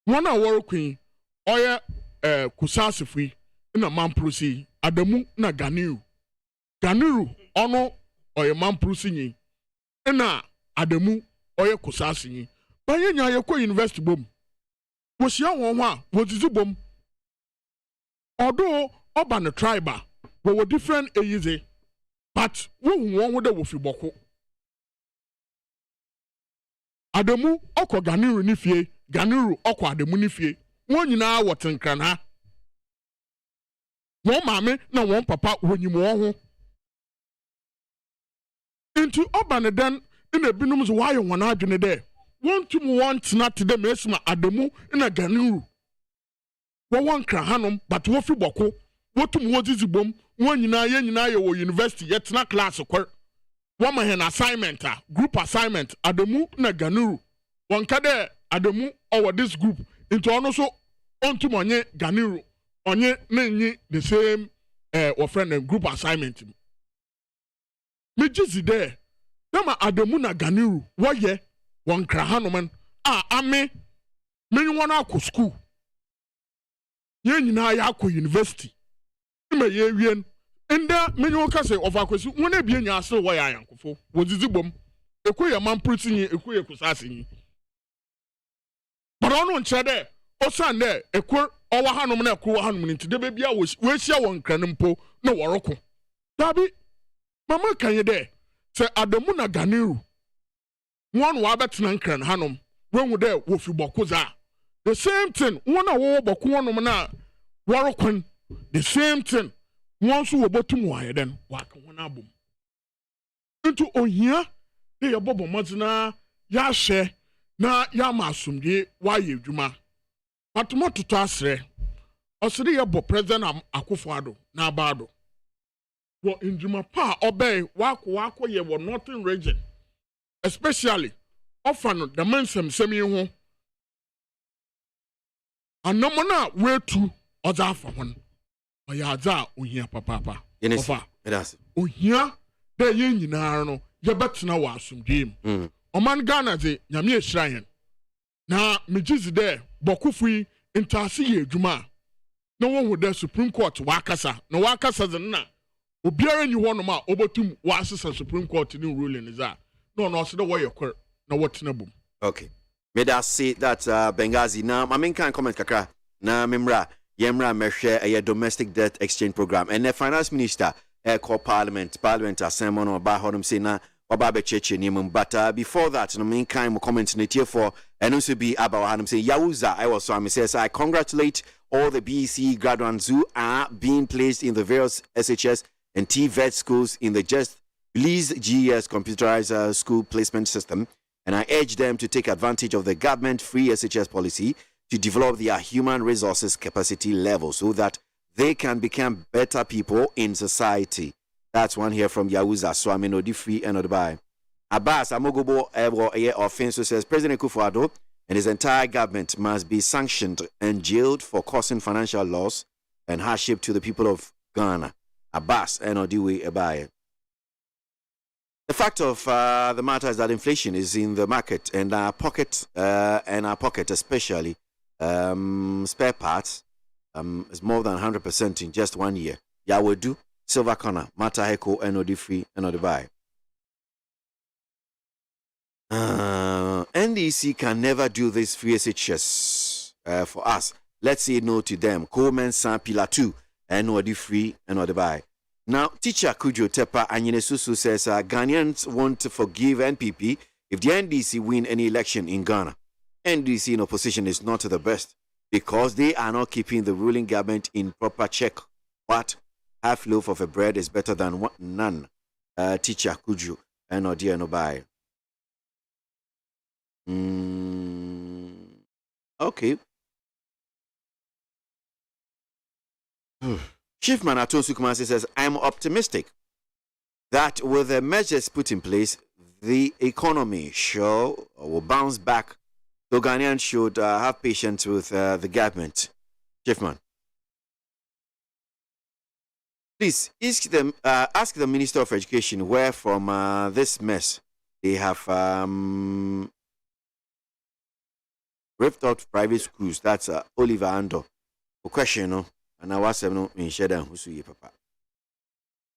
Wona woro queen oye kusasifui na mamprosi Adamu na Ganiru ono oye mamprosi nyi na Adamu oye kusasi nyi banye nya ye ko university bom wo sia won ho a wo zizi bom odo oba no tribe wo different eyize but wo won ho de wo fi Boku Adamu okọ Ganiru ni fie Ganiru okọ Adamu ni fie won nyina wotenkran ha won maame na won papa wonyim won ho into oban dan ina binum zo waye won adwene de won tum won tena te de mesma Adamu ina Ganiru won kra hanom but wo fi Boku wotum wo zizibom won nyina ye wo university ye tena class kwar won ma hen assignment group assignment Adamu na Ganiru won ka de Adamu over this group into ono so ontum onye Ganiru onye nenyi the same or friend and group assignment me jizi there nama Adamu na Ganiru woye won kra hanoman ame me wona akọ school ye nyina ya akọ university me ye wien enda me nyo ka say of akwesi wona bia nya ase wo ya yankofo wo zizibom ekoye man pritinyi ekoye kusasinyi but ono nche de osande ekor owa hanom na ekor hanom nti de bia wo hia won kranimpo na woroko dabi mama kanye de se Adamu na Ganiru won wa betena nkran hanom wenwu de wo fi Boku za the same thing won na wo Boku wonom na worokon the same thing won so wo botum wa yeden wa ka won abom ntu ohia de ye bobo mazina ya hye na ya masumdie wa ye dwuma Matomo tutu asre osiri ye bo president Akufo-Addo na abado wo indwuma pa obey wako ye wo northern region especially ofano the mensem semi ho anomona wetu oza afa hon oyaza ohia papa ofa ohia de ye nyina no ye betena wa asumdie oman Ghana de nyame ehirayen na mejizi de Bokufui intasi ye adwuma na won the Supreme Court wakasa na wakasa na obiara nyi hono ma obotum wasesa Supreme Court ni ruling is that no so the way your na wotena bum. Okay, may that say that Benghazi na main kan comment kakra na memra yemra mehwe a domestic debt exchange program and the finance minister call parliament assembly no ba honum say na Obabe Cheche Nimum. But before that, no main kind of comment in it here for and also be about him say Yawuza. I was so says I congratulate all the BEC graduates who are being placed in the various SHS and TVET schools in the just released GES computerized school placement system, and I urge them to take advantage of the government free SHS policy to develop their human resources capacity level so that they can become better people in society. That's one here from Yawuza, so I'm in free and by Abbas Amogobo offense says President Akufo-Addo and his entire government must be sanctioned and jailed for causing financial loss and hardship to the people of Ghana. Abbas and Odiwe Abaye. The fact of the matter is that inflation is in the market and our pocket, especially spare parts, is more than 100% in just 1 year. Yawedu, Silver Corner, Mata Heko, NOD Free, NOD Buy. NDC can never do this free SHS for us. Let's say no to them. Coleman San Pillar 2, NOD Free, NOD Buy. Now, teacher Kujo Tepa Anyinesusu says Ghanaians want to forgive NPP if the NDC win any election in Ghana. NDC in opposition is not the best because they are not keeping the ruling government in proper check. But half loaf of a bread is better than none. Teacher Kujo and Odia Nobai. Okay. Chiefman Aton Sukumasi says, I'm optimistic that with the measures put in place, the economy will bounce back. So Ghanaians should have patience with the government. Chiefman, please ask the Minister of Education where from this mess they have ripped out private schools. That's Oliver Ando. A question, no? And I was no in Shedan Husuye Papa.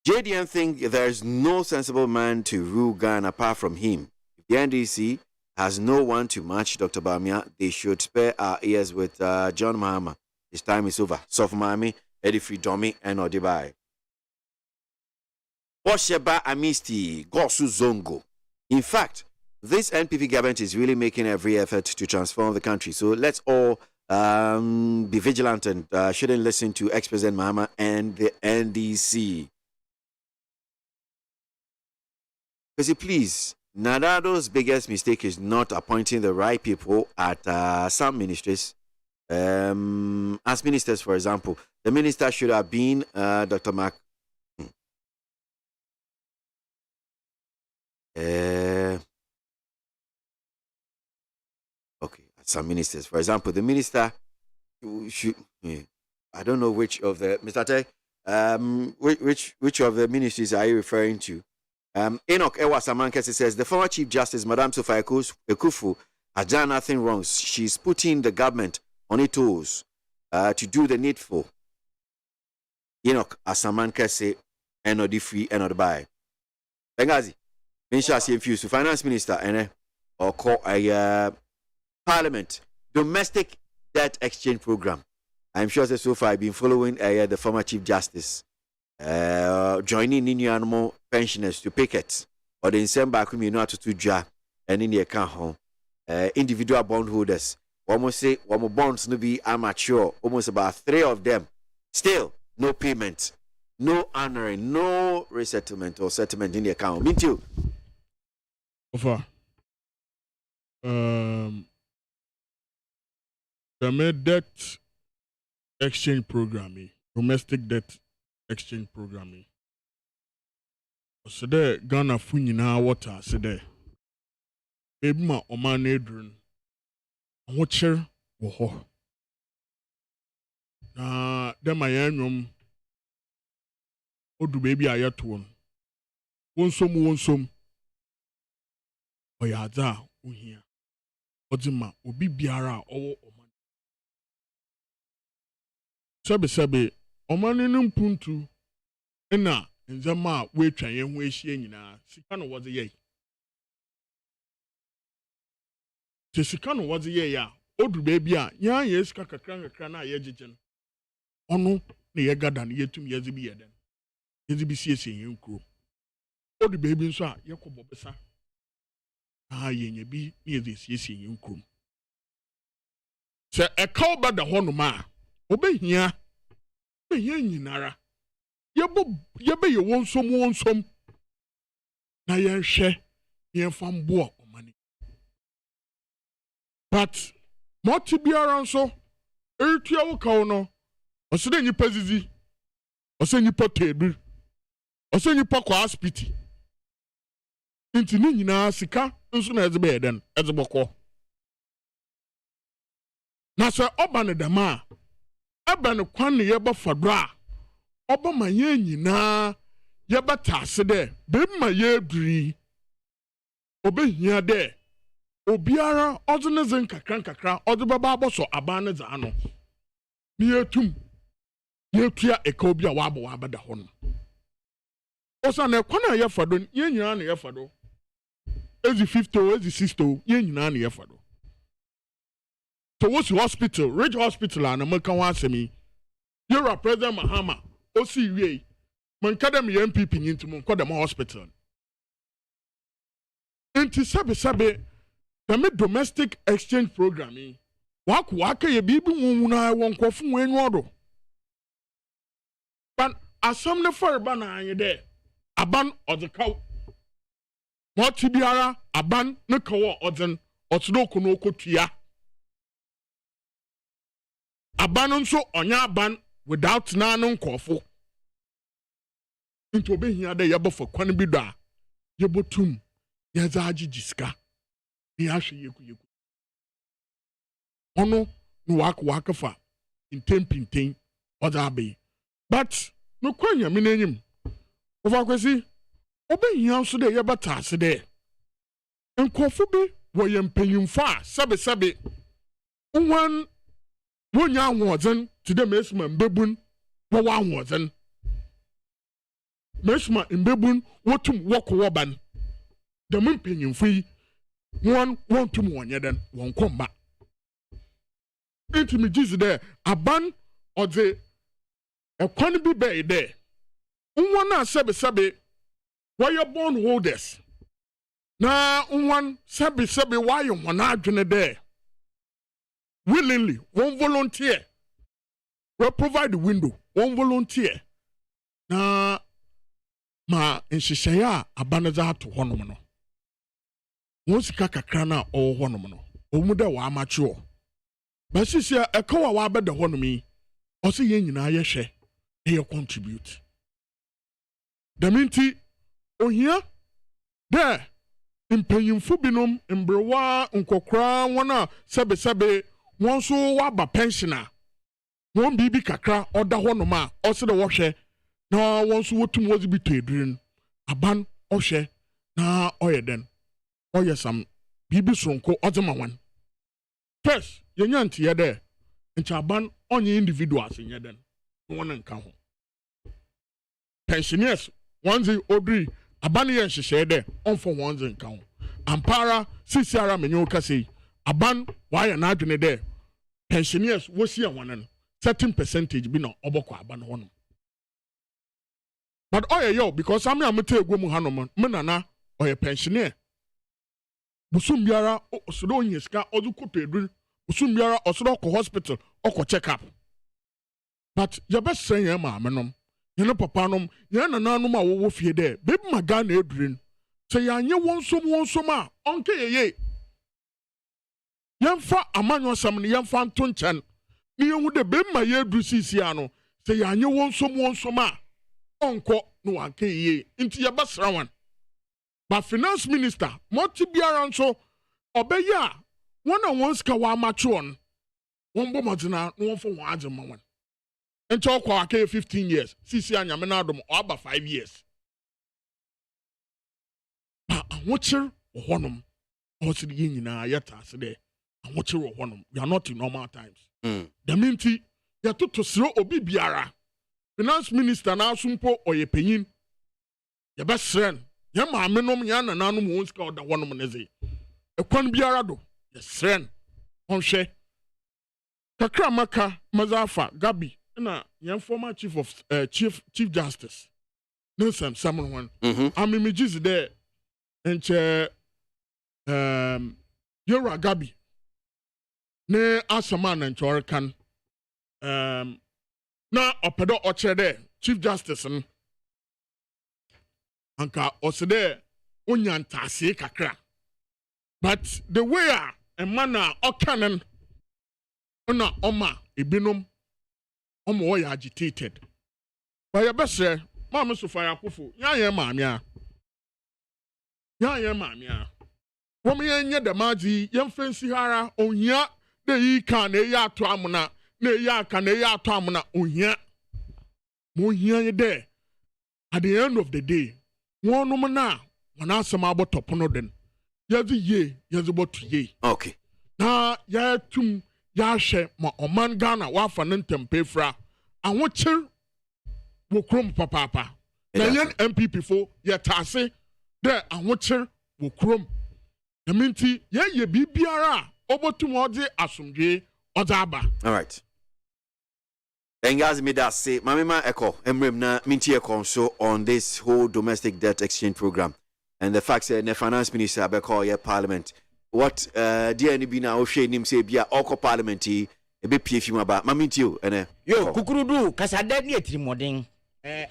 JDM think there is no sensible man to rule Ghana apart from him. If the NDC has no one to match Dr. Bamia, they should spare our ears with John Mahama. His time is over. Soft Miami, Eddie Freedomi, and Odibai. Osheba Amisti, Gosu Zongo. In fact, this NPP government is really making every effort to transform the country. So let's all be vigilant and shouldn't listen to ex-President Mahama and the NDC. Because please, Nadado's biggest mistake is not appointing the right people at some ministries. As ministers, for example, the minister should have been Dr. Mark. Okay, some ministers, for example, the minister should. I don't know which of the Mr. Tay, which of the ministries are you referring to? Enoch Ewa Samankesi says the former Chief Justice, Madame Sophia Ekufu, has done nothing wrong. She's putting the government on its toes to do the needful. Enoch Asamankesi, Enodi free, Enodi buy. Bengazi, Minister infused to Finance Minister, and or call a Parliament domestic debt exchange program. I'm sure that so far I've been following the former Chief Justice joining in your animal pensioners to picket or the same back you know to draw and in the account home individual bondholders. Almost say one more bonds no be amateur, almost about 3 of them. Still no payment, no honoring, no resettlement or settlement in the account. Me too. Over. The debt exchange programming, domestic debt exchange programming. So there, Ghana Funina water, so there. Baby ma Oman Adrian, watcher, woho. Then my annuum, do baby I yet one. One some. Oyaza, here. Ozima, Obi Biara, or Oman. Sabe, Oman puntu, ena, and Zama, wait, try and wait, Sikano was a ye. Sikano was a ye, old baby, yes, Kakakana, Yajijan. Ono, the Yagadan, yet 2 years be then. Yes, in crew. Old baby, sir, Yakobobesa. Ye be near this yes in crew. Sir, a call but the honoma. Obey here. Be ye nara. Yabe you want some. Na yan share yen fam boa o money. But MONTIE be around so. Etia wo ka no. Oso de nipa zizi. Oso nipa table. Oso nipa kwa hospital. Inti ni nyina sika nso na ezebe eden ezebokọ. Na se oba ne dama aba ne kwan ne yeba fadra. Oba ma ye nyina yeba tase de be ma ye duri. Obe hia de obiara ozene zen kakra ode baba aboso aba ne za ano. Ni etum ye tua eka obi a wabo wabada ho no. Osa na kwan na ye fado ye nyina na ye fado. Ezi 50, ezi 60, ye nyina na ye fado. So what's the hospital? Ridge Hospital and American Wasemi. You're a President Mahama. Osi we. Man kadam MPP into Monkadam Hospital. Inti sabe the domestic exchange programming. Waka ye bibi wuna won kofu wenwodo. But asam ne for bana anye there. Aban or the cow. MONTIE biara aban ne kawo odzen otdo kono kotua. Aban nso onya aban without nanon kofo. into obehia de yabo for kwan bi do a yebotum yaza agigiska ni ahwe yeku ono no waka fa intempinten oda be but no kwanya me nanyim over kwesi obehia so de yebata ase de nkofo bi wo yempanyimfo a sebe one wonya anwozen to the mesma mbebun wo wa anwozen mesma mbebun wotum woko ban the mpanyimfo yi one wontum wonye den won komba intimi jizi de aban ode ekwan bi be de unwana sebe why you born holders na unwan sebe why you wana adwene there willingly one volunteer we provide the window one volunteer na ma nhyehyaya abanaza ato honom no won sika kakra na o honom no omu de wa amacho ba sisia ekawa wa abeda honom yi o se yen nyina ye hwe e contribute daminti ohia de mpanyimfo binom mbrewa nkokra wona sebe won so waba pensioner won bibi kakra oda honom a o se de wo hwe na won so wotum wozi bi tedrin aban o hwe na oyeden oyesam bibi sonko ozema wan first yenyanti ye de nchaban onye individuals nyeden won nka ho pensioners wanzi odri aban ye nhyehyɛ de onfo wanzi nka ho ampara sisiara menyo kase aban waya na adwene de pensioners wosi awanan certain percentage bi na obokɔ aban hono but yo because am amete egwo mu hanom me nana oye pensioner busum biara osodo onyeska odukoto edun busum biara osodo ko hospital okɔ check up but yabɛsɛn yɛn ma amenom yɛn papa nom yɛn nananom a wɔwɔ fie dɛ bebi maga na edurin sɛ yɛanyɛ wɔn som a ɔnke yeye yɛmfa amanyɔsɛm no yɛmfa nto nkyɛn ne yɛhu dɛ bebi ma yɛduru sisi ano sɛ yɛanyɛ wɔn som a ɔnkɔ no wanke yeye nti yɛbɛsra wan ba finance minister mɔti biara nso ɔbɛyɛ a wɔn a wɔn sika wɔ amacho on wɔn bɔ mɔdena na wɔn fɔ wɔn agye ma wɔn nti ọkwa aka 15 years sisi anyame na adom ọba 5 years ba anwocher ohonom osiri yin nyina yeta ase de anwocher ohonom we are not in normal times the minti ya toto siro obi biara finance minister na asumpo oyepanyin ya besren ya maamenom ya nananom won sika oda honom neze ekwan biara do ya sren onhwe kakra maka mazafa gabi na yan former chief of chief justice Nelson Samuel one amimijiz there enche Yora Gabi ne asama na nchore kan na opedo oche there chief justice n anka osede onyantase kakra but the way a man okanen ona oma ebinom omo ya agitated ba ya bese ma so fire akofo ya maamia wo me yenye de maji yem fancy hara ohia de yi kan na ya ato amuna na ya aka na ya ato amuna ohia mo hia ye de at the end of the day wonum na wana asema abotopono den yazi botu ye okay na ya tum ya hwe ma oman Ghana wa fa ne ntempefra anwocher wo krom papa na yen MPP fo ya tase de anwocher wo krom na minti ye bibiara obotum ode asomdwe aba all right and guys me that say mama echo emrem na minti echo so on this whole domestic debt exchange program and the fact that the finance minister abeko ye parliament what DNA be now she nim say bia oko parliamentary e be pie fim aba mamintio ene yo kukurudu kasada ni etirimoden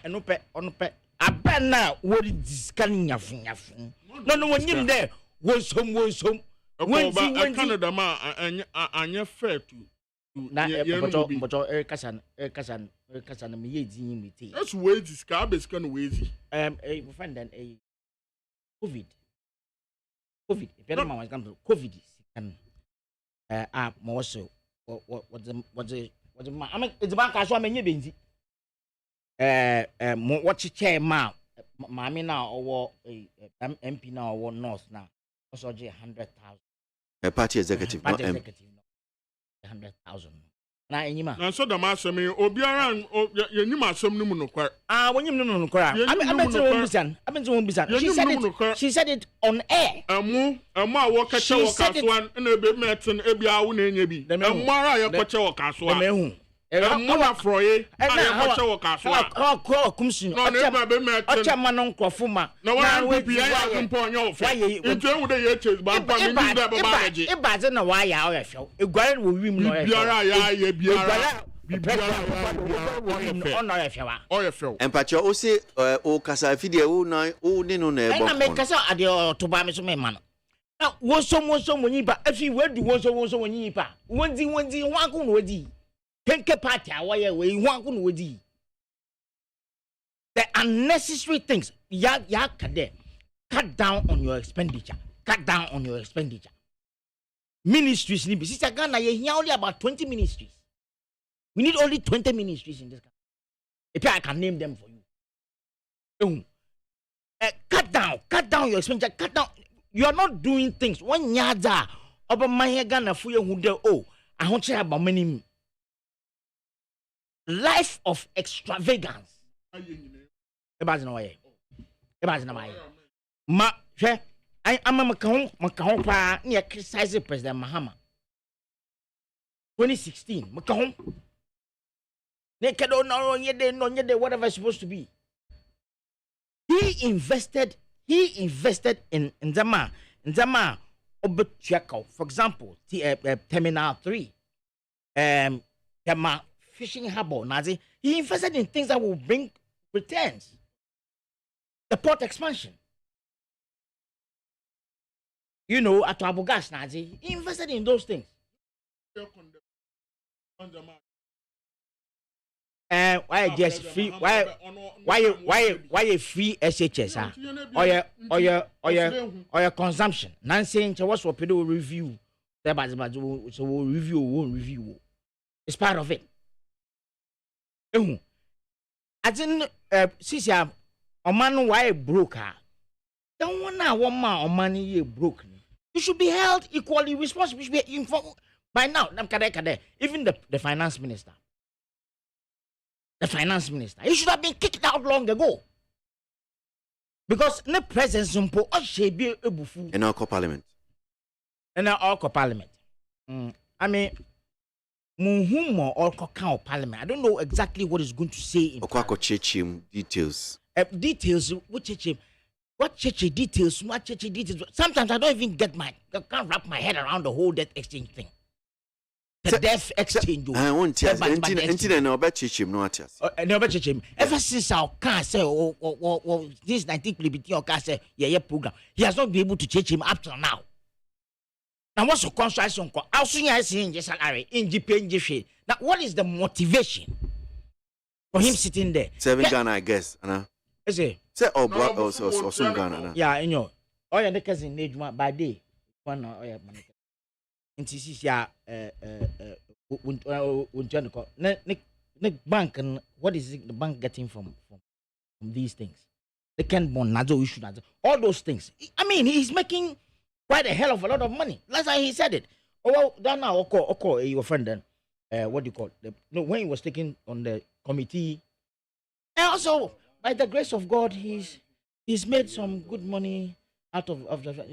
enope onope abana wori diskan nyafun no wonyim de wonsom wonsi Canada ma anya fair to na but Kasan me yedi meeting. That's wages, carbes can wages. A friend then a COVID. If you don't mind, COVID can more so. What's the I mean, it's about cash. I mean, you been watch chair ma mammy now or MP now or North now. Also, 100,000. A party executive, not party executive. 100,000. Na enyima. Na so da ma asemi obiara yenyima asem no mu no kwa. When you no kwa. She said it on air. Emu a wo kache wo kasoan na ebe metin ebia wo na enya bi. Emu ara ye kwache wo kasoan. Emu na froye aye kwache wo kasoan. Ko kumsin. Ocha ma no nkrofo ma. Na wa bi ya mpo onye ofe. Ntu ewu de ye chase ba pa me ndi da baba aje. Ibaze na wa ya o efew. Eguare wo wim no efew. Biara ya ye biara. Empacho o se o kasa fidie o na o ni no na e bo. Na me kasa ade to ba me so me ma no. Na wo so monyi ba afi wadu wo so monyi ba. Wonzi ho akun no wadi. Kenke party awoye we ho akun no wadi. The unnecessary things ya kade. Cut down on your expenditure. Ministries ni bi sister Ghana ye here only about 20 ministries. We need only 20 ministries in this country. If I can name them for you. Cut down your expenditure. Cut down. You are not doing things. One yada over my Ghana for you who oh, I want to about many life of extravagance. Imagine why. Ma, I am a Macahon pa near criticizing President Mahama. 2016, Macahon. Naked or no, whatever it's supposed to be. He invested in Zama Obetreko, for example, Terminal 3, Tema Fishing Harbor, Nazi. He invested in things that will bring returns. The port expansion. You know, at Aboagyes, Nazi. He invested in those things. Why just free? Why free SHS? Or your consumption? Nancy, what's what people review? So we'll review. It's part of it. I didn't see a man why broke her. Don't want now 1 man or money you broke. You should be held equally responsible. You should be informed by now. Even the finance minister. The finance minister. He should have been kicked out long ago. Because the presence of in our parliament. In our parliament. I mean, Muhumo or Kokao parliament. I don't know exactly what is going to say in details. Details, what details, Sometimes I don't even I can't wrap my head around the whole debt exchange thing. The death exchange. I won't tell you. Ever since our car say, this 19 Liberty or car say, program, he has not been able to change him up till now. Now, what's the construction? How soon I see in the salary in GP. Now, what is the motivation for him sitting there? 7 Ghana, I guess. Say, oh, or some Ghana. Yeah, you know. Oh, yeah, the cousin need one by day. One or yeah, bank and what is it the bank getting from these things? They can't bond Nazo issue all those things. I mean, he's making quite a hell of a lot of money. Last time he said it. Oh well, that now okay, your friend then what do you call it? When he was taking on the committee, and also by the grace of God, he's made some good money out of the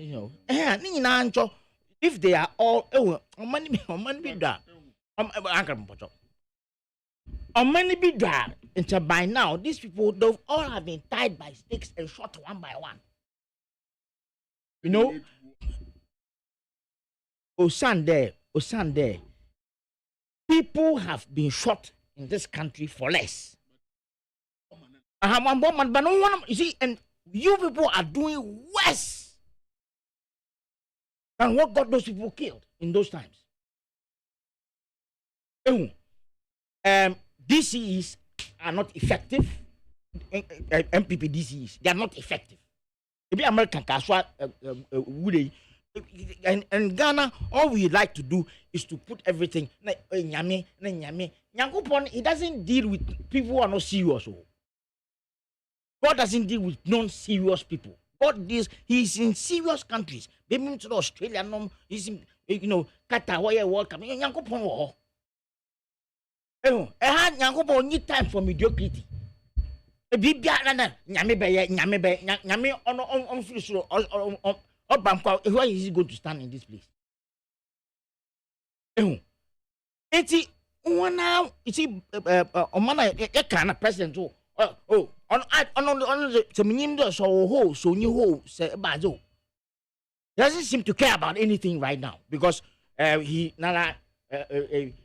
if they are all money be that. Money be that. Until by now, these people they've all have been tied by sticks and shot one by one. You know? Osande. People have been shot in this country for less. But no one, you see, and you people are doing worse. And what got those people killed in those times? DCEs are not effective. MPP DCEs, they are not effective. Maybe American Kaswa and Ghana, all we like to do is to put everything. He doesn't deal with people who are not serious. God doesn't deal with non-serious people. God deals, he's in serious countries. Maybe to Australia, he's in, Qatar, where you're welcome. I need time for mediocrity. Where is he going to stand in this place? President. Doesn't seem to care about anything right now because he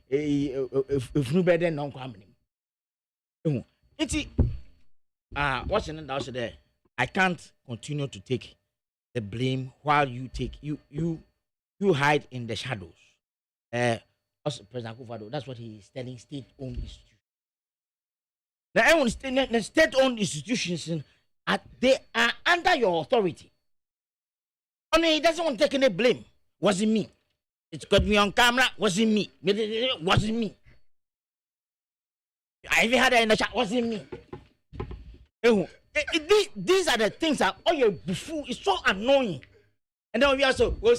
if no better non coming. What's in the there? I can't continue to take the blame while you hide in the shadows. President Akufo-Addo, that's what he is telling state-owned institutions. The state-owned institutions, they are under your authority. Only he doesn't want to take any blame. Wasn't me. It's got me on camera. Wasn't me. Wasn't me. I even had it in the chat. Wasn't me. These are the things that all your buffoon is so annoying. And then we also your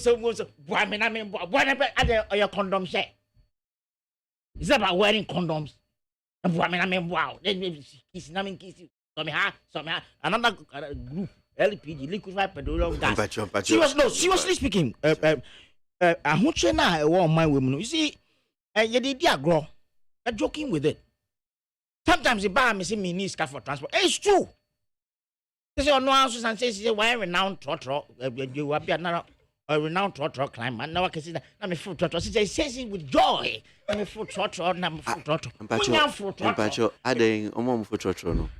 condom share. It's about wearing condoms. Wow. Another group, LPG, liquefied petroleum gas. Seriously speaking, you see, you're joking with it. Sometimes the bar missing me needs car for transport. It's true. They say, no answers and says, why renowned trotro, you will be a renowned trotro climber. Now I can see that I'm a full trotro. She says it with joy. I'm a full trotro, and I'm a full trotro. Adding a mom for trotro. No,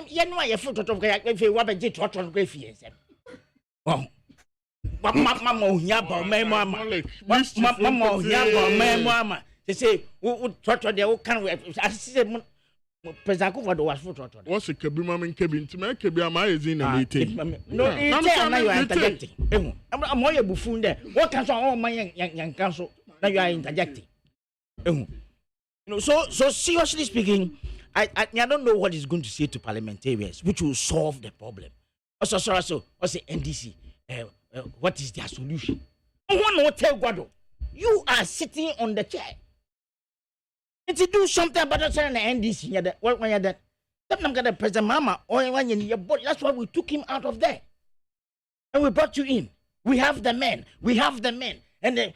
you know, you're full trotro. If you want to get trotro and great fears. Oh, Mamma, Mamma, they say, trotro, they all can't. I see President Akufo-Addo was full trotro. What's a Kabima and Kevin to make Kabia in a meeting? No, now you are interjecting. I'm more a buffoon there. What comes on all my young council? Now you are interjecting. So seriously speaking, I don't know what he's going to say to parliamentarians, which will solve the problem. Also, what's the NDC? What is their solution? I want to tell Guado, you are sitting on the chair. And to do something about the NDC, when you're that, I'm going to President Mama, or when you're in your body. That's why we took him out of there. And we brought you in. We have the men. And Dr.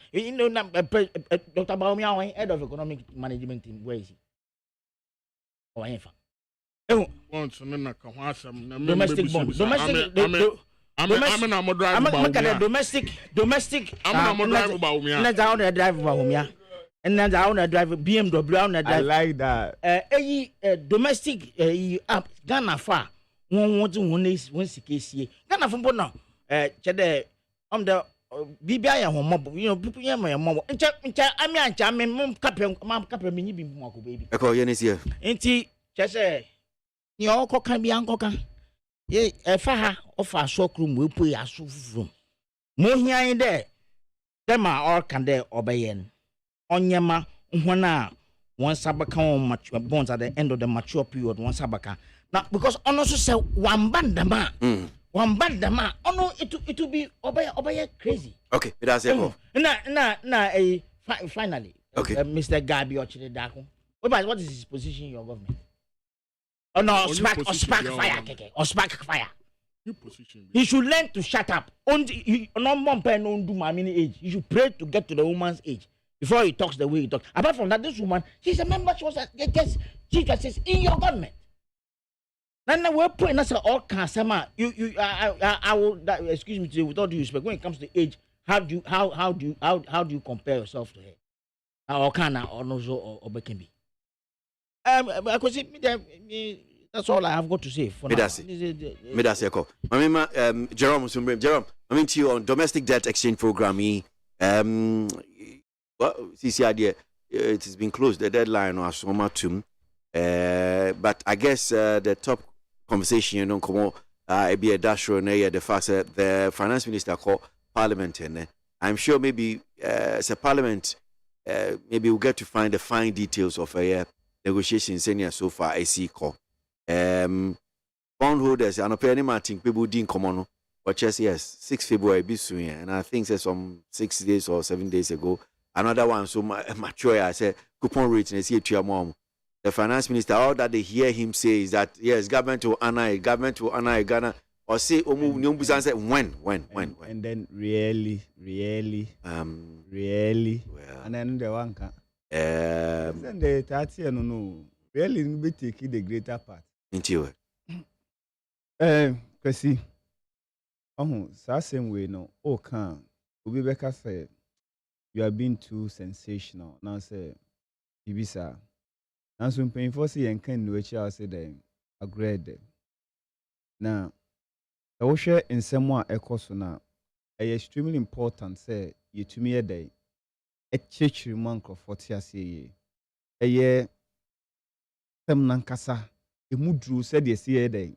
Baumia, head of economic management team, where is he? Domestic bombs. Domestic. And then I want to drive a BMW. I like that. Domestic up Ghana far. One CKC. Ghana from Bono. The BBI home, people here, my mom. I'm mom captain, mini be more baby. I call Yenis here. Ain't he? Just say, you all can be uncle. Yea, a faha of our shock room will put a soup room. More here in there. Them are all can there obey. Onyema Hwana one sabaka on mature bonds at the end of the mature period, one sabaka. Now, because on also say one bandama, oh no, it will be obey crazy. Okay, it has echo. Finally, okay, Mr. Gabi Ochidako. What is his position in your government? Oh no, spark fire. He should learn to shut up. No more pen on do my mini age. You should pray to get to the woman's age before he talks the way he talks. Apart from that, this woman, she's a member. She was Chief Justice in your government. Then we're putting us all customer. I will. Excuse me, with all due respect, when it comes to age, how do you compare yourself to her? Or Kana or Nozo or Bekembi? That's all I have got to say for now. Medasi. Jerome Sumbrem. Jerome, I mean to you on domestic debt exchange program. What CC idea? it has been closed. The deadline was summer too. But I guess the top conversation, come on, be a dash or the fact that the finance minister called Parliament, and I'm sure maybe as a Parliament, maybe we'll get to find the fine details of negotiations in so far. I see call. Bondholders, and apparently, Martin, people didn't come on. But yes, 6 February, be soon, and I think some 6 days or 7 days ago, another one, so mature, I said, coupon rate, and see to your mom. The finance minister, all that they hear him say is that, yes, government will honor Ghana, or say, when. And then really, well, and then the one can. Then the 30, no, really, be taking the greater part. Into it. Kwasi. Same way, no. Oh, can Ubibeka say you are being too sensational. Now say, Ibisa. Now, some painful see and can do it. I say, then agreed. Now, I will share in someone echoes now. Extremely important, say, you to me a day. A church remark of 40 years. A year, some Nankasa, a mudru said, yes, a day.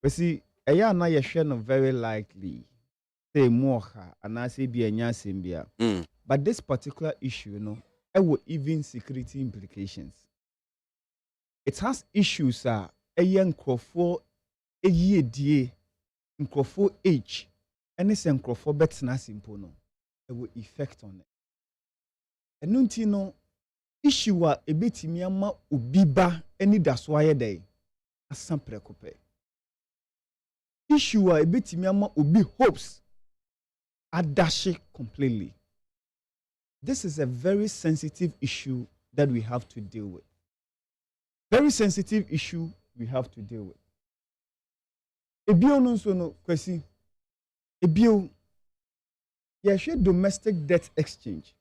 But see, a year now you share no very likely say more and I say be a nyasimbia. But this particular issue, it will even security implications. It has issues a young crofo a year day in crofo age and it's in crofo better na simple no. It will effect on it. And no issue a bit miama ubiba any that's why day as some precope. Issue a bit miama ubi hopes adash completely. This is a very sensitive issue that we have to deal with. Very sensitive issue we have to deal with. Ebio no so no kwesi. Ebio share domestic debt exchange.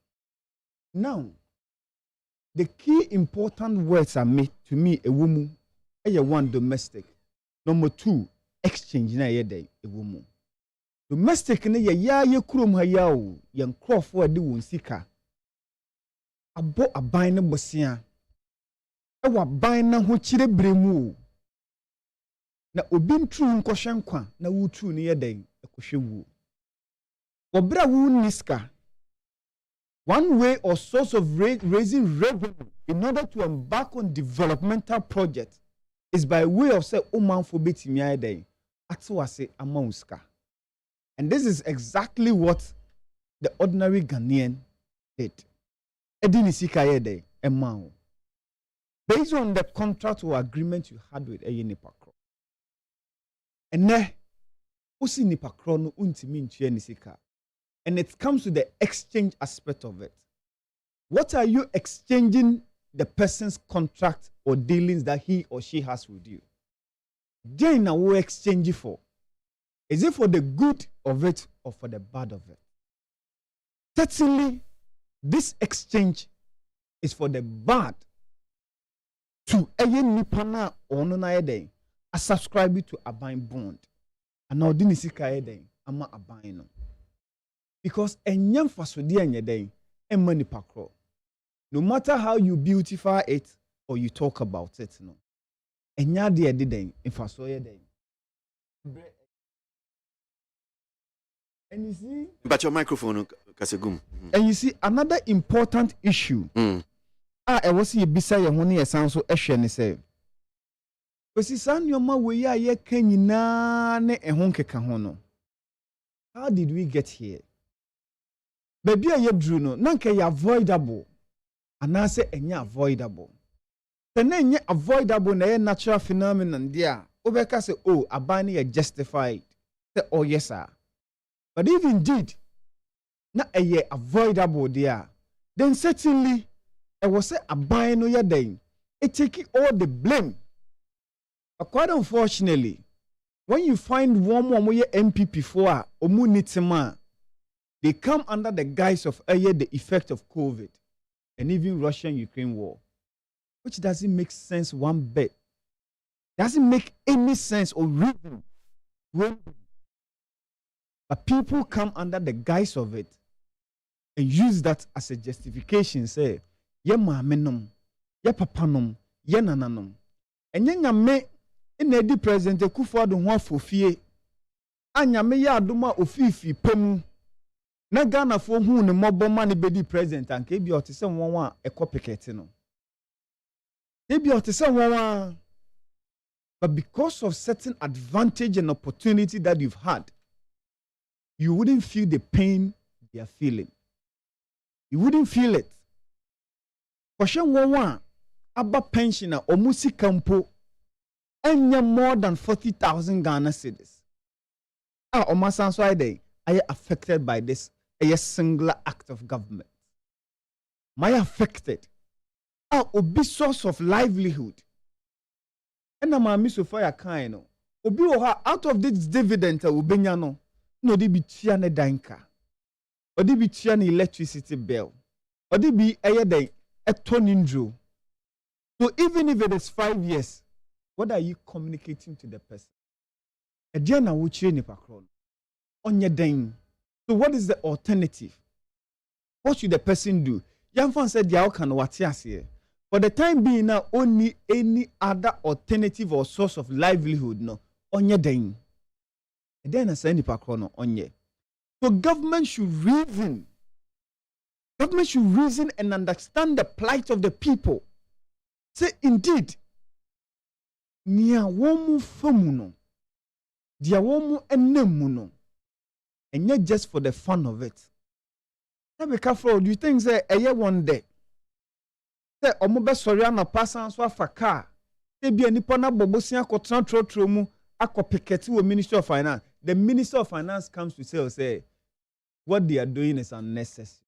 Now, the key important words are made to me a woman. One domestic. Number 2, exchange na ye day a woman. Domestic ne ye kurom ha ya o ye nkrofo ade won sika. Abo aban ne bosia. Ewa ban na ho kire bremu. Na obi ntru nkwohwe nkwa na wutru ne ye day ekohwe wu. Obra wu niska. One way or source of raising revenue in order to embark on developmental projects is by way of say oman for betimi ayedai atwase amouska. And this is exactly what the ordinary Ghanaian did. Edini sika ayedai emao. Based on the contract or agreement you had with Nipakro. And ne usi Nipakro no untimi ntua ni sika. And it comes to the exchange aspect of it. What are you exchanging the person's contract or dealings that he or she has with you? Then now we exchange for. Is it for the good of it or for the bad of it? Certainly, this exchange is for the bad. To nipana or no day, I subscribe to a buying bond. And now dinisika day, I'm a buying. Because enyam fasodi anyedai emani pakro. No matter how you beautify it or you talk about it, no. Enya de ededen infasoye den. And you see, but your microphone kasegum. And you see another important issue. I was see bisa ye ho ne yesan so ehwe ne say. Kwesi san nyoma we ya ye kan nyina ne ehon keka ho no. How did we get here? Baby a yedru no nanka ya avoidable anase enya avoidable. Tena enya avoidable na ye natural phenomenon dia. Obeka say oh abani ye justified. Say oh yes sir. But if indeed na ye avoidable dia, then certainly I was say abani no ye den. It taking all the blame. But quite unfortunately, when you find one more MPP for omu nitima, they come under the guise of the effect of COVID and even Russian-Ukraine war, which doesn't make sense one bit. Doesn't make any sense or reason. But people come under the guise of it and use that as a justification. Say, ye maamenom, ye papanom, ye nananom. And ye nyame in the President Kufuor ho afofie. Anyame ya adoma ofifi pemu. Na Ghana fo hu ne moboma ne bedi president anka ebi otese won a Picketing no. Ebi otese won. But because of certain advantage and opportunity that you've had, you wouldn't feel the pain they are feeling. You wouldn't feel it. Question one, Abba pensioner or Musi Campo, and more than 40,000 Ghana cedis. Omasan Swide, are you affected by this? A singular act of government. My affected. Obi source of livelihood. And I'm a miss of fire kind. Obi out of this dividend, Obenyano. No, they be tiane danka. Or they be tiane electricity bill. Or they be a tonindro. So even if it is 5 years, what are you communicating to the person? A diana will change pakron. On your dang. So what is the alternative? What should the person do? Young fan said, "How can what here?" For the time being now, only any other alternative or source of livelihood no on your dang. And then I say any pakron on ye. So government should reason. Government should reason and understand the plight of the people. Say indeed, nia womu famuno, dia womu enemuno, and not just for the fun of it. Now be careful. Do you think say a year one day? Say omobe sorry na pasan so afa car. Say be nipa na bobosia ko tro mu akọ Picketing with Ministry of Finance. The Minister of Finance comes to say what they are doing is unnecessary.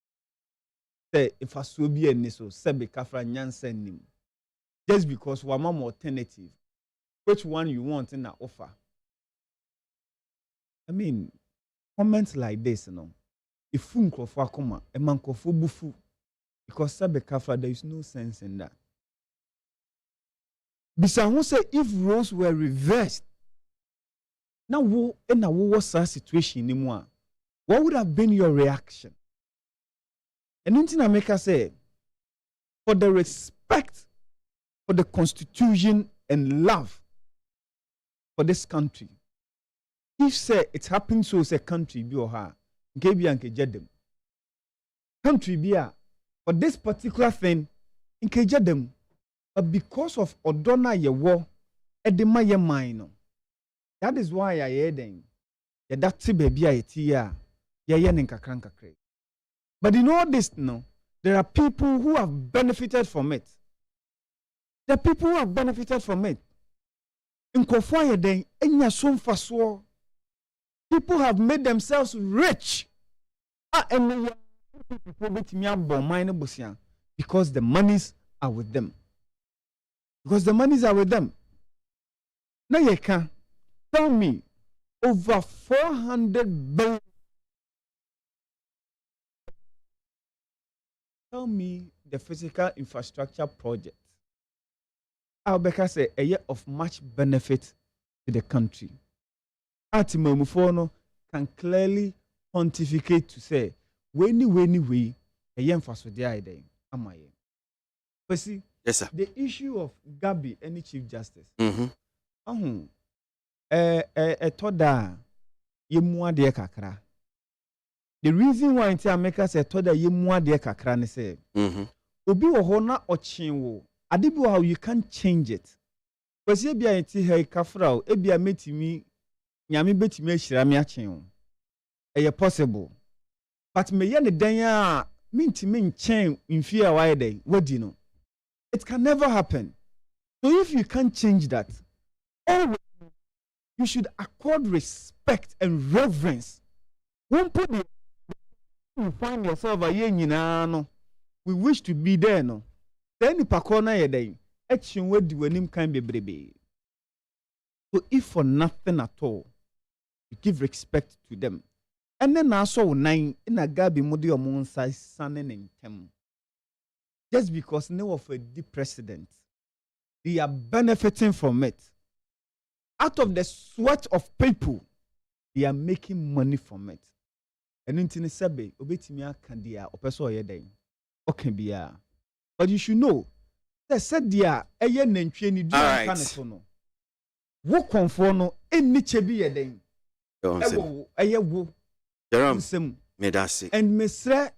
Say if I so be any so say be careful nyansen nim. Just because one more alternative. Which one you want in that offer? I mean, comments like this, you know. If funko for koma, a manko for bufu, because Sabekafa, there is no sense in that. Bisahu say if roles were reversed, now wo in a was a situation anymore, what would have been your reaction? And in America say, for the respect for the Constitution and love for this country, if say it happens so as a country be or her. Country be for this particular thing in Kejadem, but because of Odona ye war at the Maya mine. That is why I hear them. That baby I tia kakranka craig. But in all this no, there are people who have benefited from it. The people who have benefited from it. In Kofoye den enya som faswo. People have made themselves rich. Because the monies are with them. Because the monies are with them. Now you can tell me over 400 billion. Tell me the physical infrastructure project. Albeka say a year of much benefit to the country. Atimamufono can clearly pontificate to say, we a year for so dear amaye. But see, yes, sir. The issue of Gabi, any Chief Justice. Toda yemua de kakra. The reason why in America say toda yemua de kakra ne say, obi wo ho na ochenwo. Adibu how you can't change it. Because ye bia enti he kafra e bia metimi nyame betimi ahira me achen. Eye possible. But me ye ne dan a mintimi nchen mfi a why dey. What no? It can never happen. So if you can't change that, always you should accord respect and reverence. Won't put you find yourself a ye nyina no. We wish to be there no. Then pakona yedeng action we di wanim kan bebrebe. So if for nothing at all, you give respect to them. And then also nine in a gabi modi omon size sanen in tem. Just because no of a deep precedent, they are benefiting from it. Out of the sweat of people, they are making money from it. ɛno nti ne sɛbe obetimi aka dia opeso oyɛ den okay bia but you should know that said dia ɛyɛ nantwie ni dua ka ne so no wo konfo no enni che bi yɛ den ɛyɛ wo Jerome medase and mesrɛ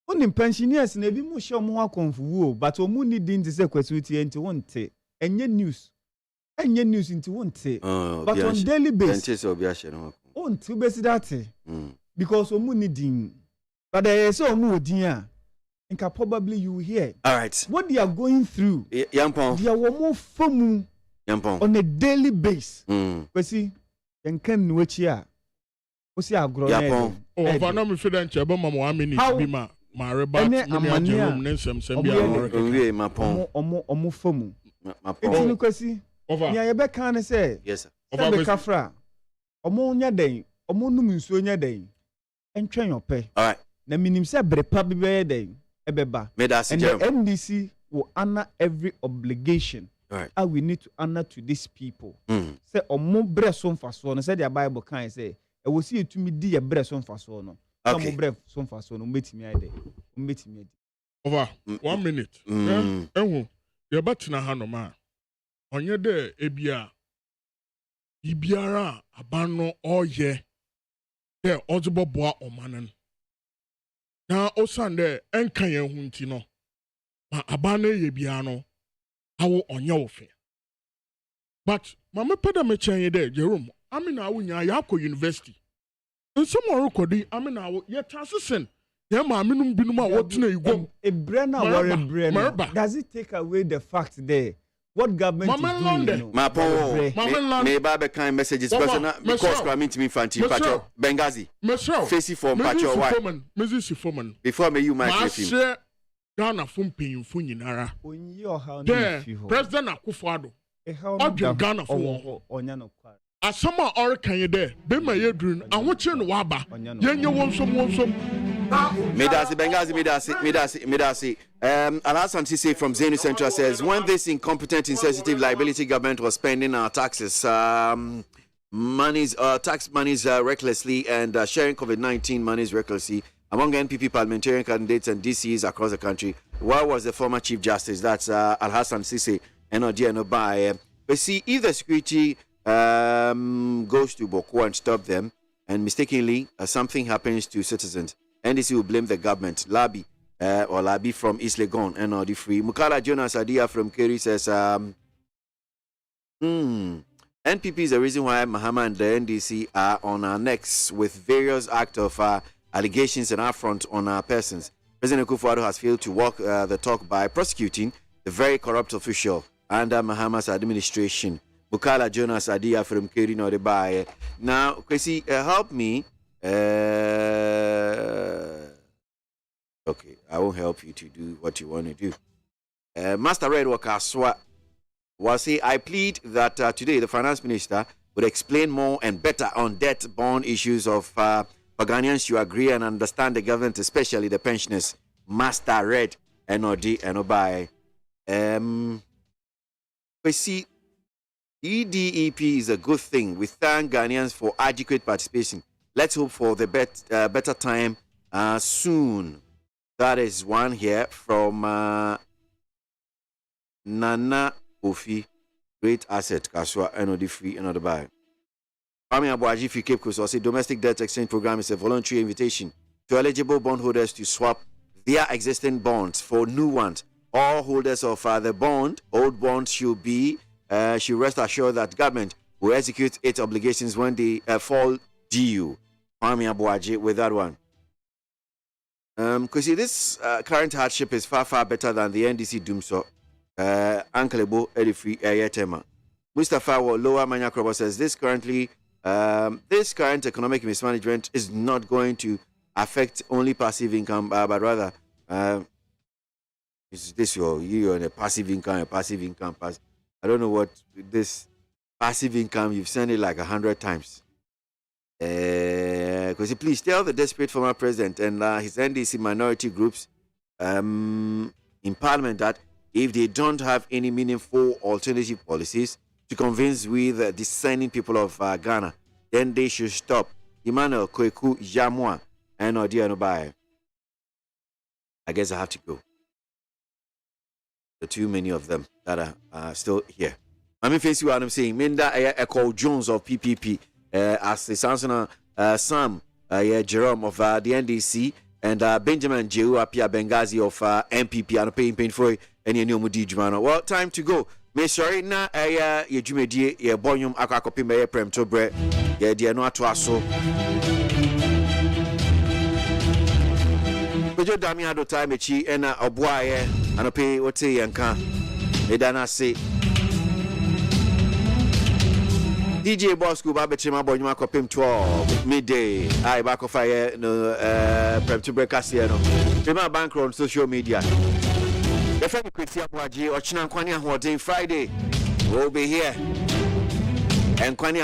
onim pensioners na ebi mu hye omo akonfo wo but omu ni din te sɛ kwasuti enti wonte enye news nti wonte but on daily basis wonte besi that because omu ni din but there is omu odin a nka probably you hear all right what they are going through yampon they are more famu yampon on a daily basis kwesi yenkan ni wachi a osi agro na yampon o fa na me fi den chebe ma 1 minute bi ma reba me room ne nsem bi a mapon omo famu mapon kwesi nya ye be kan ne say yes sir be kafra omo nya den omo num nsuo nya den entwen yope all right na minim say brepa bi be den ebeba and the NDC will honor every obligation right we need to honor to these people say omo bre so mfaso no say the Bible kan say e wo si etumi di ye bre so mfaso no omo bre so mfaso no metimi ade over 1 minute ehu ye batina ha no ma onye de ebia ibiara abano oye de oziboboa omanen na osande enka ye hu nti no ma abano ye bia no awo onye ofe but mama peda me chenye de Jerome amina awunya ya akọ university nsemo rekodi amina awo ye transisen ye ma aminum binum a wotena igwom ebrena wore brena does it take away the fact there what government is doing me ba kind messages because coming to me fanti pacho Benghazi face for pacho why Mrs. Foreman before me you might him Ghana fun panyimfo nyinara President Akufo-Addo odwe Ghana fo onya no kwa asama orkan ye de be ma ye duru ahoche no waba yenye wonsom Medasi Benghazi. Al-Hassan Sisi from Zenu Central says, when this incompetent, insensitive liability government was spending our taxes, tax monies recklessly and sharing COVID-19 monies recklessly among NPP parliamentarian candidates and DCs across the country, why was the former Chief Justice, that's Al-Hassan Sisi, and by but see, if the security goes to Boku and stop them, and mistakenly something happens to citizens, NDC will blame the government. Labi from East Legon and all the free. Mukala Jonas Adia from Kerry says, NPP is the reason why Mahama and the NDC are on our necks with various acts of allegations and affront on our persons. President Akufo-Addo has failed to walk the talk by prosecuting the very corrupt official under Mahama's administration. Mukala Jonas Adia from Kerry Nodebay. Now, Kwesi, help me. Okay, I won't help you to do what you want to do. Master Red Wakaswa was say, I plead that today the finance minister would explain more and better on debt bond issues of Ghanaians. You agree and understand the government, especially the pensioners. Master Red NOD and Obai. We see EDEP is a good thing. We thank Ghanaians for adequate participation. Let's hope for the better time soon. That is one here from Nana Ofi, great asset, Kaswa, NOD free, another buy. ABOAGYE if you keep say domestic debt exchange program is a voluntary invitation to eligible bondholders to swap their existing bonds for new ones. All holders of the old bonds should rest assured that government will execute its obligations when they fall due. ABOAGYE with that one. Because this current hardship is far, far better than the NDC doomso. Uncle Ebo Edifree Ayetema. Mustafa Lower Manyakrobo says this current economic mismanagement is not going to affect only passive income, but rather is this you're on a passive income. I don't know what this passive income, you've sent it like 100 times. Because please tell the desperate former president and his NDC minority groups in parliament that if they don't have any meaningful alternative policies to convince we the discerning people of Ghana, then they should stop. Emmanuel Kweku Yamwa and no dear no buy. I guess I have to go. The too many of them that are still here. I mean, face you what I'm saying. Minda Echo Jones of PPP, as the Samson Sam Jerome of the NDC, and Benjamin Jehu Apia Benghazi of MPP and paying painful any new Mudi Jumano. Well, time to go. Miss sorry na ye jumedi ye bonyum akwakopi me prem to bre ye de no ato aso. Bejo dami ado time echi ena oboaye anope wote yanka edana se DJ Bosco ba betrema bonyum akopim 12 midday ai back of fire no prem to break asie no tema bank on social media. The friend Kwesi ABOAGYE or China Kwani Friday will be here and Kwani